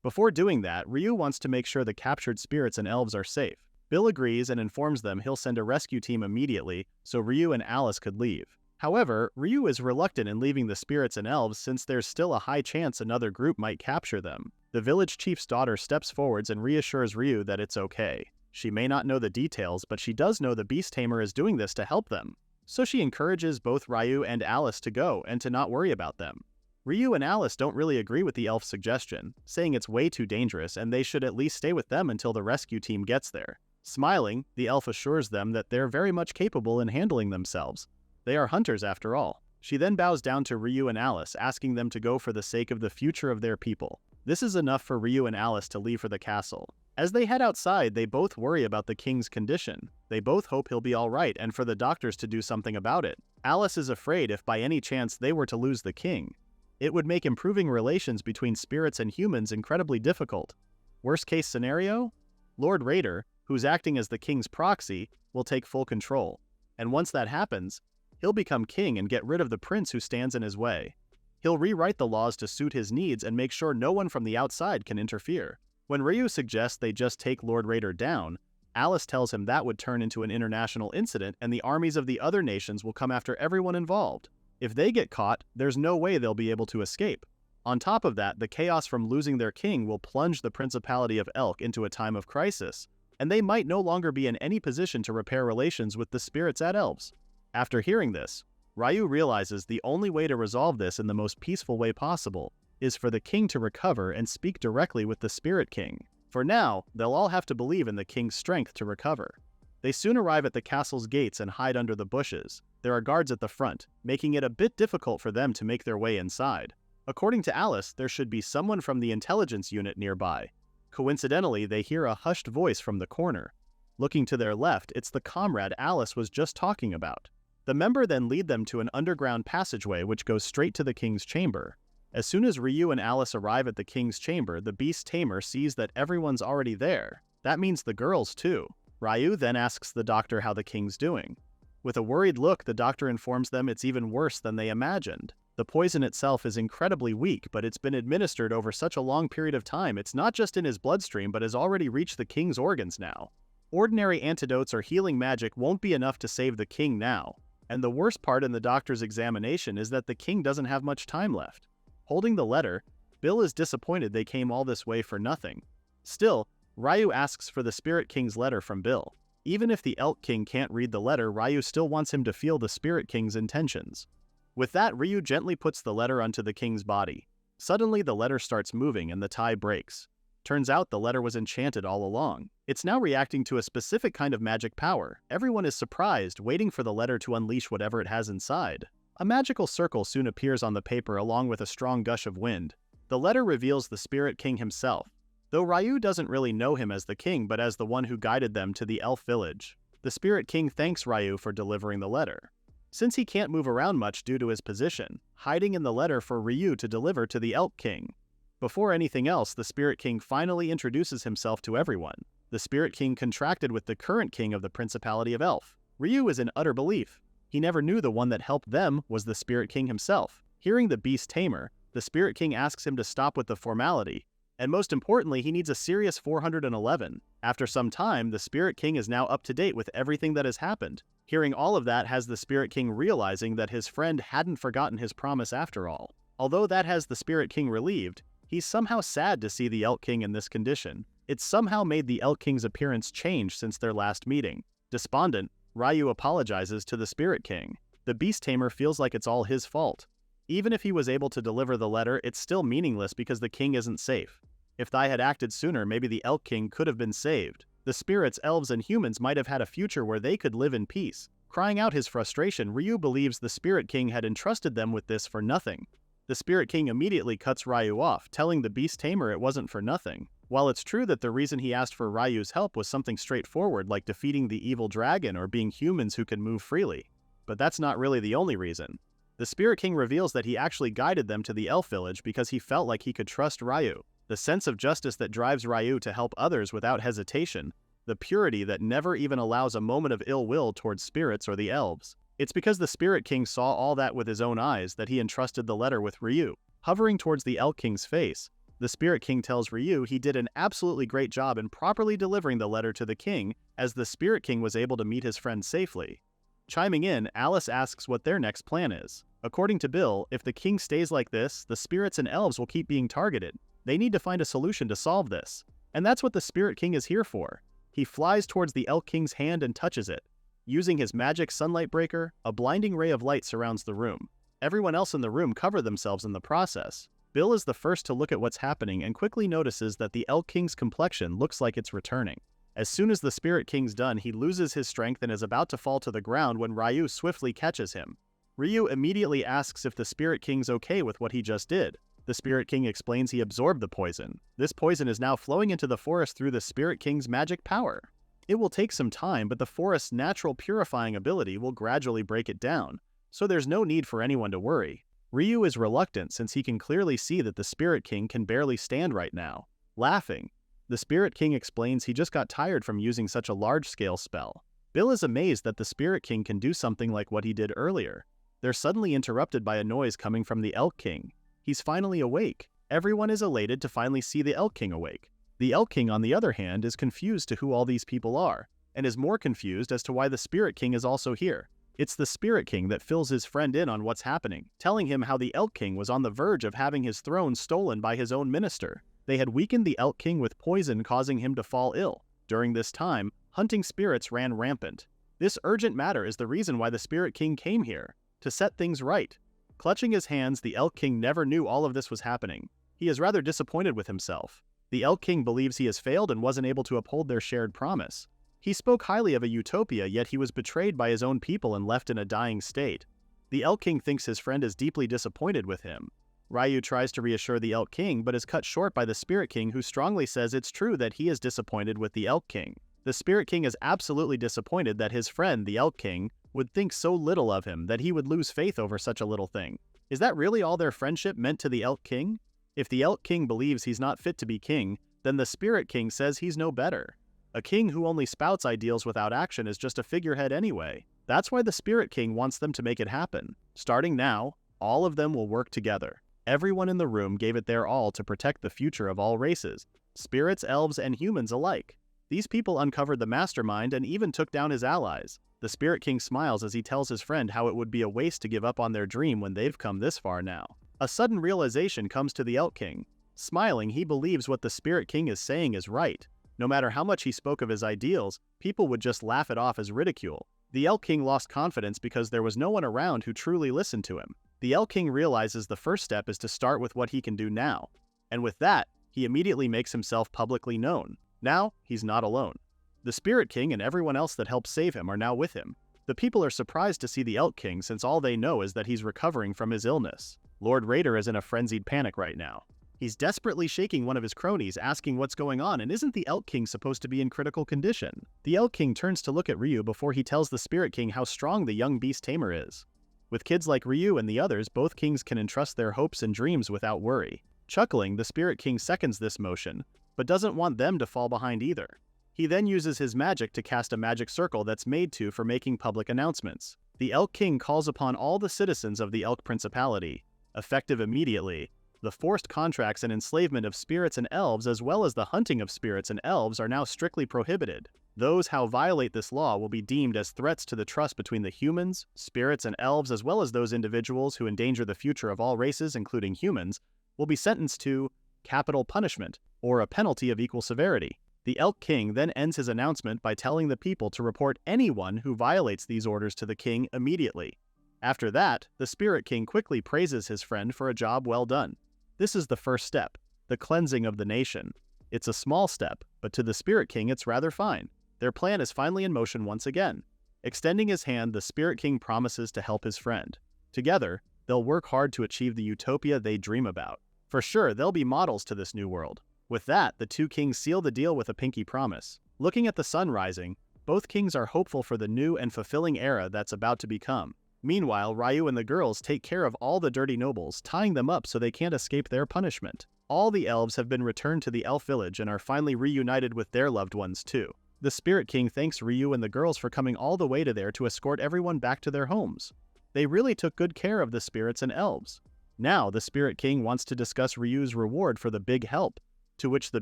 Before doing that, Ryu wants to make sure the captured spirits and elves are safe. Bill agrees and informs them he'll send a rescue team immediately so Ryu and Alice could leave. However, Ryu is reluctant in leaving the spirits and elves since there's still a high chance another group might capture them. The village chief's daughter steps forwards and reassures Ryu that it's okay. She may not know the details, but she does know the beast tamer is doing this to help them. So she encourages both Ryu and Alice to go and to not worry about them. Ryu and Alice don't really agree with the elf's suggestion, saying it's way too dangerous and they should at least stay with them until the rescue team gets there. Smiling, the elf assures them that they're very much capable in handling themselves. They are hunters after all. She then bows down to Ryu and Alice, asking them to go for the sake of the future of their people. This is enough for Ryu and Alice to leave for the castle. As they head outside, they both worry about the king's condition. They both hope he'll be alright and for the doctors to do something about it. Alice is afraid if by any chance they were to lose the king. It would make improving relations between spirits and humans incredibly difficult. Worst case scenario? Lord Raider, who's acting as the king's proxy, will take full control. And once that happens, he'll become king and get rid of the prince who stands in his way. He'll rewrite the laws to suit his needs and make sure no one from the outside can interfere. When Ryu suggests they just take Lord Raider down, Alice tells him that would turn into an international incident and the armies of the other nations will come after everyone involved. If they get caught, there's no way they'll be able to escape. On top of that, the chaos from losing their king will plunge the Principality of Elk into a time of crisis, and they might no longer be in any position to repair relations with the spirits at elves. After hearing this, Ryu realizes the only way to resolve this in the most peaceful way possible is for the king to recover and speak directly with the Spirit King. For now, they'll all have to believe in the king's strength to recover. They soon arrive at the castle's gates and hide under the bushes. There are guards at the front, making it a bit difficult for them to make their way inside. According to Alice, there should be someone from the intelligence unit nearby. Coincidentally, they hear a hushed voice from the corner. Looking to their left, it's the comrade Alice was just talking about. The member then lead them to an underground passageway which goes straight to the king's chamber. As soon as Ryu and Alice arrive at the king's chamber, the beast tamer sees that everyone's already there. That means the girls too. Ryu then asks the doctor how the king's doing. With a worried look, the doctor informs them it's even worse than they imagined. The poison itself is incredibly weak, but it's been administered over such a long period of time it's not just in his bloodstream but has already reached the king's organs now. Ordinary antidotes or healing magic won't be enough to save the king now. And the worst part in the doctor's examination is that the king doesn't have much time left. Holding the letter, Bill is disappointed they came all this way for nothing. Still, Ryu asks for the Spirit King's letter from Bill. Even if the Elk King can't read the letter, Ryu still wants him to feel the Spirit King's intentions. With that, Ryu gently puts the letter onto the king's body. Suddenly, the letter starts moving and the tie breaks. Turns out the letter was enchanted all along. It's now reacting to a specific kind of magic power. Everyone is surprised, waiting for the letter to unleash whatever it has inside. A magical circle soon appears on the paper along with a strong gush of wind. The letter reveals the Spirit King himself, though Ryu doesn't really know him as the king but as the one who guided them to the elf village. The Spirit King thanks Ryu for delivering the letter. Since he can't move around much due to his position, hiding in the letter for Ryu to deliver to the Elk King. Before anything else, the Spirit King finally introduces himself to everyone. The Spirit King contracted with the current king of the Principality of Elf. Ryu is in utter belief. He never knew the one that helped them was the Spirit King himself. Hearing the Beast Tamer, the Spirit King asks him to stop with the formality, and most importantly, he needs a serious 411. After some time, the Spirit King is now up to date with everything that has happened. Hearing all of that has the Spirit King realizing that his friend hadn't forgotten his promise after all. Although that has the Spirit King relieved, he's somehow sad to see the Elk King in this condition. It somehow made the Elk King's appearance change since their last meeting. Despondent, Ryu apologizes to the Spirit King. The Beast Tamer feels like it's all his fault. Even if he was able to deliver the letter, it's still meaningless because the king isn't safe. If Thai had acted sooner, maybe the Elk King could have been saved. The spirits, elves, and humans might have had a future where they could live in peace. Crying out his frustration, Ryu believes the Spirit King had entrusted them with this for nothing. The Spirit King immediately cuts Ryu off, telling the Beast Tamer it wasn't for nothing. While it's true that the reason he asked for Ryu's help was something straightforward like defeating the evil dragon or being humans who can move freely. But that's not really the only reason. The Spirit King reveals that he actually guided them to the elf village because he felt like he could trust Ryu. The sense of justice that drives Ryu to help others without hesitation, the purity that never even allows a moment of ill will towards spirits or the elves. It's because the Spirit King saw all that with his own eyes that he entrusted the letter with Ryu. Hovering towards the Elk King's face, the Spirit King tells Ryu he did an absolutely great job in properly delivering the letter to the king, as the Spirit King was able to meet his friend safely. Chiming in, Alice asks what their next plan is. According to Bill, if the king stays like this, the spirits and elves will keep being targeted. They need to find a solution to solve this. And that's what the Spirit King is here for. He flies towards the Elk King's hand and touches it. Using his magic sunlight breaker, a blinding ray of light surrounds the room. Everyone else in the room cover themselves in the process. Bill is the first to look at what's happening and quickly notices that the Elk King's complexion looks like it's returning. As soon as the Spirit King's done, he loses his strength and is about to fall to the ground when Ryu swiftly catches him. Ryu immediately asks if the Spirit King's okay with what he just did. The Spirit King explains he absorbed the poison. This poison is now flowing into the forest through the Spirit King's magic power. It will take some time, but the forest's natural purifying ability will gradually break it down, so there's no need for anyone to worry. Ryu is reluctant since he can clearly see that the Spirit King can barely stand right now. Laughing, the Spirit King explains he just got tired from using such a large-scale spell. Bill is amazed that the Spirit King can do something like what he did earlier. They're suddenly interrupted by a noise coming from the Elk King. He's finally awake. Everyone is elated to finally see the Elk King awake. The Elk King, on the other hand, is confused to who all these people are, and is more confused as to why the Spirit King is also here. It's the Spirit King that fills his friend in on what's happening, telling him how the Elk King was on the verge of having his throne stolen by his own minister. They had weakened the Elk King with poison, causing him to fall ill. During this time, hunting spirits ran rampant. This urgent matter is the reason why the Spirit King came here, to set things right. Clutching his hands, the Elk King never knew all of this was happening. He is rather disappointed with himself. The Elk King believes he has failed and wasn't able to uphold their shared promise. He spoke highly of a utopia, yet he was betrayed by his own people and left in a dying state. The Elk King thinks his friend is deeply disappointed with him. Ryu tries to reassure the Elk King, but is cut short by the Spirit King, who strongly says it's true that he is disappointed with the Elk King. The Spirit King is absolutely disappointed that his friend, the Elk King, would think so little of him that he would lose faith over such a little thing. Is that really all their friendship meant to the Elk King? If the Elk King believes he's not fit to be king, then the Spirit King says he's no better. A king who only spouts ideals without action is just a figurehead anyway. That's why the Spirit King wants them to make it happen. Starting now, all of them will work together. Everyone in the room gave it their all to protect the future of all races, spirits, elves, and humans alike. These people uncovered the mastermind and even took down his allies. The Spirit King smiles as he tells his friend how it would be a waste to give up on their dream when they've come this far now. A sudden realization comes to the Elk King. Smiling, he believes what the Spirit King is saying is right. No matter how much he spoke of his ideals, people would just laugh it off as ridicule. The Elk King lost confidence because there was no one around who truly listened to him. The Elk King realizes the first step is to start with what he can do now. And with that, he immediately makes himself publicly known. Now, he's not alone. The Spirit King and everyone else that helped save him are now with him. The people are surprised to see the Elk King since all they know is that he's recovering from his illness. Lord Raider is in a frenzied panic right now. He's desperately shaking one of his cronies, asking what's going on, and isn't the Elk King supposed to be in critical condition? The Elk King turns to look at Ryu before he tells the Spirit King how strong the young beast tamer is. With kids like Ryu and the others, both kings can entrust their hopes and dreams without worry. Chuckling, the Spirit King seconds this motion, but doesn't want them to fall behind either. He then uses his magic to cast a magic circle that's made for making public announcements. The Elk King calls upon all the citizens of the Elk Principality, effective immediately. The forced contracts and enslavement of spirits and elves, as well as the hunting of spirits and elves, are now strictly prohibited. Those who violate this law will be deemed as threats to the trust between the humans, spirits, and elves, as well as those individuals who endanger the future of all races, including humans, will be sentenced to capital punishment, or a penalty of equal severity. The Elk King then ends his announcement by telling the people to report anyone who violates these orders to the king immediately. After that, the Spirit King quickly praises his friend for a job well done. This is the first step, the cleansing of the nation. It's a small step, but to the Spirit King it's rather fine. Their plan is finally in motion once again. Extending his hand, the Spirit King promises to help his friend. Together, they'll work hard to achieve the utopia they dream about. For sure, they'll be models to this new world. With that, the two kings seal the deal with a pinky promise. Looking at the sun rising, both kings are hopeful for the new and fulfilling era that's about to become. Meanwhile, Ryu and the girls take care of all the dirty nobles, tying them up so they can't escape their punishment. All the elves have been returned to the elf village and are finally reunited with their loved ones too. The Spirit King thanks Ryu and the girls for coming all the way to there to escort everyone back to their homes. They really took good care of the spirits and elves. Now, the Spirit King wants to discuss Ryu's reward for the big help, to which the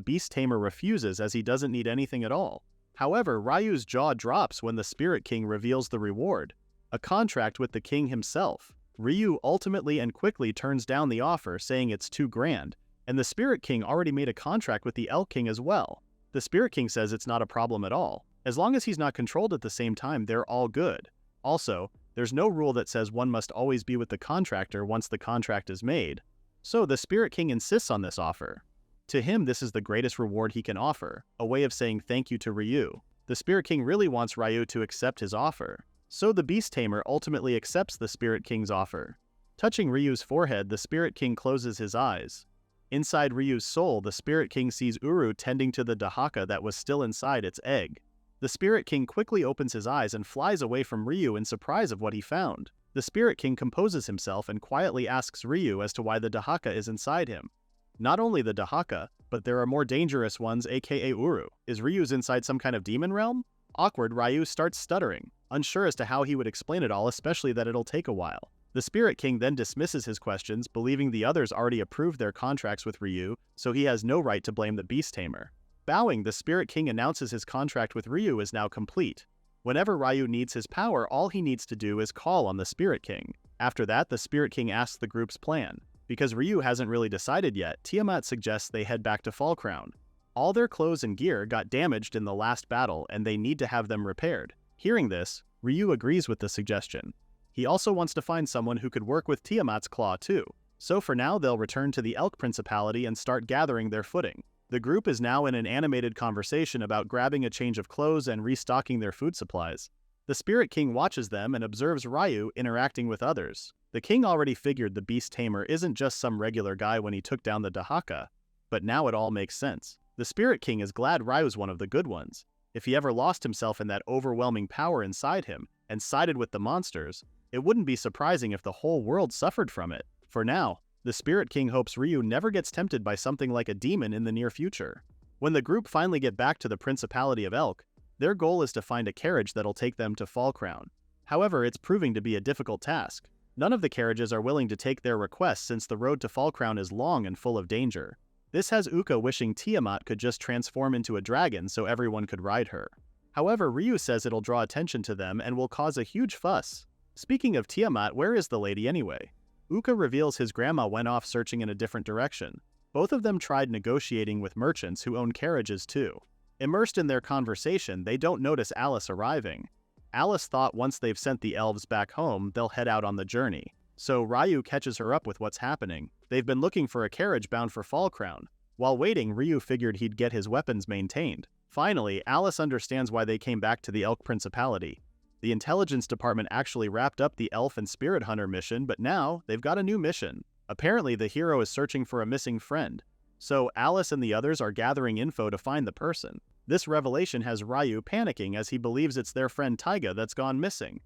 beast tamer refuses as he doesn't need anything at all. However, Ryu's jaw drops when the Spirit King reveals the reward, a contract with the king himself. Ryu ultimately and quickly turns down the offer, saying it's too grand, and the Spirit King already made a contract with the Elk King as well. The Spirit King says it's not a problem at all. As long as he's not controlled at the same time, they're all good. Also, there's no rule that says one must always be with the contractor once the contract is made. So the Spirit King insists on this offer. To him, this is the greatest reward he can offer, a way of saying thank you to Ryu. The Spirit King really wants Ryu to accept his offer. So the Beast Tamer ultimately accepts the Spirit King's offer. Touching Ryu's forehead, the Spirit King closes his eyes. Inside Ryu's soul, the Spirit King sees Uru tending to the Dahaka that was still inside its egg. The Spirit King quickly opens his eyes and flies away from Ryu in surprise of what he found. The Spirit King composes himself and quietly asks Ryu as to why the Dahaka is inside him. Not only the Dahaka, but there are more dangerous ones, aka Uru. Is Ryu's inside some kind of demon realm? Awkward, Ryu starts stuttering, unsure as to how he would explain it all, especially that it'll take a while. The Spirit King then dismisses his questions, believing the others already approved their contracts with Ryu, so he has no right to blame the Beast Tamer. Bowing, the Spirit King announces his contract with Ryu is now complete. Whenever Ryu needs his power, all he needs to do is call on the Spirit King. After that, the Spirit King asks the group's plan. Because Ryu hasn't really decided yet, Tiamat suggests they head back to Fallcrown. All their clothes and gear got damaged in the last battle, and they need to have them repaired. Hearing this, Ryu agrees with the suggestion. He also wants to find someone who could work with Tiamat's claw too. So for now, they'll return to the Elk Principality and start gathering their footing. The group is now in an animated conversation about grabbing a change of clothes and restocking their food supplies. The Spirit King watches them and observes Ryu interacting with others. The king already figured the Beast Tamer isn't just some regular guy when he took down the Dahaka, but now it all makes sense. The Spirit King is glad Ryu's one of the good ones. If he ever lost himself in that overwhelming power inside him and sided with the monsters, it wouldn't be surprising if the whole world suffered from it. For now, the Spirit King hopes Ryu never gets tempted by something like a demon in the near future. When the group finally get back to the Principality of Elk, their goal is to find a carriage that'll take them to Fallcrown. However, it's proving to be a difficult task. None of the carriages are willing to take their request since the road to Fallcrown is long and full of danger. This has Uka wishing Tiamat could just transform into a dragon so everyone could ride her. However, Ryu says it'll draw attention to them and will cause a huge fuss. Speaking of Tiamat, where is the lady anyway? Uka reveals his grandma went off searching in a different direction. Both of them tried negotiating with merchants who own carriages too. Immersed in their conversation, they don't notice Alice arriving. Alice thought once they've sent the elves back home, they'll head out on the journey. So Ryu catches her up with what's happening. They've been looking for a carriage bound for Fallcrown. While waiting, Ryu figured he'd get his weapons maintained. Finally, Alice understands why they came back to the Elk Principality. The intelligence department actually wrapped up the elf and spirit hunter mission, but now they've got a new mission, Apparently, the hero is searching for a missing friend, so Alice and the others are gathering info to find the person. This revelation has Ryu panicking as he believes it's their friend Taiga that's gone missing.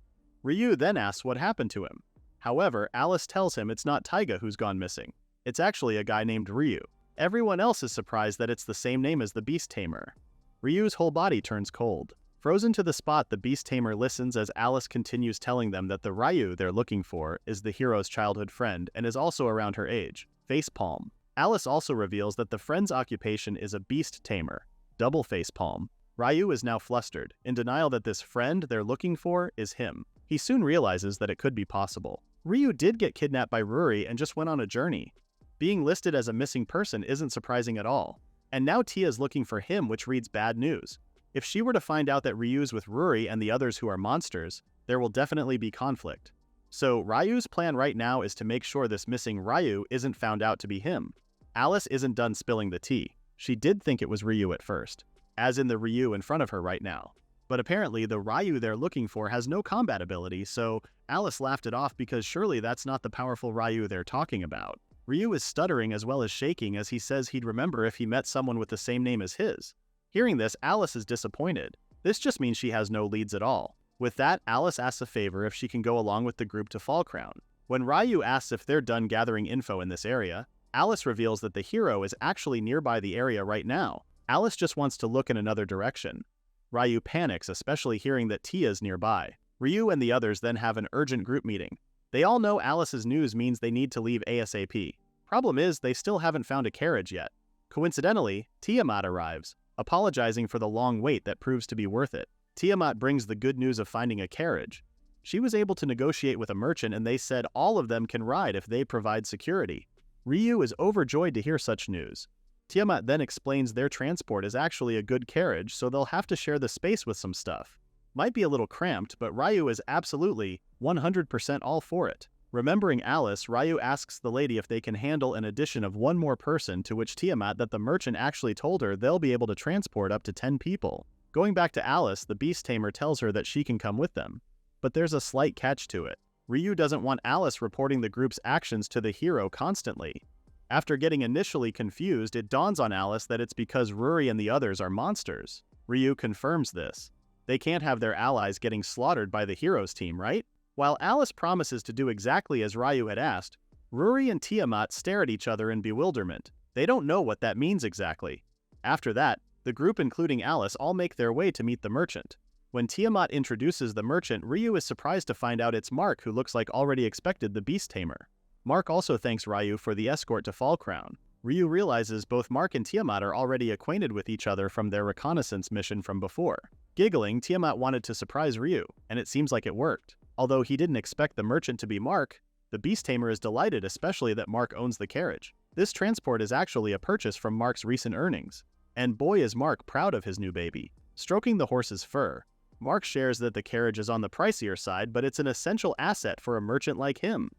Ryu then asks what happened to him. However, Alice tells him it's not Taiga who's gone missing. It's actually a guy named Ryu. Everyone else is surprised that it's the same name as the Beast Tamer. Ryu's whole body turns cold. Frozen to the spot, the Beast Tamer listens as Alice continues telling them that the Ryu they're looking for is the hero's childhood friend and is also around her age. Facepalm. Alice also reveals that the friend's occupation is a Beast Tamer. Double facepalm. Ryu is now flustered, in denial that this friend they're looking for is him. He soon realizes that it could be possible. Ryu did get kidnapped by Ruri and just went on a journey. Being listed as a missing person isn't surprising at all. And now Tia's looking for him, which reads bad news. If she were to find out that Ryu's with Ruri and the others who are monsters, there will definitely be conflict. So Ryu's plan right now is to make sure this missing Ryu isn't found out to be him. Alice isn't done spilling the tea. She did think it was Ryu at first, as in the Ryu in front of her right now. But apparently the Ryu they're looking for has no combat ability, so Alice laughed it off because surely that's not the powerful Ryu they're talking about. Ryu is stuttering as well as shaking as he says he'd remember if he met someone with the same name as his. Hearing this, Alice is disappointed. This just means she has no leads at all. With that, Alice asks a favor if she can go along with the group to Fall Crown. When Ryu asks if they're done gathering info in this area, Alice reveals that the hero is actually nearby the area right now. Alice just wants to look in another direction. Ryu panics, especially hearing that Tia's nearby. Ryu and the others then have an urgent group meeting. They all know Alice's news means they need to leave ASAP. Problem is, they still haven't found a carriage yet. Coincidentally, Tiamat arrives, apologizing for the long wait that proves to be worth it. Tiamat brings the good news of finding a carriage. She was able to negotiate with a merchant and they said all of them can ride if they provide security. Ryu is overjoyed to hear such news. Tiamat then explains their transport is actually a good carriage, so they'll have to share the space with some stuff. Might be a little cramped, but Ryu is absolutely 100% all for it. Remembering Alice, Ryu asks the lady if they can handle an addition of one more person, to which Tiamat that the merchant actually told her they'll be able to transport up to 10 people. Going back to Alice, the Beast Tamer tells her that she can come with them. But there's a slight catch to it. Ryu doesn't want Alice reporting the group's actions to the hero constantly. After getting initially confused, it dawns on Alice that it's because Ruri and the others are monsters. Ryu confirms this. They can't have their allies getting slaughtered by the hero's team, right? While Alice promises to do exactly as Ryu had asked, Ruri and Tiamat stare at each other in bewilderment. They don't know what that means exactly. After that, the group including Alice all make their way to meet the merchant. When Tiamat introduces the merchant, Ryu is surprised to find out it's Mark, who looks like already expected the Beast Tamer. Mark also thanks Ryu for the escort to Fall Crown. Ryu realizes both Mark and Tiamat are already acquainted with each other from their reconnaissance mission from before. Giggling, Tiamat wanted to surprise Ryu, and it seems like it worked. Although he didn't expect the merchant to be Mark, the Beast Tamer is delighted, especially that Mark owns the carriage. This transport is actually a purchase from Mark's recent earnings. And boy is Mark proud of his new baby. Stroking the horse's fur, Mark shares that the carriage is on the pricier side, but it's an essential asset for a merchant like him.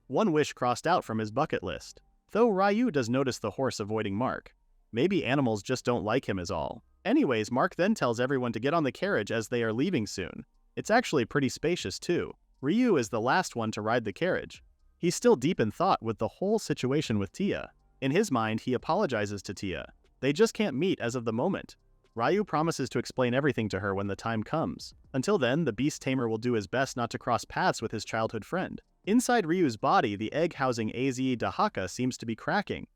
One wish crossed out from his bucket list. Though Ryu does notice the horse avoiding Mark. Maybe animals just don't like him is all. Anyways, Mark then tells everyone to get on the carriage as they are leaving soon. It's actually pretty spacious too. Ryu is the last one to ride the carriage. He's still deep in thought with the whole situation with Tia. In his mind, he apologizes to Tia. They just can't meet as of the moment. Ryu promises to explain everything to her when the time comes. Until then, the Beast Tamer will do his best not to cross paths with his childhood friend. Inside Ryu's body, the egg housing Aze Dahaka seems to be cracking.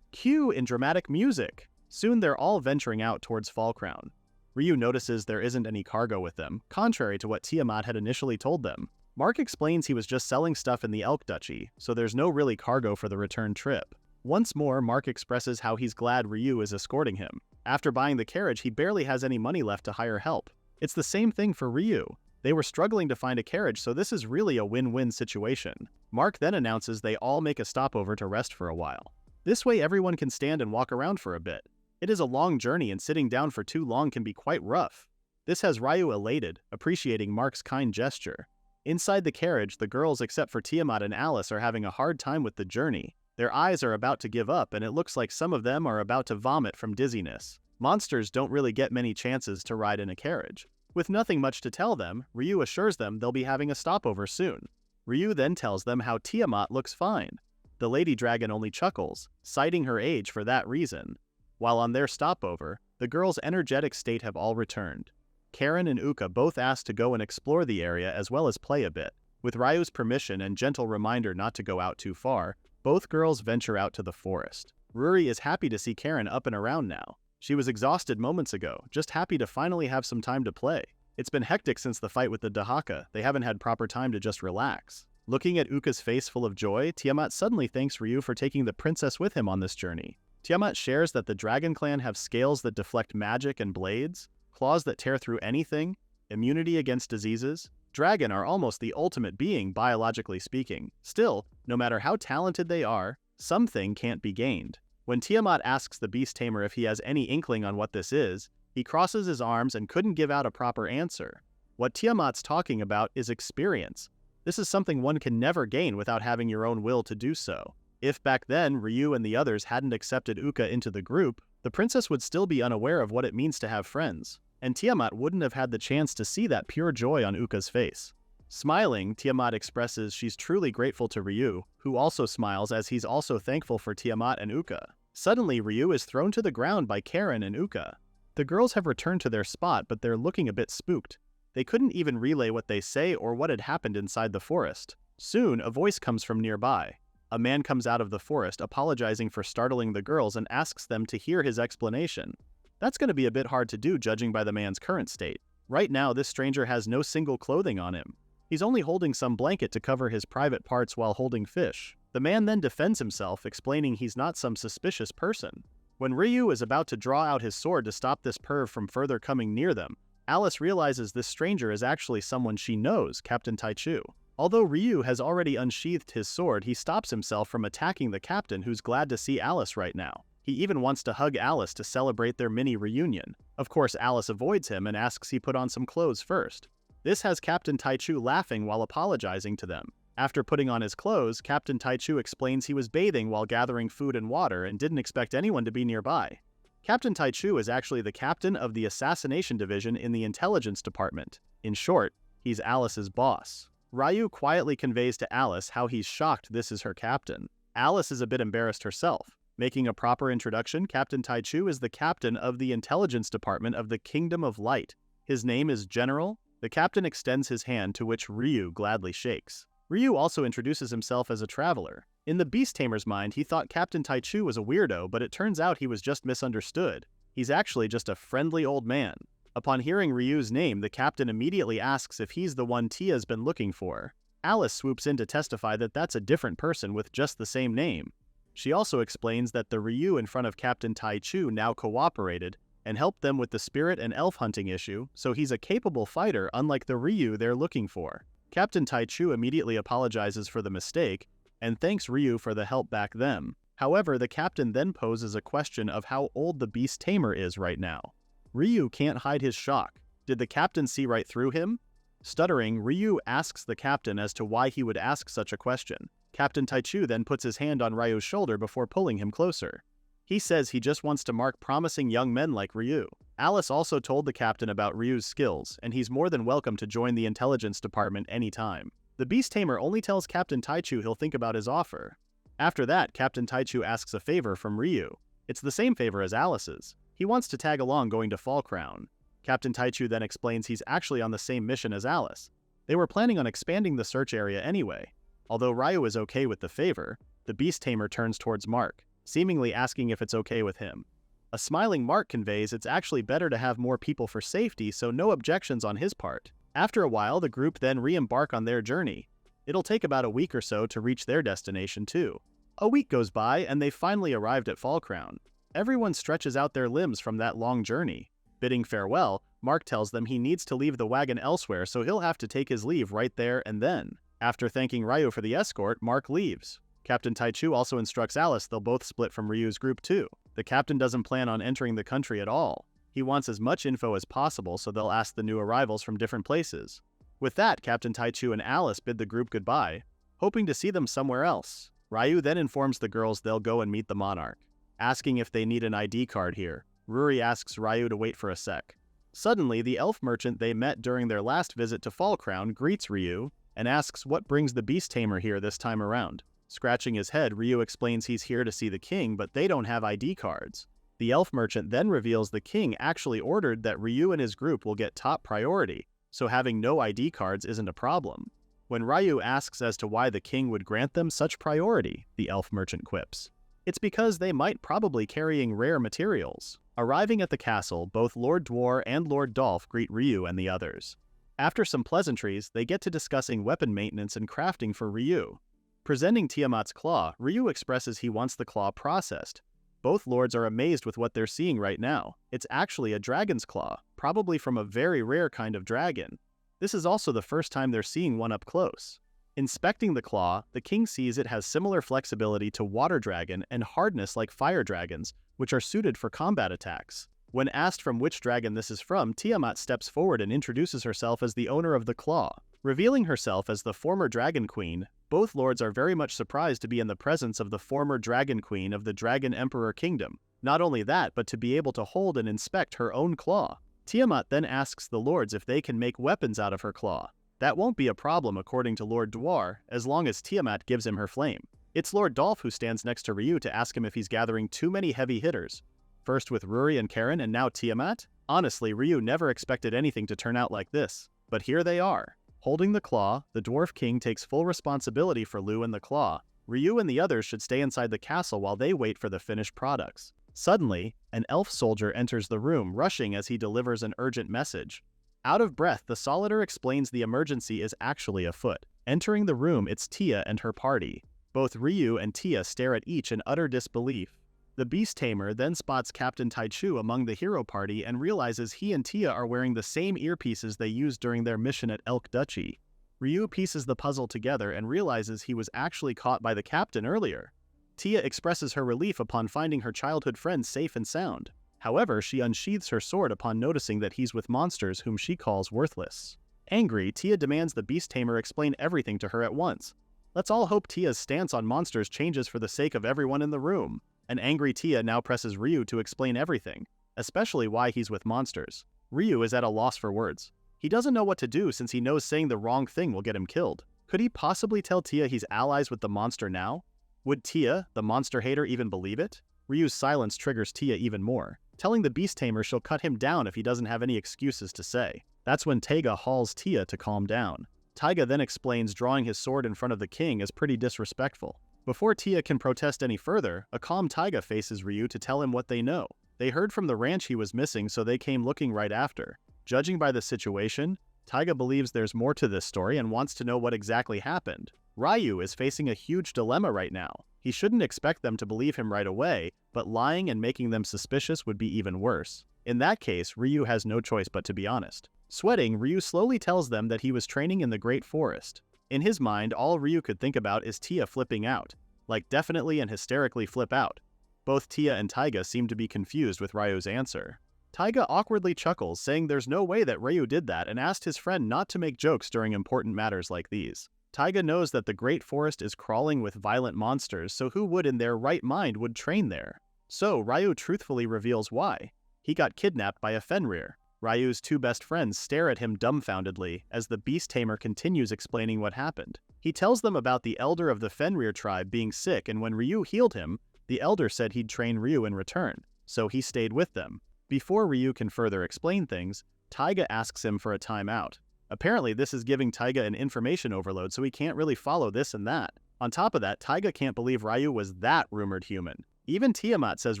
Cue in dramatic music. Soon they're all venturing out towards Fall Crown. Ryu notices there isn't any cargo with them, contrary to what Tiamat had initially told them. Mark explains he was just selling stuff in the Elk Duchy, so there's no really cargo for the return trip. Once more, Mark expresses how he's glad Ryu is escorting him. After buying the carriage, he barely has any money left to hire help. It's the same thing for Ryu. They were struggling to find a carriage, so this is really a win-win situation. Mark then announces they all make a stopover to rest for a while. This way everyone can stand and walk around for a bit. It is a long journey and sitting down for too long can be quite rough. This has Ryu elated, appreciating Mark's kind gesture. Inside the carriage, the girls except for Tiamat and Alice are having a hard time with the journey. Their eyes are about to give up and it looks like some of them are about to vomit from dizziness. Monsters don't really get many chances to ride in a carriage. With nothing much to tell them, Ryu assures them they'll be having a stopover soon. Ryu then tells them how Tiamat looks fine. The lady dragon only chuckles, citing her age for that reason. While on their stopover, the girls' energetic state have all returned. Karen and Uka both asked to go and explore the area as well as play a bit. With Ryu's permission and gentle reminder not to go out too far, both girls venture out to the forest. Ruri is happy to see Karen up and around now. She was exhausted moments ago, just happy to finally have some time to play. It's been hectic since the fight with the Dahaka, they haven't had proper time to just relax. Looking at Uka's face full of joy, Tiamat suddenly thanks Ryu for taking the princess with him on this journey. Tiamat shares that the Dragon Clan have scales that deflect magic and blades, claws that tear through anything, immunity against diseases. Dragon are almost the ultimate being, biologically speaking. Still, no matter how talented they are, something can't be gained. When Tiamat asks the beast tamer if he has any inkling on what this is, he crosses his arms and couldn't give out a proper answer. What Tiamat's talking about is experience. This is something one can never gain without having your own will to do so. If back then Ryu and the others hadn't accepted Uka into the group, the princess would still be unaware of what it means to have friends, and Tiamat wouldn't have had the chance to see that pure joy on Uka's face. Smiling, Tiamat expresses she's truly grateful to Ryu, who also smiles as he's also thankful for Tiamat and Uka. Suddenly, Ryu is thrown to the ground by Karen and Uka. The girls have returned to their spot, but they're looking a bit spooked. They couldn't even relay what they say or what had happened inside the forest. Soon, a voice comes from nearby. A man comes out of the forest apologizing for startling the girls and asks them to hear his explanation. That's going to be a bit hard to do judging by the man's current state. Right now, this stranger has no single clothing on him. He's only holding some blanket to cover his private parts while holding fish. The man then defends himself, explaining he's not some suspicious person. When Ryu is about to draw out his sword to stop this perv from further coming near them, Alice realizes this stranger is actually someone she knows, Captain Taichu. Although Ryu has already unsheathed his sword, he stops himself from attacking the captain, who's glad to see Alice right now. He even wants to hug Alice to celebrate their mini reunion. Of course, Alice avoids him and asks he put on some clothes first. This has Captain Taichu laughing while apologizing to them. After putting on his clothes, Captain Taichu explains he was bathing while gathering food and water and didn't expect anyone to be nearby. Captain Taichu is actually the captain of the Assassination Division in the Intelligence Department. In short, he's Alice's boss. Ryu quietly conveys to Alice how he's shocked this is her captain. Alice is a bit embarrassed herself. Making a proper introduction, Captain Taichu is the captain of the Intelligence Department of the Kingdom of Light. His name is General. The captain extends his hand, to which Ryu gladly shakes. Ryu also introduces himself as a traveler. In the beast tamer's mind, he thought Captain Taichu was a weirdo, but it turns out he was just misunderstood. He's actually just a friendly old man. Upon hearing Ryu's name, the captain immediately asks if he's the one Tia's been looking for. Alice swoops in to testify that that's a different person with just the same name. She also explains that the Ryu in front of Captain Taichu now cooperated and helped them with the spirit and elf hunting issue, so he's a capable fighter unlike the Ryu they're looking for. Captain Taichu immediately apologizes for the mistake and thanks Ryu for the help back then. However, the captain then poses a question of how old the beast tamer is right now. Ryu can't hide his shock. Did the captain see right through him? Stuttering, Ryu asks the captain as to why he would ask such a question. Captain Taichu then puts his hand on Ryu's shoulder before pulling him closer. He says he just wants to mark promising young men like Ryu. Alice also told the captain about Ryu's skills, and he's more than welcome to join the intelligence department anytime. The beast tamer only tells Captain Taichu he'll think about his offer. After that, Captain Taichu asks a favor from Ryu. It's the same favor as Alice's. He wants to tag along going to Fall Crown. Captain Taichu then explains he's actually on the same mission as Alice. They were planning on expanding the search area anyway. Although Ryu is okay with the favor, the beast tamer turns towards Mark, seemingly asking if it's okay with him. A smiling Mark conveys it's actually better to have more people for safety, so no objections on his part. After a while, the group then re-embark on their journey. It'll take about a week or so to reach their destination too. A week goes by and they've finally arrived at Fall Crown. Everyone stretches out their limbs from that long journey. Bidding farewell, Mark tells them he needs to leave the wagon elsewhere, so he'll have to take his leave right there and then. After thanking Ryu for the escort, Mark leaves. Captain Taichu also instructs Alice they'll both split from Ryu's group too. The captain doesn't plan on entering the country at all. He wants as much info as possible, so they'll ask the new arrivals from different places. With that, Captain Taichu and Alice bid the group goodbye, hoping to see them somewhere else. Ryu then informs the girls they'll go and meet the monarch. Asking if they need an ID card here, Ruri asks Ryu to wait for a sec. Suddenly, the elf merchant they met during their last visit to Fall Crown greets Ryu and asks what brings the beast tamer here this time around. Scratching his head, Ryu explains he's here to see the king, but they don't have ID cards. The elf merchant then reveals the king actually ordered that Ryu and his group will get top priority, so having no ID cards isn't a problem. When Ryu asks as to why the king would grant them such priority, the elf merchant quips, "It's because they might probably carrying rare materials." Arriving at the castle, both Lord Dwar and Lord Dolph greet Ryu and the others. After some pleasantries, they get to discussing weapon maintenance and crafting for Ryu. Presenting Tiamat's claw, Ryu expresses he wants the claw processed. Both lords are amazed with what they're seeing right now. It's actually a dragon's claw, probably from a very rare kind of dragon. This is also the first time they're seeing one up close. Inspecting the claw, the king sees it has similar flexibility to water dragon and hardness like fire dragons, which are suited for combat attacks. When asked from which dragon this is from, Tiamat steps forward and introduces herself as the owner of the claw. Revealing herself as the former Dragon Queen, both lords are very much surprised to be in the presence of the former Dragon Queen of the Dragon Emperor Kingdom. Not only that, but to be able to hold and inspect her own claw. Tiamat then asks the lords if they can make weapons out of her claw. That won't be a problem according to Lord Dwar, as long as Tiamat gives him her flame. It's Lord Dolph who stands next to Ryu to ask him if he's gathering too many heavy hitters. First with Ruri and Karen and now Tiamat? Honestly, Ryu never expected anything to turn out like this. But here they are. Holding the claw, the Dwarf King takes full responsibility for Lu and the claw. Ryu and the others should stay inside the castle while they wait for the finished products. Suddenly, an elf soldier enters the room, rushing as he delivers an urgent message. Out of breath, the Solitaire explains the emergency is actually afoot. Entering the room, it's Tia and her party. Both Ryu and Tia stare at each in utter disbelief. The Beast Tamer then spots Captain Taichu among the hero party and realizes he and Tia are wearing the same earpieces they used during their mission at Elk Duchy. Ryu pieces the puzzle together and realizes he was actually caught by the captain earlier. Tia expresses her relief upon finding her childhood friend safe and sound. However, she unsheathes her sword upon noticing that he's with monsters whom she calls worthless. Angry, Tia demands the Beast Tamer explain everything to her at once. Let's all hope Tia's stance on monsters changes for the sake of everyone in the room. An angry Tia now presses Ryu to explain everything, especially why he's with monsters. Ryu is at a loss for words. He doesn't know what to do since he knows saying the wrong thing will get him killed. Could he possibly tell Tia he's allies with the monster now? Would Tia, the monster hater, even believe it? Ryu's silence triggers Tia even more, telling the Beast Tamer she'll cut him down if he doesn't have any excuses to say. That's when Taiga hauls Tia to calm down. Taiga then explains drawing his sword in front of the king is pretty disrespectful. Before Tia can protest any further, a calm Taiga faces Ryu to tell him what they know. They heard from the ranch he was missing, so they came looking right after. Judging by the situation, Taiga believes there's more to this story and wants to know what exactly happened. Ryu is facing a huge dilemma right now. He shouldn't expect them to believe him right away, but lying and making them suspicious would be even worse. In that case, Ryu has no choice but to be honest. Sweating, Ryu slowly tells them that he was training in the Great Forest. In his mind, all Ryu could think about is Tia flipping out. Like definitely and hysterically flip out. Both Tia and Taiga seem to be confused with Ryu's answer. Taiga awkwardly chuckles, saying there's no way that Ryu did that and asked his friend not to make jokes during important matters like these. Taiga knows that the Great Forest is crawling with violent monsters, so who would in their right mind would train there? So Ryu truthfully reveals why. He got kidnapped by a Fenrir. Ryu's two best friends stare at him dumbfoundedly as the Beast Tamer continues explaining what happened. He tells them about the elder of the Fenrir tribe being sick, and when Ryu healed him, the elder said he'd train Ryu in return, so he stayed with them. Before Ryu can further explain things, Taiga asks him for a timeout. Apparently this is giving Taiga an information overload, so he can't really follow this and that. On top of that, Taiga can't believe Ryu was that rumored human. Even Tiamat says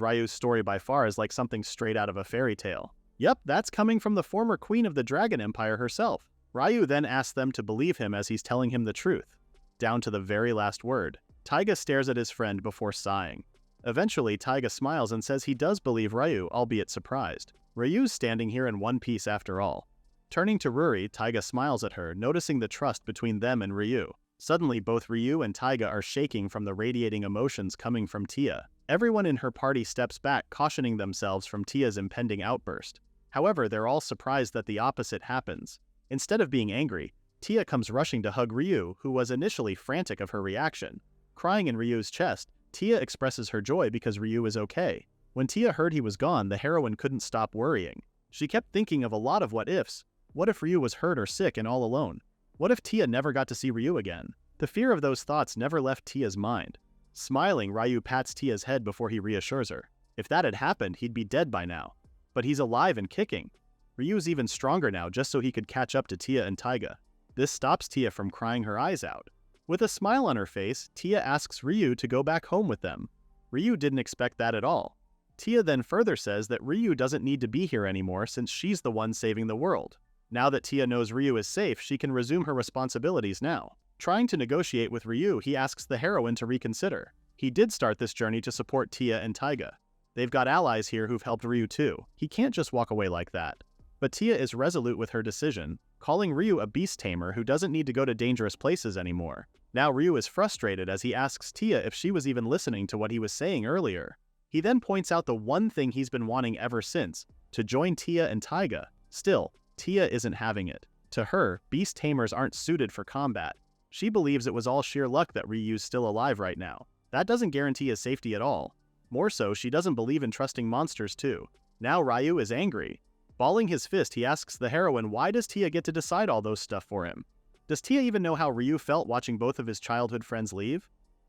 Ryu's story by far is like something straight out of a fairy tale. Yup, that's coming from the former queen of the Dragon Empire herself. Ryu then asks them to believe him as he's telling him the truth. Down to the very last word. Taiga stares at his friend before sighing. Eventually, Taiga smiles and says he does believe Ryu, albeit surprised. Ryu's standing here in one piece after all. Turning to Ruri, Taiga smiles at her, noticing the trust between them and Ryu. Suddenly, both Ryu and Taiga are shaking from the radiating emotions coming from Tia. Everyone in her party steps back, cautioning themselves from Tia's impending outburst. However, they're all surprised that the opposite happens. Instead of being angry, Tia comes rushing to hug Ryu, who was initially frantic of her reaction. Crying in Ryu's chest, Tia expresses her joy because Ryu is okay. When Tia heard he was gone, the heroine couldn't stop worrying. She kept thinking of a lot of what-ifs. What if Ryu was hurt or sick and all alone? What if Tia never got to see Ryu again? The fear of those thoughts never left Tia's mind. Smiling, Ryu pats Tia's head before he reassures her. If that had happened, he'd be dead by now. But he's alive and kicking. Ryu's even stronger now just so he could catch up to Tia and Taiga. This stops Tia from crying her eyes out. With a smile on her face, Tia asks Ryu to go back home with them. Ryu didn't expect that at all. Tia then further says that Ryu doesn't need to be here anymore since she's the one saving the world. Now that Tia knows Ryu is safe, she can resume her responsibilities now. Trying to negotiate with Ryu, he asks the heroine to reconsider. He did start this journey to support Tia and Taiga. They've got allies here who've helped Ryu too. He can't just walk away like that. But Tia is resolute with her decision, calling Ryu a beast tamer who doesn't need to go to dangerous places anymore. Now Ryu is frustrated as he asks Tia if she was even listening to what he was saying earlier. He then points out the one thing he's been wanting ever since, to join Tia and Taiga. Still, Tia isn't having it. To her, beast tamers aren't suited for combat. She believes it was all sheer luck that Ryu's still alive right now. That doesn't guarantee his safety at all. More so, she doesn't believe in trusting monsters too. Now Ryu is angry. Balling his fist, he asks the heroine why does Tia get to decide all those stuff for him? Does Tia even know how Ryu felt watching both of his childhood friends leave?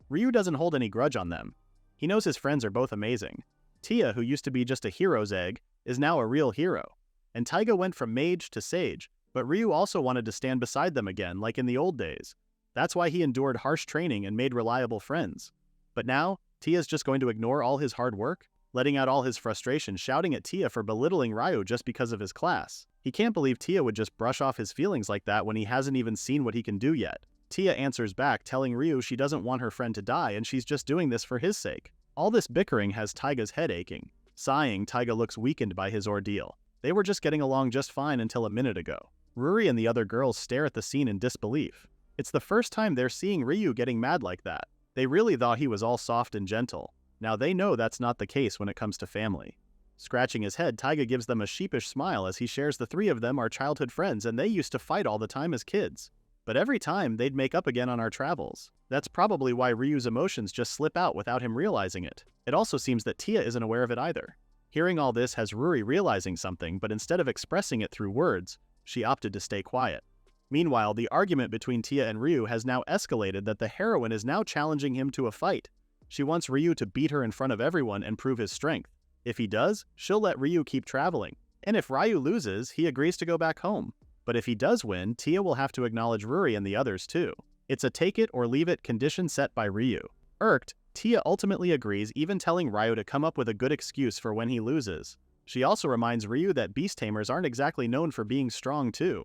Ryu doesn't hold any grudge on them. He knows his friends are both amazing. Tia, who used to be just a hero's egg, is now a real hero. And Taiga went from mage to sage, but Ryu also wanted to stand beside them again like in the old days. That's why he endured harsh training and made reliable friends. But now, Tia's just going to ignore all his hard work? Letting out all his frustration, shouting at Tia for belittling Ryu just because of his class. He can't believe Tia would just brush off his feelings like that when he hasn't even seen what he can do yet. Tia answers back, telling Ryu she doesn't want her friend to die and she's just doing this for his sake. All this bickering has Taiga's head aching. Sighing, Taiga looks weakened by his ordeal. They were just getting along just fine until a minute ago. Ruri and the other girls stare at the scene in disbelief. It's the first time they're seeing Ryu getting mad like that. They really thought he was all soft and gentle. Now they know that's not the case when it comes to family. Scratching his head, Taiga gives them a sheepish smile as he shares the three of them are childhood friends and they used to fight all the time as kids. But every time, they'd make up again on our travels. That's probably why Ryu's emotions just slip out without him realizing it. It also seems that Tia isn't aware of it either. Hearing all this has Ruri realizing something, but instead of expressing it through words, she opted to stay quiet. Meanwhile, the argument between Tia and Ryu has now escalated that the heroine is now challenging him to a fight. She wants Ryu to beat her in front of everyone and prove his strength. If he does, she'll let Ryu keep traveling. And if Ryu loses, he agrees to go back home. But if he does win, Tia will have to acknowledge Ruri and the others too. It's a take it or leave it condition set by Ryu. Irked, Tia ultimately agrees, even telling Ryu to come up with a good excuse for when he loses. She also reminds Ryu that beast tamers aren't exactly known for being strong too.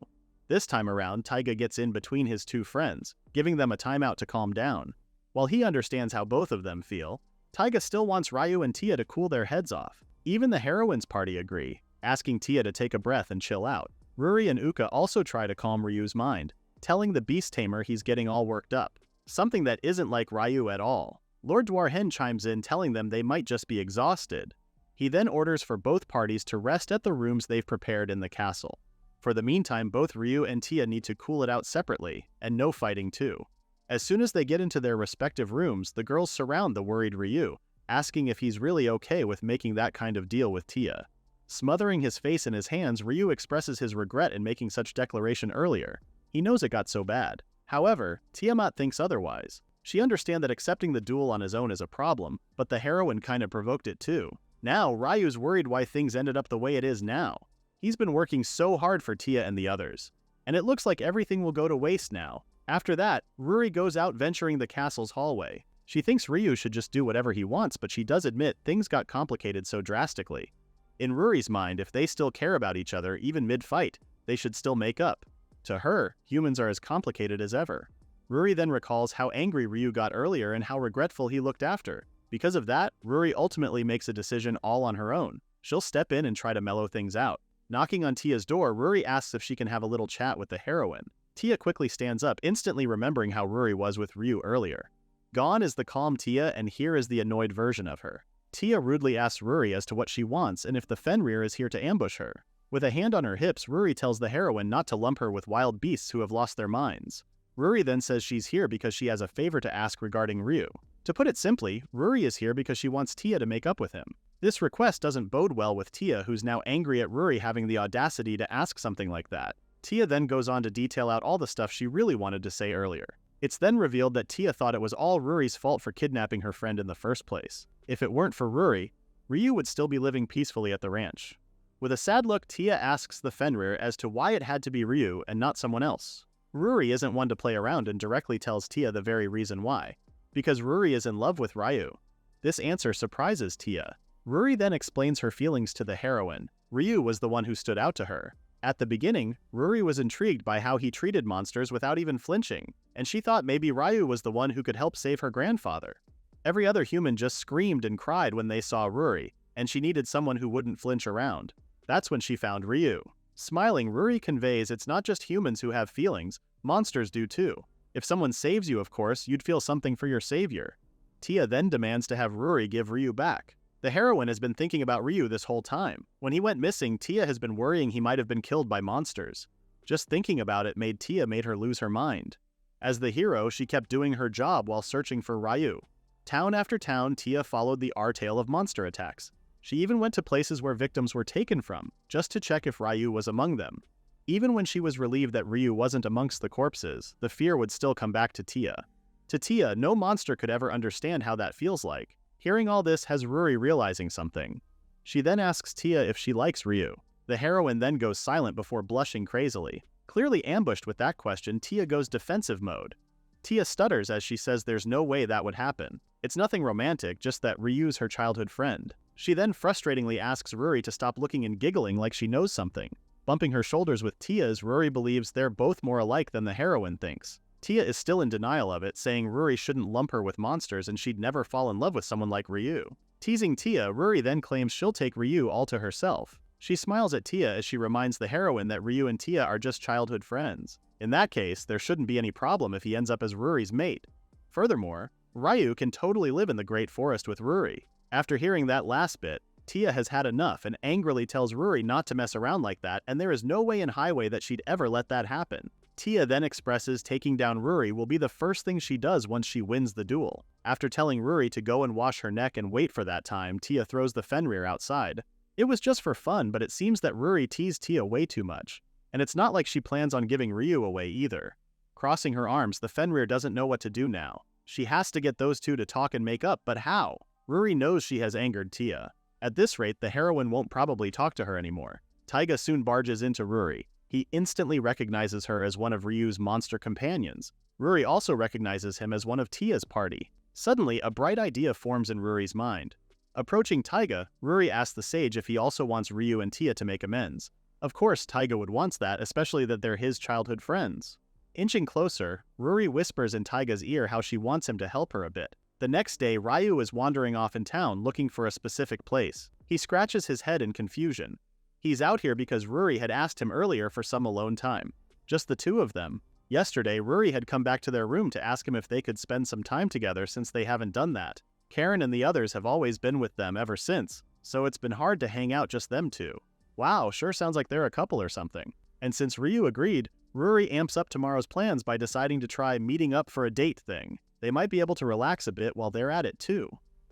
This time around, Taiga gets in between his two friends, giving them a timeout to calm down. While he understands how both of them feel, Taiga still wants Ryu and Tia to cool their heads off. Even the heroine's party agree, asking Tia to take a breath and chill out. Ruri and Uka also try to calm Ryu's mind, telling the beast tamer he's getting all worked up, something that isn't like Ryu at all. Lord Dwarhen chimes in, telling them they might just be exhausted. He then orders for both parties to rest at the rooms they've prepared in the castle. For the meantime, both Ryu and Tia need to cool it out separately, and no fighting too. As soon as they get into their respective rooms, the girls surround the worried Ryu, asking if he's really okay with making that kind of deal with Tia. Smothering his face in his hands, Ryu expresses his regret in making such declaration earlier. He knows it got so bad. However, Tiamat thinks otherwise. She understands that accepting the duel on his own is a problem, but the heroine kinda provoked it too. Now, Ryu's worried why things ended up the way it is now. He's been working so hard for Tia and the others. And it looks like everything will go to waste now. After that, Ruri goes out venturing the castle's hallway. She thinks Ryu should just do whatever he wants, but she does admit things got complicated so drastically. In Ruri's mind, if they still care about each other, even mid-fight, they should still make up. To her, humans are as complicated as ever. Ruri then recalls how angry Ryu got earlier and how regretful he looked after. Because of that, Ruri ultimately makes a decision all on her own. She'll step in and try to mellow things out. Knocking on Tia's door, Ruri asks if she can have a little chat with the heroine. Tia quickly stands up, instantly remembering how Ruri was with Ryu earlier. Gone is the calm Tia, and here is the annoyed version of her. Tia rudely asks Ruri as to what she wants and if the Fenrir is here to ambush her. With a hand on her hips, Ruri tells the heroine not to lump her with wild beasts who have lost their minds. Ruri then says she's here because she has a favor to ask regarding Ryu. To put it simply, Ruri is here because she wants Tia to make up with him. This request doesn't bode well with Tia, who's now angry at Ruri having the audacity to ask something like that. Tia then goes on to detail out all the stuff she really wanted to say earlier. It's then revealed that Tia thought it was all Ruri's fault for kidnapping her friend in the first place. If it weren't for Ruri, Ryu would still be living peacefully at the ranch. With a sad look, Tia asks the Fenrir as to why it had to be Ryu and not someone else. Ruri isn't one to play around and directly tells Tia the very reason why. Because Ruri is in love with Ryu. This answer surprises Tia. Ruri then explains her feelings to the heroine. Ryu was the one who stood out to her. At the beginning, Ruri was intrigued by how he treated monsters without even flinching, and she thought maybe Ryu was the one who could help save her grandfather. Every other human just screamed and cried when they saw Ruri, and she needed someone who wouldn't flinch around. That's when she found Ryu. Smiling, Ruri conveys it's not just humans who have feelings, monsters do too. If someone saves you, of course, you'd feel something for your savior. Tia then demands to have Ruri give Ryu back. The heroine has been thinking about Ryu this whole time. When he went missing, Tia has been worrying he might have been killed by monsters. Just thinking about it made her lose her mind. As the hero, she kept doing her job while searching for Ryu. Town after town, Tia followed the tale of monster attacks. She even went to places where victims were taken from, just to check if Ryu was among them. Even when she was relieved that Ryu wasn't amongst the corpses, the fear would still come back to Tia. To Tia, no monster could ever understand how that feels like. Hearing all this has Ruri realizing something. She then asks Tia if she likes Ryu. The heroine then goes silent before blushing crazily. Clearly ambushed with that question, Tia goes defensive mode. Tia stutters as she says there's no way that would happen. It's nothing romantic, just that Ryu's her childhood friend. She then frustratingly asks Ruri to stop looking and giggling like she knows something. Bumping her shoulders with Tia's, Ruri believes they're both more alike than the heroine thinks. Tia is still in denial of it, saying Ruri shouldn't lump her with monsters and she'd never fall in love with someone like Ryu. Teasing Tia, Ruri then claims she'll take Ryu all to herself. She smiles at Tia as she reminds the heroine that Ryu and Tia are just childhood friends. In that case, there shouldn't be any problem if he ends up as Ruri's mate. Furthermore, Ryu can totally live in the Great Forest with Ruri. After hearing that last bit, Tia has had enough and angrily tells Ruri not to mess around like that, and there is no way in Highway that she'd ever let that happen. Tia then expresses taking down Ruri will be the first thing she does once she wins the duel. After telling Ruri to go and wash her neck and wait for that time, Tia throws the Fenrir outside. It was just for fun, but it seems that Ruri teased Tia way too much. And it's not like she plans on giving Ryu away either. Crossing her arms, the Fenrir doesn't know what to do now. She has to get those two to talk and make up, but how? Ruri knows she has angered Tia. At this rate, the heroine won't probably talk to her anymore. Taiga soon barges into Ruri. He instantly recognizes her as one of Ryu's monster companions. Ruri also recognizes him as one of Tia's party. Suddenly, a bright idea forms in Ruri's mind. Approaching Taiga, Ruri asks the sage if he also wants Ryu and Tia to make amends. Of course, Taiga would want that, especially that they're his childhood friends. Inching closer, Ruri whispers in Taiga's ear how she wants him to help her a bit. The next day, Ryu is wandering off in town looking for a specific place. He scratches his head in confusion. He's out here because Ruri had asked him earlier for some alone time. Just the two of them. Yesterday, Ruri had come back to their room to ask him if they could spend some time together since they haven't done that. Karen and the others have always been with them ever since, so it's been hard to hang out just them two. Wow, sure sounds like they're a couple or something. And since Ryu agreed, Ruri amps up tomorrow's plans by deciding to try meeting up for a date thing. They might be able to relax a bit while they're at it too.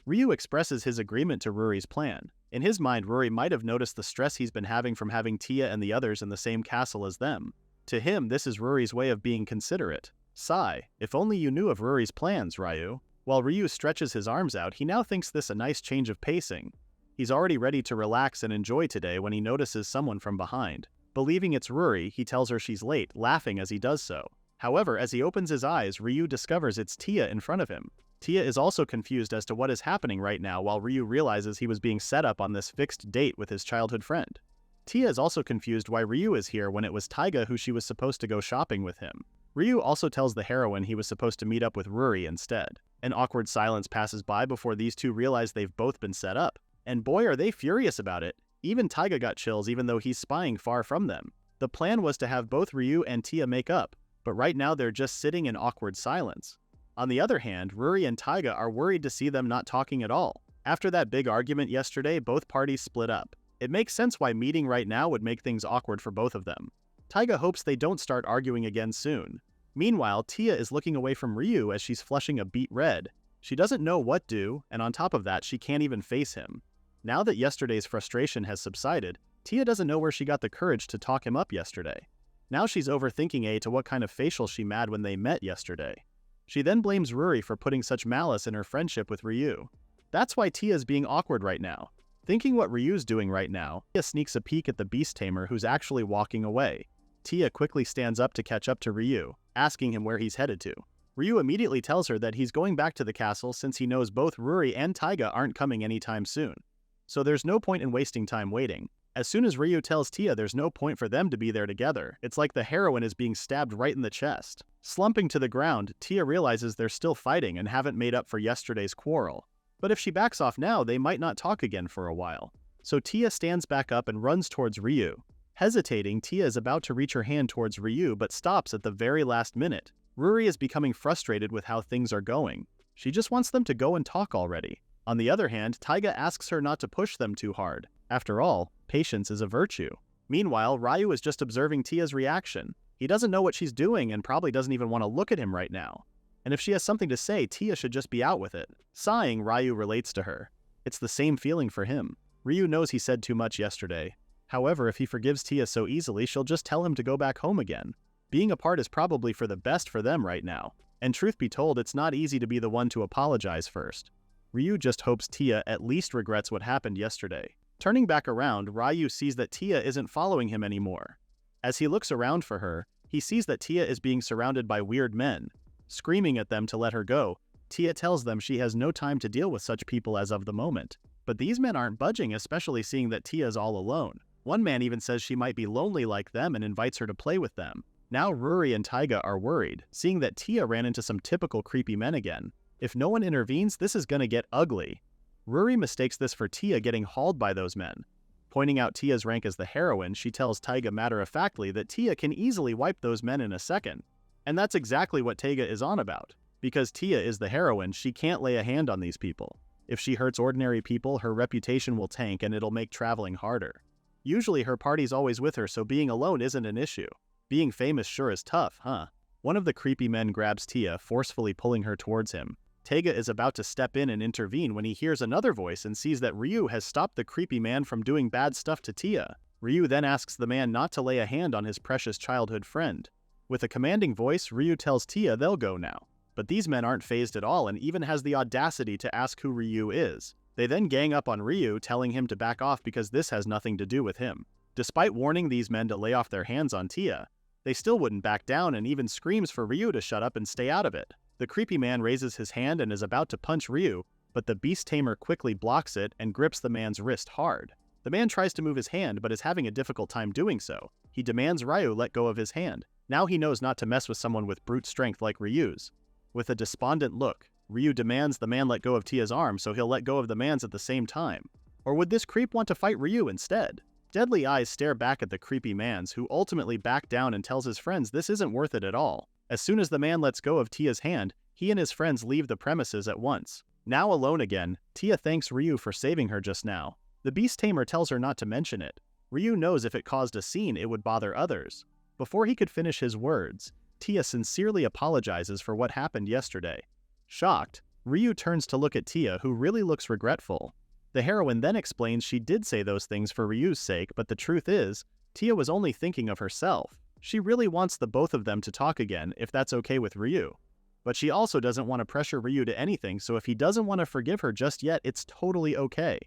Ryu expresses his agreement to Ruri's plan. In his mind, Ruri might have noticed the stress he's been having from having Tia and the others in the same castle as them. To him, this is Ruri's way of being considerate. Sigh, if only you knew of Ruri's plans, Ryu. While Ryu stretches his arms out, he now thinks this a nice change of pacing. He's already ready to relax and enjoy today when he notices someone from behind. Believing it's Ruri, he tells her she's late, laughing as he does so. However, as he opens his eyes, Ryu discovers it's Tia in front of him. Tia is also confused as to what is happening right now while Ryu realizes he was being set up on this fixed date with his childhood friend. Tia is also confused why Ryu is here when it was Taiga who she was supposed to go shopping with him. Ryu also tells the heroine he was supposed to meet up with Ruri instead. An awkward silence passes by before these two realize they've both been set up. And boy are they furious about it. Even Taiga got chills even though he's spying far from them. The plan was to have both Ryu and Tia make up, but right now they're just sitting in awkward silence. On the other hand, Ruri and Taiga are worried to see them not talking at all. After that big argument yesterday, both parties split up. It makes sense why meeting right now would make things awkward for both of them. Taiga hopes they don't start arguing again soon. Meanwhile, Tia is looking away from Ryu as she's flushing a beet red. She doesn't know what to do, and on top of that, she can't even face him. Now that yesterday's frustration has subsided, Tia doesn't know where she got the courage to talk him up yesterday. Now she's overthinking to what kind of facial she mad when they met yesterday. She then blames Ruri for putting such malice in her friendship with Ryu. That's why Tia's being awkward right now. Thinking what Ryu's doing right now, Tia sneaks a peek at the beast tamer who's actually walking away. Tia quickly stands up to catch up to Ryu, asking him where he's headed to. Ryu immediately tells her that he's going back to the castle since he knows both Ruri and Taiga aren't coming anytime soon. So there's no point in wasting time waiting. As soon as Ryu tells Tia there's no point for them to be there together, it's like the heroine is being stabbed right in the chest. Slumping to the ground, Tia realizes they're still fighting and haven't made up for yesterday's quarrel. But if she backs off now, they might not talk again for a while. So Tia stands back up and runs towards Ryu. Hesitating, Tia is about to reach her hand towards Ryu but stops at the very last minute. Ruri is becoming frustrated with how things are going. She just wants them to go and talk already. On the other hand, Taiga asks her not to push them too hard. After all, patience is a virtue. Meanwhile, Ryu is just observing Tia's reaction. He doesn't know what she's doing and probably doesn't even want to look at him right now. And if she has something to say, Tia should just be out with it. Sighing, Ryu relates to her. It's the same feeling for him. Ryu knows he said too much yesterday. However, if he forgives Tia so easily, she'll just tell him to go back home again. Being apart is probably for the best for them right now. And truth be told, it's not easy to be the one to apologize first. Ryu just hopes Tia at least regrets what happened yesterday. Turning back around, Ryu sees that Tia isn't following him anymore. As he looks around for her, he sees that Tia is being surrounded by weird men. Screaming at them to let her go, Tia tells them she has no time to deal with such people as of the moment. But these men aren't budging, especially seeing that Tia is all alone. One man even says she might be lonely like them and invites her to play with them. Now Ruri and Taiga are worried, seeing that Tia ran into some typical creepy men again. If no one intervenes, this is gonna get ugly. Ruri mistakes this for Tia getting hauled by those men. Pointing out Tia's rank as the heroine, she tells Taiga matter-of-factly that Tia can easily wipe those men in a second. And that's exactly what Taiga is on about. Because Tia is the heroine, she can't lay a hand on these people. If she hurts ordinary people, her reputation will tank and it'll make traveling harder. Usually her party's always with her, so being alone isn't an issue. Being famous sure is tough, huh? One of the creepy men grabs Tia, forcefully pulling her towards him. Taiga is about to step in and intervene when he hears another voice and sees that Ryu has stopped the creepy man from doing bad stuff to Tia. Ryu then asks the man not to lay a hand on his precious childhood friend. With a commanding voice, Ryu tells Tia they'll go now. But these men aren't fazed at all and even has the audacity to ask who Ryu is. They then gang up on Ryu, telling him to back off because this has nothing to do with him. Despite warning these men to lay off their hands on Tia, they still wouldn't back down and even screams for Ryu to shut up and stay out of it. The creepy man raises his hand and is about to punch Ryu, but the beast tamer quickly blocks it and grips the man's wrist hard. The man tries to move his hand but is having a difficult time doing so. He demands Ryu let go of his hand. Now he knows not to mess with someone with brute strength like Ryu's. With a despondent look, Ryu demands the man let go of Tia's arm so he'll let go of the man's at the same time. Or would this creep want to fight Ryu instead? Deadly eyes stare back at the creepy man's, who ultimately back down and tells his friends this isn't worth it at all. As soon as the man lets go of Tia's hand, he and his friends leave the premises at once. Now alone again, Tia thanks Ryu for saving her just now. The beast tamer tells her not to mention it. Ryu knows if it caused a scene, it would bother others. Before he could finish his words, Tia sincerely apologizes for what happened yesterday. Shocked, Ryu turns to look at Tia, who really looks regretful. The heroine then explains she did say those things for Ryu's sake, but the truth is, Tia was only thinking of herself. She really wants the both of them to talk again, if that's okay with Ryu. But she also doesn't want to pressure Ryu to anything, so if he doesn't want to forgive her just yet, it's totally okay.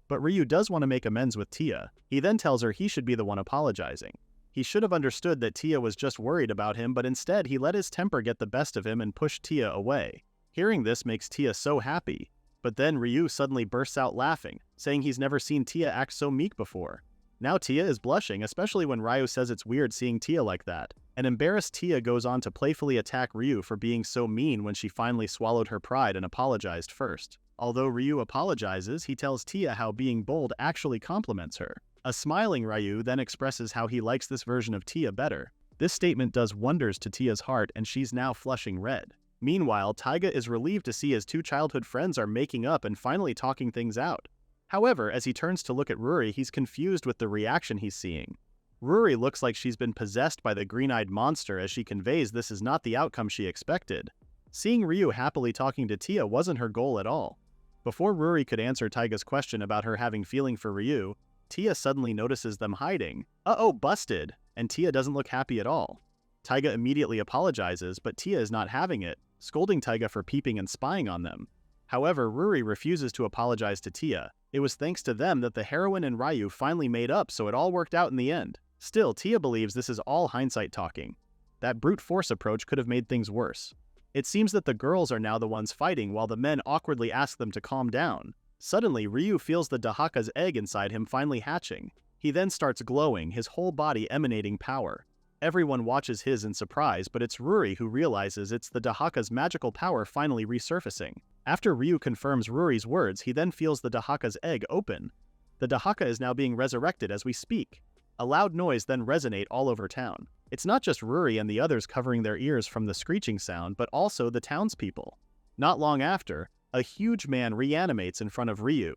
But Ryu does want to make amends with Tia. He then tells her he should be the one apologizing. He should have understood that Tia was just worried about him, but instead he let his temper get the best of him and pushed Tia away. Hearing this makes Tia so happy. But then Ryu suddenly bursts out laughing, saying he's never seen Tia act so meek before. Now Tia is blushing, especially when Ryu says it's weird seeing Tia like that. An embarrassed Tia goes on to playfully attack Ryu for being so mean when she finally swallowed her pride and apologized first. Although Ryu apologizes, he tells Tia how being bold actually compliments her. A smiling Ryu then expresses how he likes this version of Tia better. This statement does wonders to Tia's heart and she's now flushing red. Meanwhile, Taiga is relieved to see his two childhood friends are making up and finally talking things out. However, as he turns to look at Ruri, he's confused with the reaction he's seeing. Ruri looks like she's been possessed by the green-eyed monster as she conveys this is not the outcome she expected. Seeing Ryu happily talking to Tia wasn't her goal at all. Before Ruri could answer Taiga's question about her having feeling for Ryu, Tia suddenly notices them hiding. Uh-oh, busted! And Tia doesn't look happy at all. Taiga immediately apologizes, but Tia is not having it. scolding Taiga for peeping and spying on them. However, Ruri refuses to apologize to Tia. It was thanks to them that the heroine and Ryu finally made up, so it all worked out in the end. Still, Tia believes this is all hindsight talking. That brute force approach could have made things worse. It seems that the girls are now the ones fighting while the men awkwardly ask them to calm down. Suddenly, Ryu feels the Dahaka's egg inside him finally hatching. He then starts glowing, his whole body emanating power. Everyone watches his in surprise, but it's Ruri who realizes it's the Dahaka's magical power finally resurfacing. After Ryu confirms Ruri's words, he then feels the Dahaka's egg open. The Dahaka is now being resurrected as we speak. A loud noise then resonates all over town. It's not just Ruri and the others covering their ears from the screeching sound, but also the townspeople. Not long after, a huge man reanimates in front of Ryu.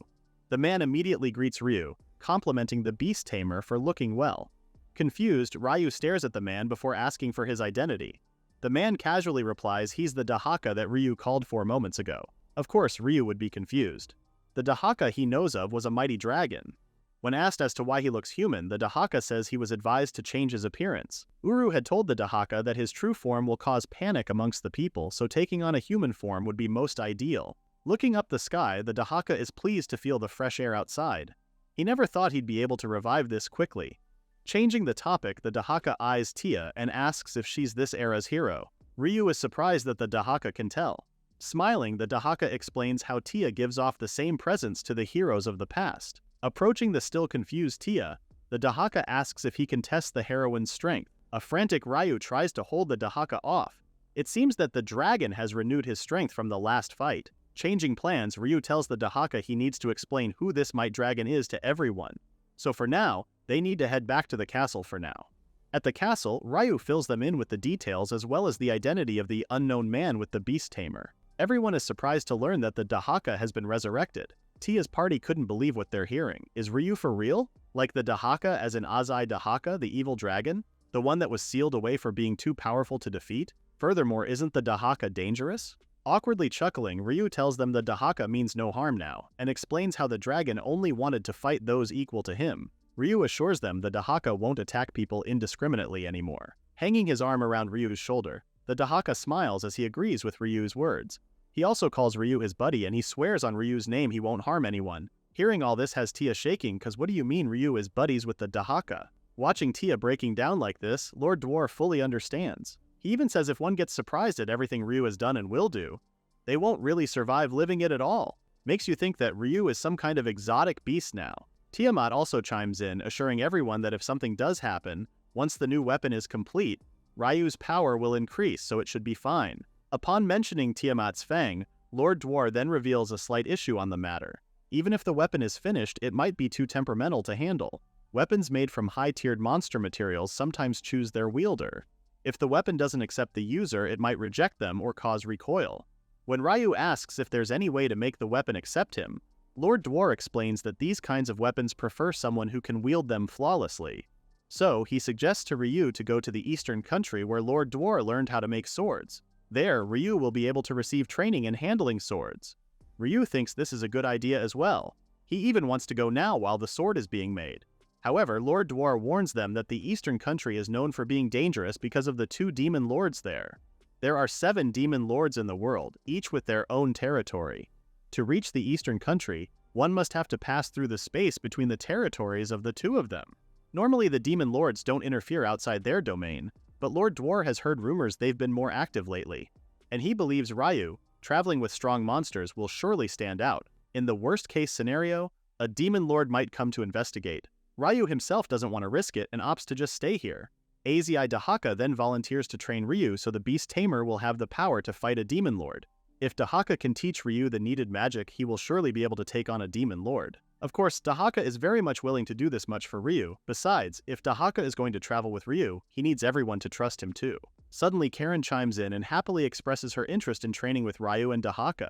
The man immediately greets Ryu, complimenting the beast tamer for looking well. Confused, Ryu stares at the man before asking for his identity. The man casually replies he's the Dahaka that Ryu called for moments ago. Of course, Ryu would be confused. The Dahaka he knows of was a mighty dragon. When asked as to why he looks human, the Dahaka says he was advised to change his appearance. Uru had told the Dahaka that his true form will cause panic amongst the people, so taking on a human form would be most ideal. Looking up the sky, the Dahaka is pleased to feel the fresh air outside. He never thought he'd be able to revive this quickly. Changing the topic, the Dahaka eyes Tia and asks if she's this era's hero. Ryu is surprised that the Dahaka can tell. Smiling, the Dahaka explains how Tia gives off the same presence to the heroes of the past. Approaching the still confused Tia, the Dahaka asks if he can test the heroine's strength. A frantic Ryu tries to hold the Dahaka off. It seems that the dragon has renewed his strength from the last fight. Changing plans, Ryu tells the Dahaka he needs to explain who this might dragon is to everyone. So for now, they need to head back to the castle for now. At the castle, Ryu fills them in with the details as well as the identity of the unknown man with the beast tamer. Everyone is surprised to learn that the Dahaka has been resurrected. Tia's party couldn't believe what they're hearing. Is Ryu for real? Like the Dahaka as in Azai Dahaka, the evil dragon? The one that was sealed away for being too powerful to defeat? Furthermore, isn't the Dahaka dangerous? Awkwardly chuckling, Ryu tells them the Dahaka means no harm now, and explains how the dragon only wanted to fight those equal to him. Ryu assures them the Dahaka won't attack people indiscriminately anymore. Hanging his arm around Ryu's shoulder, the Dahaka smiles as he agrees with Ryu's words. He also calls Ryu his buddy and he swears on Ryu's name he won't harm anyone. Hearing all this has Tia shaking, cause what do you mean Ryu is buddies with the Dahaka? Watching Tia breaking down like this, Lord Dwarf fully understands. He even says if one gets surprised at everything Ryu has done and will do, they won't really survive living it at all. Makes you think that Ryu is some kind of exotic beast now. Tiamat also chimes in, assuring everyone that if something does happen, once the new weapon is complete, Ryu's power will increase, so it should be fine. Upon mentioning Tiamat's fang, Lord Dwar then reveals a slight issue on the matter. Even if the weapon is finished, it might be too temperamental to handle. Weapons made from high-tiered monster materials sometimes choose their wielder. If the weapon doesn't accept the user, it might reject them or cause recoil. When Ryu asks if there's any way to make the weapon accept him, Lord Dwar explains that these kinds of weapons prefer someone who can wield them flawlessly. So, he suggests to Ryu to go to the eastern country where Lord Dwar learned how to make swords. There, Ryu will be able to receive training in handling swords. Ryu thinks this is a good idea as well. He even wants to go now while the sword is being made. However, Lord Dwar warns them that the eastern country is known for being dangerous because of the 2 demon lords there. There are 7 demon lords in the world, each with their own territory. To reach the eastern country, one must have to pass through the space between the territories of the 2 of them. Normally the demon lords don't interfere outside their domain, but Lord Dwar has heard rumors they've been more active lately, and he believes Ryu, traveling with strong monsters, will surely stand out. In the worst-case scenario, a demon lord might come to investigate. Ryu himself doesn't want to risk it and opts to just stay here. Azai Dahaka then volunteers to train Ryu so the beast tamer will have the power to fight a demon lord. If Dahaka can teach Ryu the needed magic, he will surely be able to take on a demon lord. Of course, Dahaka is very much willing to do this much for Ryu. Besides, if Dahaka is going to travel with Ryu, he needs everyone to trust him too. Suddenly, Karen chimes in and happily expresses her interest in training with Ryu and Dahaka.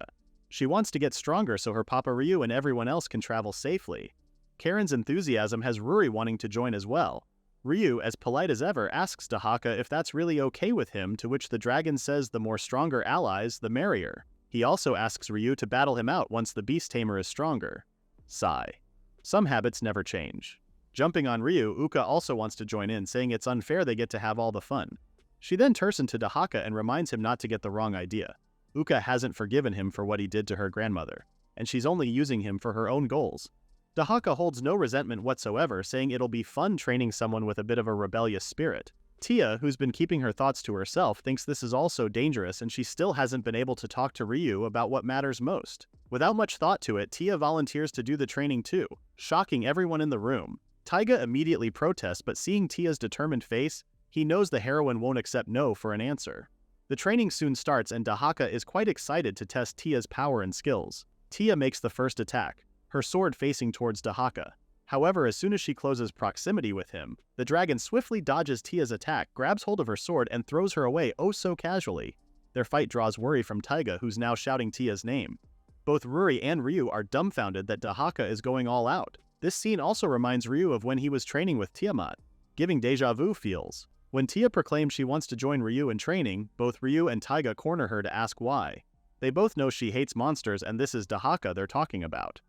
She wants to get stronger so her Papa Ryu and everyone else can travel safely. Karen's enthusiasm has Ruri wanting to join as well. Ryu, as polite as ever, asks Dahaka if that's really okay with him, to which the dragon says the more stronger allies, the merrier. He also asks Ryu to battle him out once the beast tamer is stronger. Sigh. Some habits never change. Jumping on Ryu, Uka also wants to join in, saying it's unfair they get to have all the fun. She then turns to Dahaka and reminds him not to get the wrong idea. Uka hasn't forgiven him for what he did to her grandmother, and she's only using him for her own goals. Dahaka holds no resentment whatsoever, saying it'll be fun training someone with a bit of a rebellious spirit. Tia, who's been keeping her thoughts to herself, thinks this is all so dangerous and she still hasn't been able to talk to Ryu about what matters most. Without much thought to it, Tia volunteers to do the training too, shocking everyone in the room. Taiga immediately protests, but seeing Tia's determined face, he knows the heroine won't accept no for an answer. The training soon starts and Dahaka is quite excited to test Tia's power and skills. Tia makes the first attack, her sword facing towards Dahaka. However, as soon as she closes proximity with him, the dragon swiftly dodges Tia's attack, grabs hold of her sword, and throws her away oh so casually. Their fight draws worry from Taiga, who's now shouting Tia's name. Both Ruri and Ryu are dumbfounded that Dahaka is going all out. This scene also reminds Ryu of when he was training with Tiamat, giving deja vu feels. When Tia proclaims she wants to join Ryu in training, both Ryu and Taiga corner her to ask why. They both know she hates monsters and this is Dahaka they're talking about.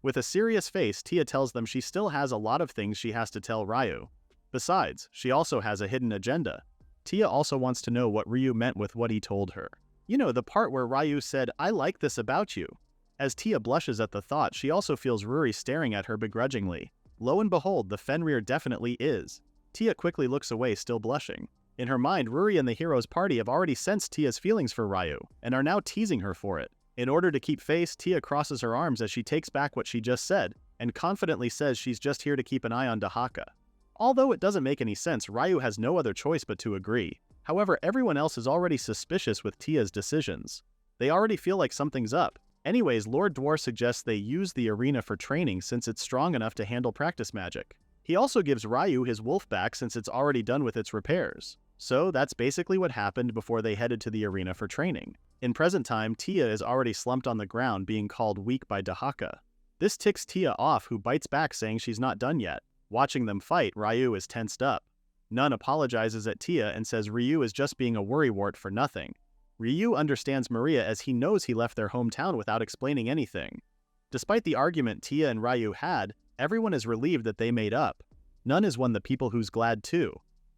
With a serious face, Tia tells them she still has a lot of things she has to tell Ryu. Besides, she also has a hidden agenda. Tia also wants to know what Ryu meant with what he told her. You know, the part where Ryu said, "I like this about you." As Tia blushes at the thought, she also feels Ruri staring at her begrudgingly. Lo and behold, the Fenrir definitely is. Tia quickly looks away, still blushing. In her mind, Ruri and the hero's party have already sensed Tia's feelings for Ryu, and are now teasing her for it. In order to keep face, Tia crosses her arms as she takes back what she just said, and confidently says she's just here to keep an eye on Dahaka. Although it doesn't make any sense, Ryu has no other choice but to agree. However, everyone else is already suspicious with Tia's decisions. They already feel like something's up. Anyways, Lord Dwar suggests they use the arena for training since it's strong enough to handle practice magic. He also gives Ryu his wolf back since it's already done with its repairs. So that's basically what happened before they headed to the arena for training. In present time, Tia is already slumped on the ground, being called weak by Dahaka. This ticks Tia off, who bites back saying she's not done yet. Watching them fight, Ryu is tensed up. Nun apologizes at Tia and says Ryu is just being a worrywart for nothing. Ryu understands Maria as he knows he left their hometown without explaining anything. Despite the argument Tia and Ryu had, everyone is relieved that they made up. Nun is one of the people who's glad too.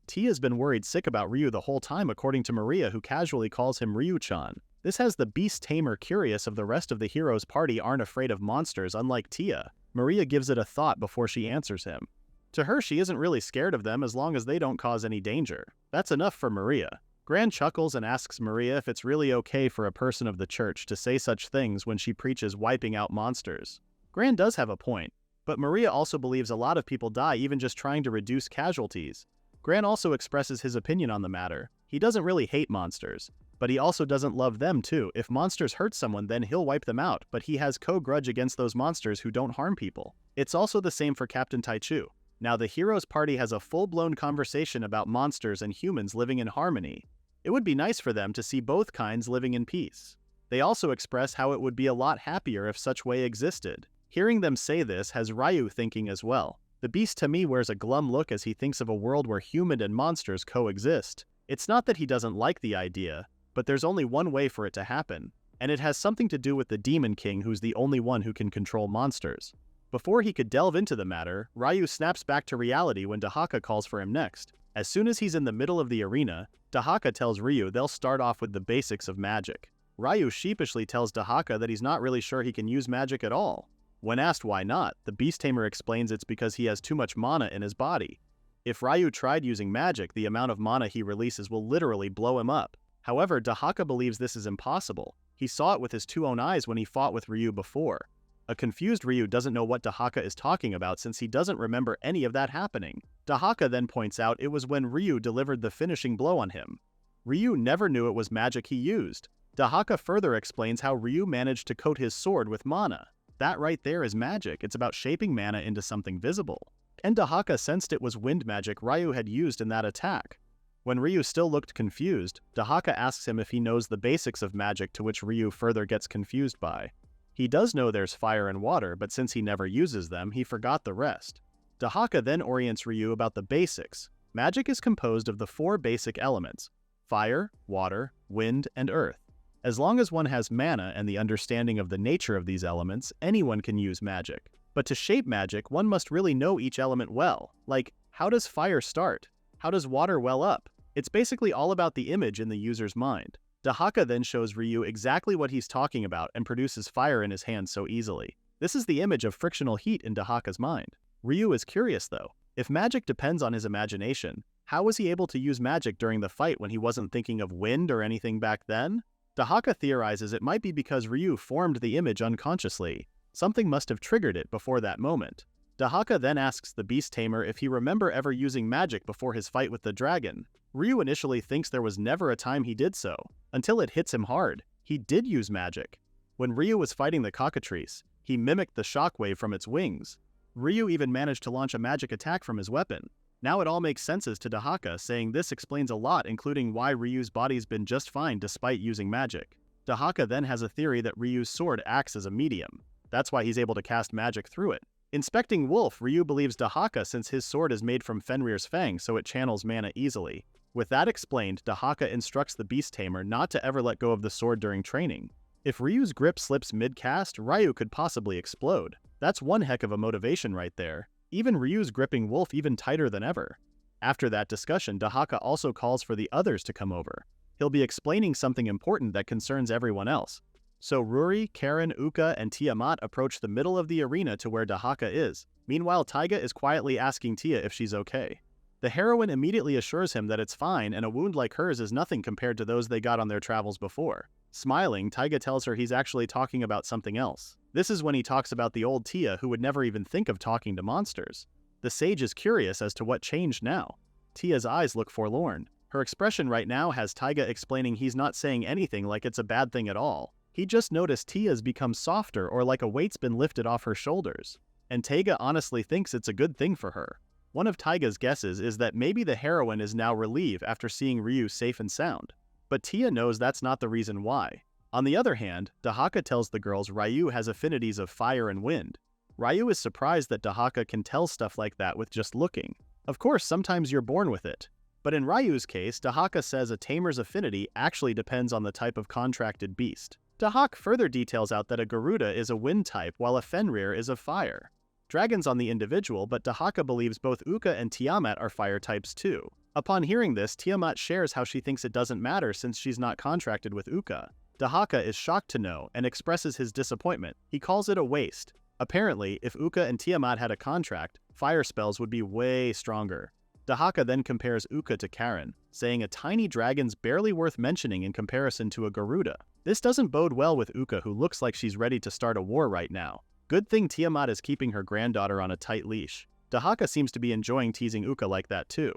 Tia's been worried sick about Ryu the whole time, according to Maria, who casually calls him Ryu-chan. This has the beast tamer curious if the rest of the hero's party aren't afraid of monsters unlike Tia. Maria gives it a thought before she answers him. To her, she isn't really scared of them as long as they don't cause any danger. That's enough for Maria. Gran chuckles and asks Maria if it's really okay for a person of the church to say such things when she preaches wiping out monsters. Gran does have a point, but Maria also believes a lot of people die even just trying to reduce casualties. Gran also expresses his opinion on the matter. He doesn't really hate monsters, but he also doesn't love them too. If monsters hurt someone, then he'll wipe them out, but he has co-grudge against those monsters who don't harm people. It's also the same for Captain Taichu. Now the hero's party has a full-blown conversation about monsters and humans living in harmony. It would be nice for them to see both kinds living in peace. They also express how it would be a lot happier if such way existed. Hearing them say this has Ryu thinking as well. The beast to me wears a glum look as he thinks of a world where human and monsters coexist. It's not that he doesn't like the idea, but there's only one way for it to happen, and it has something to do with the Demon King, who's the only one who can control monsters. Before he could delve into the matter, Ryu snaps back to reality when Dahaka calls for him next. As soon as he's in the middle of the arena, Dahaka tells Ryu they'll start off with the basics of magic. Ryu sheepishly tells Dahaka that he's not really sure he can use magic at all. When asked why not, the Beast Tamer explains it's because he has too much mana in his body. If Ryu tried using magic, the amount of mana he releases will literally blow him up. However, Dahaka believes this is impossible. He saw it with his two own eyes when he fought with Ryu before. A confused Ryu doesn't know what Dahaka is talking about since he doesn't remember any of that happening. Dahaka then points out it was when Ryu delivered the finishing blow on him. Ryu never knew it was magic he used. Dahaka further explains how Ryu managed to coat his sword with mana. That right there is magic. It's about shaping mana into something visible. And Dahaka sensed it was wind magic Ryu had used in that attack. When Ryu still looked confused, Dahaka asks him if he knows the basics of magic, to which Ryu further gets confused by. He does know there's fire and water, but since he never uses them, he forgot the rest. Dahaka then orients Ryu about the basics. Magic is composed of the 4 basic elements: fire, water, wind, and earth. As long as one has mana and the understanding of the nature of these elements, anyone can use magic. But to shape magic, one must really know each element well. Like, how does fire start? How does water well up? It's basically all about the image in the user's mind. Dahaka then shows Ryu exactly what he's talking about and produces fire in his hands so easily. This is the image of frictional heat in Dahaka's mind. Ryu is curious though. If magic depends on his imagination, how was he able to use magic during the fight when he wasn't thinking of wind or anything back then? Dahaka theorizes it might be because Ryu formed the image unconsciously. Something must have triggered it before that moment. Dahaka then asks the beast tamer if he remember ever using magic before his fight with the dragon. Ryu initially thinks there was never a time he did so, until it hits him hard. He did use magic. When Ryu was fighting the cockatrice, he mimicked the shockwave from its wings. Ryu even managed to launch a magic attack from his weapon. Now it all makes senses to Dahaka, saying this explains a lot, including why Ryu's body's been just fine despite using magic. Dahaka then has a theory that Ryu's sword acts as a medium. That's why he's able to cast magic through it. Inspecting Wolf, Ryu believes Dahaka since his sword is made from Fenrir's fang, so it channels mana easily. With that explained, Dahaka instructs the beast tamer not to ever let go of the sword during training. If Ryu's grip slips mid-cast, Ryu could possibly explode. That's one heck of a motivation right there. Even Ryu's gripping Wolf even tighter than ever. After that discussion, Dahaka also calls for the others to come over. He'll be explaining something important that concerns everyone else. So Ruri, Karen, Uka, and Tiamat approach the middle of the arena to where Dahaka is. Meanwhile, Taiga is quietly asking Tia if she's okay. The heroine immediately assures him that it's fine and a wound like hers is nothing compared to those they got on their travels before. Smiling, Taiga tells her he's actually talking about something else. This is when he talks about the old Tia who would never even think of talking to monsters. The sage is curious as to what changed now. Tia's eyes look forlorn. Her expression right now has Taiga explaining he's not saying anything like it's a bad thing at all. He just noticed Tia's become softer or like a weight's been lifted off her shoulders. And Taiga honestly thinks it's a good thing for her. One of Taiga's guesses is that maybe the heroine is now relieved after seeing Ryu safe and sound. But Tia knows that's not the reason why. On the other hand, Dahaka tells the girls Ryu has affinities of fire and wind. Ryu is surprised that Dahaka can tell stuff like that with just looking. Of course, sometimes you're born with it. But in Ryu's case, Dahaka says a tamer's affinity actually depends on the type of contracted beast. Dahak further details out that a Garuda is a wind type while a Fenrir is of fire. Dragons on the individual, but Dahaka believes both Uka and Tiamat are fire types too. Upon hearing this, Tiamat shares how she thinks it doesn't matter since she's not contracted with Uka. Dahaka is shocked to know and expresses his disappointment. He calls it a waste. Apparently, if Uka and Tiamat had a contract, fire spells would be way stronger. Dahaka then compares Uka to Karen, saying a tiny dragon's barely worth mentioning in comparison to a Garuda. This doesn't bode well with Uka, who looks like she's ready to start a war right now. Good thing Tiamat is keeping her granddaughter on a tight leash. Dahaka seems to be enjoying teasing Uka like that too.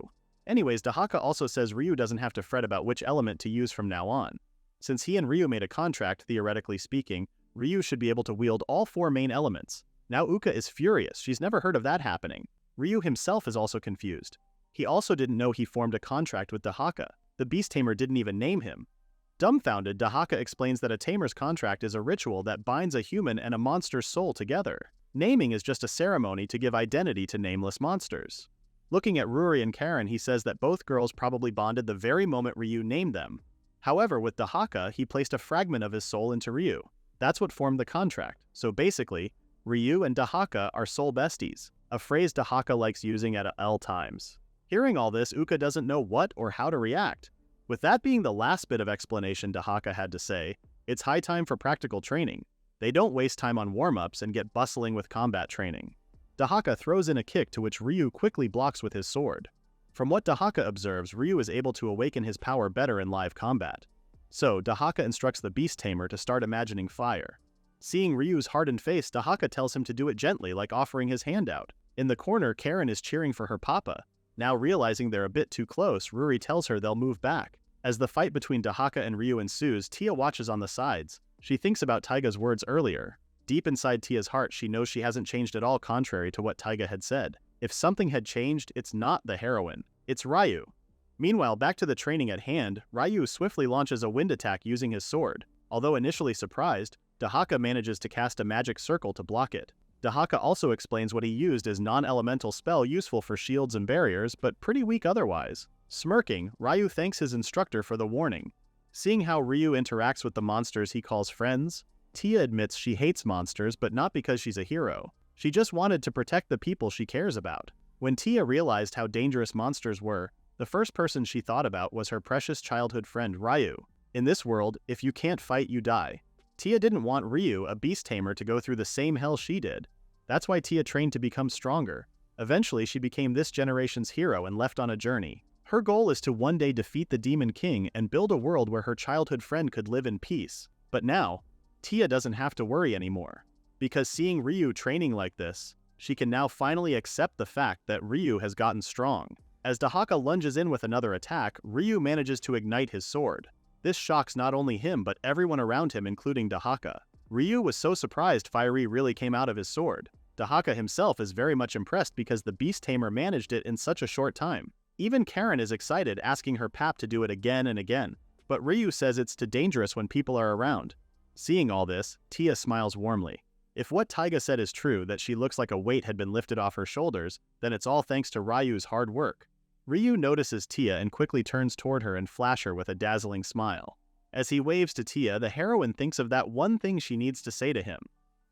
Anyways, Dahaka also says Ryu doesn't have to fret about which element to use from now on. Since he and Ryu made a contract, theoretically speaking, Ryu should be able to wield all four main elements. Now Uka is furious, she's never heard of that happening. Ryu himself is also confused. He also didn't know he formed a contract with Dahaka. The beast tamer didn't even name him. Dumbfounded, Dahaka explains that a tamer's contract is a ritual that binds a human and a monster's soul together. Naming is just a ceremony to give identity to nameless monsters. Looking at Ruri and Karen, he says that both girls probably bonded the very moment Ryu named them. However, with Dahaka, he placed a fragment of his soul into Ryu. That's what formed the contract. So basically, Ryu and Dahaka are soul besties, a phrase Dahaka likes using at all times. Hearing all this, Uka doesn't know what or how to react. With that being the last bit of explanation Dahaka had to say, it's high time for practical training. They don't waste time on warm-ups and get bustling with combat training. Dahaka throws in a kick to which Ryu quickly blocks with his sword. From what Dahaka observes, Ryu is able to awaken his power better in live combat. So, Dahaka instructs the beast tamer to start imagining fire. Seeing Ryu's hardened face, Dahaka tells him to do it gently, like offering his hand out. In the corner, Karen is cheering for her papa. Now realizing they're a bit too close, Ruri tells her they'll move back. As the fight between Dahaka and Ryu ensues, Tia watches on the sides. She thinks about Taiga's words earlier. Deep inside Tia's heart, she knows she hasn't changed at all, contrary to what Taiga had said. If something had changed, it's not the heroine. It's Ryu. Meanwhile, back to the training at hand, Ryu swiftly launches a wind attack using his sword. Although initially surprised, Dahaka manages to cast a magic circle to block it. Dahaka also explains what he used as non-elemental spell useful for shields and barriers, but pretty weak otherwise. Smirking, Ryu thanks his instructor for the warning. Seeing how Ryu interacts with the monsters he calls friends, Tia admits she hates monsters, but not because she's a hero. She just wanted to protect the people she cares about. When Tia realized how dangerous monsters were, the first person she thought about was her precious childhood friend Ryu. In this world, if you can't fight, you die. Tia didn't want Ryu, a beast tamer, to go through the same hell she did. That's why Tia trained to become stronger. Eventually, she became this generation's hero and left on a journey. Her goal is to one day defeat the Demon King and build a world where her childhood friend could live in peace. But now, Tia doesn't have to worry anymore. Because seeing Ryu training like this, she can now finally accept the fact that Ryu has gotten strong. As Dahaka lunges in with another attack, Ryu manages to ignite his sword. This shocks not only him but everyone around him, including Dahaka. Ryu was so surprised Fiery really came out of his sword. Dahaka himself is very much impressed because the beast tamer managed it in such a short time. Even Karen is excited, asking her pap to do it again and again. But Ryu says it's too dangerous when people are around. Seeing all this, Tia smiles warmly. If what Taiga said is true, that she looks like a weight had been lifted off her shoulders, then it's all thanks to Ryu's hard work. Ryu notices Tia and quickly turns toward her and flashes her with a dazzling smile. As he waves to Tia, the heroine thinks of that one thing she needs to say to him.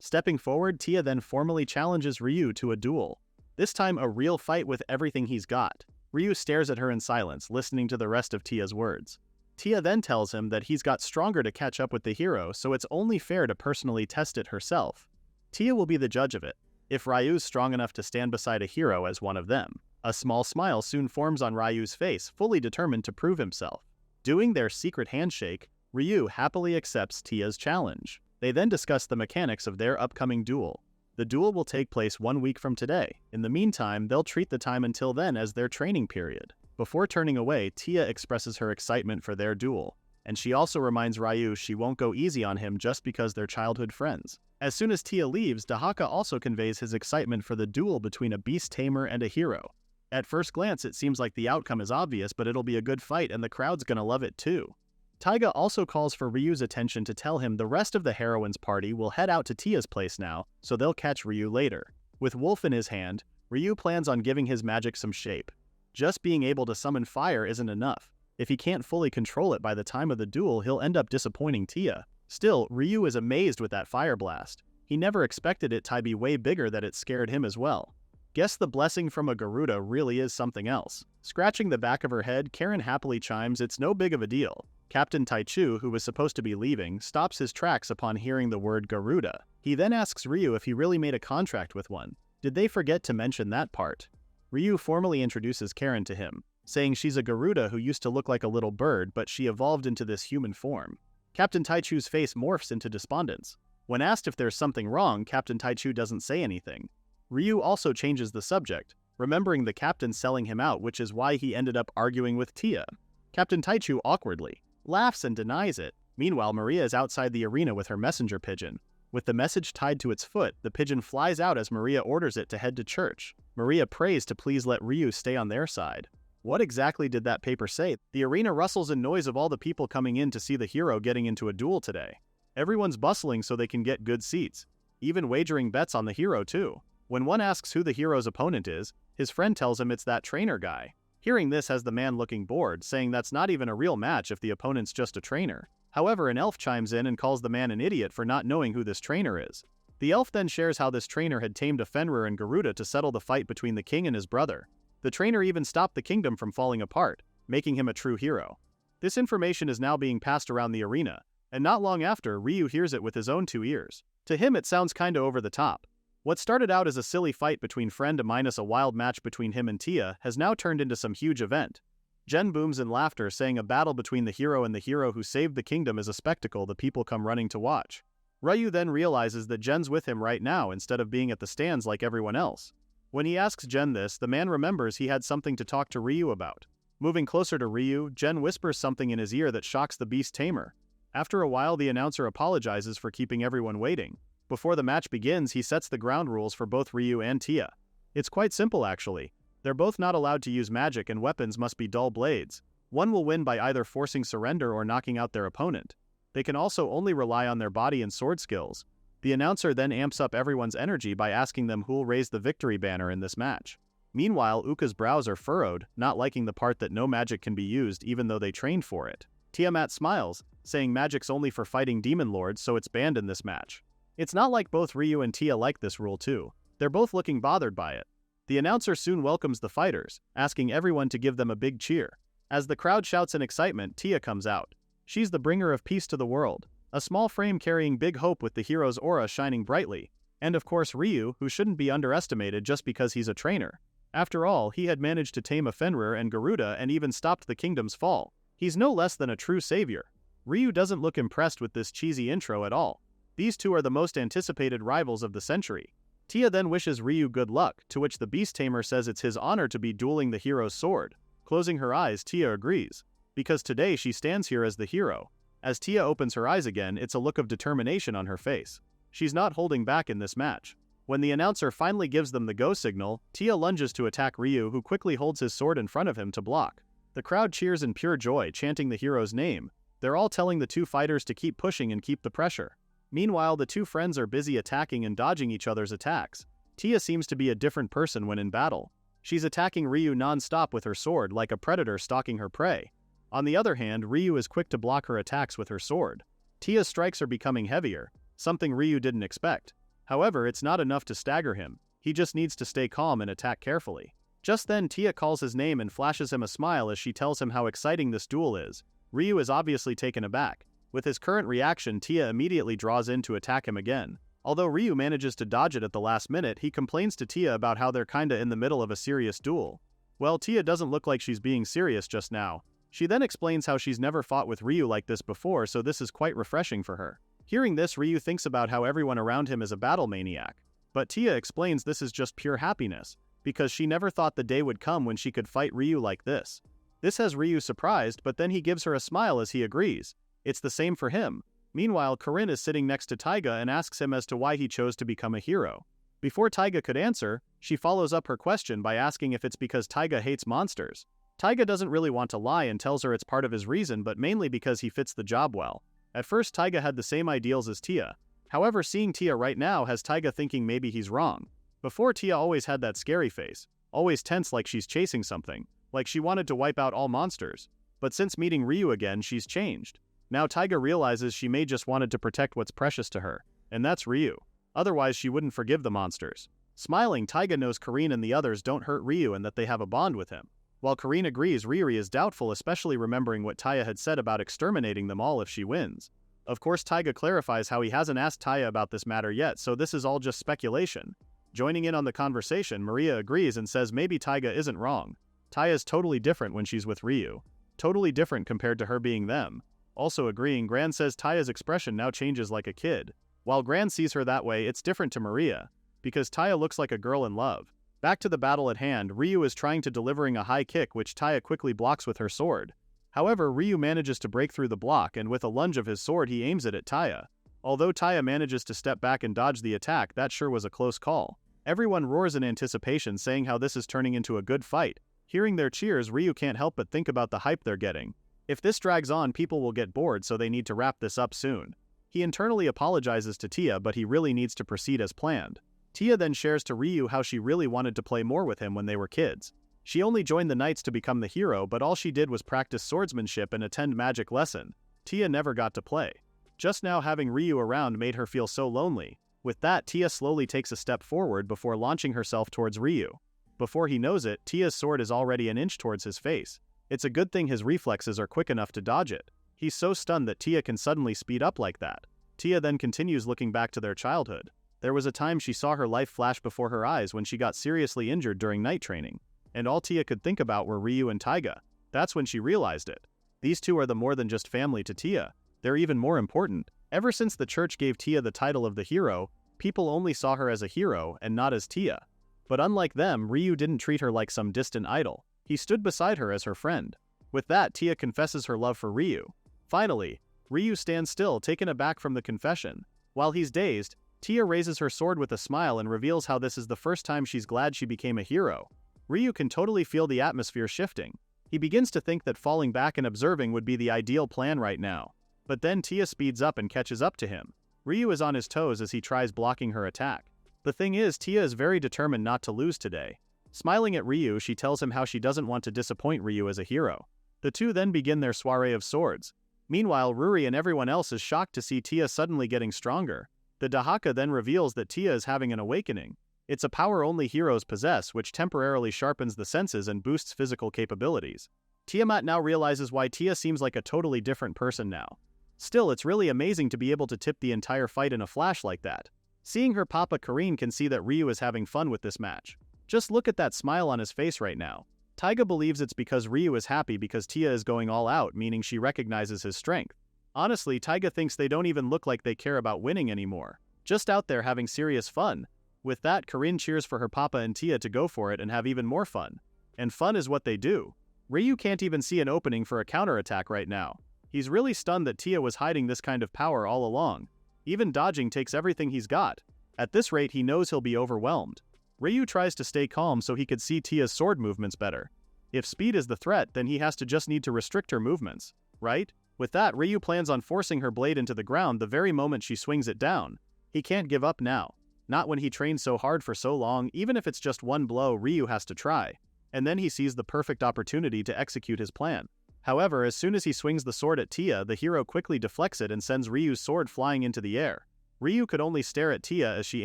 Stepping forward, Tia then formally challenges Ryu to a duel. This time a real fight with everything he's got. Ryu stares at her in silence, listening to the rest of Tia's words. Tia then tells him that he's got stronger to catch up with the hero, so it's only fair to personally test it herself. Tia will be the judge of it, if Ryu's strong enough to stand beside a hero as one of them. A small smile soon forms on Ryu's face, fully determined to prove himself. Doing their secret handshake, Ryu happily accepts Tia's challenge. They then discuss the mechanics of their upcoming duel. The duel will take place 1 week from today. In the meantime, they'll treat the time until then as their training period. Before turning away, Tia expresses her excitement for their duel, and she also reminds Ryu she won't go easy on him just because they're childhood friends. As soon as Tia leaves, Dahaka also conveys his excitement for the duel between a beast tamer and a hero. At first glance, it seems like the outcome is obvious, but it'll be a good fight and the crowd's gonna love it too. Taiga also calls for Ryu's attention to tell him the rest of the heroine's party will head out to Tia's place now, so they'll catch Ryu later. With Wolf in his hand, Ryu plans on giving his magic some shape. Just being able to summon fire isn't enough. If he can't fully control it by the time of the duel, he'll end up disappointing Tia. Still, Ryu is amazed with that fire blast. He never expected it to be way bigger that it scared him as well. Guess the blessing from a Garuda really is something else. Scratching the back of her head, Karen happily chimes it's no big of a deal. Captain Taichu, who was supposed to be leaving, stops his tracks upon hearing the word Garuda. He then asks Ryu if he really made a contract with one. Did they forget to mention that part? Ryu formally introduces Karen to him, saying she's a Garuda who used to look like a little bird, but she evolved into this human form. Captain Taichu's face morphs into despondence. When asked if there's something wrong, Captain Taichu doesn't say anything. Ryu also changes the subject, remembering the captain selling him out, which is why he ended up arguing with Tia. Captain Taichu awkwardly laughs and denies it. Meanwhile, Maria is outside the arena with her messenger pigeon. With the message tied to its foot, the pigeon flies out as Maria orders it to head to church. Maria prays to please let Ryu stay on their side. What exactly did that paper say? The arena rustles in noise of all the people coming in to see the hero getting into a duel today. Everyone's bustling so they can get good seats, even wagering bets on the hero too. When one asks who the hero's opponent is, his friend tells him it's that trainer guy. Hearing this has the man looking bored, saying that's not even a real match if the opponent's just a trainer. However, an elf chimes in and calls the man an idiot for not knowing who this trainer is. The elf then shares how this trainer had tamed a Fenrir and Garuda to settle the fight between the king and his brother. The trainer even stopped the kingdom from falling apart, making him a true hero. This information is now being passed around the arena, and not long after, Ryu hears it with his own 2 ears. To him it sounds kinda over the top. What started out as a silly fight between friend minus a wild match between him and Tia has now turned into some huge event. Jen booms in laughter, saying a battle between the hero and the hero who saved the kingdom is a spectacle the people come running to watch. Ryu then realizes that Jen's with him right now instead of being at the stands like everyone else. When he asks Jen this, the man remembers he had something to talk to Ryu about. Moving closer to Ryu, Jen whispers something in his ear that shocks the beast tamer. After a while, the announcer apologizes for keeping everyone waiting. Before the match begins, he sets the ground rules for both Ryu and Tia. It's quite simple actually. They're both not allowed to use magic and weapons must be dull blades. One will win by either forcing surrender or knocking out their opponent. They can also only rely on their body and sword skills. The announcer then amps up everyone's energy by asking them who'll raise the victory banner in this match. Meanwhile, Uka's brows are furrowed, not liking the part that no magic can be used even though they trained for it. Tiamat smiles, saying magic's only for fighting demon lords, so it's banned in this match. It's not like both Ryu and Tia like this rule too. They're both looking bothered by it. The announcer soon welcomes the fighters, asking everyone to give them a big cheer. As the crowd shouts in excitement, Tia comes out. She's the bringer of peace to the world, a small frame carrying big hope with the hero's aura shining brightly. And of course Ryu, who shouldn't be underestimated just because he's a trainer. After all, he had managed to tame a Fenrir and Garuda and even stopped the kingdom's fall. He's no less than a true savior. Ryu doesn't look impressed with this cheesy intro at all. These two are the most anticipated rivals of the century. Tia then wishes Ryu good luck, to which the beast tamer says it's his honor to be dueling the hero's sword. Closing her eyes, Tia agrees, because today she stands here as the hero. As Tia opens her eyes again, it's a look of determination on her face. She's not holding back in this match. When the announcer finally gives them the go signal, Tia lunges to attack Ryu, who quickly holds his sword in front of him to block. The crowd cheers in pure joy, chanting the hero's name. They're all telling the two fighters to keep pushing and keep the pressure. Meanwhile, the two friends are busy attacking and dodging each other's attacks. Tia seems to be a different person when in battle. She's attacking Ryu non-stop with her sword like a predator stalking her prey. On the other hand, Ryu is quick to block her attacks with her sword. Tia's strikes are becoming heavier, something Ryu didn't expect. However, it's not enough to stagger him. He just needs to stay calm and attack carefully. Just then, Tia calls his name and flashes him a smile as she tells him how exciting this duel is. Ryu is obviously taken aback. With his current reaction, Tia immediately draws in to attack him again. Although Ryu manages to dodge it at the last minute, he complains to Tia about how they're kinda in the middle of a serious duel. Well, Tia doesn't look like she's being serious just now. She then explains how she's never fought with Ryu like this before, so this is quite refreshing for her. Hearing this, Ryu thinks about how everyone around him is a battle maniac. But Tia explains this is just pure happiness, because she never thought the day would come when she could fight Ryu like this. This has Ryu surprised, but then he gives her a smile as he agrees. It's the same for him. Meanwhile, Corinne is sitting next to Taiga and asks him as to why he chose to become a hero. Before Taiga could answer, she follows up her question by asking if it's because Taiga hates monsters. Taiga doesn't really want to lie and tells her it's part of his reason, but mainly because he fits the job well. At first, Taiga had the same ideals as Tia. However, seeing Tia right now has Taiga thinking maybe he's wrong. Before, Tia always had that scary face, always tense like she's chasing something, like she wanted to wipe out all monsters. But since meeting Ryu again, she's changed. Now Taiga realizes she may just wanted to protect what's precious to her, and that's Ryu. Otherwise, she wouldn't forgive the monsters. Smiling, Taiga knows Corinne and the others don't hurt Ryu and that they have a bond with him. While Corinne agrees, Riri is doubtful, especially remembering what Taya had said about exterminating them all if she wins. Of course, Taiga clarifies how he hasn't asked Taya about this matter yet, so this is all just speculation. Joining in on the conversation, Maria agrees and says maybe Taiga isn't wrong. Taya's totally different when she's with Ryu. Totally different compared to her being them. Also agreeing, Gran says Taya's expression now changes like a kid. While Gran sees her that way, it's different to Maria, because Taya looks like a girl in love. Back to the battle at hand, Ryu is trying to delivering a high kick which Taya quickly blocks with her sword. However, Ryu manages to break through the block and with a lunge of his sword he aims it at Taya. Although Taya manages to step back and dodge the attack, that sure was a close call. Everyone roars in anticipation, saying how this is turning into a good fight. Hearing their cheers, Ryu can't help but think about the hype they're getting. If this drags on, people will get bored, so they need to wrap this up soon. He internally apologizes to Tia, but he really needs to proceed as planned. Tia then shares to Ryu how she really wanted to play more with him when they were kids. She only joined the Knights to become the hero, but all she did was practice swordsmanship and attend magic lesson. Tia never got to play. Just now having Ryu around made her feel so lonely. With that, Tia slowly takes a step forward before launching herself towards Ryu. Before he knows it, Tia's sword is already an inch towards his face. It's a good thing his reflexes are quick enough to dodge it. He's so stunned that Tia can suddenly speed up like that. Tia then continues looking back to their childhood. There was a time she saw her life flash before her eyes when she got seriously injured during night training. And all Tia could think about were Ryu and Taiga. That's when she realized it. These two are the more than just family to Tia. They're even more important. Ever since the church gave Tia the title of the hero, people only saw her as a hero and not as Tia. But unlike them, Ryu didn't treat her like some distant idol. He stood beside her as her friend. With that, Tia confesses her love for Ryu. Finally, Ryu stands still, taken aback from the confession. While he's dazed, Tia raises her sword with a smile and reveals how this is the first time she's glad she became a hero. Ryu can totally feel the atmosphere shifting. He begins to think that falling back and observing would be the ideal plan right now. But then Tia speeds up and catches up to him. Ryu is on his toes as he tries blocking her attack. The thing is, Tia is very determined not to lose today. Smiling at Ryu, she tells him how she doesn't want to disappoint Ryu as a hero. The two then begin their soiree of swords. Meanwhile, Ruri and everyone else is shocked to see Tia suddenly getting stronger. The Dahaka then reveals that Tia is having an awakening. It's a power only heroes possess, which temporarily sharpens the senses and boosts physical capabilities. Tiamat now realizes why Tia seems like a totally different person now. Still, it's really amazing to be able to tip the entire fight in a flash like that. Seeing her papa Karine can see that Ryu is having fun with this match. Just look at that smile on his face right now. Taiga believes it's because Ryu is happy because Tia is going all out, meaning she recognizes his strength. Honestly, Taiga thinks they don't even look like they care about winning anymore. Just out there having serious fun. With that, Karine cheers for her papa and Tia to go for it and have even more fun. And fun is what they do. Ryu can't even see an opening for a counterattack right now. He's really stunned that Tia was hiding this kind of power all along. Even dodging takes everything he's got. At this rate, he knows he'll be overwhelmed. Ryu tries to stay calm so he could see Tia's sword movements better. If speed is the threat, then he has to just need to restrict her movements, right? With that, Ryu plans on forcing her blade into the ground the very moment she swings it down. He can't give up now. Not when he trained so hard for so long. Even if it's just one blow, Ryu has to try. And then he sees the perfect opportunity to execute his plan. However, as soon as he swings the sword at Tia, the hero quickly deflects it and sends Ryu's sword flying into the air. Ryu could only stare at Tia as she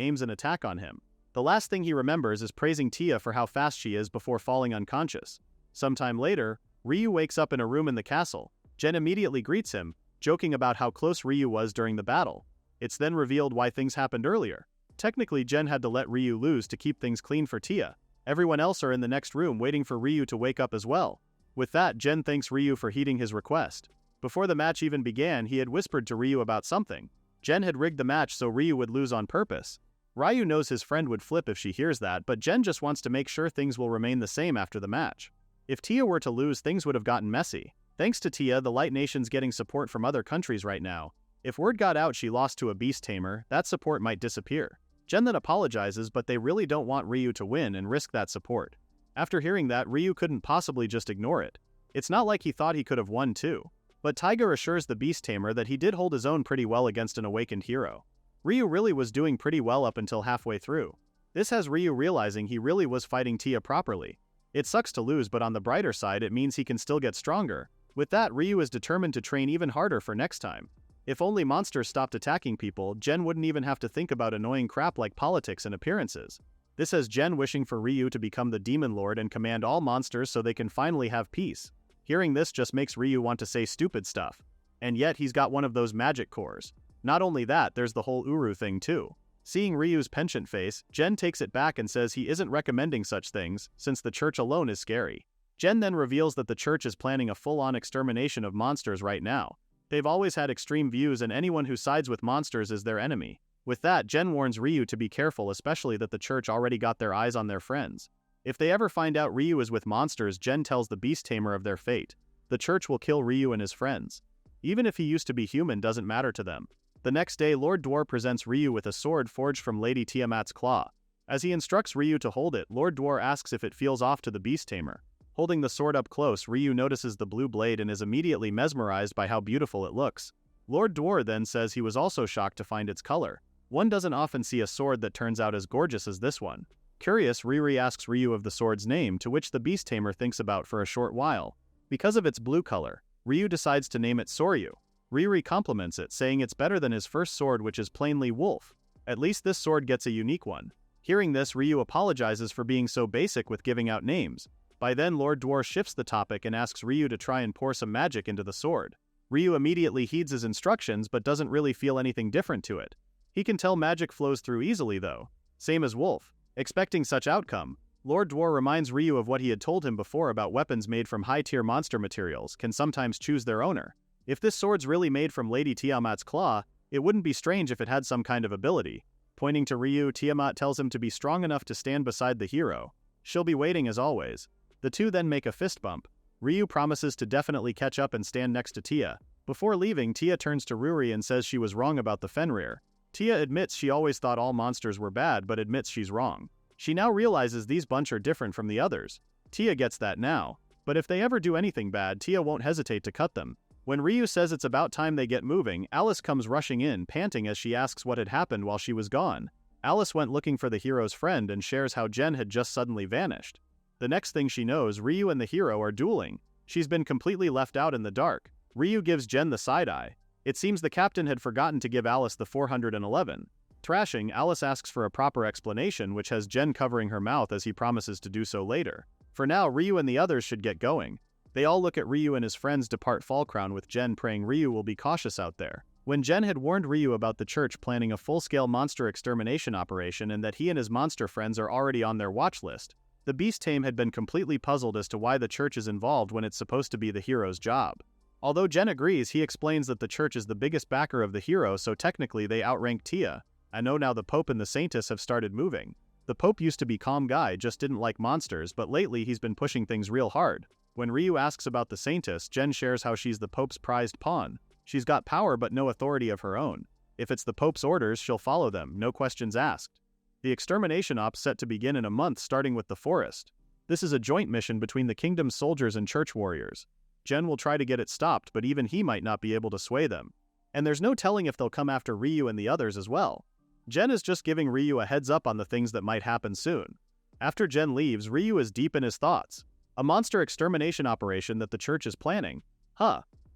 aims an attack on him. The last thing he remembers is praising Tia for how fast she is before falling unconscious. Sometime later, Ryu wakes up in a room in the castle. Jen immediately greets him, joking about how close Ryu was during the battle. It's then revealed why things happened earlier. Technically, Jen had to let Ryu lose to keep things clean for Tia. Everyone else are in the next room waiting for Ryu to wake up as well. With that, Jen thanks Ryu for heeding his request. Before the match even began, he had whispered to Ryu about something. Jen had rigged the match so Ryu would lose on purpose. Ryu knows his friend would flip if she hears that, but Jen just wants to make sure things will remain the same after the match. If Tia were to lose, things would have gotten messy. Thanks to Tia, the Light Nation's getting support from other countries right now. If word got out she lost to a beast tamer, that support might disappear. Jen then apologizes, but they really don't want Ryu to win and risk that support. After hearing that, Ryu couldn't possibly just ignore it. It's not like he thought he could have won too. But Taiga assures the beast tamer that he did hold his own pretty well against an awakened hero. Ryu really was doing pretty well up until halfway through. This has Ryu realizing he really was fighting Tia properly. It sucks to lose, but on the brighter side it means he can still get stronger. With that, Ryu is determined to train even harder for next time. If only monsters stopped attacking people, Jen wouldn't even have to think about annoying crap like politics and appearances. This has Jen wishing for Ryu to become the Demon Lord and command all monsters so they can finally have peace. Hearing this just makes Ryu want to say stupid stuff. And yet he's got one of those magic cores. Not only that, there's the whole Uru thing too. Seeing Ryu's penchant face, Jen takes it back and says he isn't recommending such things, since the church alone is scary. Jen then reveals that the church is planning a full-on extermination of monsters right now. They've always had extreme views and anyone who sides with monsters is their enemy. With that, Jen warns Ryu to be careful, especially that the church already got their eyes on their friends. If they ever find out Ryu is with monsters, Jen tells the beast tamer of their fate. The church will kill Ryu and his friends. Even if he used to be human, doesn't matter to them. The next day, Lord Dwar presents Ryu with a sword forged from Lady Tiamat's claw. As he instructs Ryu to hold it, Lord Dwar asks if it feels off to the beast tamer. Holding the sword up close, Ryu notices the blue blade and is immediately mesmerized by how beautiful it looks. Lord Dwar then says he was also shocked to find its color. One doesn't often see a sword that turns out as gorgeous as this one. Curious, Riri asks Ryu of the sword's name, to which the beast tamer thinks about for a short while. Because of its blue color, Ryu decides to name it Soryu. Riri compliments it, saying it's better than his first sword, which is plainly wolf. At least this sword gets a unique one. Hearing this, Ryu apologizes for being so basic with giving out names. By then, Lord Dwar shifts the topic and asks Ryu to try and pour some magic into the sword. Ryu immediately heeds his instructions but doesn't really feel anything different to it. He can tell magic flows through easily though. Same as wolf. Expecting such outcome, Lord Dwar reminds Ryu of what he had told him before about weapons made from high-tier monster materials can sometimes choose their owner. If this sword's really made from Lady Tiamat's claw, it wouldn't be strange if it had some kind of ability. Pointing to Ryu, Tiamat tells him to be strong enough to stand beside the hero. She'll be waiting as always. The two then make a fist bump. Ryu promises to definitely catch up and stand next to Tia. Before leaving, Tia turns to Ruri and says she was wrong about the Fenrir. Tia admits she always thought all monsters were bad but admits she's wrong. She now realizes these bunch are different from the others. Tia gets that now. But if they ever do anything bad, Tia won't hesitate to cut them. When Ryu says it's about time they get moving, Alice comes rushing in, panting as she asks what had happened while she was gone. Alice went looking for the hero's friend and shares how Jen had just suddenly vanished. The next thing she knows, Ryu and the hero are dueling. She's been completely left out in the dark. Ryu gives Jen the side-eye. It seems the captain had forgotten to give Alice the 411. Thrashing, Alice asks for a proper explanation, which has Jen covering her mouth as he promises to do so later. For now, Ryu and the others should get going. They all look at Ryu and his friends depart Fallcrown with Jen praying Ryu will be cautious out there. When Jen had warned Ryu about the church planning a full-scale monster extermination operation and that he and his monster friends are already on their watch list, the Beast Tame had been completely puzzled as to why the church is involved when it's supposed to be the hero's job. Although Jen agrees, he explains that the church is the biggest backer of the hero, so technically they outrank Tia. I know now the Pope and the Saintess have started moving. The Pope used to be calm guy, just didn't like monsters, but lately he's been pushing things real hard. When Ryu asks about the Saintess, Jen shares how she's the Pope's prized pawn. She's got power but no authority of her own. If it's the Pope's orders, she'll follow them, no questions asked. The extermination op's set to begin in a month, starting with the forest. This is a joint mission between the kingdom's soldiers and church warriors. Jen will try to get it stopped, but even he might not be able to sway them. And there's no telling if they'll come after Ryu and the others as well. Jen is just giving Ryu a heads up on the things that might happen soon. After Jen leaves, Ryu is deep in his thoughts. A monster extermination operation that the church is planning.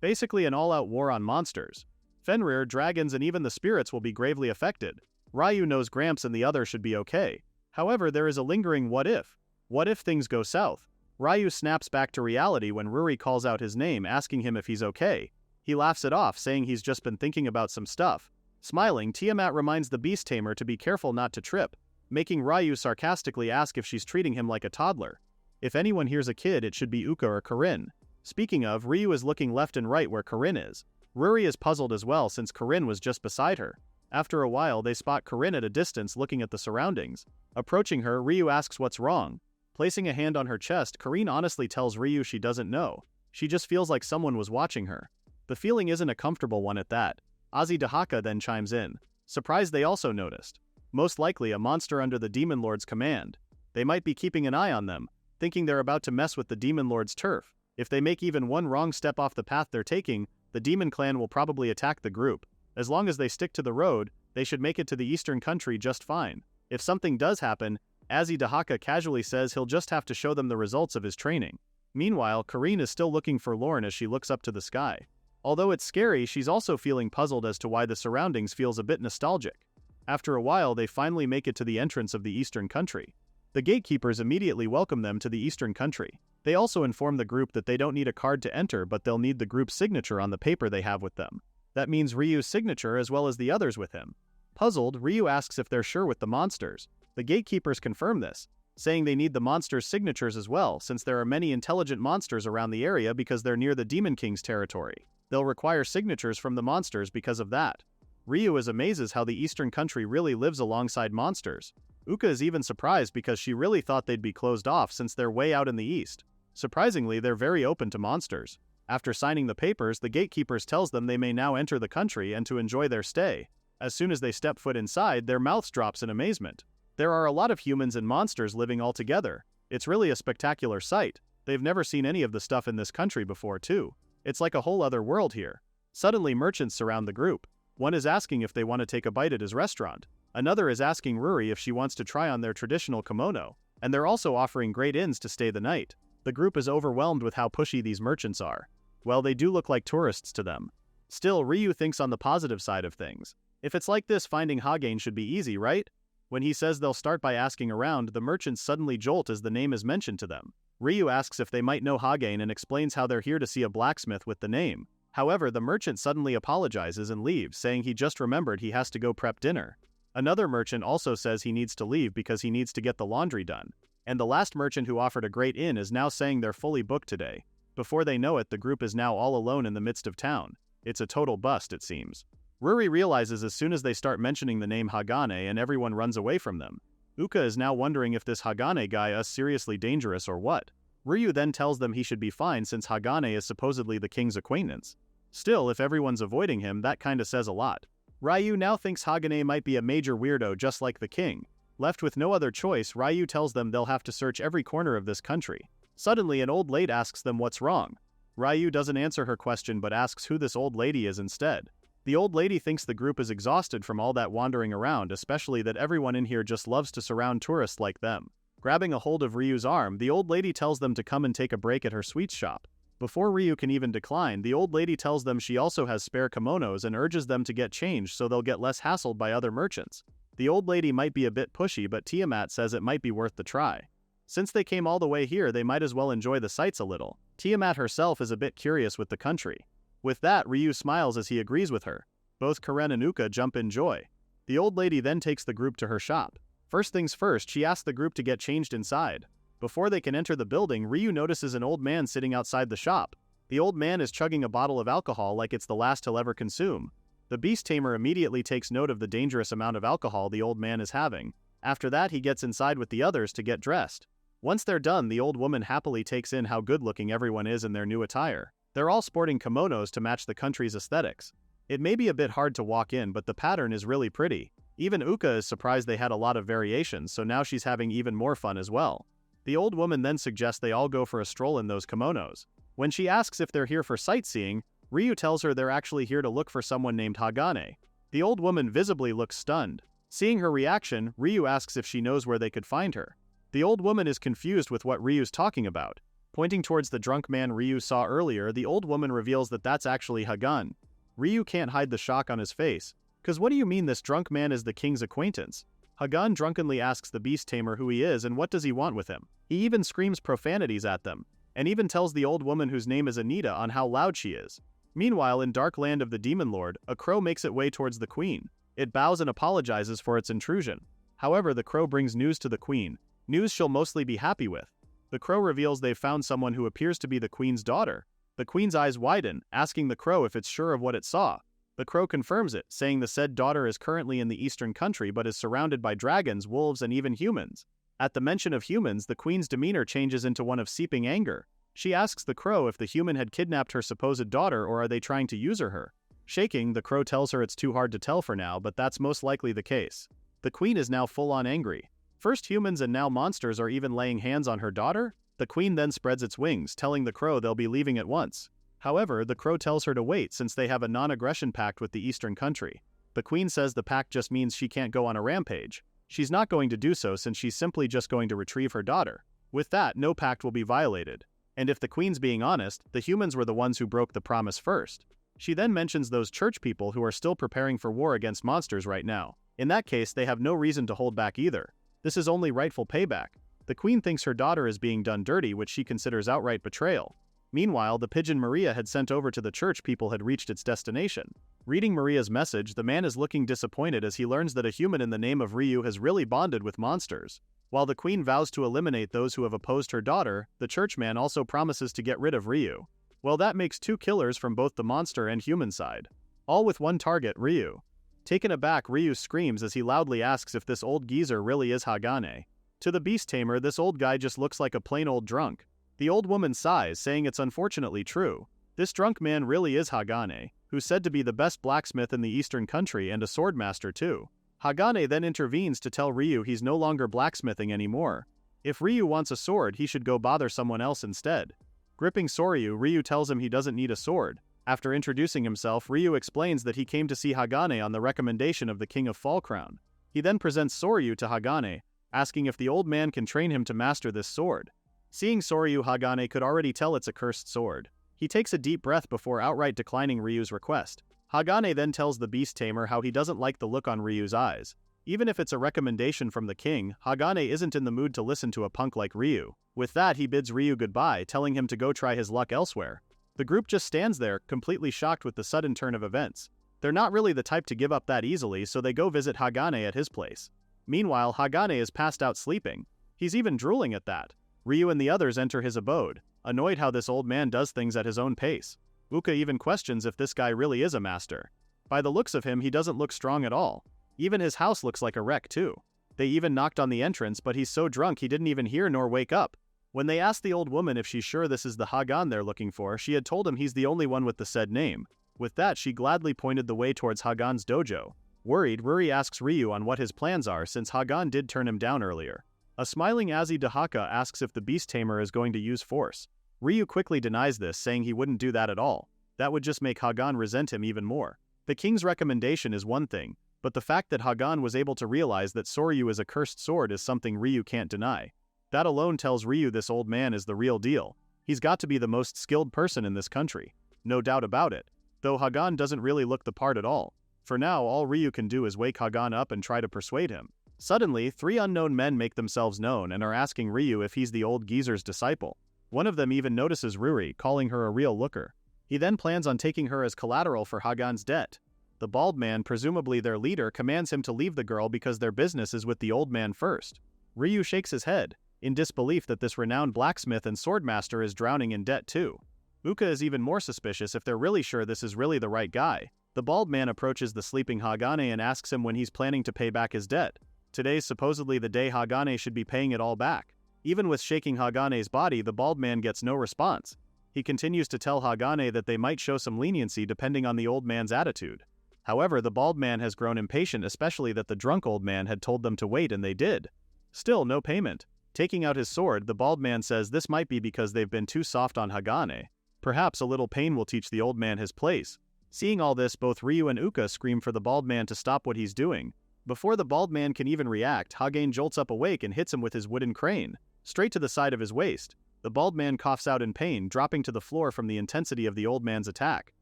Basically an all-out war on monsters. Fenrir, dragons, and even the spirits will be gravely affected. Ryu knows Gramps and the others should be okay. However, there is a lingering what if. What if things go south? Ryu snaps back to reality when Ruri calls out his name, asking him if he's okay. He laughs it off, saying he's just been thinking about some stuff. Smiling, Tiamat reminds the Beast Tamer to be careful not to trip, making Ryu sarcastically ask if she's treating him like a toddler. If anyone hears a kid, it should be Uka or Corinne. Speaking of, Ryu is looking left and right where Corinne is. Ruri is puzzled as well since Corinne was just beside her. After a while, they spot Corinne at a distance looking at the surroundings. Approaching her, Ryu asks what's wrong. Placing a hand on her chest, Corinne honestly tells Ryu she doesn't know. She just feels like someone was watching her. The feeling isn't a comfortable one at that. Ozzy Dahaka then chimes in. Surprised they also noticed. Most likely a monster under the Demon Lord's command. They might be keeping an eye on them, thinking they're about to mess with the Demon Lord's turf. If they make even one wrong step off the path they're taking, the Demon Clan will probably attack the group. As long as they stick to the road, they should make it to the Eastern Country just fine. If something does happen, Ozzy Dahaka casually says he'll just have to show them the results of his training. Meanwhile, Corinne is still looking forlorn as she looks up to the sky. Although it's scary, she's also feeling puzzled as to why the surroundings feels a bit nostalgic. After a while, they finally make it to the entrance of the Eastern Country. The gatekeepers immediately welcome them to the Eastern Country. They also inform the group that they don't need a card to enter, but they'll need the group's signature on the paper they have with them. That means Ryu's signature as well as the others with him. Puzzled, Ryu asks if they're sure with the monsters. The gatekeepers confirm this, saying they need the monsters' signatures as well, since there are many intelligent monsters around the area because they're near the Demon King's territory. They'll require signatures from the monsters because of that. Ryu is amazed how the Eastern Country really lives alongside monsters. Uka is even surprised because she really thought they'd be closed off since they're way out in the east. Surprisingly, they're very open to monsters. After signing the papers, the gatekeepers tells them they may now enter the country and to enjoy their stay. As soon as they step foot inside, their mouths drops in amazement. There are a lot of humans and monsters living all together. It's really a spectacular sight. They've never seen any of the stuff in this country before too. It's like a whole other world here. Suddenly merchants surround the group. One is asking if they want to take a bite at his restaurant. Another is asking Ruri if she wants to try on their traditional kimono. And they're also offering great inns to stay the night. The group is overwhelmed with how pushy these merchants are. Well, they do look like tourists to them. Still, Ryu thinks on the positive side of things. If it's like this, finding Hagane should be easy, right? When he says they'll start by asking around, the merchants suddenly jolt as the name is mentioned to them. Ryu asks if they might know Hagane and explains how they're here to see a blacksmith with the name. However, the merchant suddenly apologizes and leaves, saying he just remembered he has to go prep dinner. Another merchant also says he needs to leave because he needs to get the laundry done. And the last merchant who offered a great inn is now saying they're fully booked today. Before they know it, the group is now all alone in the midst of town. It's a total bust, it seems. Ruri realizes as soon as they start mentioning the name Hagane and everyone runs away from them. Uka is now wondering if this Hagane guy is seriously dangerous or what. Ryu then tells them he should be fine since Hagane is supposedly the king's acquaintance. Still, if everyone's avoiding him, that kinda says a lot. Ryu now thinks Hagane might be a major weirdo just like the king. Left with no other choice, Ryu tells them they'll have to search every corner of this country. Suddenly, an old lady asks them what's wrong. Ryu doesn't answer her question but asks who this old lady is instead. The old lady thinks the group is exhausted from all that wandering around, especially that everyone in here just loves to surround tourists like them. Grabbing a hold of Ryu's arm, the old lady tells them to come and take a break at her sweets shop. Before Ryu can even decline, the old lady tells them she also has spare kimonos and urges them to get changed so they'll get less hassled by other merchants. The old lady might be a bit pushy, but Tiamat says it might be worth the try. Since they came all the way here, they might as well enjoy the sights a little. Tiamat herself is a bit curious with the country. With that, Ryu smiles as he agrees with her. Both Karen and Uka jump in joy. The old lady then takes the group to her shop. First things first, she asks the group to get changed inside. Before they can enter the building, Ryu notices an old man sitting outside the shop. The old man is chugging a bottle of alcohol like it's the last he'll ever consume. The beast tamer immediately takes note of the dangerous amount of alcohol the old man is having. After that, he gets inside with the others to get dressed. Once they're done, the old woman happily takes in how good-looking everyone is in their new attire. They're all sporting kimonos to match the country's aesthetics. It may be a bit hard to walk in, but the pattern is really pretty. Even Uka is surprised they had a lot of variations, so now she's having even more fun as well. The old woman then suggests they all go for a stroll in those kimonos. When she asks if they're here for sightseeing, Ryu tells her they're actually here to look for someone named Hagane. The old woman visibly looks stunned. Seeing her reaction, Ryu asks if she knows where they could find her. The old woman is confused with what Ryu's talking about. Pointing towards the drunk man Ryu saw earlier, the old woman reveals that that's actually Hagan. Ryu can't hide the shock on his face. "'Cause what do you mean this drunk man is the king's acquaintance?" Hagan drunkenly asks the beast tamer who he is and what does he want with him. He even screams profanities at them, and even tells the old woman whose name is Anita on how loud she is. Meanwhile, in Dark Land of the Demon Lord, a crow makes its way towards the queen. It bows and apologizes for its intrusion. However, the crow brings news to the queen, news she'll mostly be happy with. The crow reveals they've found someone who appears to be the queen's daughter. The queen's eyes widen, asking the crow if it's sure of what it saw. The crow confirms it, saying the said daughter is currently in the eastern country but is surrounded by dragons, wolves, and even humans. At the mention of humans, the queen's demeanor changes into one of seeping anger. She asks the crow if the human had kidnapped her supposed daughter or are they trying to use her. Shaking, the crow tells her it's too hard to tell for now, but that's most likely the case. The queen is now full-on angry. First humans and now monsters are even laying hands on her daughter? The queen then spreads its wings, telling the crow they'll be leaving at once. However, the crow tells her to wait since they have a non-aggression pact with the eastern country. The queen says the pact just means she can't go on a rampage. She's not going to do so since she's simply just going to retrieve her daughter. With that, no pact will be violated. And if the queen's being honest, the humans were the ones who broke the promise first. She then mentions those church people who are still preparing for war against monsters right now. In that case, they have no reason to hold back either. This is only rightful payback. The queen thinks her daughter is being done dirty, which she considers outright betrayal. Meanwhile, the pigeon Maria had sent over to the church people had reached its destination. Reading Maria's message, the man is looking disappointed as he learns that a human in the name of Ryu has really bonded with monsters. While the queen vows to eliminate those who have opposed her daughter, the churchman also promises to get rid of Ryu. Well, that makes two killers from both the monster and human side. All with one target, Ryu. Taken aback, Ryu screams as he loudly asks if this old geezer really is Hagane. To the beast tamer, this old guy just looks like a plain old drunk. The old woman sighs, saying it's unfortunately true. This drunk man really is Hagane, who's said to be the best blacksmith in the eastern country and a swordmaster too. Hagane then intervenes to tell Ryu he's no longer blacksmithing anymore. If Ryu wants a sword, he should go bother someone else instead. Gripping Soryu, Ryu tells him he doesn't need a sword. After introducing himself, Ryu explains that he came to see Hagane on the recommendation of the King of Fallcrown. He then presents Soryu to Hagane, asking if the old man can train him to master this sword. Seeing Soryu, Hagane could already tell it's a cursed sword. He takes a deep breath before outright declining Ryu's request. Hagane then tells the beast tamer how he doesn't like the look on Ryu's eyes. Even if it's a recommendation from the king, Hagane isn't in the mood to listen to a punk like Ryu. With that, he bids Ryu goodbye, telling him to go try his luck elsewhere. The group just stands there, completely shocked with the sudden turn of events. They're not really the type to give up that easily, so they go visit Hagane at his place. Meanwhile, Hagane is passed out sleeping. He's even drooling at that. Ryu and the others enter his abode, annoyed how this old man does things at his own pace. Uka even questions if this guy really is a master. By the looks of him, he doesn't look strong at all. Even his house looks like a wreck too. They even knocked on the entrance, but he's so drunk he didn't even hear nor wake up. When they asked the old woman if she's sure this is the Hagan they're looking for, she had told him he's the only one with the said name. With that, she gladly pointed the way towards Hagan's dojo. Worried, Ruri asks Ryu on what his plans are since Hagan did turn him down earlier. A smiling Azi Dahaka asks if the beast tamer is going to use force. Ryu quickly denies this, saying he wouldn't do that at all. That would just make Hagan resent him even more. The king's recommendation is one thing, but the fact that Hagan was able to realize that Soryu is a cursed sword is something Ryu can't deny. That alone tells Ryu this old man is the real deal. He's got to be the most skilled person in this country. No doubt about it. Though Hagan doesn't really look the part at all. For now, all Ryu can do is wake Hagan up and try to persuade him. Suddenly, 3 unknown men make themselves known and are asking Ryu if he's the old geezer's disciple. One of them even notices Ruri, calling her a real looker. He then plans on taking her as collateral for Hagan's debt. The bald man, presumably their leader, commands him to leave the girl because their business is with the old man first. Ryu shakes his head, in disbelief that this renowned blacksmith and swordmaster is drowning in debt too. Uka is even more suspicious if they're really sure this is really the right guy. The bald man approaches the sleeping Hagane and asks him when he's planning to pay back his debt. Today's supposedly the day Hagane should be paying it all back. Even with shaking Hagane's body, the bald man gets no response. He continues to tell Hagane that they might show some leniency depending on the old man's attitude. However, the bald man has grown impatient, especially that the drunk old man had told them to wait and they did. Still no payment. Taking out his sword, the bald man says this might be because they've been too soft on Hagane. Perhaps a little pain will teach the old man his place. Seeing all this, both Ryu and Uka scream for the bald man to stop what he's doing. Before the bald man can even react, Hagane jolts up awake and hits him with his wooden crane, straight to the side of his waist. The bald man coughs out in pain, dropping to the floor from the intensity of the old man's attack.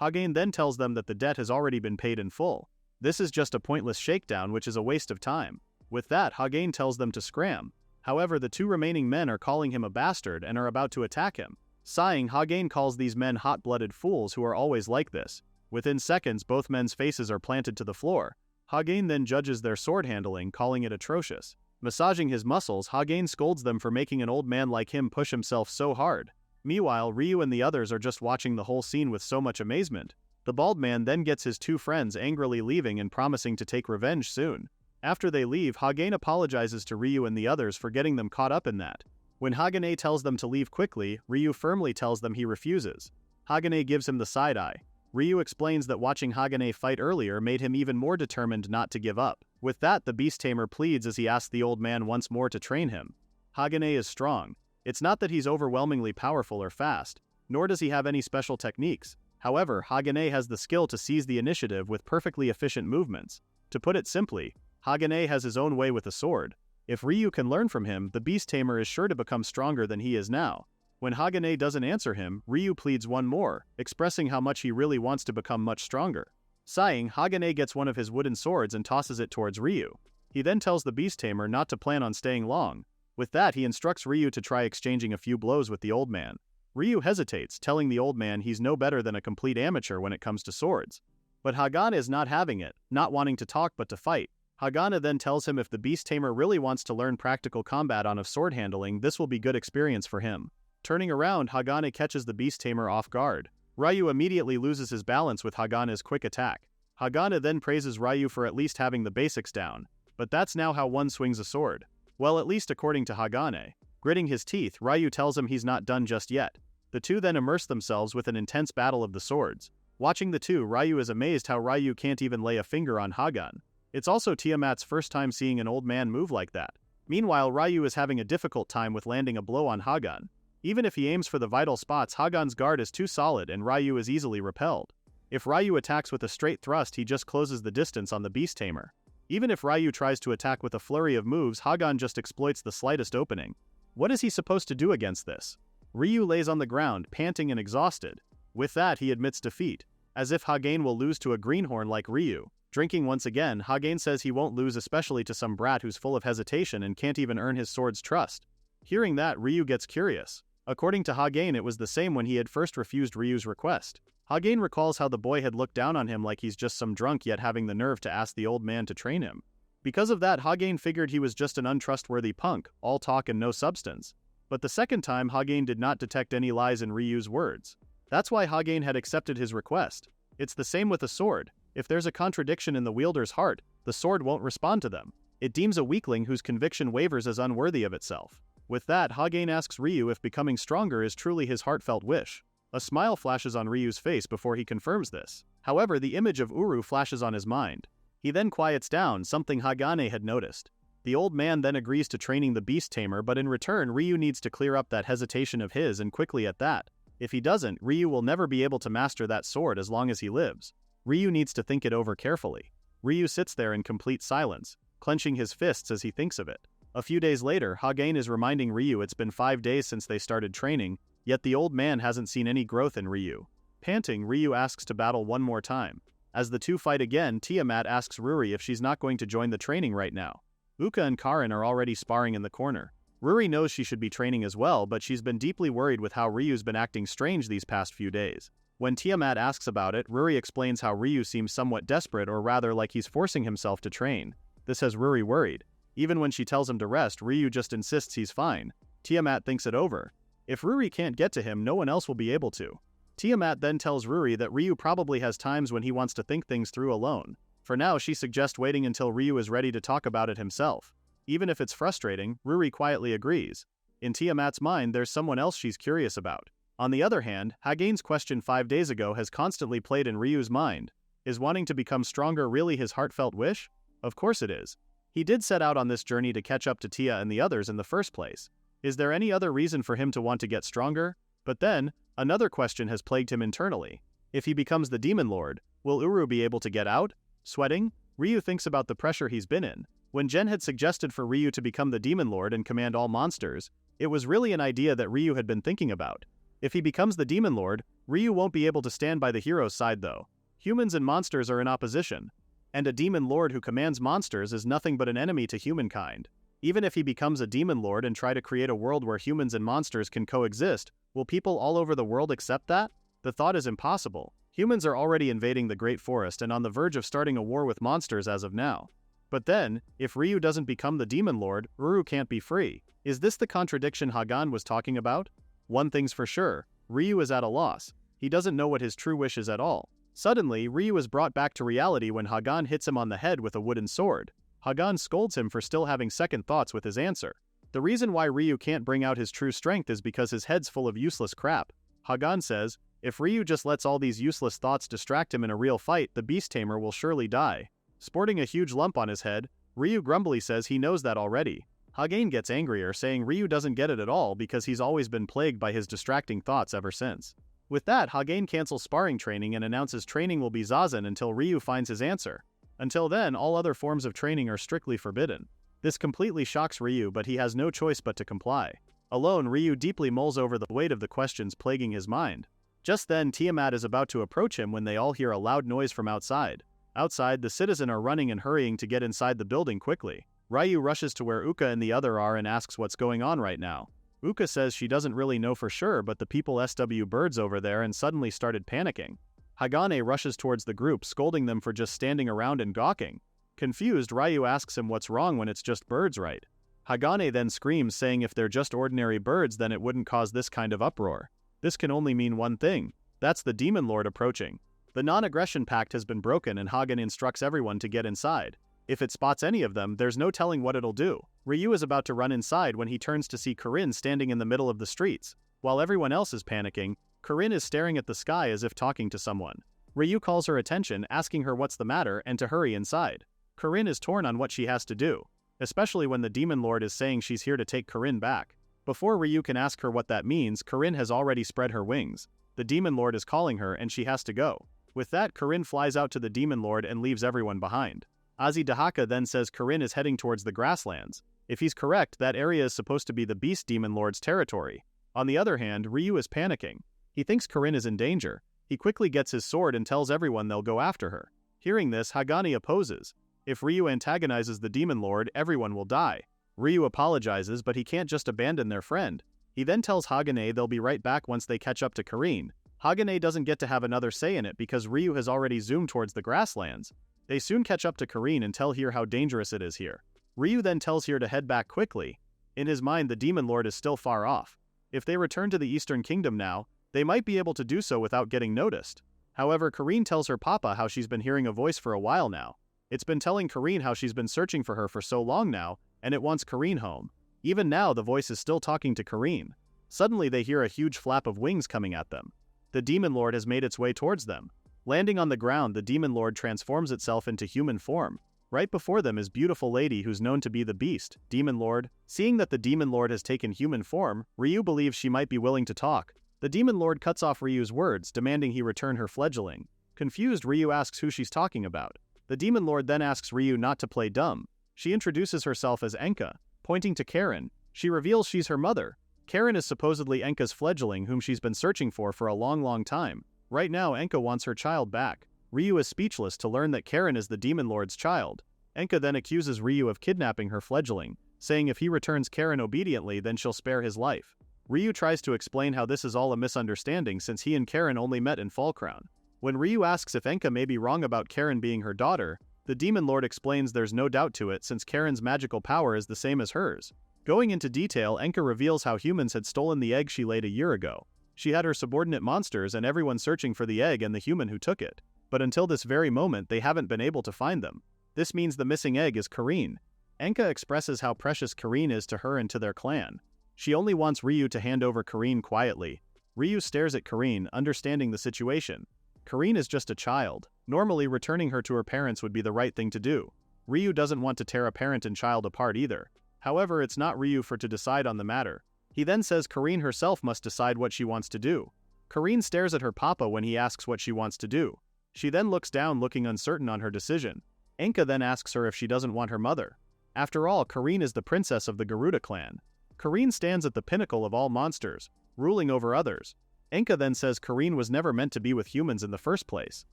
Hagane then tells them that the debt has already been paid in full. This is just a pointless shakedown, which is a waste of time. With that, Hagane tells them to scram. However, the two remaining men are calling him a bastard and are about to attack him. Sighing, Hagane calls these men hot-blooded fools who are always like this. Within seconds, both men's faces are planted to the floor. Hagane then judges their sword handling, calling it atrocious. Massaging his muscles, Hagane scolds them for making an old man like him push himself so hard. Meanwhile, Ryu and the others are just watching the whole scene with so much amazement. The bald man then gets his two friends angrily leaving and promising to take revenge soon. After they leave, Hagane apologizes to Ryu and the others for getting them caught up in that. When Hagane tells them to leave quickly, Ryu firmly tells them he refuses. Hagane gives him the side-eye. Ryu explains that watching Hagane fight earlier made him even more determined not to give up. With that, the beast tamer pleads as he asks the old man once more to train him. Hagane is strong. It's not that he's overwhelmingly powerful or fast, nor does he have any special techniques. However, Hagane has the skill to seize the initiative with perfectly efficient movements. To put it simply, Hagane has his own way with a sword. If Ryu can learn from him, the beast tamer is sure to become stronger than he is now. When Hagane doesn't answer him, Ryu pleads one more, expressing how much he really wants to become much stronger. Sighing, Hagane gets one of his wooden swords and tosses it towards Ryu. He then tells the beast tamer not to plan on staying long. With that, he instructs Ryu to try exchanging a few blows with the old man. Ryu hesitates, telling the old man he's no better than a complete amateur when it comes to swords. But Hagane is not having it, not wanting to talk but to fight. Hagane then tells him if the beast tamer really wants to learn practical combat on sword handling, this will be good experience for him. Turning around, Hagane catches the beast tamer off guard. Ryu immediately loses his balance with Hagane's quick attack. Hagane then praises Ryu for at least having the basics down. But that's now how one swings a sword. Well, at least according to Hagane. Gritting his teeth, Ryu tells him he's not done just yet. The two then immerse themselves with an intense battle of the swords. Watching the two, Ryu is amazed how Ryu can't even lay a finger on Hagane. It's also Tiamat's first time seeing an old man move like that. Meanwhile, Ryu is having a difficult time with landing a blow on Hagane. Even if he aims for the vital spots, Hagane's guard is too solid and Ryu is easily repelled. If Ryu attacks with a straight thrust, he just closes the distance on the beast tamer. Even if Ryu tries to attack with a flurry of moves, Hagane just exploits the slightest opening. What is he supposed to do against this? Ryu lays on the ground, panting and exhausted. With that, he admits defeat. As if Hagane will lose to a greenhorn like Ryu. Drinking once again, Hagane says he won't lose, especially to some brat who's full of hesitation and can't even earn his sword's trust. Hearing that, Ryu gets curious. According to Hagane, it was the same when he had first refused Ryu's request. Hagane recalls how the boy had looked down on him like he's just some drunk, yet having the nerve to ask the old man to train him. Because of that, Hagane figured he was just an untrustworthy punk, all talk and no substance. But the second time, Hagane did not detect any lies in Ryu's words. That's why Hagane had accepted his request. It's the same with a sword. If there's a contradiction in the wielder's heart, the sword won't respond to them. It deems a weakling whose conviction wavers as unworthy of itself. With that, Hagane asks Ryu if becoming stronger is truly his heartfelt wish. A smile flashes on Ryu's face before he confirms this. However, the image of Uru flashes on his mind. He then quiets down, something Hagane had noticed. The old man then agrees to training the beast tamer, but in return, Ryu needs to clear up that hesitation of his, and quickly at that. If he doesn't, Ryu will never be able to master that sword as long as he lives. Ryu needs to think it over carefully. Ryu sits there in complete silence, clenching his fists as he thinks of it. A few days later, Hagane is reminding Ryu it's been 5 days since they started training, yet the old man hasn't seen any growth in Ryu. Panting, Ryu asks to battle one more time. As the two fight again, Tiamat asks Ruri if she's not going to join the training right now. Uka and Karin are already sparring in the corner. Ruri knows she should be training as well, but she's been deeply worried with how Ryu's been acting strange these past few days. When Tiamat asks about it, Ruri explains how Ryu seems somewhat desperate, or rather like he's forcing himself to train. This has Ruri worried. Even when she tells him to rest, Ryu just insists he's fine. Tiamat thinks it over. If Ruri can't get to him, no one else will be able to. Tiamat then tells Ruri that Ryu probably has times when he wants to think things through alone. For now, she suggests waiting until Ryu is ready to talk about it himself. Even if it's frustrating, Ruri quietly agrees. In Tiamat's mind, there's someone else she's curious about. On the other hand, Hagane's question 5 days ago has constantly played in Ryu's mind. Is wanting to become stronger really his heartfelt wish? Of course it is. He did set out on this journey to catch up to Tia and the others in the first place. Is there any other reason for him to want to get stronger? But then, another question has plagued him internally. If he becomes the Demon Lord, will Uru be able to get out? Sweating? Ryu thinks about the pressure he's been in. When Gen had suggested for Ryu to become the Demon Lord and command all monsters, it was really an idea that Ryu had been thinking about. If he becomes the Demon Lord, Ryu won't be able to stand by the hero's side though. Humans and monsters are in opposition. And a Demon Lord who commands monsters is nothing but an enemy to humankind. Even if he becomes a Demon Lord and try to create a world where humans and monsters can coexist, will people all over the world accept that? The thought is impossible. Humans are already invading the Great Forest and on the verge of starting a war with monsters as of now. But then, if Ryu doesn't become the Demon Lord, Uru can't be free. Is this the contradiction Hagane was talking about? One thing's for sure, Ryu is at a loss. He doesn't know what his true wish is at all. Suddenly, Ryu is brought back to reality when Hagane hits him on the head with a wooden sword. Hagane scolds him for still having second thoughts with his answer. The reason why Ryu can't bring out his true strength is because his head's full of useless crap. Hagane says, if Ryu just lets all these useless thoughts distract him in a real fight, the beast tamer will surely die. Sporting a huge lump on his head, Ryu grumbly says he knows that already. Hagane gets angrier, saying Ryu doesn't get it at all because he's always been plagued by his distracting thoughts ever since. With that, Hagane cancels sparring training and announces training will be Zazen until Ryu finds his answer. Until then, all other forms of training are strictly forbidden. This completely shocks Ryu, but he has no choice but to comply. Alone, Ryu deeply mulls over the weight of the questions plaguing his mind. Just then, Tiamat is about to approach him when they all hear a loud noise from outside. Outside, the citizen are running and hurrying to get inside the building quickly. Ryu rushes to where Uka and the other are and asks what's going on right now. Uka says she doesn't really know for sure, but the people SW birds over there and suddenly started panicking. Hagane rushes towards the group, scolding them for just standing around and gawking. Confused, Ryu asks him what's wrong when it's just birds, right? Hagane then screams, saying if they're just ordinary birds then it wouldn't cause this kind of uproar. This can only mean one thing. That's the Demon Lord approaching. The non-aggression pact has been broken and Hagane instructs everyone to get inside. If it spots any of them, there's no telling what it'll do. Ryu is about to run inside when he turns to see Corinne standing in the middle of the streets. While everyone else is panicking, Corinne is staring at the sky as if talking to someone. Ryu calls her attention, asking her what's the matter and to hurry inside. Corinne is torn on what she has to do, especially when the Demon Lord is saying she's here to take Corinne back. Before Ryu can ask her what that means, Corinne has already spread her wings. The Demon Lord is calling her and she has to go. With that, Corinne flies out to the Demon Lord and leaves everyone behind. Azidahaka then says Corinne is heading towards the grasslands. If he's correct, that area is supposed to be the Beast Demon Lord's territory. On the other hand, Ryu is panicking. He thinks Corinne is in danger. He quickly gets his sword and tells everyone they'll go after her. Hearing this, Hagane opposes. If Ryu antagonizes the Demon Lord, everyone will die. Ryu apologizes, but he can't just abandon their friend. He then tells Hagane they'll be right back once they catch up to Corinne. Hagane doesn't get to have another say in it because Ryu has already zoomed towards the grasslands. They soon catch up to Corinne and tell Here how dangerous it is here. Ryu then tells Here to head back quickly. In his mind, the Demon Lord is still far off. If they return to the Eastern Kingdom now, they might be able to do so without getting noticed. However, Corinne tells her papa how she's been hearing a voice for a while now. It's been telling Corinne how she's been searching for her for so long now, and it wants Corinne home. Even now, the voice is still talking to Corinne. Suddenly, they hear a huge flap of wings coming at them. The Demon Lord has made its way towards them. Landing on the ground, the Demon Lord transforms itself into human form. Right before them is beautiful lady who's known to be the Beast, Demon Lord. Seeing that the Demon Lord has taken human form, Ryu believes she might be willing to talk. The Demon Lord cuts off Ryu's words, demanding he return her fledgling. Confused, Ryu asks who she's talking about. The Demon Lord then asks Ryu not to play dumb. She introduces herself as Enka. Pointing to Karen, she reveals she's her mother. Karen is supposedly Enka's fledgling whom she's been searching for a long time. Right now, Enka wants her child back. Ryu is speechless to learn that Karen is the Demon Lord's child. Enka then accuses Ryu of kidnapping her fledgling, saying if he returns Karen obediently then she'll spare his life. Ryu tries to explain how this is all a misunderstanding since he and Karen only met in Fallcrown. When Ryu asks if Enka may be wrong about Karen being her daughter, the Demon Lord explains there's no doubt to it since Karen's magical power is the same as hers. Going into detail, Enka reveals how humans had stolen the egg she laid a year ago. She had her subordinate monsters and everyone searching for the egg and the human who took it. But until this very moment they haven't been able to find them. This means the missing egg is Karine. Enka expresses how precious Karine is to her and to their clan. She only wants Ryu to hand over Karine quietly. Ryu stares at Karine, understanding the situation. Karine is just a child. Normally, returning her to her parents would be the right thing to do. Ryu doesn't want to tear a parent and child apart either. However, it's not Ryu to decide on the matter. He then says Karine herself must decide what she wants to do. Karine stares at her papa when he asks what she wants to do. She then looks down looking uncertain on her decision. Enka then asks her if she doesn't want her mother. After all, Karine is the princess of the Garuda clan. Karine stands at the pinnacle of all monsters, ruling over others. Enka then says Karine was never meant to be with humans in the first place.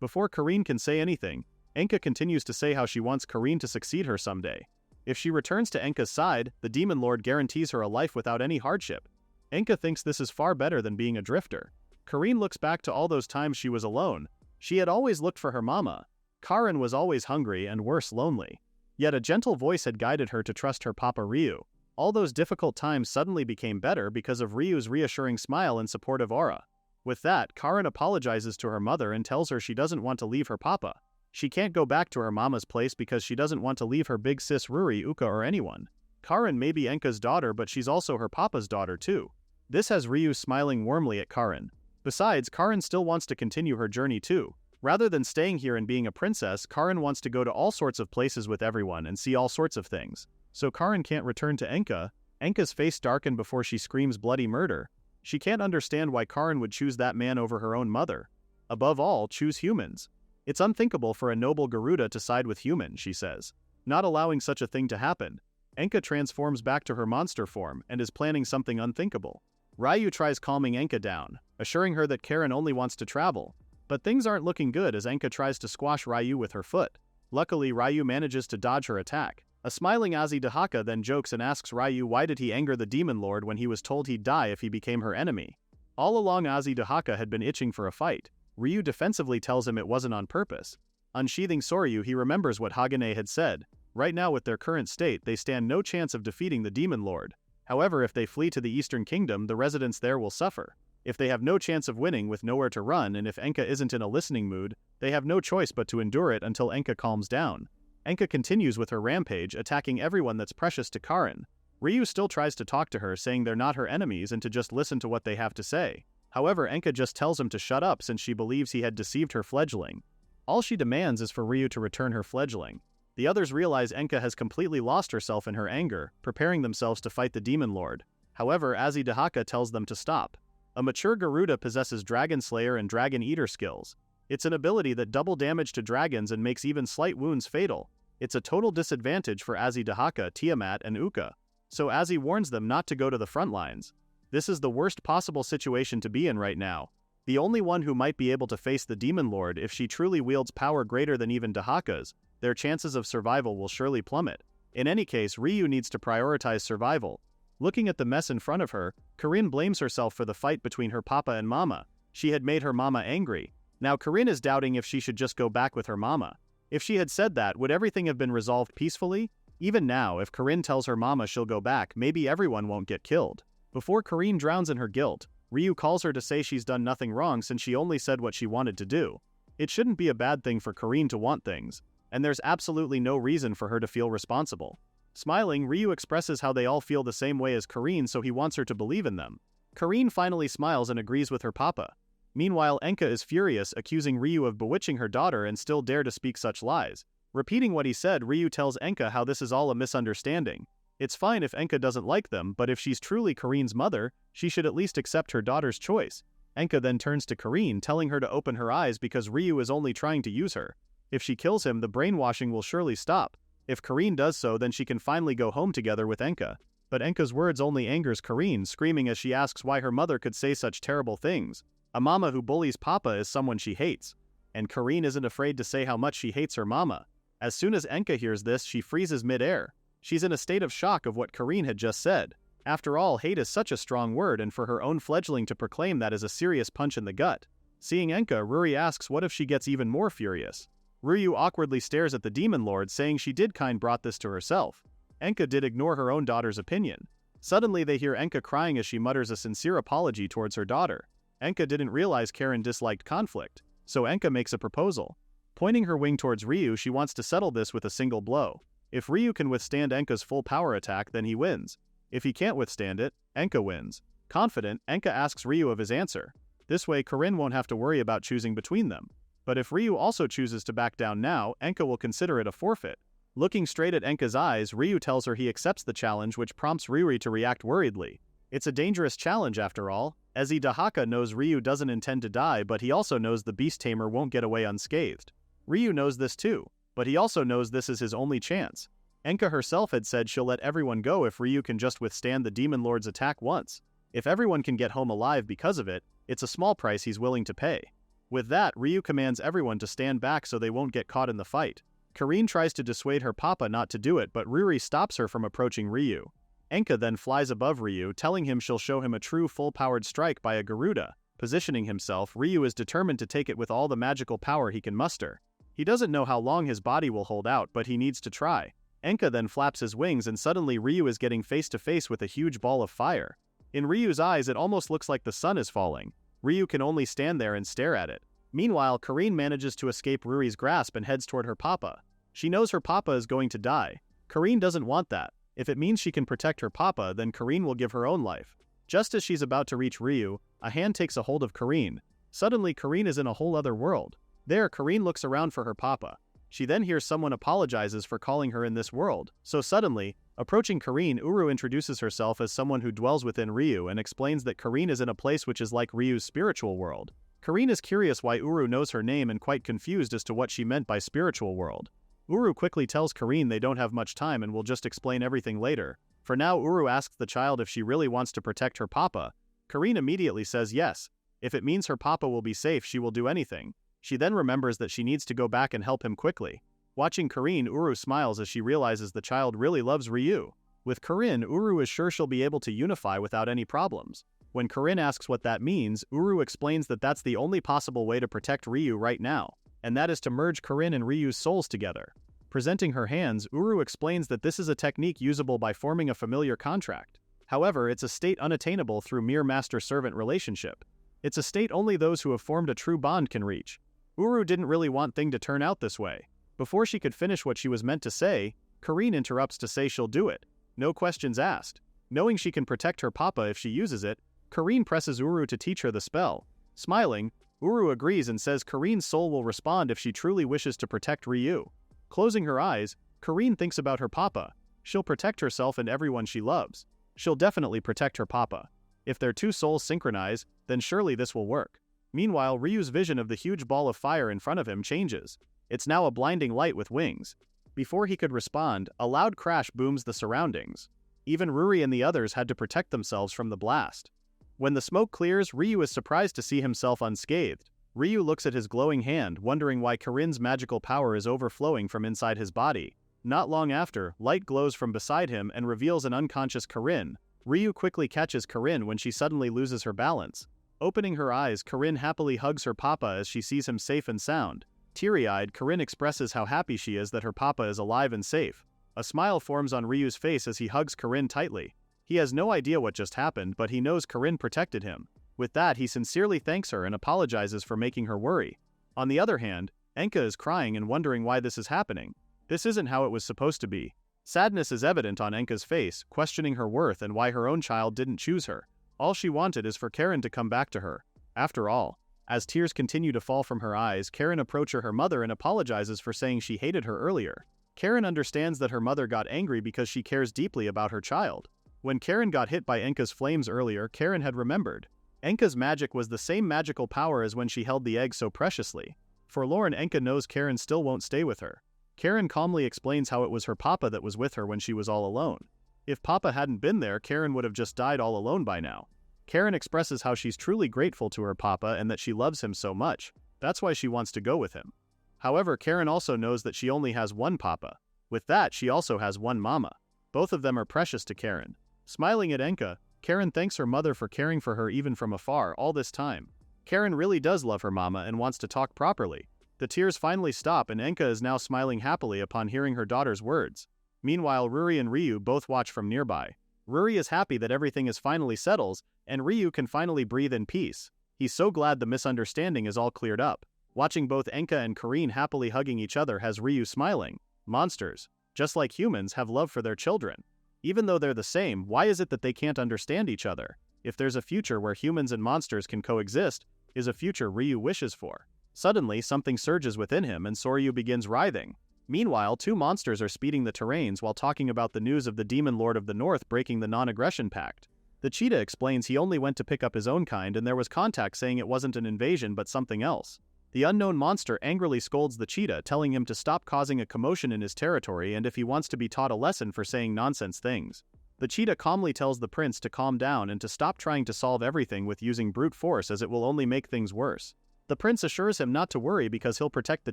Before Karine can say anything, Enka continues to say how she wants Karine to succeed her someday. If she returns to Enka's side, the Demon Lord guarantees her a life without any hardship. Enka thinks this is far better than being a drifter. Karine looks back to all those times she was alone. She had always looked for her mama. Karen was always hungry and worse, lonely. Yet a gentle voice had guided her to trust her papa Ryu. All those difficult times suddenly became better because of Ryu's reassuring smile and supportive aura. With that, Karen apologizes to her mother and tells her she doesn't want to leave her papa. She can't go back to her mama's place because she doesn't want to leave her big sis Ruri, Uka or anyone. Karen may be Enka's daughter but she's also her papa's daughter too. This has Ryu smiling warmly at Karen. Besides, Karen still wants to continue her journey too. Rather than staying here and being a princess, Karen wants to go to all sorts of places with everyone and see all sorts of things. So Karen can't return to Enka. Enka's face darkened before she screams bloody murder. She can't understand why Karen would choose that man over her own mother. Above all, choose humans. It's unthinkable for a noble Garuda to side with humans, she says. Not allowing such a thing to happen. Enka transforms back to her monster form and is planning something unthinkable. Ryu tries calming Enka down, assuring her that Karen only wants to travel. But things aren't looking good as Enka tries to squash Ryu with her foot. Luckily, Ryu manages to dodge her attack. A smiling Azidahaka then jokes and asks Ryu why did he anger the Demon Lord when he was told he'd die if he became her enemy. All along Azidahaka had been itching for a fight. Ryu defensively tells him it wasn't on purpose. Unsheathing Soryu, he remembers what Hagane had said. Right now with their current state, they stand no chance of defeating the Demon Lord. However, if they flee to the Eastern Kingdom, the residents there will suffer. If they have no chance of winning with nowhere to run and if Enka isn't in a listening mood, they have no choice but to endure it until Enka calms down. Enka continues with her rampage, attacking everyone that's precious to Karen. Ryu still tries to talk to her, saying they're not her enemies and to just listen to what they have to say. However, Enka just tells him to shut up since she believes he had deceived her fledgling. All she demands is for Ryu to return her fledgling. The others realize Enka has completely lost herself in her anger, preparing themselves to fight the Demon Lord. However, Azidahaka tells them to stop. A mature Garuda possesses Dragon Slayer and Dragon Eater skills. It's an ability that double damage to dragons and makes even slight wounds fatal. It's a total disadvantage for Azidahaka, Tiamat, and Uka. So Azzy warns them not to go to the front lines. This is the worst possible situation to be in right now. The only one who might be able to face the Demon Lord if she truly wields power greater than even Dahaka's, their chances of survival will surely plummet. In any case, Ryu needs to prioritize survival. Looking at the mess in front of her, Corinne blames herself for the fight between her papa and mama. She had made her mama angry. Now Corinne is doubting if she should just go back with her mama. If she had said that, would everything have been resolved peacefully? Even now, if Corinne tells her mama she'll go back, maybe everyone won't get killed. Before Corinne drowns in her guilt, Ryu calls her to say she's done nothing wrong since she only said what she wanted to do. It shouldn't be a bad thing for Corinne to want things, and there's absolutely no reason for her to feel responsible. Smiling, Ryu expresses how they all feel the same way as Corinne, so he wants her to believe in them. Corinne finally smiles and agrees with her papa. Meanwhile, Enka is furious, accusing Ryu of bewitching her daughter and still dare to speak such lies. Repeating what he said, Ryu tells Enka how this is all a misunderstanding. It's fine if Enka doesn't like them, but if she's truly Corinne's mother, she should at least accept her daughter's choice. Enka then turns to Corinne, telling her to open her eyes because Ryu is only trying to use her. If she kills him, the brainwashing will surely stop. If Corinne does so, then she can finally go home together with Enka. But Enka's words only angers Corinne, screaming as she asks why her mother could say such terrible things. A mama who bullies papa is someone she hates. And Corinne isn't afraid to say how much she hates her mama. As soon as Enka hears this, she freezes mid-air. She's in a state of shock of what Karin had just said. After all, hate is such a strong word, and for her own fledgling to proclaim that is a serious punch in the gut. Seeing Enka, Ruri asks what if she gets even more furious. Ryu awkwardly stares at the Demon Lord, saying she did brought this to herself. Enka did ignore her own daughter's opinion. Suddenly they hear Enka crying as she mutters a sincere apology towards her daughter. Enka didn't realize Karin disliked conflict, so Enka makes a proposal. Pointing her wing towards Ryu, she wants to settle this with a single blow. If Ryu can withstand Enka's full power attack, then he wins. If he can't withstand it, Enka wins. Confident, Enka asks Ryu of his answer. This way Karin won't have to worry about choosing between them. But if Ryu also chooses to back down now, Enka will consider it a forfeit. Looking straight at Enka's eyes, Ryu tells her he accepts the challenge, which prompts Ruri to react worriedly. It's a dangerous challenge after all. Ezi Dahaka knows Ryu doesn't intend to die, but he also knows the beast tamer won't get away unscathed. Ryu knows this too, but he also knows this is his only chance. Enka herself had said she'll let everyone go if Ryu can just withstand the Demon Lord's attack once. If everyone can get home alive because of it, it's a small price he's willing to pay. With that, Ryu commands everyone to stand back so they won't get caught in the fight. Karin tries to dissuade her papa not to do it, but Ruri stops her from approaching Ryu. Enka then flies above Ryu, telling him she'll show him a true full-powered strike by a Garuda. Positioning himself, Ryu is determined to take it with all the magical power he can muster. He doesn't know how long his body will hold out, but he needs to try. Enka then flaps his wings, and suddenly Ryu is getting face to face with a huge ball of fire. In Ryu's eyes, it almost looks like the sun is falling. Ryu can only stand there and stare at it. Meanwhile, Karin manages to escape Ruri's grasp and heads toward her papa. She knows her papa is going to die. Karin doesn't want that. If it means she can protect her papa, then Karin will give her own life. Just as she's about to reach Ryu, a hand takes a hold of Karin. Suddenly, Karin is in a whole other world. There, Karin looks around for her papa. She then hears someone apologizes for calling her in this world. So suddenly, approaching Karin, Uru introduces herself as someone who dwells within Ryu and explains that Karin is in a place which is like Ryu's spiritual world. Karin is curious why Uru knows her name and quite confused as to what she meant by spiritual world. Uru quickly tells Karin they don't have much time and will just explain everything later. For now, Uru asks the child if she really wants to protect her papa. Karin immediately says yes. If it means her papa will be safe, she will do anything. She then remembers that she needs to go back and help him quickly. Watching Karin, Uru smiles as she realizes the child really loves Ryu. With Karin, Uru is sure she'll be able to unify without any problems. When Karin asks what that means, Uru explains that that's the only possible way to protect Ryu right now, and that is to merge Karin and Ryu's souls together. Presenting her hands, Uru explains that this is a technique usable by forming a familiar contract. However, it's a state unattainable through mere master-servant relationship. It's a state only those who have formed a true bond can reach. Uru didn't really want things to turn out this way. Before she could finish what she was meant to say, Karin interrupts to say she'll do it. No questions asked. Knowing she can protect her papa if she uses it, Karin presses Uru to teach her the spell. Smiling, Uru agrees and says Karin's soul will respond if she truly wishes to protect Ryu. Closing her eyes, Karin thinks about her papa. She'll protect herself and everyone she loves. She'll definitely protect her papa. If their two souls synchronize, then surely this will work. Meanwhile, Ryu's vision of the huge ball of fire in front of him changes. It's now a blinding light with wings. Before he could respond, a loud crash booms the surroundings. Even Ruri and the others had to protect themselves from the blast. When the smoke clears, Ryu is surprised to see himself unscathed. Ryu looks at his glowing hand, wondering why Karin's magical power is overflowing from inside his body. Not long after, light glows from beside him and reveals an unconscious Karin. Ryu quickly catches Karin when she suddenly loses her balance. Opening her eyes, Karin happily hugs her papa as she sees him safe and sound. Teary-eyed, Karin expresses how happy she is that her papa is alive and safe. A smile forms on Ryu's face as he hugs Karin tightly. He has no idea what just happened, but he knows Karin protected him. With that, he sincerely thanks her and apologizes for making her worry. On the other hand, Enka is crying and wondering why this is happening. This isn't how it was supposed to be. Sadness is evident on Enka's face, questioning her worth and why her own child didn't choose her. All she wanted is for Karin to come back to her. After all, as tears continue to fall from her eyes, Karin approaches her mother and apologizes for saying she hated her earlier. Karin understands that her mother got angry because she cares deeply about her child. When Karin got hit by Enka's flames earlier, Karin had remembered. Enka's magic was the same magical power as when she held the egg so preciously. Forlorn, Enka knows Karin still won't stay with her. Karin calmly explains how it was her papa that was with her when she was all alone. If papa hadn't been there, Karin would have just died all alone by now. Karin expresses how she's truly grateful to her papa and that she loves him so much. That's why she wants to go with him. However, Karin also knows that she only has one papa. With that, she also has one mama. Both of them are precious to Karen. Smiling at Enka, Karen thanks her mother for caring for her even from afar all this time. Karen really does love her mama and wants to talk properly. The tears finally stop and Enka is now smiling happily upon hearing her daughter's words. Meanwhile, Ruri and Ryu both watch from nearby. Ruri is happy that everything is finally settled, and Ryu can finally breathe in peace. He's so glad the misunderstanding is all cleared up. Watching both Enka and Karine happily hugging each other has Ryu smiling. Monsters, just like humans, have love for their children. Even though they're the same, why is it that they can't understand each other? If there's a future where humans and monsters can coexist, is a future Ryu wishes for. Suddenly, something surges within him and Soryu begins writhing. Meanwhile, two monsters are speeding the terrains while talking about the news of the Demon Lord of the North breaking the non-aggression pact. The cheetah explains he only went to pick up his own kind and there was contact saying it wasn't an invasion but something else. The unknown monster angrily scolds the cheetah, telling him to stop causing a commotion in his territory and if he wants to be taught a lesson for saying nonsense things. The cheetah calmly tells the prince to calm down and to stop trying to solve everything with using brute force as it will only make things worse. The prince assures him not to worry because he'll protect the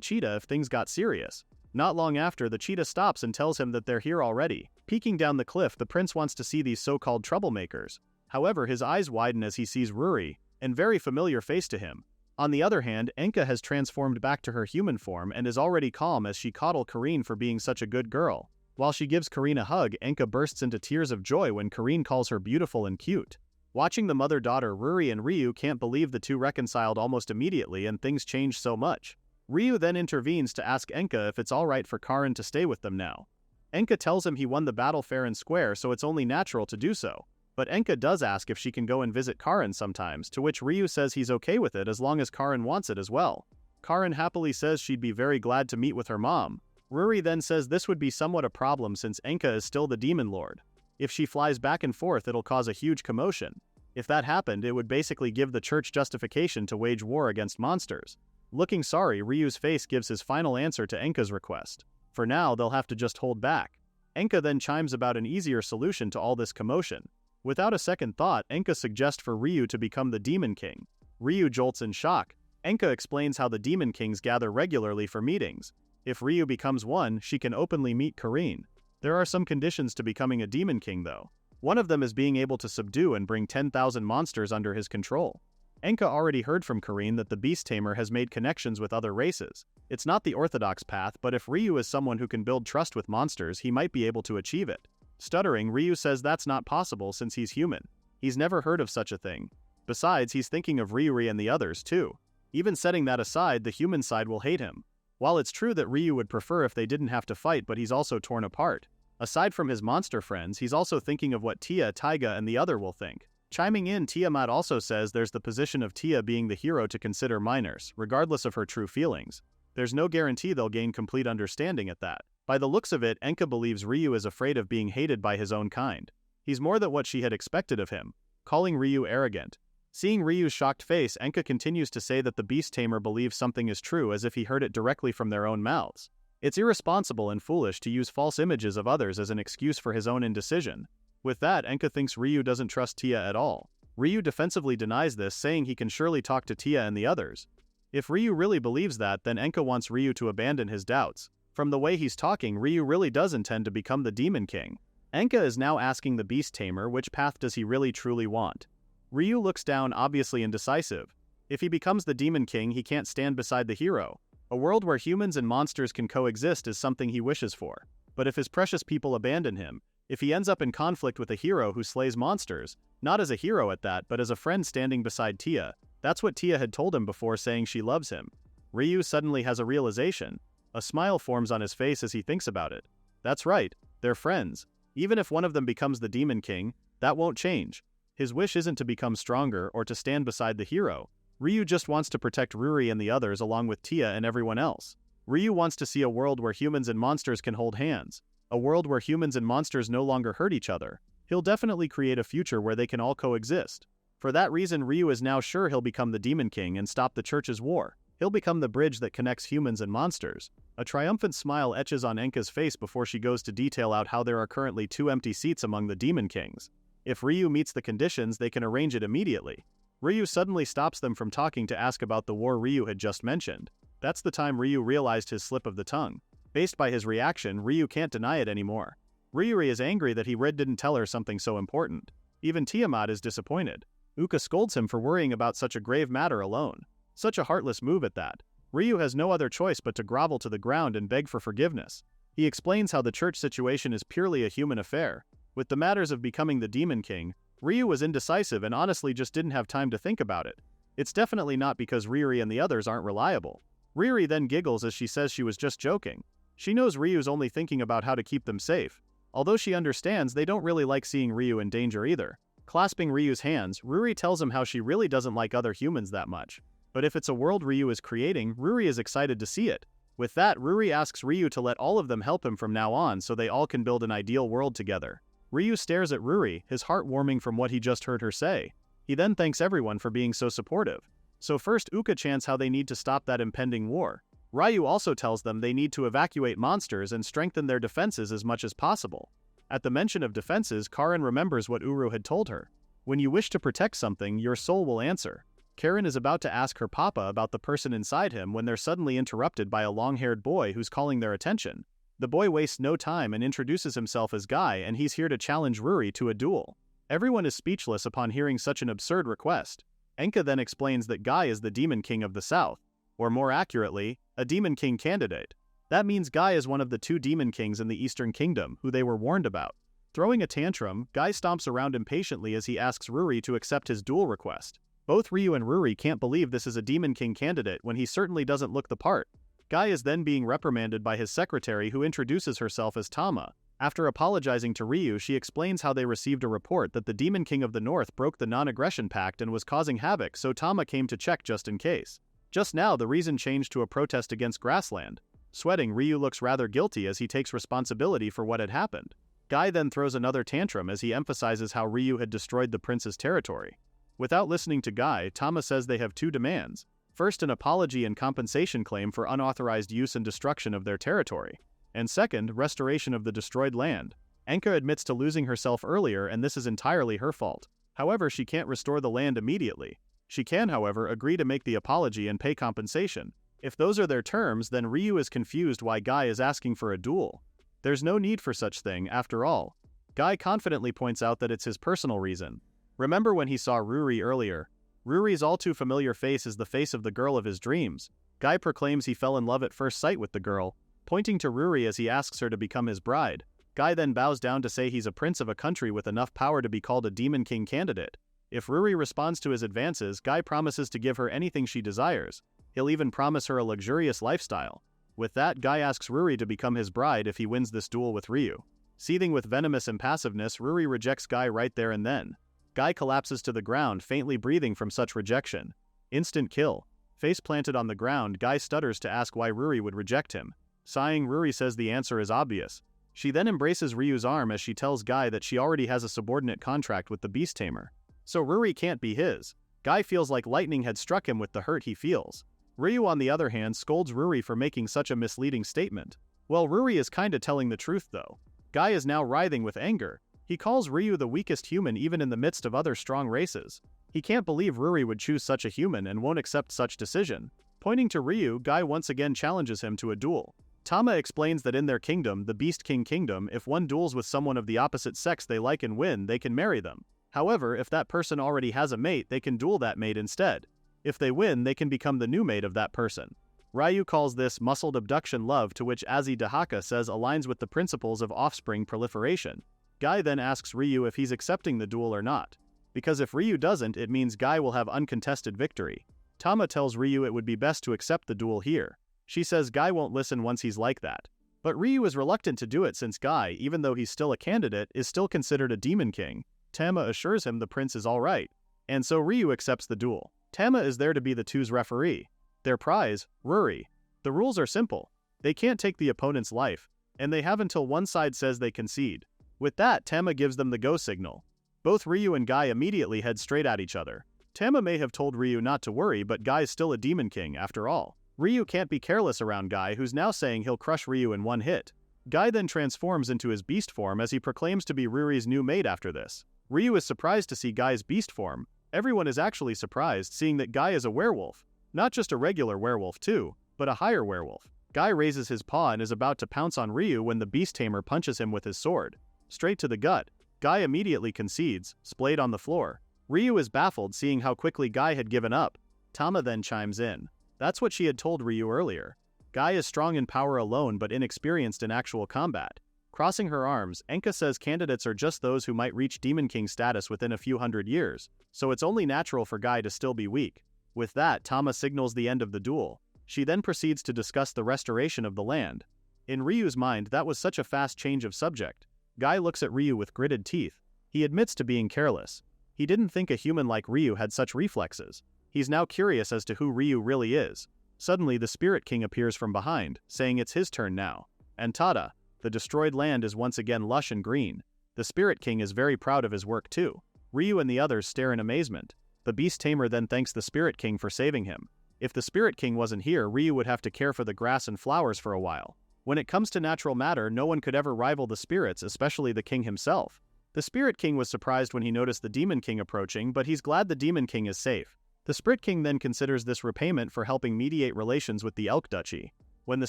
cheetah if things got serious. Not long after, the cheetah stops and tells him that they're here already. Peeking down the cliff, the prince wants to see these so-called troublemakers. However, his eyes widen as he sees Ruri, and very familiar face to him. On the other hand, Enka has transformed back to her human form and is already calm as she coddles Karine for being such a good girl. While she gives Karine a hug, Enka bursts into tears of joy when Karine calls her beautiful and cute. Watching the mother-daughter, Ruri and Ryu can't believe the two reconciled almost immediately and things change so much. Ryu then intervenes to ask Enka if it's alright for Karin to stay with them now. Enka tells him he won the battle fair and square so it's only natural to do so. But Enka does ask if she can go and visit Karin sometimes, to which Ryu says he's okay with it as long as Karin wants it as well. Karin happily says she'd be very glad to meet with her mom. Ruri then says this would be somewhat a problem since Enka is still the Demon Lord. If she flies back and forth it'll cause a huge commotion. If that happened, it would basically give the church justification to wage war against monsters. Looking sorry, Ryu's face gives his final answer to Enka's request. For now, they'll have to just hold back. Enka then chimes about an easier solution to all this commotion. Without a second thought, Enka suggests for Ryu to become the Demon King. Ryu jolts in shock. Enka explains how the Demon Kings gather regularly for meetings. If Ryu becomes one, she can openly meet Karine. There are some conditions to becoming a Demon King though. One of them is being able to subdue and bring 10,000 monsters under his control. Enka already heard from Karine that the Beast Tamer has made connections with other races. It's not the orthodox path, but if Ryu is someone who can build trust with monsters, he might be able to achieve it. Stuttering, Ryu says that's not possible since he's human. He's never heard of such a thing. Besides, he's thinking of Ryuri and the others too. Even setting that aside, the human side will hate him. While it's true that Ryu would prefer if they didn't have to fight, but he's also torn apart. Aside from his monster friends, he's also thinking of what Tia, Taiga, and the other will think. Chiming in, Tiamat also says there's the position of Tia being the hero to consider minors, regardless of her true feelings. There's no guarantee they'll gain complete understanding at that. By the looks of it, Enka believes Ryu is afraid of being hated by his own kind. He's more than what she had expected of him, calling Ryu arrogant. Seeing Ryu's shocked face, Enka continues to say that the Beast Tamer believes something is true as if he heard it directly from their own mouths. It's irresponsible and foolish to use false images of others as an excuse for his own indecision. With that, Enka thinks Ryu doesn't trust Tia at all. Ryu defensively denies this, saying he can surely talk to Tia and the others. If Ryu really believes that, then Enka wants Ryu to abandon his doubts. From the way he's talking, Ryu really does intend to become the Demon King. Enka is now asking the Beast Tamer which path does he really truly want. Ryu looks down, obviously indecisive. If he becomes the Demon King, he can't stand beside the hero. A world where humans and monsters can coexist is something he wishes for. But if his precious people abandon him, if he ends up in conflict with a hero who slays monsters, not as a hero at that but as a friend standing beside Tia, that's what Tia had told him before saying she loves him. Ryu suddenly has a realization. A smile forms on his face as he thinks about it. That's right, they're friends. Even if one of them becomes the Demon King, that won't change. His wish isn't to become stronger or to stand beside the hero. Ryu just wants to protect Ruri and the others along with Tia and everyone else. Ryu wants to see a world where humans and monsters can hold hands. A world where humans and monsters no longer hurt each other. He'll definitely create a future where they can all coexist. For that reason, Ryu is now sure he'll become the Demon King and stop the church's war. He'll become the bridge that connects humans and monsters. A triumphant smile etches on Enka's face before she goes to detail out how there are currently 2 empty seats among the Demon Kings. If Ryu meets the conditions, they can arrange it immediately. Ryu suddenly stops them from talking to ask about the war Ryu had just mentioned. That's the time Ryu realized his slip of the tongue. Based by his reaction, Ryu can't deny it anymore. Ryuri is angry that he didn't tell her something so important. Even Tiamat is disappointed. Uka scolds him for worrying about such a grave matter alone. Such a heartless move at that. Ryu has no other choice but to grovel to the ground and beg for forgiveness. He explains how the church situation is purely a human affair. With the matters of becoming the Demon King, Ryu was indecisive and honestly just didn't have time to think about it. It's definitely not because Ryuri and the others aren't reliable. Ryuri then giggles as she says she was just joking. She knows Ryu's only thinking about how to keep them safe. Although she understands they don't really like seeing Ryu in danger either. Clasping Ryu's hands, Ryuri tells him how she really doesn't like other humans that much. But if it's a world Ryu is creating, Ryuri is excited to see it. With that, Ryuri asks Ryu to let all of them help him from now on so they all can build an ideal world together. Ryu stares at Ryuri, his heart warming from what he just heard her say. He then thanks everyone for being so supportive. So first Uka chants how they need to stop that impending war. Ryu also tells them they need to evacuate monsters and strengthen their defenses as much as possible. At the mention of defenses, Karin remembers what Uru had told her. When you wish to protect something, your soul will answer. Karin is about to ask her papa about the person inside him when they're suddenly interrupted by a long-haired boy who's calling their attention. The boy wastes no time and introduces himself as Guy, and he's here to challenge Ryuri to a duel. Everyone is speechless upon hearing such an absurd request. Enka then explains that Guy is the Demon King of the South, or more accurately, a Demon King candidate. That means Guy is one of the 2 Demon Kings in the Eastern Kingdom who they were warned about. Throwing a tantrum, Guy stomps around impatiently as he asks Ryuri to accept his duel request. Both Ryu and Ryuri can't believe this is a Demon King candidate when he certainly doesn't look the part. Guy is then being reprimanded by his secretary who introduces herself as Tama. After apologizing to Ryu, she explains how they received a report that the Demon King of the North broke the non-aggression pact and was causing havoc, so Tama came to check just in case. Just now the reason changed to a protest against Grassland. Sweating, Ryu looks rather guilty as he takes responsibility for what had happened. Guy then throws another tantrum as he emphasizes how Ryu had destroyed the prince's territory. Without listening to Guy, Tama says they have 2 demands. First, an apology and compensation claim for unauthorized use and destruction of their territory. And second, restoration of the destroyed land. Enka admits to losing herself earlier, and this is entirely her fault. However, she can't restore the land immediately. She can, however, agree to make the apology and pay compensation. If those are their terms, then Ryu is confused why Guy is asking for a duel. There's no need for such thing, after all. Guy confidently points out that it's his personal reason. Remember when he saw Ryuri earlier? Ryuri's all too familiar face is the face of the girl of his dreams. Guy proclaims he fell in love at first sight with the girl, pointing to Ryuri as he asks her to become his bride. Guy then bows down to say he's a prince of a country with enough power to be called a Demon King candidate. If Ryuri responds to his advances, Guy promises to give her anything she desires. He'll even promise her a luxurious lifestyle. With that, Guy asks Ryuri to become his bride if he wins this duel with Ryu. Seething with venomous impassiveness, Ryuri rejects Guy right there and then. Guy collapses to the ground, faintly breathing from such rejection. Instant kill. Face planted on the ground, Guy stutters to ask why Ryuri would reject him. Sighing, Ryuri says the answer is obvious. She then embraces Ryu's arm as she tells Guy that she already has a subordinate contract with the Beast Tamer. So Ryuri can't be his. Guy feels like lightning had struck him with the hurt he feels. Ryu on the other hand scolds Ryuri for making such a misleading statement. Well, Ryuri is kinda telling the truth though. Guy is now writhing with anger. He calls Ryu the weakest human even in the midst of other strong races. He can't believe Ryuri would choose such a human and won't accept such decision. Pointing to Ryu, Guy once again challenges him to a duel. Tama explains that in their kingdom, the Beast King Kingdom, if one duels with someone of the opposite sex they like and win, they can marry them. However, if that person already has a mate, they can duel that mate instead. If they win, they can become the new mate of that person. Ryu calls this muscled abduction love, to which Azi Dahaka says aligns with the principles of offspring proliferation. Guy then asks Ryu if he's accepting the duel or not. Because if Ryu doesn't, it means Guy will have uncontested victory. Tama tells Ryu it would be best to accept the duel here. She says Guy won't listen once he's like that. But Ryu is reluctant to do it since Guy, even though he's still a candidate, is still considered a Demon King. Tama assures him the prince is alright. And so Ryu accepts the duel. Tama is there to be the two's referee. Their prize, Ryuri. The rules are simple. They can't take the opponent's life, and they have until one side says they concede. With that, Tama gives them the go signal. Both Ryu and Guy immediately head straight at each other. Tama may have told Ryu not to worry, but Guy's still a Demon King after all. Ryu can't be careless around Guy, who's now saying he'll crush Ryu in one hit. Guy then transforms into his beast form as he proclaims to be Ryuri's new mate after this. Ryu is surprised to see Guy's beast form. Everyone is actually surprised seeing that Guy is a werewolf. Not just a regular werewolf too, but a higher werewolf. Guy raises his paw and is about to pounce on Ryu when the beast tamer punches him with his sword. straight to the gut. Guy immediately concedes, splayed on the floor. Ryu is baffled seeing how quickly Guy had given up. Tama then chimes in. That's what she had told Ryu earlier. Guy is strong in power alone but inexperienced in actual combat. Crossing her arms, Enka says candidates are just those who might reach Demon King status within a few hundred years, so it's only natural for Guy to still be weak. With that, Tama signals the end of the duel. She then proceeds to discuss the restoration of the land. In Ryu's mind, that was such a fast change of subject. Guy looks at Ryu with gritted teeth. He admits to being careless. He didn't think a human like Ryu had such reflexes. He's now curious as to who Ryu really is. Suddenly, the Spirit King appears from behind, saying it's his turn now. And tada! The destroyed land is once again lush and green. The Spirit King is very proud of his work too. Ryu and the others stare in amazement. The Beast Tamer then thanks the Spirit King for saving him. If the Spirit King wasn't here, Ryu would have to care for the grass and flowers for a while. When it comes to natural matter, no one could ever rival the spirits, especially the king himself. The Spirit King was surprised when he noticed the Demon King approaching, but he's glad the Demon King is safe. The Spirit King then considers this repayment for helping mediate relations with the Elk Duchy. When the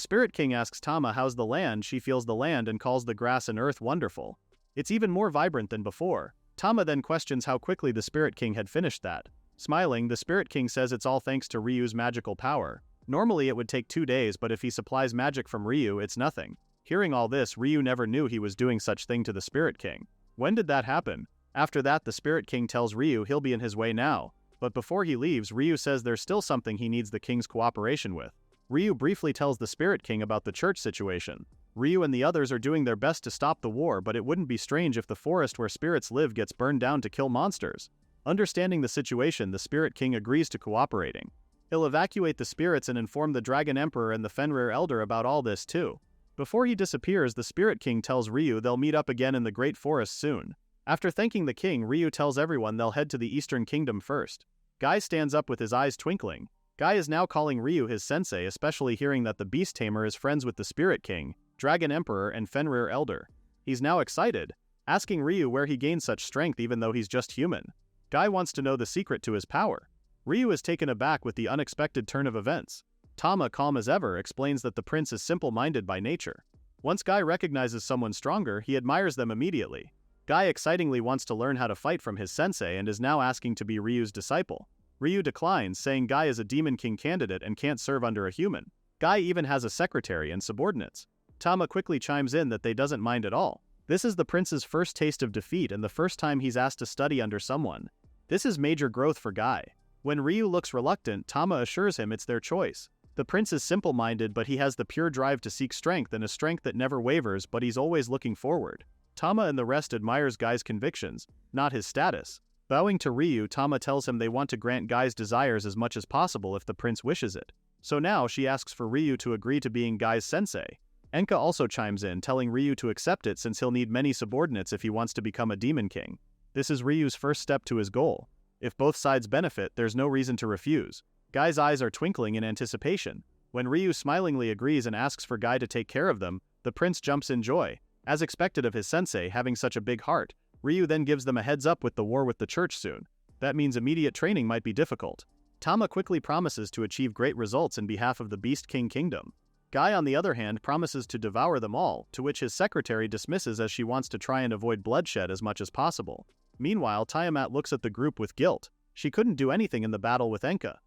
Spirit King asks Tama how's the land, she feels the land and calls the grass and earth wonderful. It's even more vibrant than before. Tama then questions how quickly the Spirit King had finished that. Smiling, the Spirit King says it's all thanks to Ryu's magical power. Normally it would take 2 days, but if he supplies magic from Ryu, it's nothing. Hearing all this, Ryu never knew he was doing such thing to the Spirit King. When did that happen? After that, the Spirit King tells Ryu he'll be in his way now. But before he leaves, Ryu says there's still something he needs the king's cooperation with. Ryu briefly tells the Spirit King about the church situation. Ryu and the others are doing their best to stop the war, but it wouldn't be strange if the forest where spirits live gets burned down to kill monsters. Understanding the situation, the Spirit King agrees to cooperating. He'll evacuate the spirits and inform the Dragon Emperor and the Fenrir Elder about all this too. Before he disappears, the Spirit King tells Ryu they'll meet up again in the Great Forest soon. After thanking the king, Ryu tells everyone they'll head to the Eastern Kingdom first. Guy stands up with his eyes twinkling. Guy is now calling Ryu his sensei, especially hearing that the Beast Tamer is friends with the Spirit King, Dragon Emperor, and Fenrir Elder. He's now excited, asking Ryu where he gained such strength even though he's just human. Guy wants to know the secret to his power. Ryu is taken aback with the unexpected turn of events. Tama, calm as ever, explains that the prince is simple-minded by nature. Once Guy recognizes someone stronger, he admires them immediately. Guy excitingly wants to learn how to fight from his sensei and is now asking to be Ryu's disciple. Ryu declines, saying Guy is a Demon King candidate and can't serve under a human. Guy even has a secretary and subordinates. Tama quickly chimes in that they doesn't mind at all. This is the prince's first taste of defeat and the first time he's asked to study under someone. This is major growth for Guy. When Ryu looks reluctant, Tama assures him it's their choice. The prince is simple-minded, but he has the pure drive to seek strength and a strength that never wavers, but he's always looking forward. Tama and the rest admires Guy's convictions, not his status. Bowing to Ryu, Tama tells him they want to grant Guy's desires as much as possible if the prince wishes it. So now she asks for Ryu to agree to being Guy's sensei. Enka also chimes in, telling Ryu to accept it since he'll need many subordinates if he wants to become a Demon King. This is Ryu's first step to his goal. If both sides benefit, there's no reason to refuse. Guy's eyes are twinkling in anticipation. When Ryu smilingly agrees and asks for Guy to take care of them, the prince jumps in joy. As expected of his sensei having such a big heart, Ryu then gives them a heads up with the war with the church soon. That means immediate training might be difficult. Tama quickly promises to achieve great results in behalf of the Beast King Kingdom. Guy, on the other hand, promises to devour them all, to which his secretary dismisses as she wants to try and avoid bloodshed as much as possible. Meanwhile, Tiamat looks at the group with guilt. She couldn't do anything in the battle with Enka.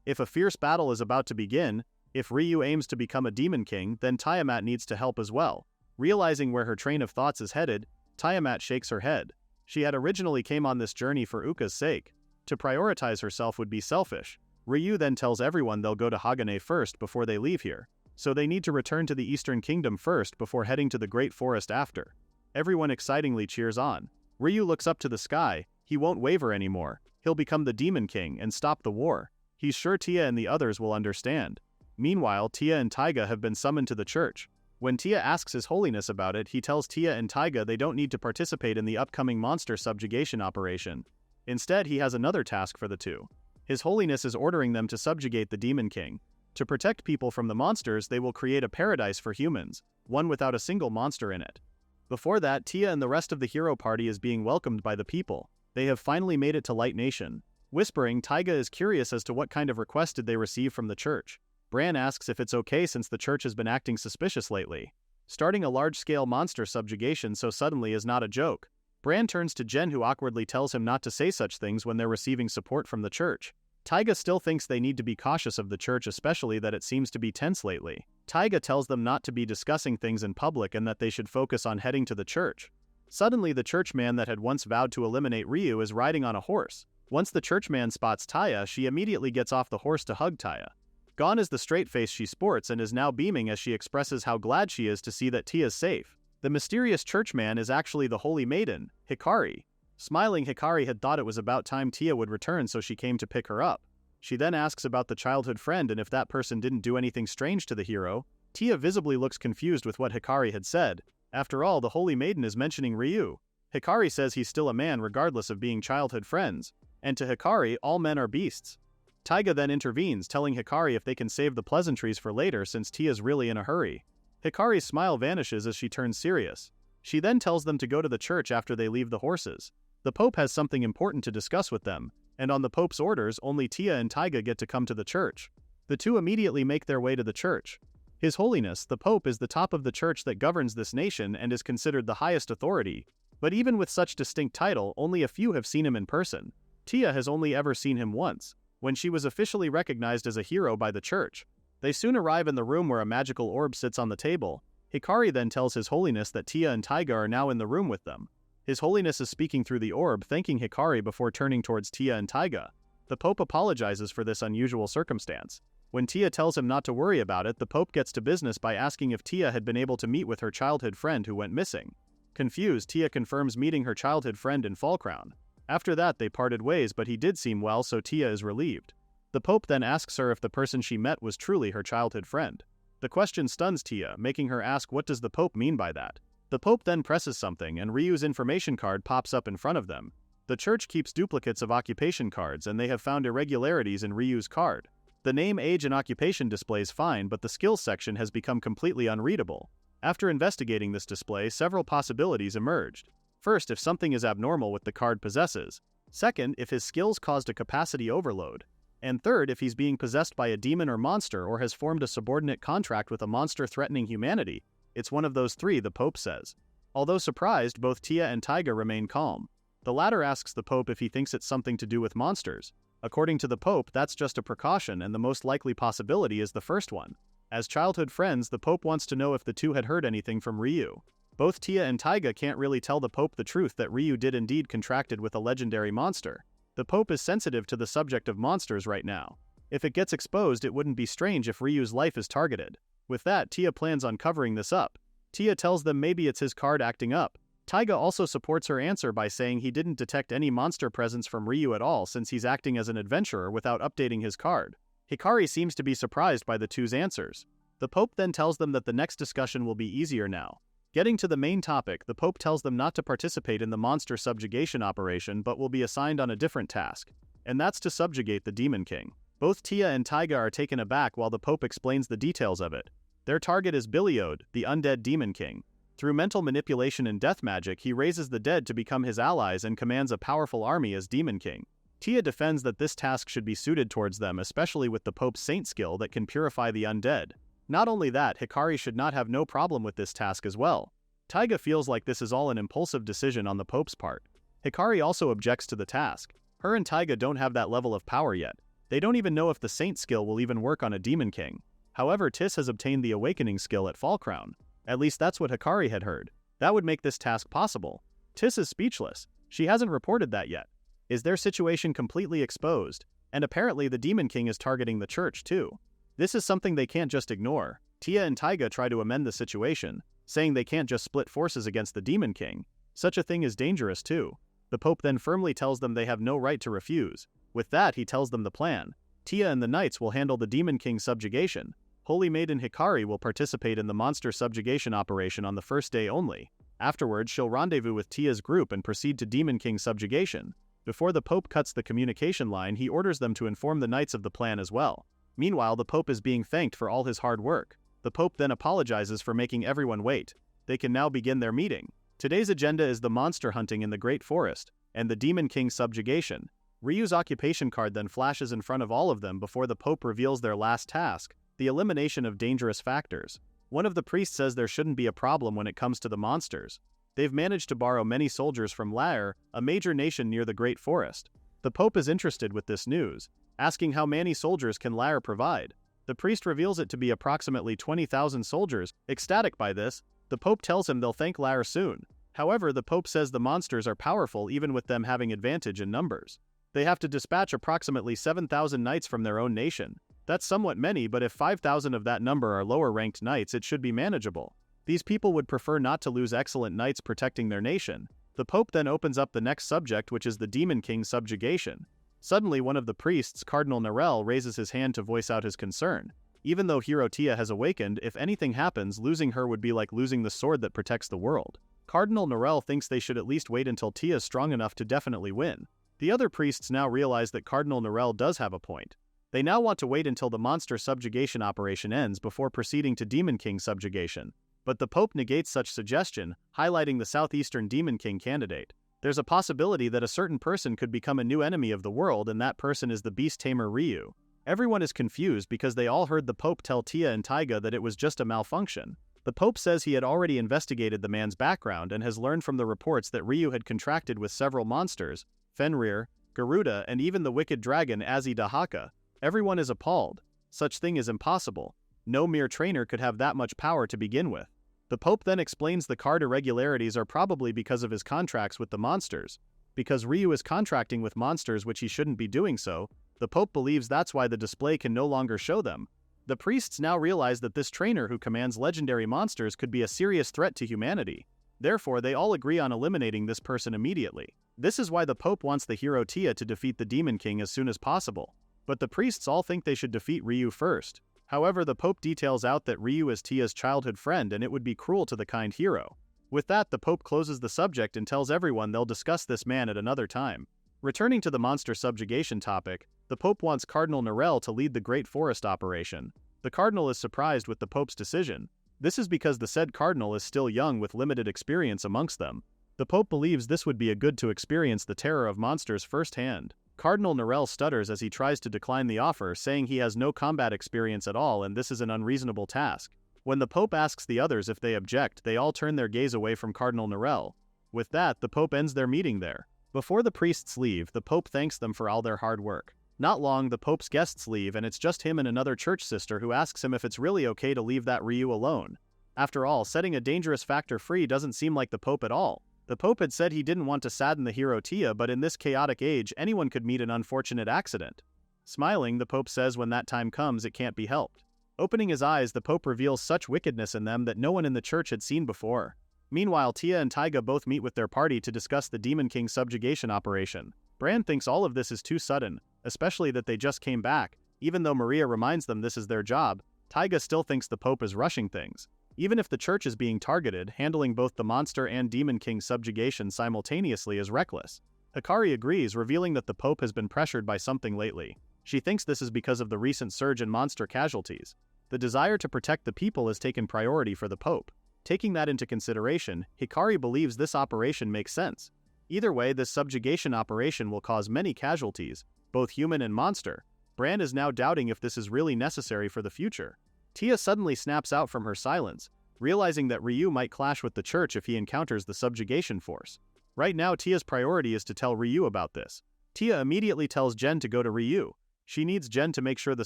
If a fierce battle is about to begin, if Ryu aims to become a Demon King, then Tiamat needs to help as well. Realizing where her train of thoughts is headed, Tiamat shakes her head. She had originally came on this journey for Uka's sake. To prioritize herself would be selfish. Ryu then tells everyone they'll go to Hagane first before they leave here. So they need to return to the Eastern Kingdom first before heading to the Great Forest after. Everyone excitingly cheers on. Ryu looks up to the sky. He won't waver anymore. He'll become the Demon King and stop the war. He's sure Tia and the others will understand. Meanwhile, Tia and Taiga have been summoned to the church. When Tia asks His Holiness about it, he tells Tia and Taiga they don't need to participate in the upcoming monster subjugation operation. Instead, he has another task for the two. His Holiness is ordering them to subjugate the Demon King. To protect people from the monsters, they will create a paradise for humans, one without a single monster in it. Before that, Tia and the rest of the hero party is being welcomed by the people. They have finally made it to Light Nation. Whispering, Taiga is curious as to what kind of request did they receive from the church. Bran asks if it's okay since the church has been acting suspicious lately. Starting a large-scale monster subjugation so suddenly is not a joke. Bran turns to Jen, who awkwardly tells him not to say such things when they're receiving support from the church. Taiga still thinks they need to be cautious of the church, especially that it seems to be tense lately. Taiga tells them not to be discussing things in public and that they should focus on heading to the church. Suddenly, the churchman that had once vowed to eliminate Ryu is riding on a horse. Once the churchman spots Taya, she immediately gets off the horse to hug Taya. Gone is the straight face she sports and is now beaming as she expresses how glad she is to see that Tia's safe. The mysterious churchman is actually the holy maiden, Hikari. Smiling, Hikari had thought it was about time Tia would return, so she came to pick her up. She then asks about the childhood friend and if that person didn't do anything strange to the hero. Tia visibly looks confused with what Hikari had said. After all, the holy maiden is mentioning Ryu. Hikari says he's still a man regardless of being childhood friends. And to Hikari, all men are beasts. Taiga then intervenes, telling Hikari if they can save the pleasantries for later since Tia's really in a hurry. Hikari's smile vanishes as she turns serious. She then tells them to go to the church after they leave the horses. The Pope has something important to discuss with them, and on the Pope's orders, only Tia and Taiga get to come to the church. The two immediately make their way to the church. His Holiness, the Pope, is the top of the church that governs this nation and is considered the highest authority, but even with such distinct title, only a few have seen him in person. Tia has only ever seen him once, when she was officially recognized as a hero by the church. They soon arrive in the room where a magical orb sits on the table. Hikari then tells His Holiness that Tia and Taiga are now in the room with them. His Holiness is speaking through the orb, thanking Hikari before turning towards Tia and Taiga. The Pope apologizes for this unusual circumstance. When Tia tells him not to worry about it, the Pope gets to business by asking if Tia had been able to meet with her childhood friend who went missing. Confused, Tia confirms meeting her childhood friend in Fallcrown. After that, they parted ways, but he did seem well, so Tia is relieved. The Pope then asks her if the person she met was truly her childhood friend. The question stuns Tia, making her ask what does the Pope mean by that. The Pope then presses something and Ryu's information card pops up in front of them. The church keeps duplicates of occupation cards and they have found irregularities in Ryu's card. The name, age, and occupation displays fine, but the skills section has become completely unreadable. After investigating this display, several possibilities emerged. First, if something is abnormal with the card possesses. Second, if his skills caused a capacity overload. And third, if he's being possessed by a demon or monster or has formed a subordinate contract with a monster threatening humanity. It's one of those three, the Pope says. Although surprised, both Tia and Taiga remain calm. The latter asks the Pope if he thinks it's something to do with monsters. According to the Pope, that's just a precaution and the most likely possibility is the first one. As childhood friends, the Pope wants to know if the two had heard anything from Ryu. Both Tia and Taiga can't really tell the Pope the truth that Ryu did indeed contracted with a legendary monster. The Pope is sensitive to the subject of monsters right now. If it gets exposed, it wouldn't be strange if Ryu's life is targeted. With that, Tia plans on covering this up. Tia tells them maybe it's his card acting up. Taiga also supports her answer by saying he didn't detect any monster presence from Ryu at all since he's acting as an adventurer without updating his card. Hikari seems to be surprised by the two's answers. The Pope then tells them that the next discussion will be easier now. Getting to the main topic, the Pope tells them not to participate in the monster subjugation operation but will be assigned on a different task, and that's to subjugate the Demon King. Both Tia and Taiga are taken aback while the Pope explains the details of it. Their target is Biliod, the undead Demon King. Through mental manipulation and death magic, he raises the dead to become his allies and commands a powerful army as Demon King. Tia defends that this task should be suited towards them, especially with the Pope's Saint skill that can purify the undead. Not only that, Hikari should not have no problem with this task as well. Taiga feels like this is all an impulsive decision on the Pope's part. Hikari also objects to the task. Her and Taiga don't have that level of power yet. They don't even know if the Saint skill will even work on a Demon King. However, Tis has obtained the Awakening skill at Fallcrown. At least that's what Hikari had heard. That would make this task possible. Tis is speechless. She hasn't reported that yet. Is their situation completely exposed? And apparently the Demon King is targeting the church too. This is something they can't just ignore. Tia and Taiga try to amend the situation, saying they can't just split forces against the Demon King. Such a thing is dangerous too. The Pope then firmly tells them they have no right to refuse. With that, he tells them the plan. Tia and the Knights will handle the Demon King subjugation. Holy Maiden Hikari will participate in the monster subjugation operation on the first day only. Afterwards, she'll rendezvous with Tia's group and proceed to Demon King subjugation. Before the Pope cuts the communication line, he orders them to inform the Knights of the plan as well. Meanwhile, the Pope is being thanked for all his hard work. The Pope then apologizes for making everyone wait. They can now begin their meeting. Today's agenda is the monster hunting in the Great Forest, and the Demon King subjugation. Ryu's occupation card then flashes in front of all of them before the Pope reveals their last task, the elimination of dangerous factors. One of the priests says there shouldn't be a problem when it comes to the monsters. They've managed to borrow many soldiers from Lair, a major nation near the Great Forest. The Pope is interested with this news, asking how many soldiers can Lair provide. The priest reveals it to be approximately 20,000 soldiers. Ecstatic by this, the Pope tells him they'll thank Lair soon. However, the Pope says the monsters are powerful even with them having advantage in numbers. They have to dispatch approximately 7,000 knights from their own nation. That's somewhat many, but if 5,000 of that number are lower-ranked knights, it should be manageable. These people would prefer not to lose excellent knights protecting their nation. The Pope then opens up the next subject, which is the Demon King's subjugation. Suddenly, one of the priests, Cardinal Narelle, raises his hand to voice out his concern. Even though hero Tia has awakened, if anything happens, losing her would be like losing the sword that protects the world. Cardinal Narelle thinks they should at least wait until Tia is strong enough to definitely win. The other priests now realize that Cardinal Narelle does have a point. They now want to wait until the monster subjugation operation ends before proceeding to Demon King subjugation. But the Pope negates such suggestion, highlighting the Southeastern Demon King candidate. There's a possibility that a certain person could become a new enemy of the world, and that person is the beast tamer Ryu. Everyone is confused because they all heard the Pope tell Tia and Taiga that it was just a malfunction. The Pope says he had already investigated the man's background and has learned from the reports that Ryu had contracted with several monsters, Fenrir, Garuda, and even the wicked dragon Azidahaka. Everyone is appalled. Such thing is impossible. No mere trainer could have that much power to begin with. The Pope then explains the card irregularities are probably because of his contracts with the monsters. Because Ryu is contracting with monsters which he shouldn't be doing so, the Pope believes that's why the display can no longer show them. The priests now realize that this trainer who commands legendary monsters could be a serious threat to humanity. Therefore, they all agree on eliminating this person immediately. This is why the Pope wants the hero Tia to defeat the Demon King as soon as possible. But the priests all think they should defeat Ryu first. However, the Pope details out that Ryu is Tia's childhood friend and it would be cruel to the kind hero. With that, the Pope closes the subject and tells everyone they'll discuss this man at another time. Returning to the monster subjugation topic, the Pope wants Cardinal Narelle to lead the Great Forest operation. The Cardinal is surprised with the Pope's decision. This is because the said Cardinal is still young with limited experience amongst them. The Pope believes this would be a good to experience the terror of monsters firsthand. Cardinal Narelle stutters as he tries to decline the offer, saying he has no combat experience at all and this is an unreasonable task. When the Pope asks the others if they object, they all turn their gaze away from Cardinal Narelle. With that, the Pope ends their meeting there. Before the priests leave, the Pope thanks them for all their hard work. Not long, the Pope's guests leave and it's just him and another church sister who asks him if it's really okay to leave that Ryu alone. After all, setting a dangerous factor free doesn't seem like the Pope at all. The Pope had said he didn't want to sadden the hero Tia, but in this chaotic age, anyone could meet an unfortunate accident. Smiling, the Pope says when that time comes, it can't be helped. Opening his eyes, the Pope reveals such wickedness in them that no one in the church had seen before. Meanwhile, Tia and Taiga both meet with their party to discuss the Demon King subjugation operation. Bran thinks all of this is too sudden, especially that they just came back. Even though Maria reminds them this is their job, Taiga still thinks the Pope is rushing things. Even if the church is being targeted, handling both the monster and Demon King subjugation simultaneously is reckless. Hikari agrees, revealing that the Pope has been pressured by something lately. She thinks this is because of the recent surge in monster casualties. The desire to protect the people has taken priority for the Pope. Taking that into consideration, Hikari believes this operation makes sense. Either way, this subjugation operation will cause many casualties, both human and monster. Bran is now doubting if this is really necessary for the future. Tia suddenly snaps out from her silence, realizing that Ryu might clash with the church if he encounters the subjugation force. Right now, Tia's priority is to tell Ryu about this. Tia immediately tells Jen to go to Ryu. She needs Jen to make sure the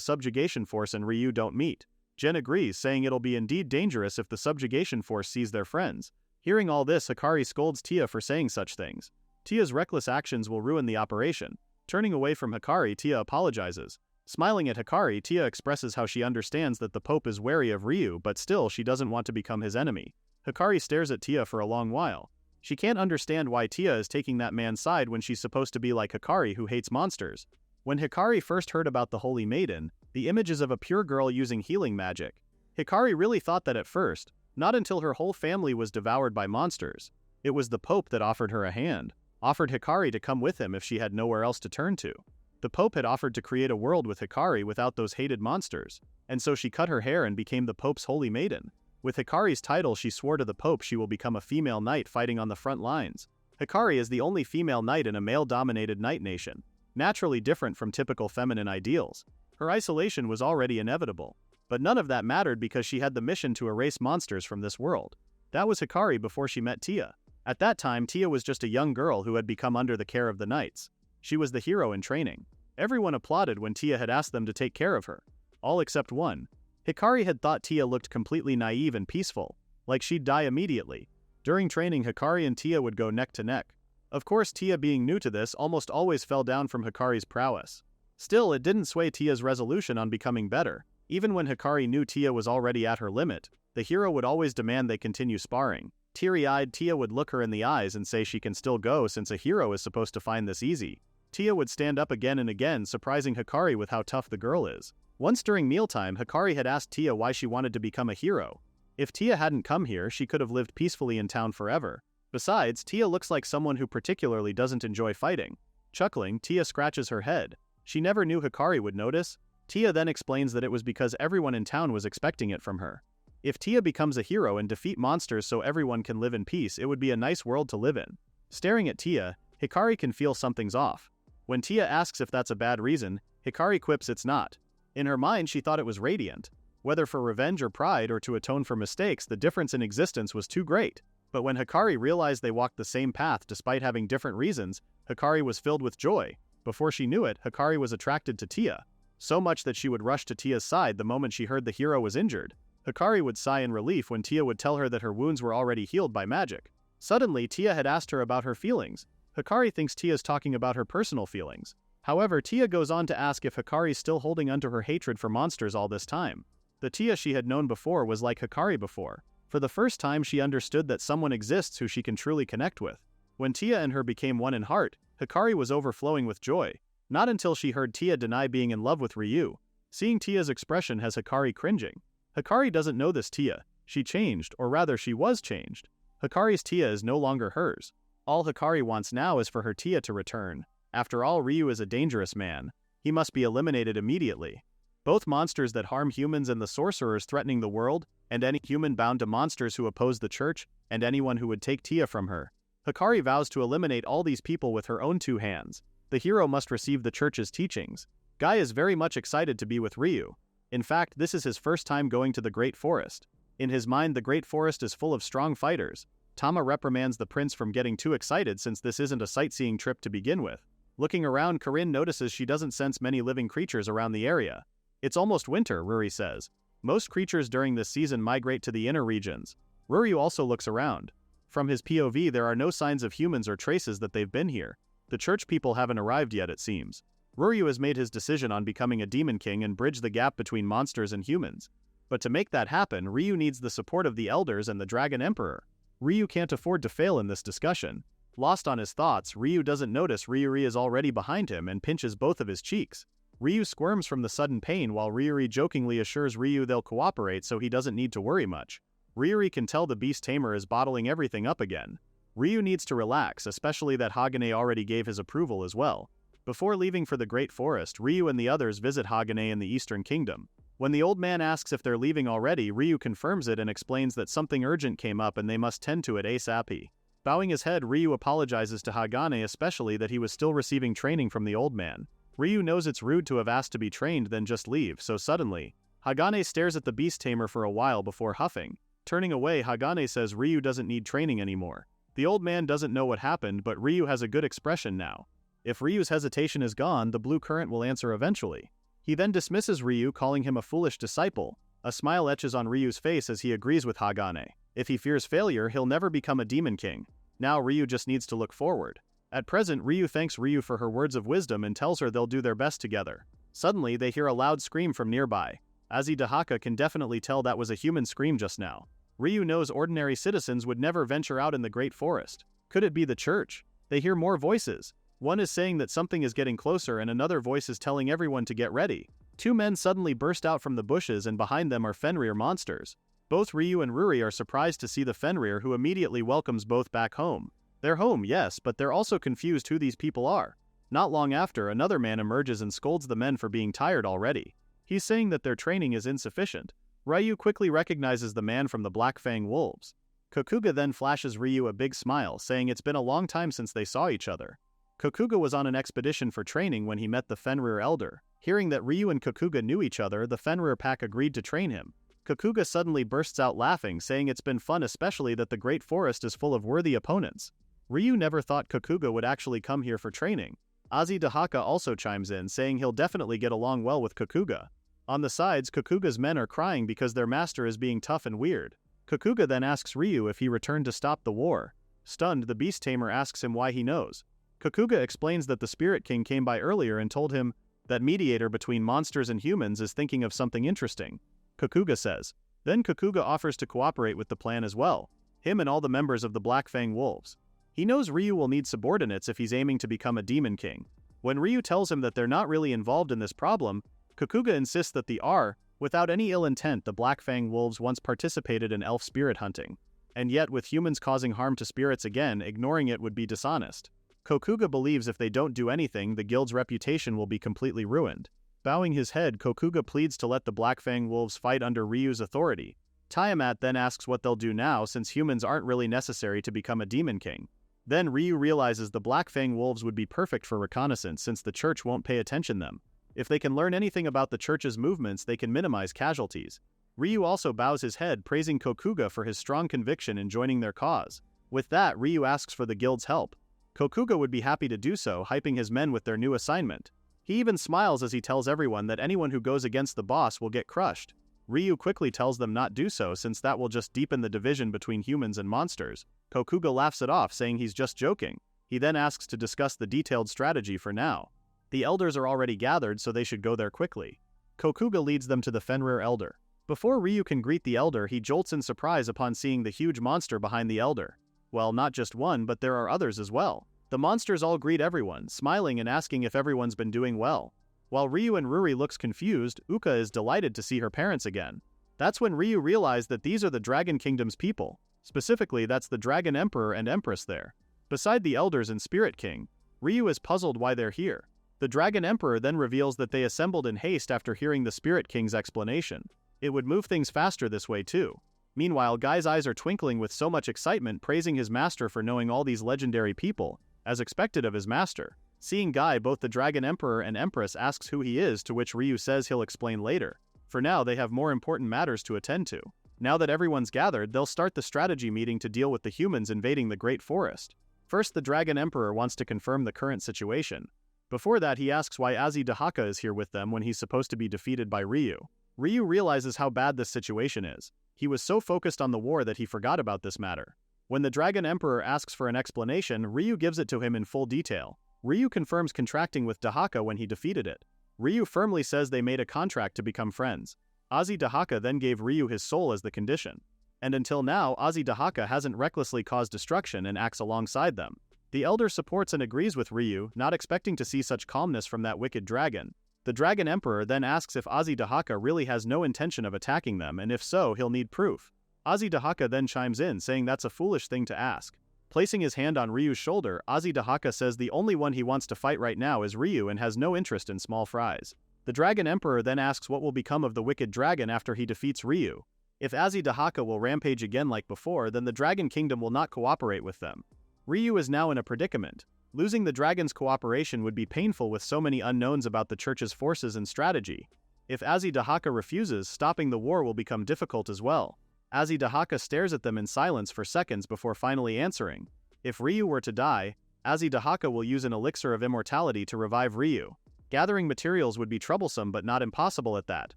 subjugation force and Ryu don't meet. Jen agrees, saying it'll be indeed dangerous if the subjugation force sees their friends. Hearing all this, Hikari scolds Tia for saying such things. Tia's reckless actions will ruin the operation. Turning away from Hikari, Tia apologizes. Smiling at Hikari, Tia expresses how she understands that the Pope is wary of Ryu, but still she doesn't want to become his enemy. Hikari stares at Tia for a long while. She can't understand why Tia is taking that man's side when she's supposed to be like Hikari who hates monsters. When Hikari first heard about the Holy Maiden, the images of a pure girl using healing magic, Hikari really thought that at first, not until her whole family was devoured by monsters. It was the Pope that offered her a hand, offered Hikari to come with him if she had nowhere else to turn to. The Pope had offered to create a world with Hikari without those hated monsters, and so she cut her hair and became the Pope's Holy Maiden. With Hikari's title, she swore to the Pope she will become a female knight fighting on the front lines. Hikari is the only female knight in a male-dominated knight nation, naturally different from typical feminine ideals. Her isolation was already inevitable. But none of that mattered because she had the mission to erase monsters from this world. That was Hikari before she met Tia. At that time, Tia was just a young girl who had become under the care of the knights. She was the hero in training. Everyone applauded when Tia had asked them to take care of her. All except one. Hikari had thought Tia looked completely naive and peaceful, like she'd die immediately. During training, Hikari and Tia would go neck to neck. Of course, Tia, being new to this, almost always fell down from Hikari's prowess. Still, it didn't sway Tia's resolution on becoming better. Even when Hikari knew Tia was already at her limit, the hero would always demand they continue sparring. Teary-eyed, Tia would look her in the eyes and say she can still go since a hero is supposed to find this easy. Tia would stand up again and again, surprising Hikari with how tough the girl is. Once during mealtime, Hikari had asked Tia why she wanted to become a hero. If Tia hadn't come here, she could have lived peacefully in town forever. Besides, Tia looks like someone who particularly doesn't enjoy fighting. Chuckling, Tia scratches her head. She never knew Hikari would notice. Tia then explains that it was because everyone in town was expecting it from her. If Tia becomes a hero and defeat monsters so everyone can live in peace, it would be a nice world to live in. Staring at Tia, Hikari can feel something's off. When Tia asks if that's a bad reason, Hikari quips it's not. In her mind, she thought it was radiant. Whether for revenge or pride or to atone for mistakes, the difference in existence was too great. But when Hikari realized they walked the same path despite having different reasons, Hikari was filled with joy. Before she knew it, Hikari was attracted to Tia. So much that she would rush to Tia's side the moment she heard the hero was injured. Hikari would sigh in relief when Tia would tell her that her wounds were already healed by magic. Suddenly, Tia had asked her about her feelings. Hikari thinks Tia's talking about her personal feelings. However, Tia goes on to ask if Hikari's still holding onto her hatred for monsters all this time. The Tia she had known before was like Hikari before. For the first time, she understood that someone exists who she can truly connect with. When Tia and her became one in heart, Hikari was overflowing with joy. Not until she heard Tia deny being in love with Ryu. Seeing Tia's expression has Hikari cringing. Hikari doesn't know this Tia. She changed, or rather she was changed. Hikari's Tia is no longer hers. All Hikari wants now is for her Tia to return. After all, Ryu is a dangerous man. He must be eliminated immediately. Both monsters that harm humans and the sorcerers threatening the world, and any human bound to monsters who oppose the church, and anyone who would take Tia from her. Hikari vows to eliminate all these people with her own two hands. The hero must receive the church's teachings. Guy is very much excited to be with Ryu. In fact, this is his first time going to the Great Forest. In his mind, the Great Forest is full of strong fighters. Tama reprimands the prince from getting too excited since this isn't a sightseeing trip to begin with. Looking around, Corinne notices she doesn't sense many living creatures around the area. It's almost winter, Ruri says. Most creatures during this season migrate to the inner regions. Ruri also looks around. From his POV, there are no signs of humans or traces that they've been here. The church people haven't arrived yet, it seems. Ruryu has made his decision on becoming a demon king and bridge the gap between monsters and humans. But to make that happen, Ryu needs the support of the elders and the Dragon Emperor. Ryu can't afford to fail in this discussion. Lost on his thoughts, Ryu doesn't notice Ryuri is already behind him and pinches both of his cheeks. Ryu squirms from the sudden pain while Ryuri jokingly assures Ryu they'll cooperate so he doesn't need to worry much. Ryuri can tell the beast tamer is bottling everything up again. Ryu needs to relax, especially that Hagane already gave his approval as well. Before leaving for the Great Forest, Ryu and the others visit Hagane in the Eastern Kingdom. When the old man asks if they're leaving already, Ryu confirms it and explains that something urgent came up and they must tend to it ASAP. Bowing his head, Ryu apologizes to Hagane, especially that he was still receiving training from the old man. Ryu knows it's rude to have asked to be trained then just leave, so suddenly, Hagane stares at the beast tamer for a while before huffing. Turning away, Hagane says Ryu doesn't need training anymore. The old man doesn't know what happened, but Ryu has a good expression now. If Ryu's hesitation is gone, the blue current will answer eventually. He then dismisses Ryu, calling him a foolish disciple. A smile etches on Ryu's face as he agrees with Hagane. If he fears failure, he'll never become a demon king. Now Ryu just needs to look forward. At present, Ryu thanks Ryu for her words of wisdom and tells her they'll do their best together. Suddenly, they hear a loud scream from nearby. Azi Dahaka can definitely tell that was a human scream just now. Ryu knows ordinary citizens would never venture out in the Great Forest. Could it be the church? They hear more voices. One is saying that something is getting closer and another voice is telling everyone to get ready. Two men suddenly burst out from the bushes and behind them are Fenrir monsters. Both Ryu and Ruri are surprised to see the Fenrir, who immediately welcomes both back home. They're home, yes, but they're also confused who these people are. Not long after, another man emerges and scolds the men for being tired already. He's saying that their training is insufficient. Ryu quickly recognizes the man from the Black Fang Wolves. Kokuga then flashes Ryu a big smile, saying it's been a long time since they saw each other. Kokuga was on an expedition for training when he met the Fenrir elder. Hearing that Ryu and Kokuga knew each other, the Fenrir pack agreed to train him. Kokuga suddenly bursts out laughing, saying it's been fun, especially that the Great Forest is full of worthy opponents. Ryu never thought Kokuga would actually come here for training. Azidahaka also chimes in, saying he'll definitely get along well with Kokuga. On the sides, Kokuga's men are crying because their master is being tough and weird. Kokuga then asks Ryu if he returned to stop the war. Stunned, the beast tamer asks him why he knows. Kokuga explains that the Spirit King came by earlier and told him that mediator between monsters and humans is thinking of something interesting. Kokuga says. Then Kokuga offers to cooperate with the plan as well, him and all the members of the Black Fang Wolves. He knows Ryu will need subordinates if he's aiming to become a demon king. When Ryu tells him that they're not really involved in this problem, Kokuga insists that without any ill intent, the Black Fang Wolves once participated in elf spirit hunting. And yet, with humans causing harm to spirits again, ignoring it would be dishonest. Kokuga believes if they don't do anything, the guild's reputation will be completely ruined. Bowing his head, Kokuga pleads to let the Black Fang Wolves fight under Ryu's authority. Tiamat then asks what they'll do now, since humans aren't really necessary to become a demon king. Then Ryu realizes the Black Fang Wolves would be perfect for reconnaissance since the church won't pay attention to them. If they can learn anything about the church's movements, they can minimize casualties. Ryu also bows his head, praising Kokuga for his strong conviction in joining their cause. With that, Ryu asks for the guild's help. Kokuga would be happy to do so, hyping his men with their new assignment. He even smiles as he tells everyone that anyone who goes against the boss will get crushed. Ryu quickly tells them not do so since that will just deepen the division between humans and monsters. Kokuga laughs it off, saying he's just joking. He then asks to discuss the detailed strategy for now. The elders are already gathered, so they should go there quickly. Kokuga leads them to the Fenrir elder. Before Ryu can greet the elder, he jolts in surprise upon seeing the huge monster behind the elder. Well, not just one, but there are others as well. The monsters all greet everyone, smiling and asking if everyone's been doing well. While Ryu and Ruri looks confused, Uka is delighted to see her parents again. That's when Ryu realized that these are the Dragon Kingdom's people. Specifically, that's the Dragon Emperor and Empress there. Beside the elders and Spirit King, Ryu is puzzled why they're here. The Dragon Emperor then reveals that they assembled in haste after hearing the Spirit King's explanation. It would move things faster this way too. Meanwhile, Guy's eyes are twinkling with so much excitement, praising his master for knowing all these legendary people, as expected of his master. Seeing Guy, both the Dragon Emperor and Empress asks who he is, to which Ryu says he'll explain later. For now, they have more important matters to attend to. Now that everyone's gathered, they'll start the strategy meeting to deal with the humans invading the Great Forest. First, the Dragon Emperor wants to confirm the current situation. Before that, he asks why Azidahaka is here with them when he's supposed to be defeated by Ryu. Ryu realizes how bad this situation is. He was so focused on the war that he forgot about this matter. When the Dragon Emperor asks for an explanation, Ryu gives it to him in full detail. Ryu confirms contracting with Dahaka when he defeated it. Ryu firmly says they made a contract to become friends. Azidahaka then gave Ryu his soul as the condition. And until now, Azidahaka hasn't recklessly caused destruction and acts alongside them. The elder supports and agrees with Ryu, not expecting to see such calmness from that wicked dragon. The Dragon Emperor then asks if Azidahaka really has no intention of attacking them, and if so, he'll need proof. Azidahaka then chimes in, saying that's a foolish thing to ask. Placing his hand on Ryu's shoulder, Azidahaka says the only one he wants to fight right now is Ryu and has no interest in small fries. The Dragon Emperor then asks what will become of the wicked dragon after he defeats Ryu. If Azidahaka will rampage again like before, then the Dragon Kingdom will not cooperate with them. Ryu is now in a predicament. Losing the dragon's cooperation would be painful with so many unknowns about the church's forces and strategy. If Azidahaka refuses, stopping the war will become difficult as well. Azidahaka stares at them in silence for seconds before finally answering. If Ryu were to die, Azidahaka will use an elixir of immortality to revive Ryu. Gathering materials would be troublesome but not impossible at that.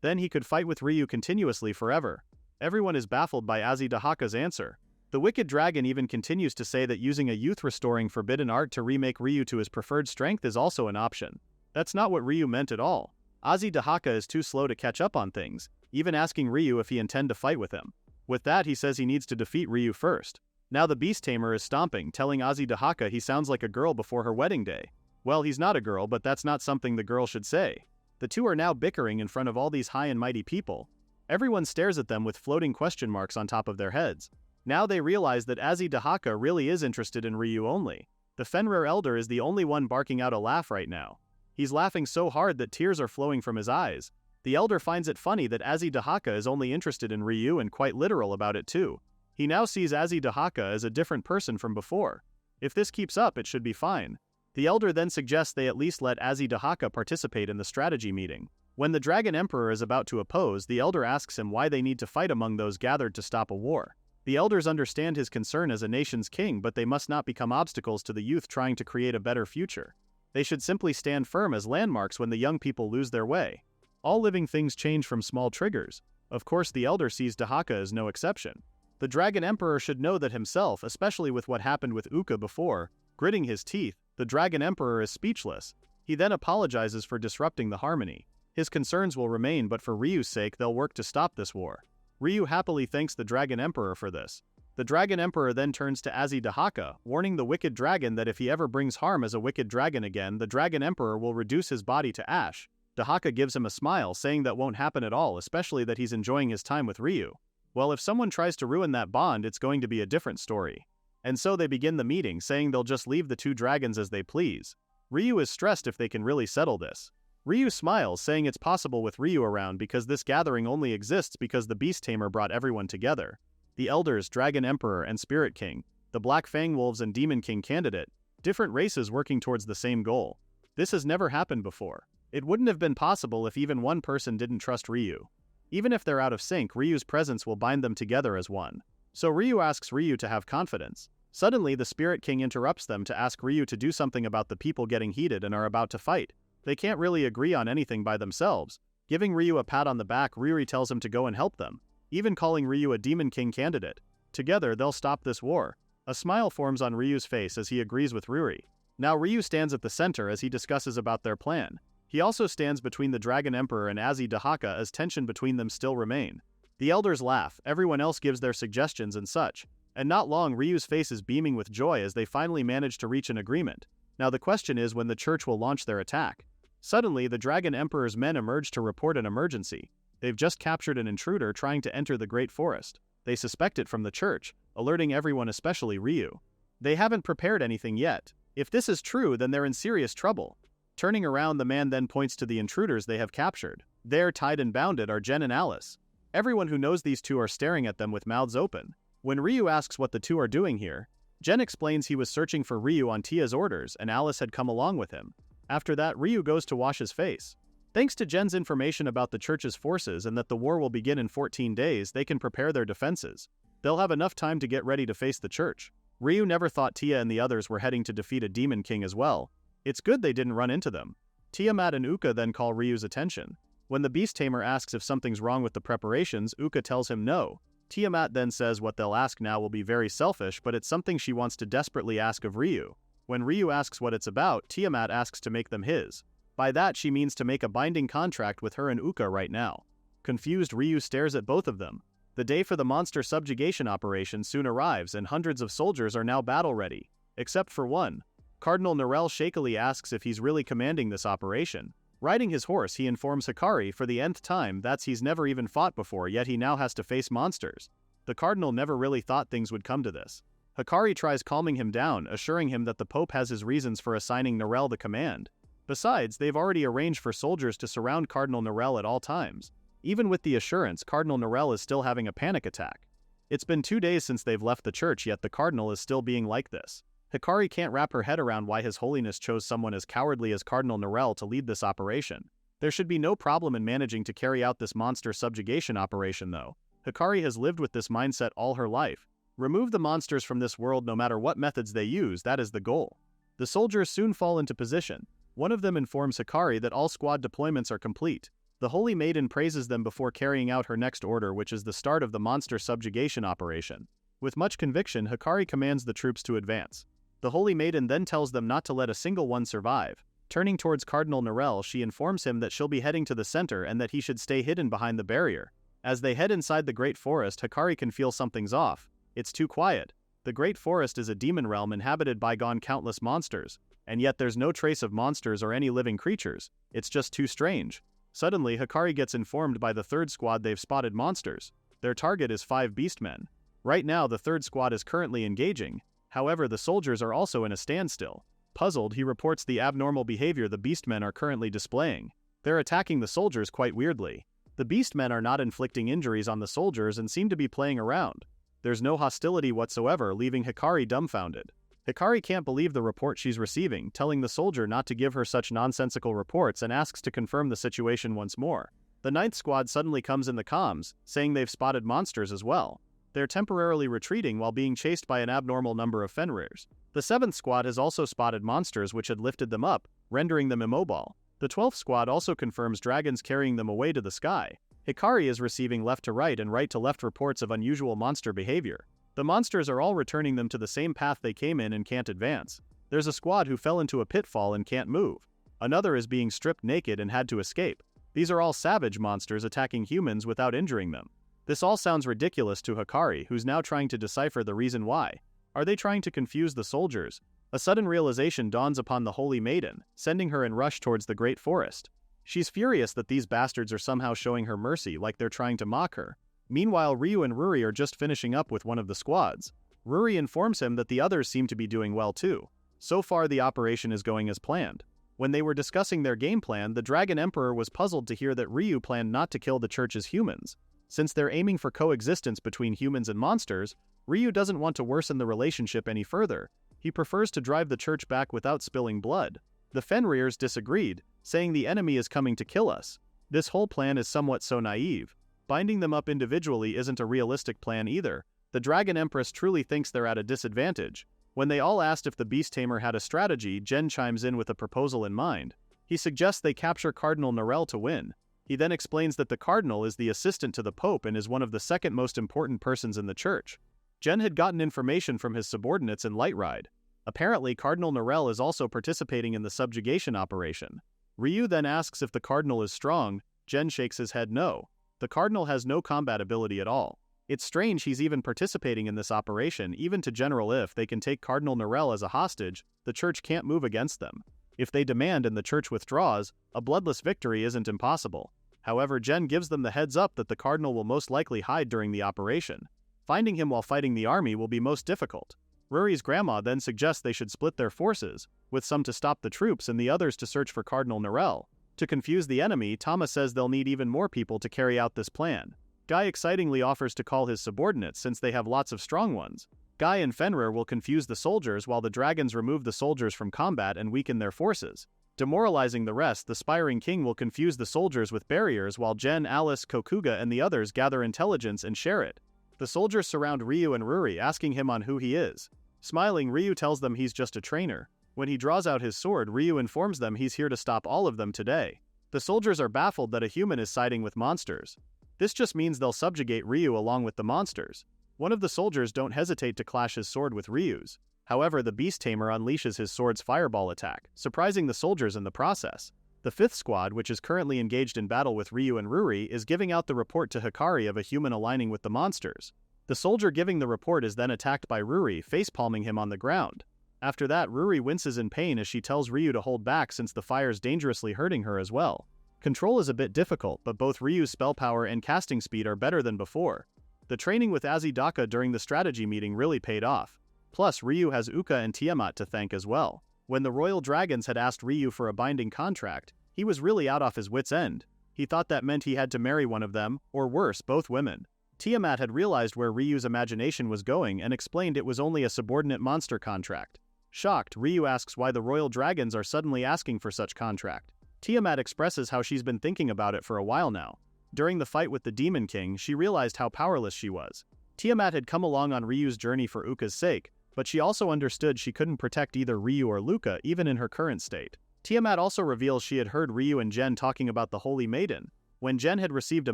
Then he could fight with Ryu continuously forever. Everyone is baffled by Azidahaka's answer. The wicked dragon even continues to say that using a youth-restoring forbidden art to remake Ryu to his preferred strength is also an option. That's not what Ryu meant at all. Azidahaka is too slow to catch up on things, even asking Ryu if he intend to fight with him. With that, he says he needs to defeat Ryu first. Now the beast tamer is stomping, telling Azidahaka he sounds like a girl before her wedding day. Well, he's not a girl, but that's not something the girl should say. The two are now bickering in front of all these high and mighty people. Everyone stares at them with floating question marks on top of their heads. Now they realize that Azidahaka really is interested in Ryu only. The Fenrir elder is the only one barking out a laugh right now. He's laughing so hard that tears are flowing from his eyes. The elder finds it funny that Azidahaka is only interested in Ryu and quite literal about it too. He now sees Azidahaka as a different person from before. If this keeps up, it should be fine. The elder then suggests they at least let Azidahaka participate in the strategy meeting. When the Dragon Emperor is about to oppose, the elder asks him why they need to fight among those gathered to stop a war. The elders understand his concern as a nation's king, but they must not become obstacles to the youth trying to create a better future. They should simply stand firm as landmarks when the young people lose their way. All living things change from small triggers. Of course, the elder sees Dahaka as no exception. The Dragon Emperor should know that himself, especially with what happened with Uka before. Gritting his teeth, the Dragon Emperor is speechless. He then apologizes for disrupting the harmony. His concerns will remain, but for Ryu's sake they'll work to stop this war. Ryu happily thanks the Dragon Emperor for this. The Dragon Emperor then turns to Azidahaka, warning the wicked dragon that if he ever brings harm as a wicked dragon again, the Dragon Emperor will reduce his body to ash. Dahaka gives him a smile, saying that won't happen at all, especially that he's enjoying his time with Ryu. Well, if someone tries to ruin that bond, it's going to be a different story. And so they begin the meeting, saying they'll just leave the two dragons as they please. Ryu is stressed if they can really settle this. Ryu smiles, saying it's possible with Ryu around because this gathering only exists because the Beast Tamer brought everyone together. The Elders, Dragon Emperor and Spirit King, the Black Fang Wolves and Demon King candidate, different races working towards the same goal. This has never happened before. It wouldn't have been possible if even one person didn't trust Ryu. Even if they're out of sync, Ryu's presence will bind them together as one. So Ryu asks Ryu to have confidence. Suddenly, the Spirit King interrupts them to ask Ryu to do something about the people getting heated and are about to fight. They can't really agree on anything by themselves. Giving Ryu a pat on the back, Ryuri tells him to go and help them, even calling Ryu a Demon King candidate. Together, they'll stop this war. A smile forms on Ryu's face as he agrees with Ryuri. Now Ryu stands at the center as he discusses about their plan. He also stands between the Dragon Emperor and Azidahaka as tension between them still remain. The elders laugh, everyone else gives their suggestions and such. And not long, Ryu's face is beaming with joy as they finally manage to reach an agreement. Now the question is when the church will launch their attack. Suddenly, the Dragon Emperor's men emerge to report an emergency. They've just captured an intruder trying to enter the Great Forest. They suspect it from the church, alerting everyone, especially Ryu. They haven't prepared anything yet. If this is true, then they're in serious trouble. Turning around, the man then points to the intruders they have captured. There, tied and bounded, are Jen and Alice. Everyone who knows these two are staring at them with mouths open. When Ryu asks what the two are doing here, Jen explains he was searching for Ryu on Tia's orders and Alice had come along with him. After that, Ryu goes to wash his face. Thanks to Jen's information about the church's forces and that the war will begin in 14 days, they can prepare their defenses. They'll have enough time to get ready to face the church. Ryu never thought Tia and the others were heading to defeat a Demon King as well. It's good they didn't run into them. Tiamat and Uka then call Ryu's attention. When the Beast Tamer asks if something's wrong with the preparations, Uka tells him no. Tiamat then says what they'll ask now will be very selfish, but it's something she wants to desperately ask of Ryu. When Ryu asks what it's about, Tiamat asks to make them his. By that she means to make a binding contract with her and Uka right now. Confused, Ryu stares at both of them. The day for the monster subjugation operation soon arrives and hundreds of soldiers are now battle ready. Except for one. Cardinal Norel shakily asks if he's really commanding this operation. Riding his horse, he informs Hikari for the nth time that he's never even fought before, yet he now has to face monsters. The Cardinal never really thought things would come to this. Hikari tries calming him down, assuring him that the Pope has his reasons for assigning Norel the command. Besides, they've already arranged for soldiers to surround Cardinal Norel at all times. Even with the assurance, Cardinal Norel is still having a panic attack. It's been 2 days since they've left the church, yet the Cardinal is still being like this. Hikari can't wrap her head around why His Holiness chose someone as cowardly as Cardinal Norel to lead this operation. There should be no problem in managing to carry out this monster subjugation operation though. Hikari has lived with this mindset all her life. Remove the monsters from this world no matter what methods they use, that is the goal. The soldiers soon fall into position. One of them informs Hikari that all squad deployments are complete. The Holy Maiden praises them before carrying out her next order, which is the start of the monster subjugation operation. With much conviction, Hikari commands the troops to advance. The Holy Maiden then tells them not to let a single one survive. Turning towards Cardinal Norel, she informs him that she'll be heading to the center and that he should stay hidden behind the barrier. As they head inside the Great Forest, Hikari can feel something's off. It's too quiet. The Great Forest is a demon realm inhabited by countless monsters, and yet there's no trace of monsters or any living creatures. It's just too strange. Suddenly, Hikari gets informed by the third squad they've spotted monsters. Their target is 5 beastmen. Right now, the third squad is currently engaging. However, the soldiers are also in a standstill. Puzzled, he reports the abnormal behavior the beastmen are currently displaying. They're attacking the soldiers quite weirdly. The beastmen are not inflicting injuries on the soldiers and seem to be playing around. There's no hostility whatsoever, leaving Hikari dumbfounded. Hikari can't believe the report she's receiving, telling the soldier not to give her such nonsensical reports and asks to confirm the situation once more. The 9th squad suddenly comes in the comms, saying they've spotted monsters as well. They're temporarily retreating while being chased by an abnormal number of Fenrirs. The 7th squad has also spotted monsters which had lifted them up, rendering them immobile. The 12th squad also confirms dragons carrying them away to the sky. Hikari is receiving left to right and right to left reports of unusual monster behavior. The monsters are all returning them to the same path they came in and can't advance. There's a squad who fell into a pitfall and can't move. Another is being stripped naked and had to escape. These are all savage monsters attacking humans without injuring them. This all sounds ridiculous to Hikari, who's now trying to decipher the reason why. Are they trying to confuse the soldiers? A sudden realization dawns upon the Holy Maiden, sending her in rush towards the Great Forest. She's furious that these bastards are somehow showing her mercy like they're trying to mock her. Meanwhile, Ryu and Ruri are just finishing up with one of the squads. Ruri informs him that the others seem to be doing well too. So far the operation is going as planned. When they were discussing their game plan, the Dragon Emperor was puzzled to hear that Ryu planned not to kill the church's humans. Since they're aiming for coexistence between humans and monsters, Ryu doesn't want to worsen the relationship any further. He prefers to drive the church back without spilling blood. The Fenrirs disagreed, saying the enemy is coming to kill us. This whole plan is somewhat so naive. Binding them up individually isn't a realistic plan either. The Dragon Empress truly thinks they're at a disadvantage. When they all asked if the Beast Tamer had a strategy, Jen chimes in with a proposal in mind. He suggests they capture Cardinal Norel to win. He then explains that the Cardinal is the assistant to the Pope and is one of the second most important persons in the church. Jen had gotten information from his subordinates in Lightride. Apparently, Cardinal Norel is also participating in the subjugation operation. Ryu then asks if the Cardinal is strong. Jen shakes his head no. The Cardinal has no combat ability at all. It's strange he's even participating in this operation, even to General if they can take Cardinal Norel as a hostage, the church can't move against them. If they demand and the church withdraws, a bloodless victory isn't impossible. However, Jen gives them the heads up that the Cardinal will most likely hide during the operation. Finding him while fighting the army will be most difficult. Ruri's grandma then suggests they should split their forces, with some to stop the troops and the others to search for Cardinal Norel. To confuse the enemy, Tama says they'll need even more people to carry out this plan. Guy excitingly offers to call his subordinates since they have lots of strong ones. Guy and Fenrir will confuse the soldiers while the dragons remove the soldiers from combat and weaken their forces. Demoralizing the rest, the Spiring King will confuse the soldiers with barriers while Jen, Alice, Kokuga and the others gather intelligence and share it. The soldiers surround Ryu and Ruri, asking him on who he is. Smiling, Ryu tells them he's just a trainer. When he draws out his sword, Ryu informs them he's here to stop all of them today. The soldiers are baffled that a human is siding with monsters. This just means they'll subjugate Ryu along with the monsters. One of the soldiers don't hesitate to clash his sword with Ryu's. However, the Beast Tamer unleashes his sword's fireball attack, surprising the soldiers in the process. The 5th squad, which is currently engaged in battle with Ryu and Ruri, is giving out the report to Hikari of a human aligning with the monsters. The soldier giving the report is then attacked by Ruri, facepalming him on the ground. After that, Ruri winces in pain as she tells Ryu to hold back since the fire's dangerously hurting her as well. Control is a bit difficult, but both Ryu's spell power and casting speed are better than before. The training with Azidaka during the strategy meeting really paid off. Plus, Ryu has Uka and Tiamat to thank as well. When the Royal Dragons had asked Ryu for a binding contract, he was really out off his wits' end. He thought that meant he had to marry one of them, or worse, both women. Tiamat had realized where Ryu's imagination was going and explained it was only a subordinate monster contract. Shocked, Ryu asks why the Royal Dragons are suddenly asking for such contract. Tiamat expresses how she's been thinking about it for a while now. During the fight with the Demon King, she realized how powerless she was. Tiamat had come along on Ryu's journey for Uka's sake, but she also understood she couldn't protect either Ryu or Luca even in her current state. Tiamat also reveals she had heard Ryu and Jen talking about the Holy Maiden. When Jen had received a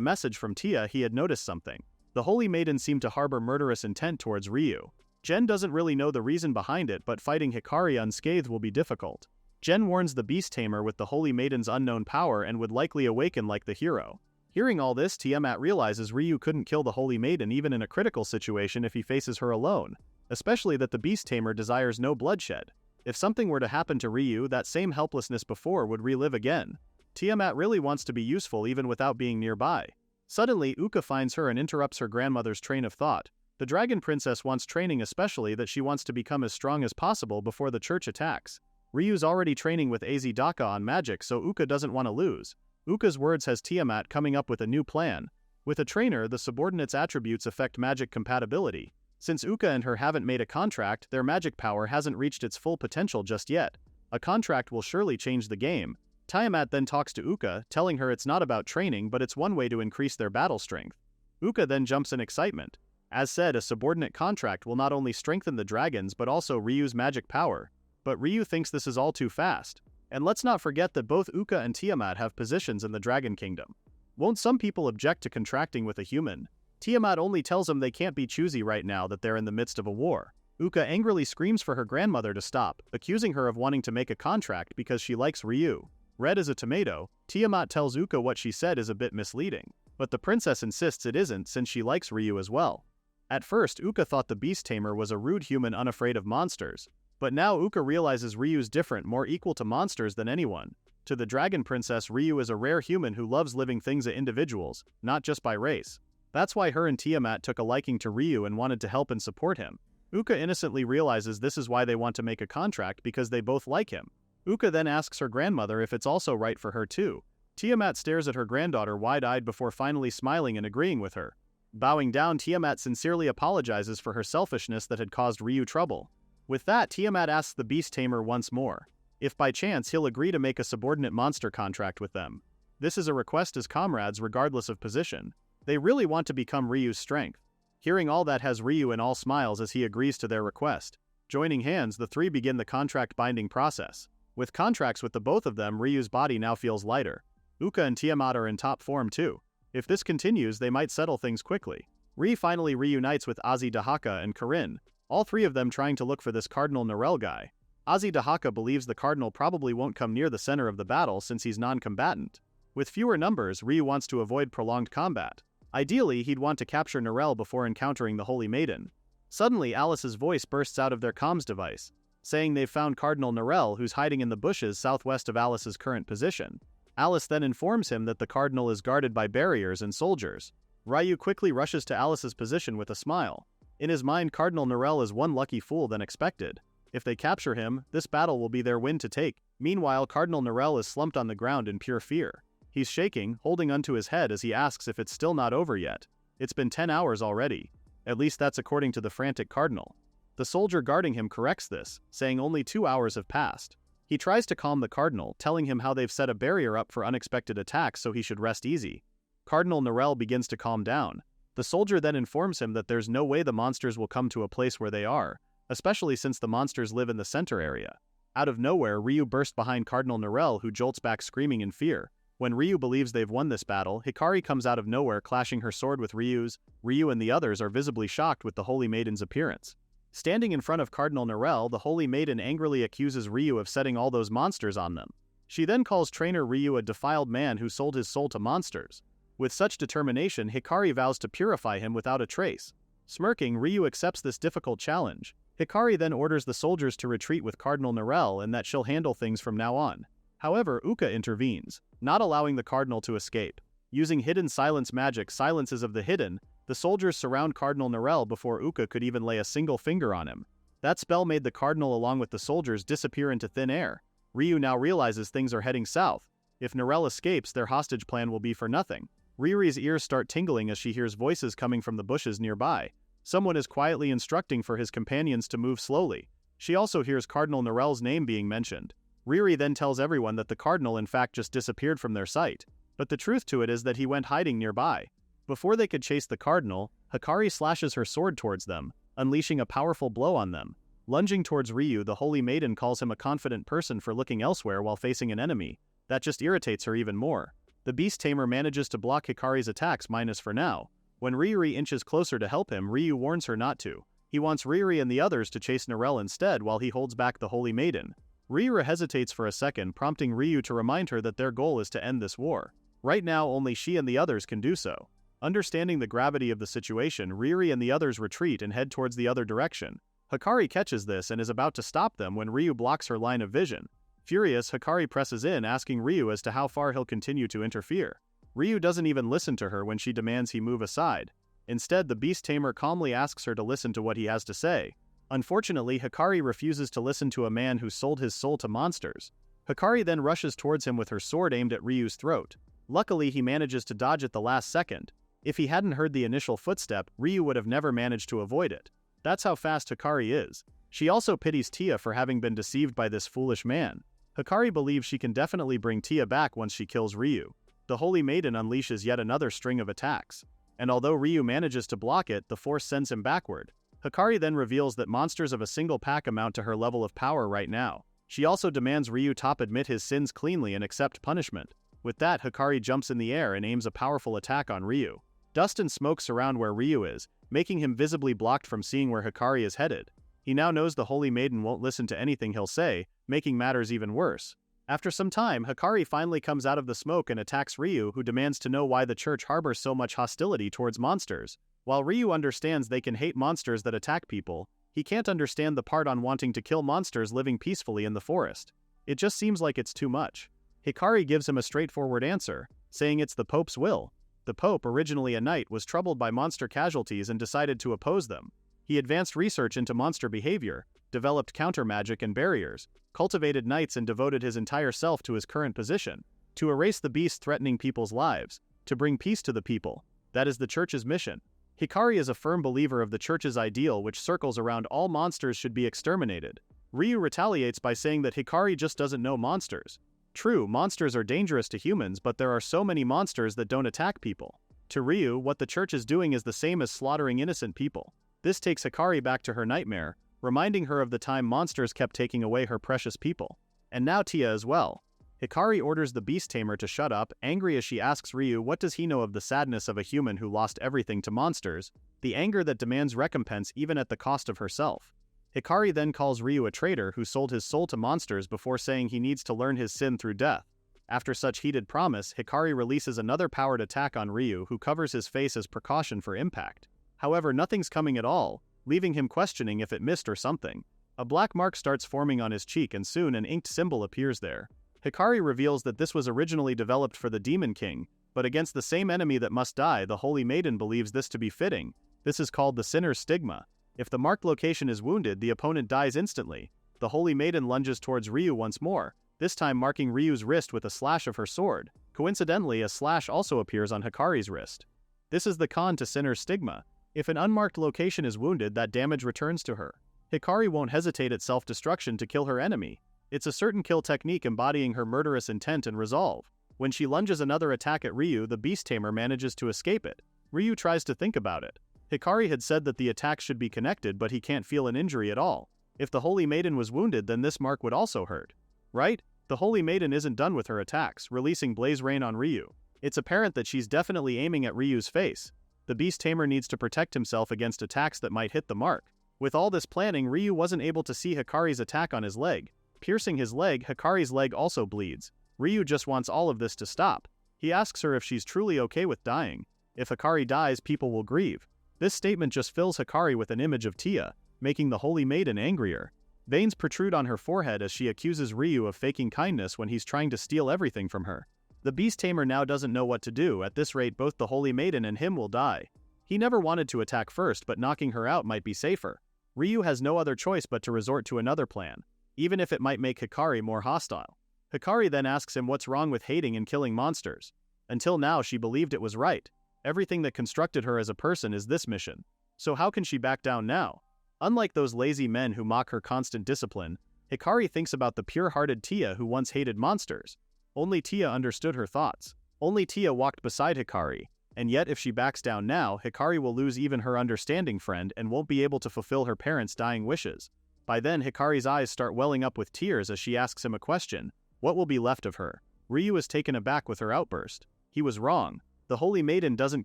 message from Tia, he had noticed something. The Holy Maiden seemed to harbor murderous intent towards Ryu. Jen doesn't really know the reason behind it, but fighting Hikari unscathed will be difficult. Jen warns the Beast Tamer with the Holy Maiden's unknown power and would likely awaken like the hero. Hearing all this, Tiamat realizes Ryu couldn't kill the Holy Maiden even in a critical situation if he faces her alone, especially that the Beast Tamer desires no bloodshed. If something were to happen to Ryu, that same helplessness before would relive again. Tiamat really wants to be useful even without being nearby. Suddenly, Uka finds her and interrupts her grandmother's train of thought. The Dragon Princess wants training, especially that she wants to become as strong as possible before the church attacks. Ryu's already training with Azidaka on magic, so Uka doesn't want to lose. Uka's words has Tiamat coming up with a new plan. With a trainer, the subordinates' attributes affect magic compatibility. Since Uka and her haven't made a contract, their magic power hasn't reached its full potential just yet. A contract will surely change the game. Tiamat then talks to Uka, telling her it's not about training but it's one way to increase their battle strength. Uka then jumps in excitement. As said, a subordinate contract will not only strengthen the dragons but also Ryu's magic power. But Ryu thinks this is all too fast. And let's not forget that both Uka and Tiamat have positions in the Dragon Kingdom. Won't some people object to contracting with a human? Tiamat only tells them they can't be choosy right now that they're in the midst of a war. Uka angrily screams for her grandmother to stop, accusing her of wanting to make a contract because she likes Ryu. Red as a tomato, Tiamat tells Uka what she said is a bit misleading. But the princess insists it isn't since she likes Ryu as well. At first, Uka thought the beast tamer was a rude human unafraid of monsters. But now Uka realizes Ryu's different, more equal to monsters than anyone. To the dragon princess, Ryu is a rare human who loves living things as individuals, not just by race. That's why her and Tiamat took a liking to Ryu and wanted to help and support him. Uka innocently realizes this is why they want to make a contract because they both like him. Uka then asks her grandmother if it's also right for her too. Tiamat stares at her granddaughter wide-eyed before finally smiling and agreeing with her. Bowing down, Tiamat sincerely apologizes for her selfishness that had caused Ryu trouble. With that, Tiamat asks the beast tamer once more if by chance he'll agree to make a subordinate monster contract with them. This is a request as comrades regardless of position. They really want to become Ryu's strength. Hearing all that has Ryu in all smiles as he agrees to their request. Joining hands, the three begin the contract binding process. With contracts with the both of them, Ryu's body now feels lighter. Uka and Tiamat are in top form too. If this continues, they might settle things quickly. Ryu finally reunites with Ozzy Dahaka and Corinne, all three of them trying to look for this Cardinal Narelle guy. Ozzy Dahaka believes the Cardinal probably won't come near the center of the battle since he's non-combatant. With fewer numbers, Ryu wants to avoid prolonged combat. Ideally, he'd want to capture Narelle before encountering the Holy Maiden. Suddenly, Alice's voice bursts out of their comms device, saying they've found Cardinal Narelle, who's hiding in the bushes southwest of Alice's current position. Alice then informs him that the Cardinal is guarded by barriers and soldiers. Ryu quickly rushes to Alice's position with a smile. In his mind, Cardinal Narelle is one lucky fool than expected. If they capture him, this battle will be their win to take. Meanwhile, Cardinal Narelle is slumped on the ground in pure fear. He's shaking, holding onto his head as he asks if it's still not over yet. It's been 10 hours already. At least that's according to the frantic Cardinal. The soldier guarding him corrects this, saying only 2 hours have passed. He tries to calm the Cardinal, telling him how they've set a barrier up for unexpected attacks so he should rest easy. Cardinal Narelle begins to calm down. The soldier then informs him that there's no way the monsters will come to a place where they are, especially since the monsters live in the center area. Out of nowhere, Ryu bursts behind Cardinal Narelle, who jolts back screaming in fear. When Ryu believes they've won this battle, Hikari comes out of nowhere clashing her sword with Ryu's. Ryu and the others are visibly shocked with the Holy Maiden's appearance. Standing in front of Cardinal Narelle, the Holy Maiden angrily accuses Ryu of setting all those monsters on them. She then calls trainer Ryu a defiled man who sold his soul to monsters. With such determination, Hikari vows to purify him without a trace. Smirking, Ryu accepts this difficult challenge. Hikari then orders the soldiers to retreat with Cardinal Narelle and that she'll handle things from now on. However, Uka intervenes, not allowing the Cardinal to escape. Using hidden silence magic, Silences of the Hidden, the soldiers surround Cardinal Narelle before Uka could even lay a single finger on him. That spell made the Cardinal along with the soldiers disappear into thin air. Ryu now realizes things are heading south. If Narelle escapes, their hostage plan will be for nothing. Riri's ears start tingling as she hears voices coming from the bushes nearby. Someone is quietly instructing for his companions to move slowly. She also hears Cardinal Narelle's name being mentioned. Riri then tells everyone that the Cardinal in fact just disappeared from their sight. But the truth to it is that he went hiding nearby. Before they could chase the Cardinal, Hikari slashes her sword towards them, unleashing a powerful blow on them. Lunging towards Ryu, the Holy Maiden calls him a confident person for looking elsewhere while facing an enemy. That just irritates her even more. The Beast Tamer manages to block Hikari's attacks minus for now. When Riri inches closer to help him, Ryu warns her not to. He wants Riri and the others to chase Narelle instead while he holds back the Holy Maiden. Riri hesitates for a second, prompting Ryu to remind her that their goal is to end this war. Right now, only she and the others can do so. Understanding the gravity of the situation, Riri and the others retreat and head towards the other direction. Hikari catches this and is about to stop them when Ryu blocks her line of vision. Furious, Hikari presses in, asking Ryu as to how far he'll continue to interfere. Ryu doesn't even listen to her when she demands he move aside. Instead, the Beast Tamer calmly asks her to listen to what he has to say. Unfortunately, Hikari refuses to listen to a man who sold his soul to monsters. Hikari then rushes towards him with her sword aimed at Ryu's throat. Luckily, he manages to dodge at the last second. If he hadn't heard the initial footstep, Ryu would have never managed to avoid it. That's how fast Hikari is. She also pities Tia for having been deceived by this foolish man. Hikari believes she can definitely bring Tia back once she kills Ryu. The Holy Maiden unleashes yet another string of attacks. And although Ryu manages to block it, the force sends him backward. Hikari then reveals that monsters of a single pack amount to her level of power right now. She also demands Ryu admit his sins cleanly and accept punishment. With that, Hikari jumps in the air and aims a powerful attack on Ryu. Dust and smoke surround where Ryu is, making him visibly blocked from seeing where Hikari is headed. He now knows the Holy Maiden won't listen to anything he'll say, making matters even worse. After some time, Hikari finally comes out of the smoke and attacks Ryu, who demands to know why the church harbors so much hostility towards monsters. While Ryu understands they can hate monsters that attack people, he can't understand the part on wanting to kill monsters living peacefully in the forest. It just seems like it's too much. Hikari gives him a straightforward answer, saying it's the Pope's will. The Pope, originally a knight, was troubled by monster casualties and decided to oppose them. He advanced research into monster behavior, developed counter-magic and barriers, cultivated knights and devoted his entire self to his current position, to erase the beast threatening people's lives, to bring peace to the people. That is the church's mission. Hikari is a firm believer of the church's ideal, which circles around all monsters should be exterminated. Ryu retaliates by saying that Hikari just doesn't know monsters. True, monsters are dangerous to humans, but there are so many monsters that don't attack people. To Ryu, what the church is doing is the same as slaughtering innocent people. This takes Hikari back to her nightmare, reminding her of the time monsters kept taking away her precious people. And now Tia as well. Hikari orders the beast tamer to shut up, angry as she asks Ryu what does he know of the sadness of a human who lost everything to monsters, the anger that demands recompense even at the cost of herself. Hikari then calls Ryu a traitor who sold his soul to monsters before saying he needs to learn his sin through death. After such heated promise, Hikari releases another powered attack on Ryu, who covers his face as precaution for impact. However, nothing's coming at all, leaving him questioning if it missed or something. A black mark starts forming on his cheek and soon an inked symbol appears there. Hikari reveals that this was originally developed for the Demon King, but against the same enemy that must die, the Holy Maiden believes this to be fitting. This is called the Sinner's Stigma. If the marked location is wounded, the opponent dies instantly. The Holy Maiden lunges towards Ryu once more, this time marking Ryu's wrist with a slash of her sword. Coincidentally, a slash also appears on Hikari's wrist. This is the con to Sinner's Stigma. If an unmarked location is wounded, that damage returns to her. Hikari won't hesitate at self-destruction to kill her enemy. It's a certain kill technique embodying her murderous intent and resolve. When she lunges another attack at Ryu, the beast tamer manages to escape it. Ryu tries to think about it. Hikari had said that the attacks should be connected, but he can't feel an injury at all. If the Holy Maiden was wounded, then this mark would also hurt. Right? The Holy Maiden isn't done with her attacks, releasing Blaze Rain on Ryu. It's apparent that she's definitely aiming at Ryu's face. The beast tamer needs to protect himself against attacks that might hit the mark. With all this planning, Ryu wasn't able to see Hikari's attack on his leg. Piercing his leg, Hikari's leg also bleeds. Ryu just wants all of this to stop. He asks her if she's truly okay with dying. If Hikari dies, people will grieve. This statement just fills Hikari with an image of Tia, making the Holy Maiden angrier. Veins protrude on her forehead as she accuses Ryu of faking kindness when he's trying to steal everything from her. The beast tamer now doesn't know what to do. At this rate, both the Holy Maiden and him will die. He never wanted to attack first, but knocking her out might be safer. Ryu has no other choice but to resort to another plan, even if it might make Hikari more hostile. Hikari then asks him what's wrong with hating and killing monsters. Until now, she believed it was right. Everything that constructed her as a person is this mission. So how can she back down now? Unlike those lazy men who mock her constant discipline, Hikari thinks about the pure-hearted Tia who once hated monsters. Only Tia understood her thoughts. Only Tia walked beside Hikari. And yet if she backs down now, Hikari will lose even her understanding friend and won't be able to fulfill her parents' dying wishes. By then, Hikari's eyes start welling up with tears as she asks him a question. What will be left of her? Ryu is taken aback with her outburst. He was wrong. The Holy Maiden doesn't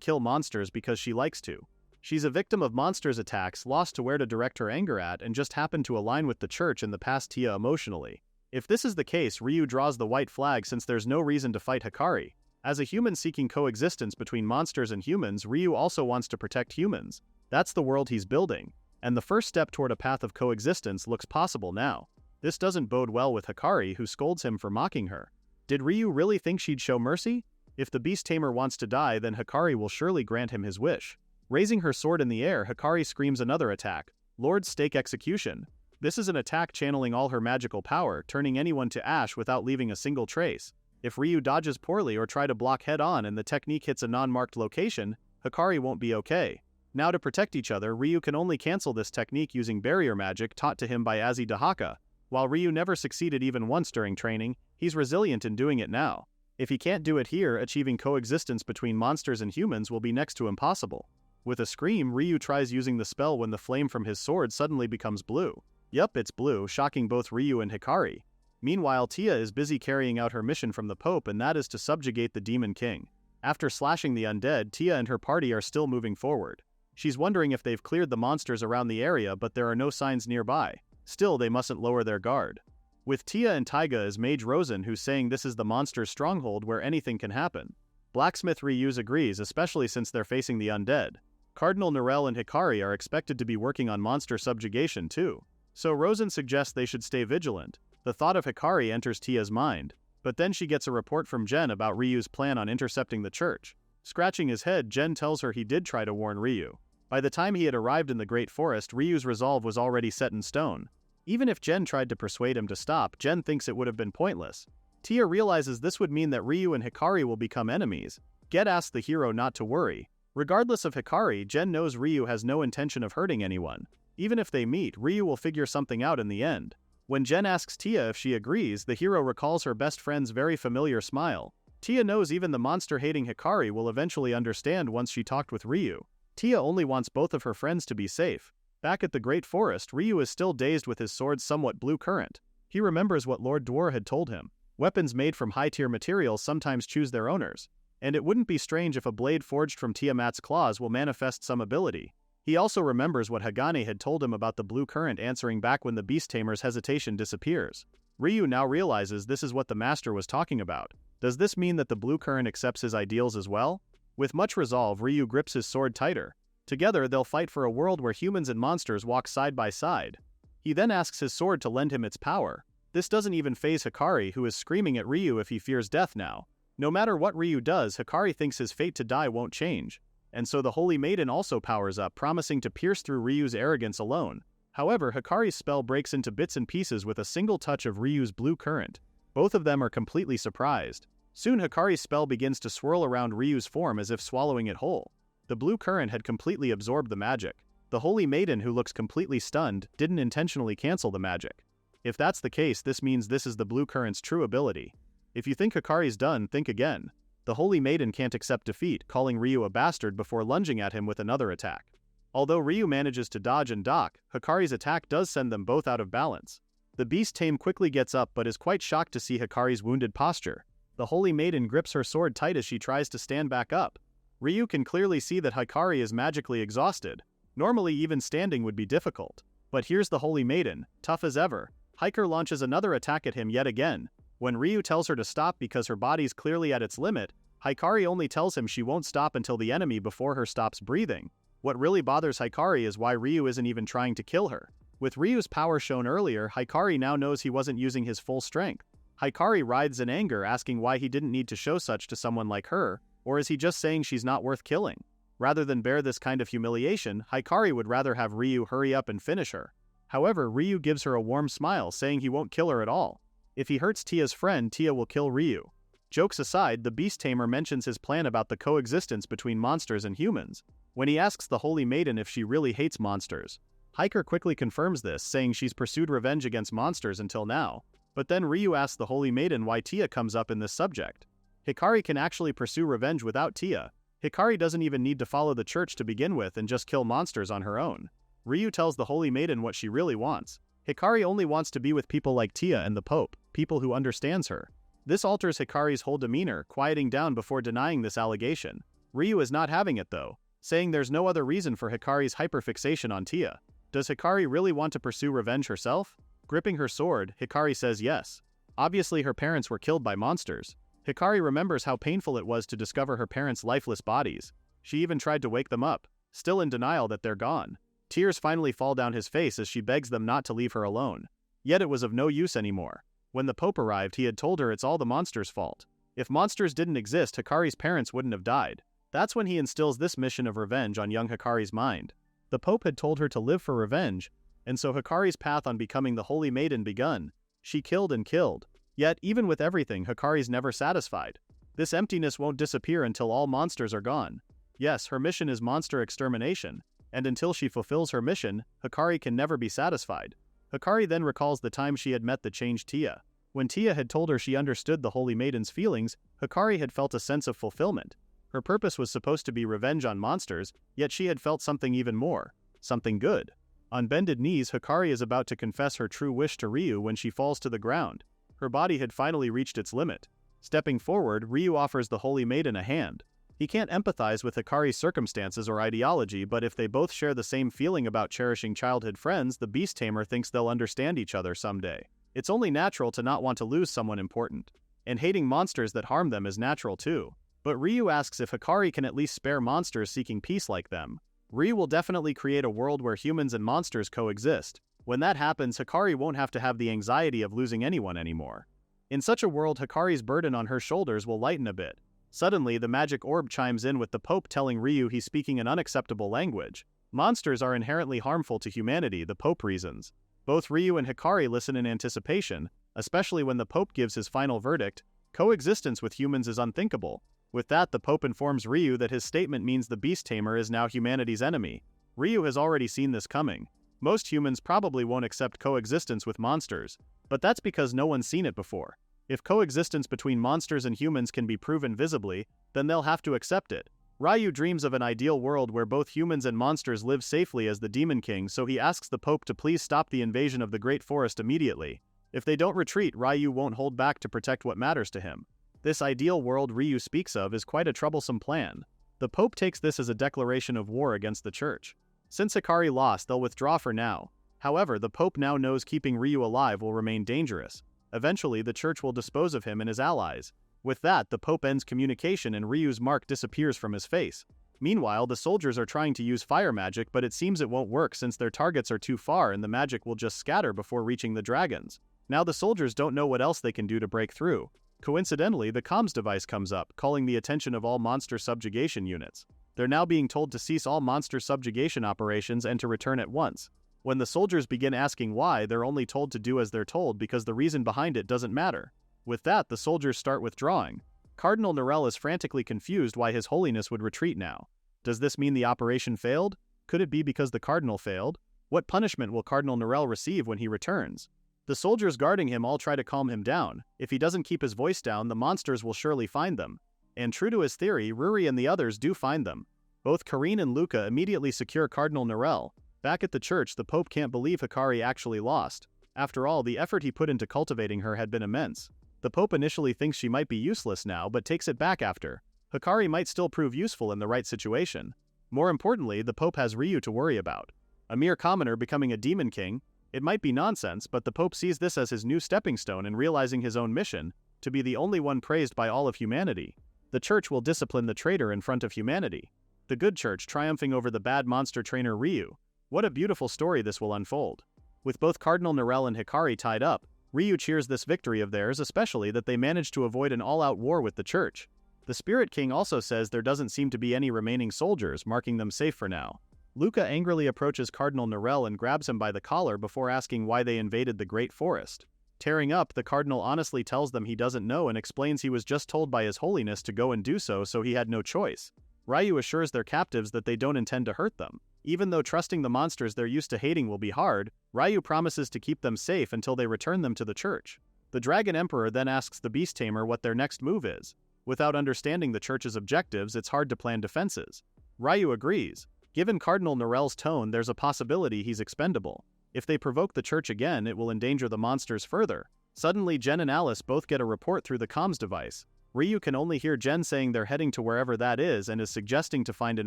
kill monsters because she likes to. She's a victim of monsters' attacks, lost to where to direct her anger at, and just happened to align with the church and the past Tia emotionally. If this is the case, Ryu draws the white flag since there's no reason to fight Hikari. As a human seeking coexistence between monsters and humans, Ryu also wants to protect humans. That's the world he's building. And the first step toward a path of coexistence looks possible now. This doesn't bode well with Hikari, who scolds him for mocking her. Did Ryu really think she'd show mercy? If the beast tamer wants to die, then Hikari will surely grant him his wish. Raising her sword in the air, Hikari screams another attack, Lord's Stake Execution. This is an attack channeling all her magical power, turning anyone to ash without leaving a single trace. If Ryu dodges poorly or try to block head-on and the technique hits a non-marked location, Hikari won't be okay. Now to protect each other, Ryu can only cancel this technique using barrier magic taught to him by Azi Dahaka. While Ryu never succeeded even once during training, he's resilient in doing it now. If he can't do it here, achieving coexistence between monsters and humans will be next to impossible. With a scream, Ryu tries using the spell when the flame from his sword suddenly becomes blue. Yup, it's blue, shocking both Ryu and Hikari. Meanwhile, Tia is busy carrying out her mission from the Pope, and that is to subjugate the Demon King. After slashing the undead, Tia and her party are still moving forward. She's wondering if they've cleared the monsters around the area, but there are no signs nearby. Still, they mustn't lower their guard. With Tia and Taiga is Mage Rosen, who's saying this is the monster's stronghold where anything can happen. Blacksmith Ryuz agrees, especially since they're facing the undead. Cardinal Narelle and Hikari are expected to be working on monster subjugation too. So Rosen suggests they should stay vigilant. The thought of Hikari enters Tia's mind, but then she gets a report from Gen about Ryu's plan on intercepting the church. Scratching his head, Gen tells her he did try to warn Ryu. By the time he had arrived in the Great Forest, Ryu's resolve was already set in stone. Even if Gen tried to persuade him to stop, Gen thinks it would have been pointless. Tia realizes this would mean that Ryu and Hikari will become enemies. Get asks the hero not to worry. Regardless of Hikari, Gen knows Ryu has no intention of hurting anyone. Even if they meet, Ryu will figure something out in the end. When Gen asks Tia if she agrees, the hero recalls her best friend's very familiar smile. Tia knows even the monster-hating Hikari will eventually understand once she talked with Ryu. Tia only wants both of her friends to be safe. Back at the Great Forest, Ryu is still dazed with his sword's somewhat blue current. He remembers what Lord Dwar had told him. Weapons made from high-tier materials sometimes choose their owners. And it wouldn't be strange if a blade forged from Tiamat's claws will manifest some ability. He also remembers what Hagane had told him about the blue current answering back when the beast tamer's hesitation disappears. Ryu now realizes this is what the master was talking about. Does this mean that the blue current accepts his ideals as well? With much resolve, Ryu grips his sword tighter. Together, they'll fight for a world where humans and monsters walk side by side. He then asks his sword to lend him its power. This doesn't even faze Hikari, who is screaming at Ryu if he fears death now. No matter what Ryu does, Hikari thinks his fate to die won't change. And so the Holy Maiden also powers up, promising to pierce through Ryu's arrogance alone. However, Hikari's spell breaks into bits and pieces with a single touch of Ryu's blue current. Both of them are completely surprised. Soon Hikari's spell begins to swirl around Ryu's form as if swallowing it whole. The blue current had completely absorbed the magic. The Holy Maiden, who looks completely stunned, didn't intentionally cancel the magic. If that's the case, this means this is the blue current's true ability. If you think Hikari's done, think again. The Holy Maiden can't accept defeat, calling Ryu a bastard before lunging at him with another attack. Although Ryu manages to dodge and duck, Hikari's attack does send them both out of balance. The beast tame quickly gets up but is quite shocked to see Hikari's wounded posture. The Holy Maiden grips her sword tight as she tries to stand back up. Ryu can clearly see that Hikari is magically exhausted. Normally even standing would be difficult. But here's the Holy Maiden, tough as ever. Hiker launches another attack at him yet again. When Ryu tells her to stop because her body's clearly at its limit, Hikari only tells him she won't stop until the enemy before her stops breathing. What really bothers Hikari is why Ryu isn't even trying to kill her. With Ryu's power shown earlier, Hikari now knows he wasn't using his full strength. Hikari writhes in anger, asking why he didn't need to show such to someone like her, or is he just saying she's not worth killing? Rather than bear this kind of humiliation, Hikari would rather have Ryu hurry up and finish her. However, Ryu gives her a warm smile, saying he won't kill her at all. If he hurts Tia's friend, Tia will kill Ryu. Jokes aside, the Beast Tamer mentions his plan about the coexistence between monsters and humans. When he asks the Holy Maiden if she really hates monsters, Hiker quickly confirms this, saying she's pursued revenge against monsters until now. But then Ryu asks the Holy Maiden why Tia comes up in this subject. Hikari can actually pursue revenge without Tia. Hikari doesn't even need to follow the church to begin with and just kill monsters on her own. Ryu tells the Holy Maiden what she really wants. Hikari only wants to be with people like Tia and the Pope, people who understands her. This alters Hikari's whole demeanor, quieting down before denying this allegation. Ryu is not having it though, saying there's no other reason for Hikari's hyperfixation on Tia. Does Hikari really want to pursue revenge herself? Gripping her sword, Hikari says yes. Obviously her parents were killed by monsters. Hikari remembers how painful it was to discover her parents' lifeless bodies. She even tried to wake them up, still in denial that they're gone. Tears finally fall down his face as she begs them not to leave her alone. Yet it was of no use anymore. When the Pope arrived, he had told her it's all the monsters' fault. If monsters didn't exist, Hikari's parents wouldn't have died. That's when he instills this mission of revenge on young Hikari's mind. The Pope had told her to live for revenge, and so Hikari's path on becoming the Holy Maiden begun. She killed and killed. Yet, even with everything, Hikari's never satisfied. This emptiness won't disappear until all monsters are gone. Yes, her mission is monster extermination, and until she fulfills her mission, Hikari can never be satisfied. Hikari then recalls the time she had met the changed Tia. When Tia had told her she understood the Holy Maiden's feelings, Hikari had felt a sense of fulfillment. Her purpose was supposed to be revenge on monsters, yet she had felt something even more. Something good. On bended knees, Hikari is about to confess her true wish to Ryu when she falls to the ground. Her body had finally reached its limit. Stepping forward, Ryu offers the Holy Maiden a hand. He can't empathize with Hikari's circumstances or ideology, but if they both share the same feeling about cherishing childhood friends, the beast tamer thinks they'll understand each other someday. It's only natural to not want to lose someone important. And hating monsters that harm them is natural too. But Ryu asks if Hikari can at least spare monsters seeking peace like them. Ryu will definitely create a world where humans and monsters coexist. When that happens, Hikari won't have to have the anxiety of losing anyone anymore. In such a world, Hikari's burden on her shoulders will lighten a bit. Suddenly, the magic orb chimes in with the Pope telling Ryu he's speaking an unacceptable language. Monsters are inherently harmful to humanity, the Pope reasons. Both Ryu and Hikari listen in anticipation, especially when the Pope gives his final verdict: coexistence with humans is unthinkable. With that, the Pope informs Ryu that his statement means the beast tamer is now humanity's enemy. Ryu has already seen this coming. Most humans probably won't accept coexistence with monsters, but that's because no one's seen it before. If coexistence between monsters and humans can be proven visibly, then they'll have to accept it. Ryu dreams of an ideal world where both humans and monsters live safely as the Demon King, so he asks the Pope to please stop the invasion of the Great Forest immediately. If they don't retreat, Ryu won't hold back to protect what matters to him. This ideal world Ryu speaks of is quite a troublesome plan. The Pope takes this as a declaration of war against the Church. Since Hikari lost, they'll withdraw for now. However, the Pope now knows keeping Ryu alive will remain dangerous. Eventually, the Church will dispose of him and his allies. With that, the Pope ends communication and Ryu's mark disappears from his face. Meanwhile, the soldiers are trying to use fire magic, but it seems it won't work since their targets are too far and the magic will just scatter before reaching the dragons. Now the soldiers don't know what else they can do to break through. Coincidentally, the comms device comes up, calling the attention of all monster subjugation units. They're now being told to cease all monster subjugation operations and to return at once. When the soldiers begin asking why, they're only told to do as they're told because the reason behind it doesn't matter. With that, the soldiers start withdrawing. Cardinal Norell is frantically confused why His Holiness would retreat now. Does this mean the operation failed? Could it be because the Cardinal failed? What punishment will Cardinal Norell receive when he returns? The soldiers guarding him all try to calm him down. If he doesn't keep his voice down, the monsters will surely find them. And true to his theory, Ruri and the others do find them. Both Karine and Luca immediately secure Cardinal Norell. Back at the church, the Pope can't believe Hikari actually lost. After all, the effort he put into cultivating her had been immense. The Pope initially thinks she might be useless now, but takes it back after. Hikari might still prove useful in the right situation. More importantly, the Pope has Ryu to worry about. A mere commoner becoming a Demon King? It might be nonsense, but the Pope sees this as his new stepping stone in realizing his own mission, to be the only one praised by all of humanity. The Church will discipline the traitor in front of humanity. The good Church triumphing over the bad monster trainer Ryu. What a beautiful story this will unfold. With both Cardinal Norell and Hikari tied up, Ryu cheers this victory of theirs, especially that they managed to avoid an all-out war with the Church. The Spirit King also says there doesn't seem to be any remaining soldiers, marking them safe for now. Luca angrily approaches Cardinal Norell and grabs him by the collar before asking why they invaded the Great Forest. Tearing up, the Cardinal honestly tells them he doesn't know and explains he was just told by His Holiness to go and do so he had no choice. Ryu assures their captives that they don't intend to hurt them. Even though trusting the monsters they're used to hating will be hard, Ryu promises to keep them safe until they return them to the Church. The Dragon Emperor then asks the Beast Tamer what their next move is. Without understanding the Church's objectives, it's hard to plan defenses. Ryu agrees. Given Cardinal Norell's tone, there's a possibility he's expendable. If they provoke the Church again, it will endanger the monsters further. Suddenly, Jen and Alice both get a report through the comms device. Ryu can only hear Jen saying they're heading to wherever that is and is suggesting to find an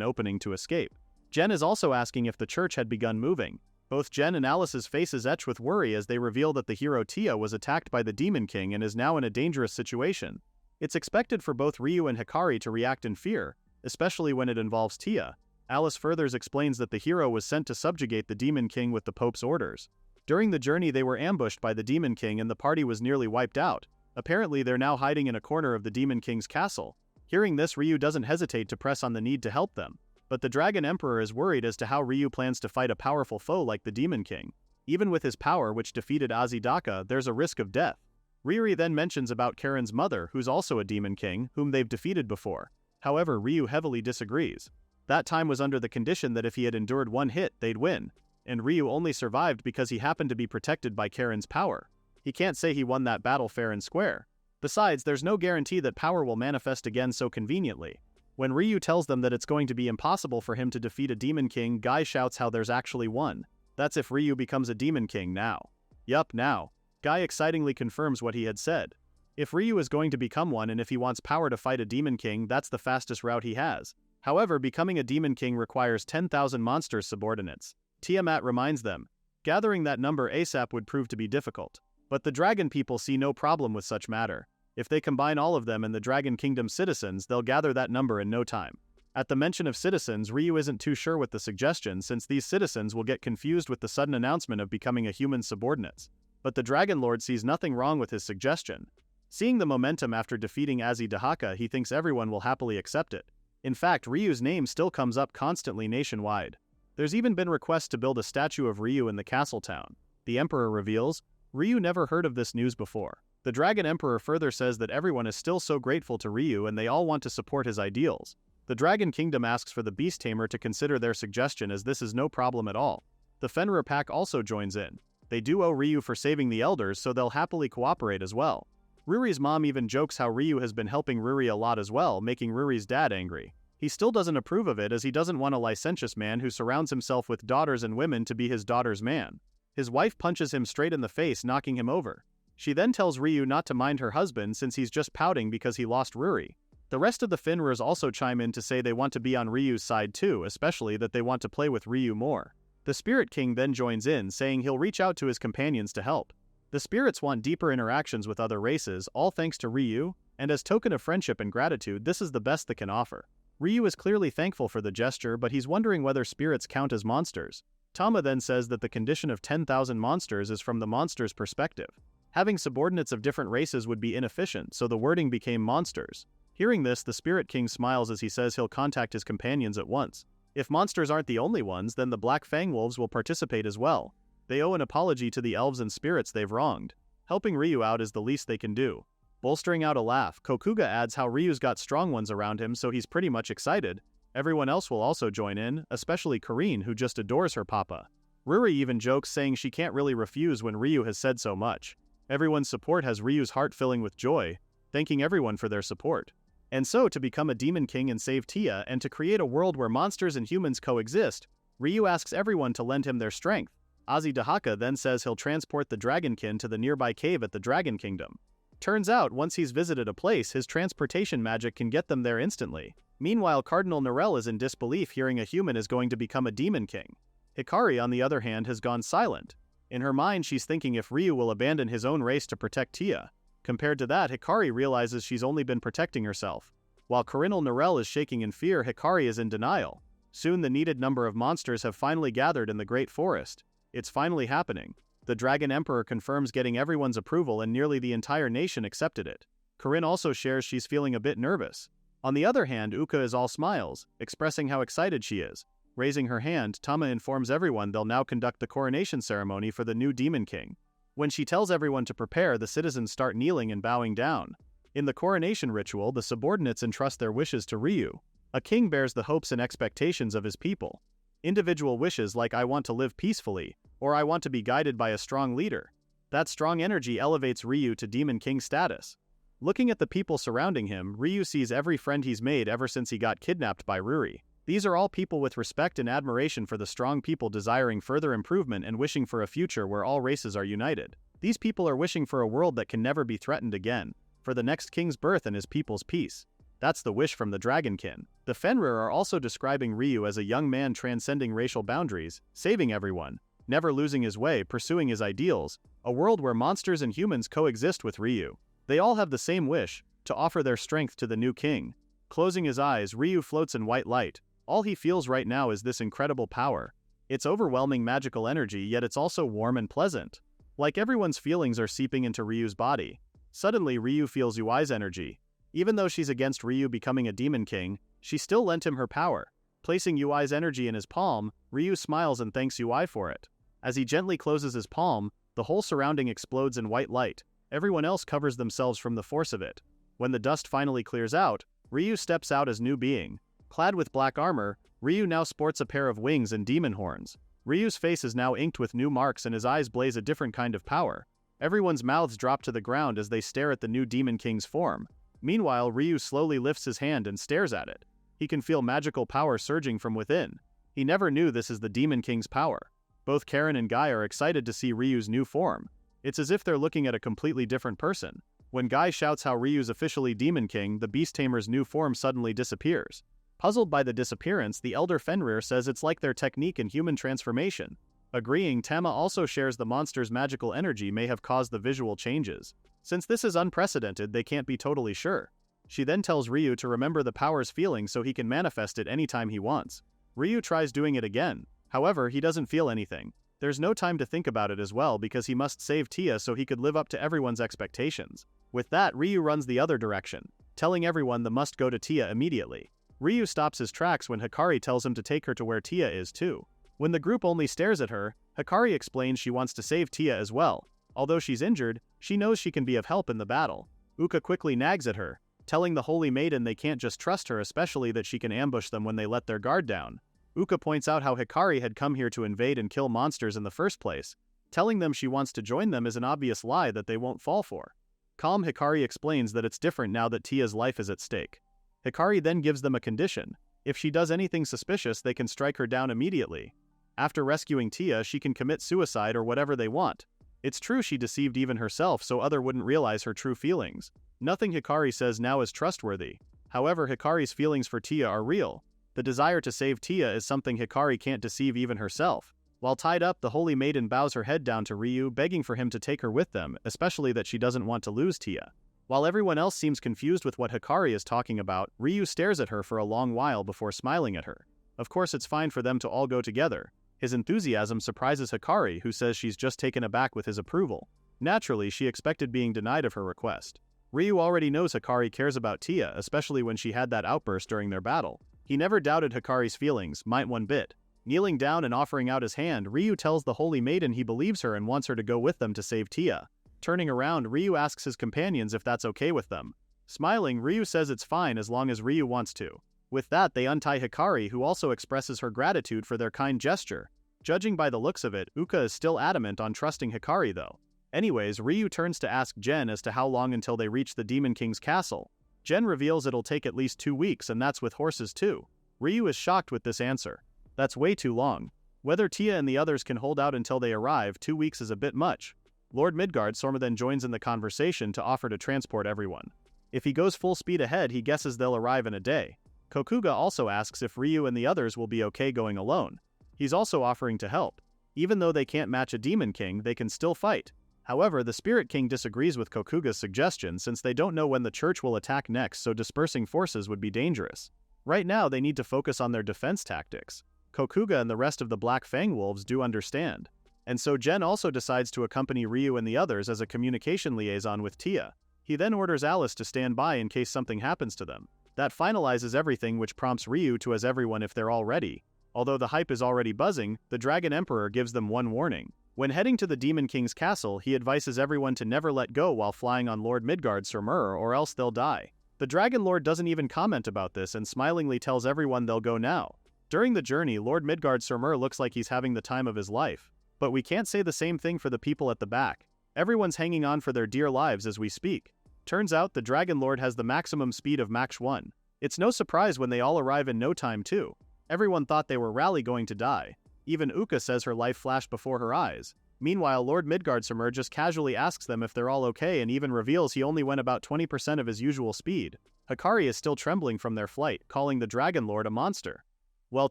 opening to escape. Jen is also asking if the Church had begun moving. Both Jen and Alice's faces etch with worry as they reveal that the hero Tia was attacked by the Demon King and is now in a dangerous situation. It's expected for both Ryu and Hikari to react in fear, especially when it involves Tia. Alice furthers explains that the hero was sent to subjugate the Demon King with the Pope's orders. During the journey they were ambushed by the Demon King and the party was nearly wiped out. Apparently they're now hiding in a corner of the Demon King's castle. Hearing this, Ryu doesn't hesitate to press on the need to help them. But the Dragon Emperor is worried as to how Ryu plans to fight a powerful foe like the Demon King. Even with his power, which defeated Azidaka, there's a risk of death. Riri then mentions about Karen's mother, who's also a Demon King, whom they've defeated before. However, Ryu heavily disagrees. That time was under the condition that if he had endured one hit, they'd win, and Ryu only survived because he happened to be protected by Karen's power. He can't say he won that battle fair and square. Besides, there's no guarantee that power will manifest again so conveniently. When Ryu tells them that it's going to be impossible for him to defeat a Demon King, Guy shouts how there's actually one. That's if Ryu becomes a Demon King now. Yup, now. Guy excitingly confirms what he had said. If Ryu is going to become one and if he wants power to fight a Demon King, that's the fastest route he has. However, becoming a Demon King requires 10,000 monsters subordinates. Tiamat reminds them. Gathering that number ASAP would prove to be difficult. But the Dragon people see no problem with such matter. If they combine all of them and the Dragon Kingdom citizens, they'll gather that number in no time. At the mention of citizens, Ryu isn't too sure with the suggestion since these citizens will get confused with the sudden announcement of becoming a human subordinates. But the Dragon Lord sees nothing wrong with his suggestion. Seeing the momentum after defeating Azidahaka, he thinks everyone will happily accept it. In fact, Ryu's name still comes up constantly nationwide. There's even been requests to build a statue of Ryu in the castle town. The Emperor reveals, Ryu never heard of this news before. The Dragon Emperor further says that everyone is still so grateful to Ryu and they all want to support his ideals. The Dragon Kingdom asks for the Beast Tamer to consider their suggestion as this is no problem at all. The Fenrir pack also joins in. They do owe Ryu for saving the elders, so they'll happily cooperate as well. Ruri's mom even jokes how Ryu has been helping Ruri a lot as well, making Ruri's dad angry. He still doesn't approve of it as he doesn't want a licentious man who surrounds himself with daughters and women to be his daughter's man. His wife punches him straight in the face, knocking him over. She then tells Ryu not to mind her husband since he's just pouting because he lost Ruri. The rest of the Fenrirs also chime in to say they want to be on Ryu's side too, especially that they want to play with Ryu more. The Spirit King then joins in, saying he'll reach out to his companions to help. The spirits want deeper interactions with other races, all thanks to Ryu, and as token of friendship and gratitude, this is the best they can offer. Ryu is clearly thankful for the gesture, but he's wondering whether spirits count as monsters. Tama then says that the condition of 10,000 monsters is from the monster's perspective. Having subordinates of different races would be inefficient, so the wording became monsters. Hearing this, the Spirit King smiles as he says he'll contact his companions at once. If monsters aren't the only ones, then the Black Fang Wolves will participate as well. They owe an apology to the elves and spirits they've wronged. Helping Ryu out is the least they can do. Bolstering out a laugh, Kokuga adds how Ryu's got strong ones around him, so he's pretty much excited. Everyone else will also join in, especially Karine, who just adores her papa. Ruri even jokes, saying she can't really refuse when Ryu has said so much. Everyone's support has Ryu's heart filling with joy, thanking everyone for their support. And so, to become a Demon King and save Tia, and to create a world where monsters and humans coexist, Ryu asks everyone to lend him their strength. Azidahaka then says he'll transport the Dragonkin to the nearby cave at the Dragon Kingdom. Turns out, once he's visited a place, his transportation magic can get them there instantly. Meanwhile, Cardinal Narelle is in disbelief hearing a human is going to become a Demon King. Hikari, on the other hand, has gone silent. In her mind, she's thinking if Ryu will abandon his own race to protect Tia. Compared to that, Hikari realizes she's only been protecting herself. While Cardinal Narelle is shaking in fear, Hikari is in denial. Soon the needed number of monsters have finally gathered in the Great Forest. It's finally happening. The Dragon Emperor confirms getting everyone's approval and nearly the entire nation accepted it. Corinne also shares she's feeling a bit nervous. On the other hand, Uka is all smiles, expressing how excited she is. Raising her hand, Tama informs everyone they'll now conduct the coronation ceremony for the new Demon King. When she tells everyone to prepare, the citizens start kneeling and bowing down. In the coronation ritual, the subordinates entrust their wishes to Ryu. A king bears the hopes and expectations of his people. Individual wishes like I want to live peacefully, or I want to be guided by a strong leader. That strong energy elevates Ryu to Demon King status. Looking at the people surrounding him, Ryu sees every friend he's made ever since he got kidnapped by Ruri. These are all people with respect and admiration for the strong people desiring further improvement and wishing for a future where all races are united. These people are wishing for a world that can never be threatened again, for the next king's birth and his people's peace. That's the wish from the Dragonkin. The Fenrir are also describing Ryu as a young man transcending racial boundaries, saving everyone, never losing his way, pursuing his ideals, a world where monsters and humans coexist with Ryu. They all have the same wish, to offer their strength to the new king. Closing his eyes, Ryu floats in white light. All he feels right now is this incredible power. It's overwhelming magical energy, yet it's also warm and pleasant. Like everyone's feelings are seeping into Ryu's body. Suddenly, Ryu feels Yui's energy. Even though she's against Ryu becoming a Demon King, she still lent him her power. Placing Yui's energy in his palm, Ryu smiles and thanks Yui for it. As he gently closes his palm, the whole surrounding explodes in white light. Everyone else covers themselves from the force of it. When the dust finally clears out, Ryu steps out as new being. Clad with black armor, Ryu now sports a pair of wings and demon horns. Ryu's face is now inked with new marks and his eyes blaze a different kind of power. Everyone's mouths drop to the ground as they stare at the new Demon King's form. Meanwhile, Ryu slowly lifts his hand and stares at it. He can feel magical power surging from within. He never knew this is the Demon King's power. Both Karen and Guy are excited to see Ryu's new form. It's as if they're looking at a completely different person. When Guy shouts how Ryu's officially Demon King, the Beast Tamer's new form suddenly disappears. Puzzled by the disappearance, the elder Fenrir says it's like their technique in human transformation. Agreeing, Tama also shares the monster's magical energy may have caused the visual changes. Since this is unprecedented, they can't be totally sure. She then tells Ryu to remember the power's feeling so he can manifest it anytime he wants. Ryu tries doing it again. However, he doesn't feel anything. There's no time to think about it as well because he must save Tia so he could live up to everyone's expectations. With that, Ryu runs the other direction, telling everyone they must go to Tia immediately. Ryu stops his tracks when Hikari tells him to take her to where Tia is too. When the group only stares at her, Hikari explains she wants to save Tia as well. Although she's injured, she knows she can be of help in the battle. Uka quickly nags at her, telling the Holy Maiden they can't just trust her, especially that she can ambush them when they let their guard down. Uka points out how Hikari had come here to invade and kill monsters in the first place. Telling them she wants to join them is an obvious lie that they won't fall for. Calm Hikari explains that it's different now that Tia's life is at stake. Hikari then gives them a condition. If she does anything suspicious, they can strike her down immediately. After rescuing Tia, she can commit suicide or whatever they want. It's true she deceived even herself so other wouldn't realize her true feelings. Nothing Hikari says now is trustworthy. However, Hikari's feelings for Tia are real. The desire to save Tia is something Hikari can't deceive even herself. While tied up, the Holy Maiden bows her head down to Ryu, begging for him to take her with them, especially that she doesn't want to lose Tia. While everyone else seems confused with what Hikari is talking about, Ryu stares at her for a long while before smiling at her. Of course, it's fine for them to all go together. His enthusiasm surprises Hikari, who says she's just taken aback with his approval. Naturally, she expected being denied of her request. Ryu already knows Hikari cares about Tia, especially when she had that outburst during their battle. He never doubted Hikari's feelings, might one bit. Kneeling down and offering out his hand, Ryu tells the Holy Maiden he believes her and wants her to go with them to save Tia. Turning around, Ryu asks his companions if that's okay with them. Smiling, Ryu says it's fine as long as Ryu wants to. With that, they untie Hikari, who also expresses her gratitude for their kind gesture. Judging by the looks of it, Uka is still adamant on trusting Hikari though. Anyways, Ryu turns to ask Jen as to how long until they reach the Demon King's castle. Jen reveals it'll take at least 2 weeks, and that's with horses too. Ryu is shocked with this answer. That's way too long. Whether Tia and the others can hold out until they arrive, 2 weeks is a bit much. Lord Midgard then joins in the conversation to offer to transport everyone. If he goes full speed ahead, he guesses they'll arrive in a day. Kokuga also asks if Ryu and the others will be okay going alone. He's also offering to help. Even though they can't match a Demon King, they can still fight. However, the Spirit King disagrees with Kokuga's suggestion since they don't know when the church will attack next, so dispersing forces would be dangerous. Right now, they need to focus on their defense tactics. Kokuga and the rest of the Black Fang Wolves do understand. And so Jen also decides to accompany Ryu and the others as a communication liaison with Tia. He then orders Alice to stand by in case something happens to them. That finalizes everything, which prompts Ryu to ask everyone if they're all ready. Although the hype is already buzzing, the Dragon Emperor gives them one warning. When heading to the Demon King's castle, he advises everyone to never let go while flying on Lord Midgard's surmur or else they'll die. The Dragon Lord doesn't even comment about this and smilingly tells everyone they'll go now. During the journey, Lord Midgard's surmur looks like he's having the time of his life. But we can't say the same thing for the people at the back. Everyone's hanging on for their dear lives as we speak. Turns out the Dragon Lord has the maximum speed of Mach 1. It's no surprise when they all arrive in no time too. Everyone thought they were rally going to die. Even Uka says her life flashed before her eyes. Meanwhile, Lord Midgardsormr just casually asks them if they're all okay and even reveals he only went about 20% of his usual speed. Hikari is still trembling from their flight, calling the Dragon Lord a monster. Well,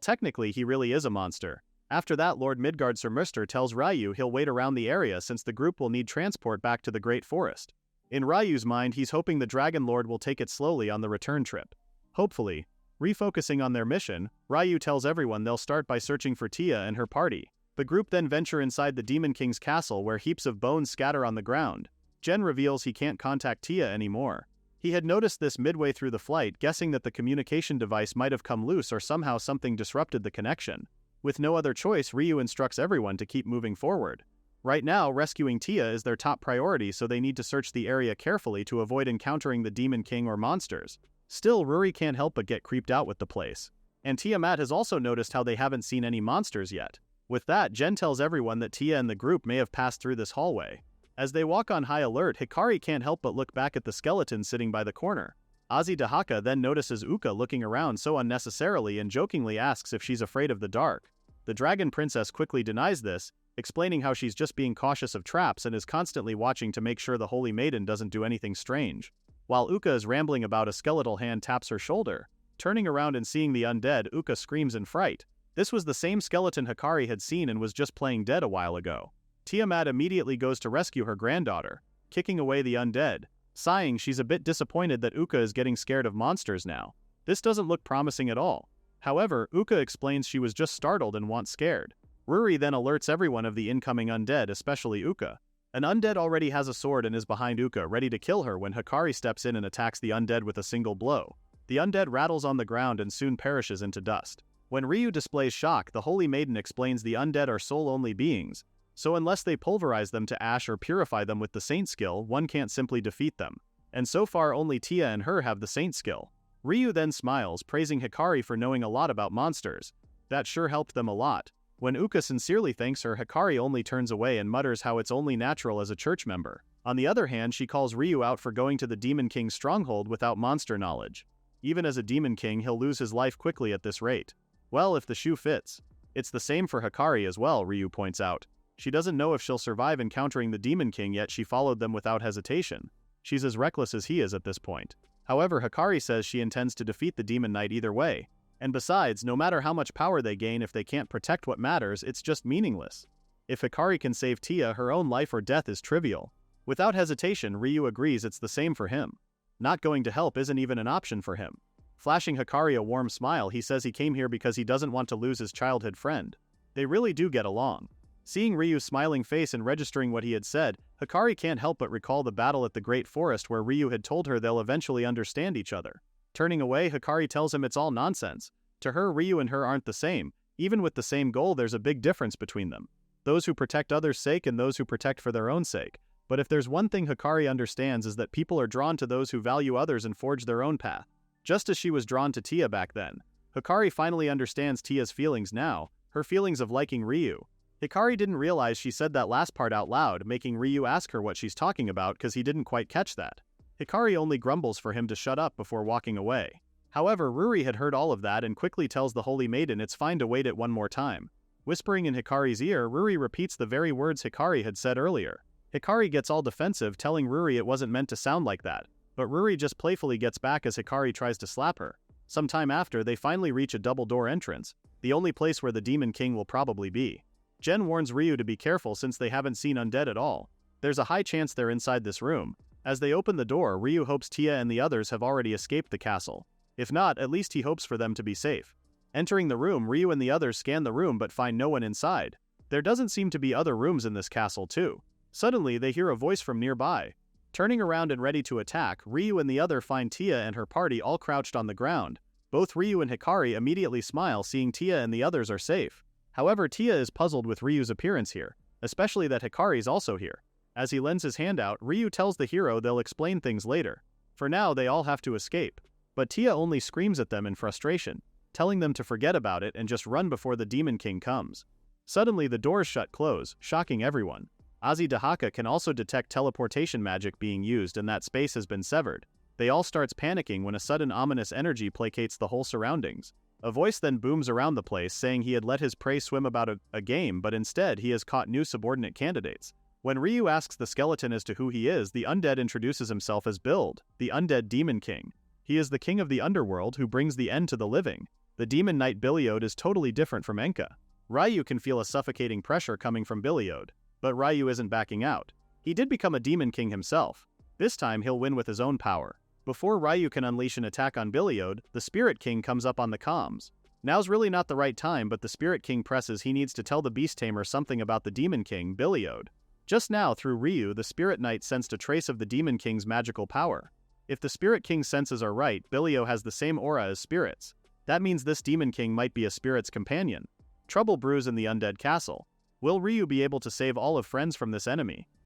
technically he really is a monster. After that, Lord Midgardsormr tells Ryu he'll wait around the area since the group will need transport back to the Great Forest. In Ryu's mind, he's hoping the Dragon Lord will take it slowly on the return trip. Hopefully. Refocusing on their mission, Ryu tells everyone they'll start by searching for Tia and her party. The group then venture inside the Demon King's castle where heaps of bones scatter on the ground. Jen reveals he can't contact Tia anymore. He had noticed this midway through the flight, guessing that the communication device might have come loose or somehow something disrupted the connection. With no other choice, Ryu instructs everyone to keep moving forward. Right now, rescuing Tia is their top priority, so they need to search the area carefully to avoid encountering the Demon King or monsters. Still, Ruri can't help but get creeped out with the place. And Tiamat has also noticed how they haven't seen any monsters yet. With that, Jen tells everyone that Tia and the group may have passed through this hallway. As they walk on high alert, Hikari can't help but look back at the skeleton sitting by the corner. Azidahaka then notices Uka looking around so unnecessarily and jokingly asks if she's afraid of the dark. The dragon princess quickly denies this, explaining how she's just being cautious of traps and is constantly watching to make sure the holy maiden doesn't do anything strange. While Uka is rambling about, a skeletal hand taps her shoulder. Turning around and seeing the undead, Uka screams in fright. This was the same skeleton Hikari had seen and was just playing dead a while ago. Tiamat immediately goes to rescue her granddaughter, kicking away the undead. Sighing, she's a bit disappointed that Uka is getting scared of monsters now. This doesn't look promising at all. However, Uka explains she was just startled and wants scared. Ruri then alerts everyone of the incoming undead, especially Uka. An undead already has a sword and is behind Uka, ready to kill her when Hikari steps in and attacks the undead with a single blow. The undead rattles on the ground and soon perishes into dust. When Ryu displays shock, the Holy Maiden explains the undead are soul-only beings, so unless they pulverize them to ash or purify them with the Saint skill, one can't simply defeat them. And so far only Tia and her have the Saint skill. Ryu then smiles, praising Hikari for knowing a lot about monsters. That sure helped them a lot. When Uka sincerely thanks her, Hikari only turns away and mutters how it's only natural as a church member. On the other hand, she calls Ryu out for going to the Demon King's stronghold without monster knowledge. Even as a Demon King, he'll lose his life quickly at this rate. Well, if the shoe fits. It's the same for Hikari as well, Ryu points out. She doesn't know if she'll survive encountering the Demon King, yet she followed them without hesitation. She's as reckless as he is at this point. However, Hikari says she intends to defeat the Demon Knight either way. And besides, no matter how much power they gain, if they can't protect what matters, it's just meaningless. If Hikari can save Tia, her own life or death is trivial. Without hesitation, Ryu agrees it's the same for him. Not going to help isn't even an option for him. Flashing Hikari a warm smile, he says he came here because he doesn't want to lose his childhood friend. They really do get along. Seeing Ryu's smiling face and registering what he had said, Hikari can't help but recall the battle at the Great Forest where Ryu had told her they'll eventually understand each other. Turning away, Hikari tells him it's all nonsense. To her, Ryu and her aren't the same. Even with the same goal, there's a big difference between them. Those who protect others' sake and those who protect for their own sake. But if there's one thing Hikari understands is that people are drawn to those who value others and forge their own path. Just as she was drawn to Tia back then. Hikari finally understands Tia's feelings now, her feelings of liking Ryu. Hikari didn't realize she said that last part out loud, making Ryu ask her what she's talking about because he didn't quite catch that. Hikari only grumbles for him to shut up before walking away. However, Ruri had heard all of that and quickly tells the Holy Maiden it's fine to wait it one more time. Whispering in Hikari's ear, Ruri repeats the very words Hikari had said earlier. Hikari gets all defensive, telling Ruri it wasn't meant to sound like that, but Ruri just playfully gets back as Hikari tries to slap her. Sometime after, they finally reach a double-door entrance, the only place where the Demon King will probably be. Jen warns Ryu to be careful since they haven't seen undead at all. There's a high chance they're inside this room. As they open the door, Ryu hopes Tia and the others have already escaped the castle. If not, at least he hopes for them to be safe. Entering the room, Ryu and the others scan the room but find no one inside. There doesn't seem to be other rooms in this castle too. Suddenly, they hear a voice from nearby. Turning around and ready to attack, Ryu and the other find Tia and her party all crouched on the ground. Both Ryu and Hikari immediately smile, seeing Tia and the others are safe. However, Tia is puzzled with Ryu's appearance here, especially that Hikari's also here. As he lends his hand out, Ryu tells the hero they'll explain things later. For now, they all have to escape. But Tia only screams at them in frustration, telling them to forget about it and just run before the Demon King comes. Suddenly, the doors close, shocking everyone. Azidahaka can also detect teleportation magic being used and that space has been severed. They all starts panicking when a sudden ominous energy placates the whole surroundings. A voice then booms around the place saying he had let his prey swim about a game, but instead he has caught new subordinate candidates. When Ryu asks the skeleton as to who he is, the undead introduces himself as Bild, the undead Demon King. He is the king of the underworld who brings the end to the living. The Demon Knight Biliod is totally different from Enka. Ryu can feel a suffocating pressure coming from Biliod, but Ryu isn't backing out. He did become a Demon King himself. This time he'll win with his own power. Before Ryu can unleash an attack on Biliod, the Spirit King comes up on the comms. Now's really not the right time, but the Spirit King presses he needs to tell the Beast Tamer something about the Demon King, Biliod. Just now, through Ryu, the Spirit Knight sensed a trace of the Demon King's magical power. If the Spirit King's senses are right, Bilio has the same aura as spirits. That means this Demon King might be a spirit's companion. Trouble brews in the undead castle. Will Ryu be able to save all of friends from this enemy?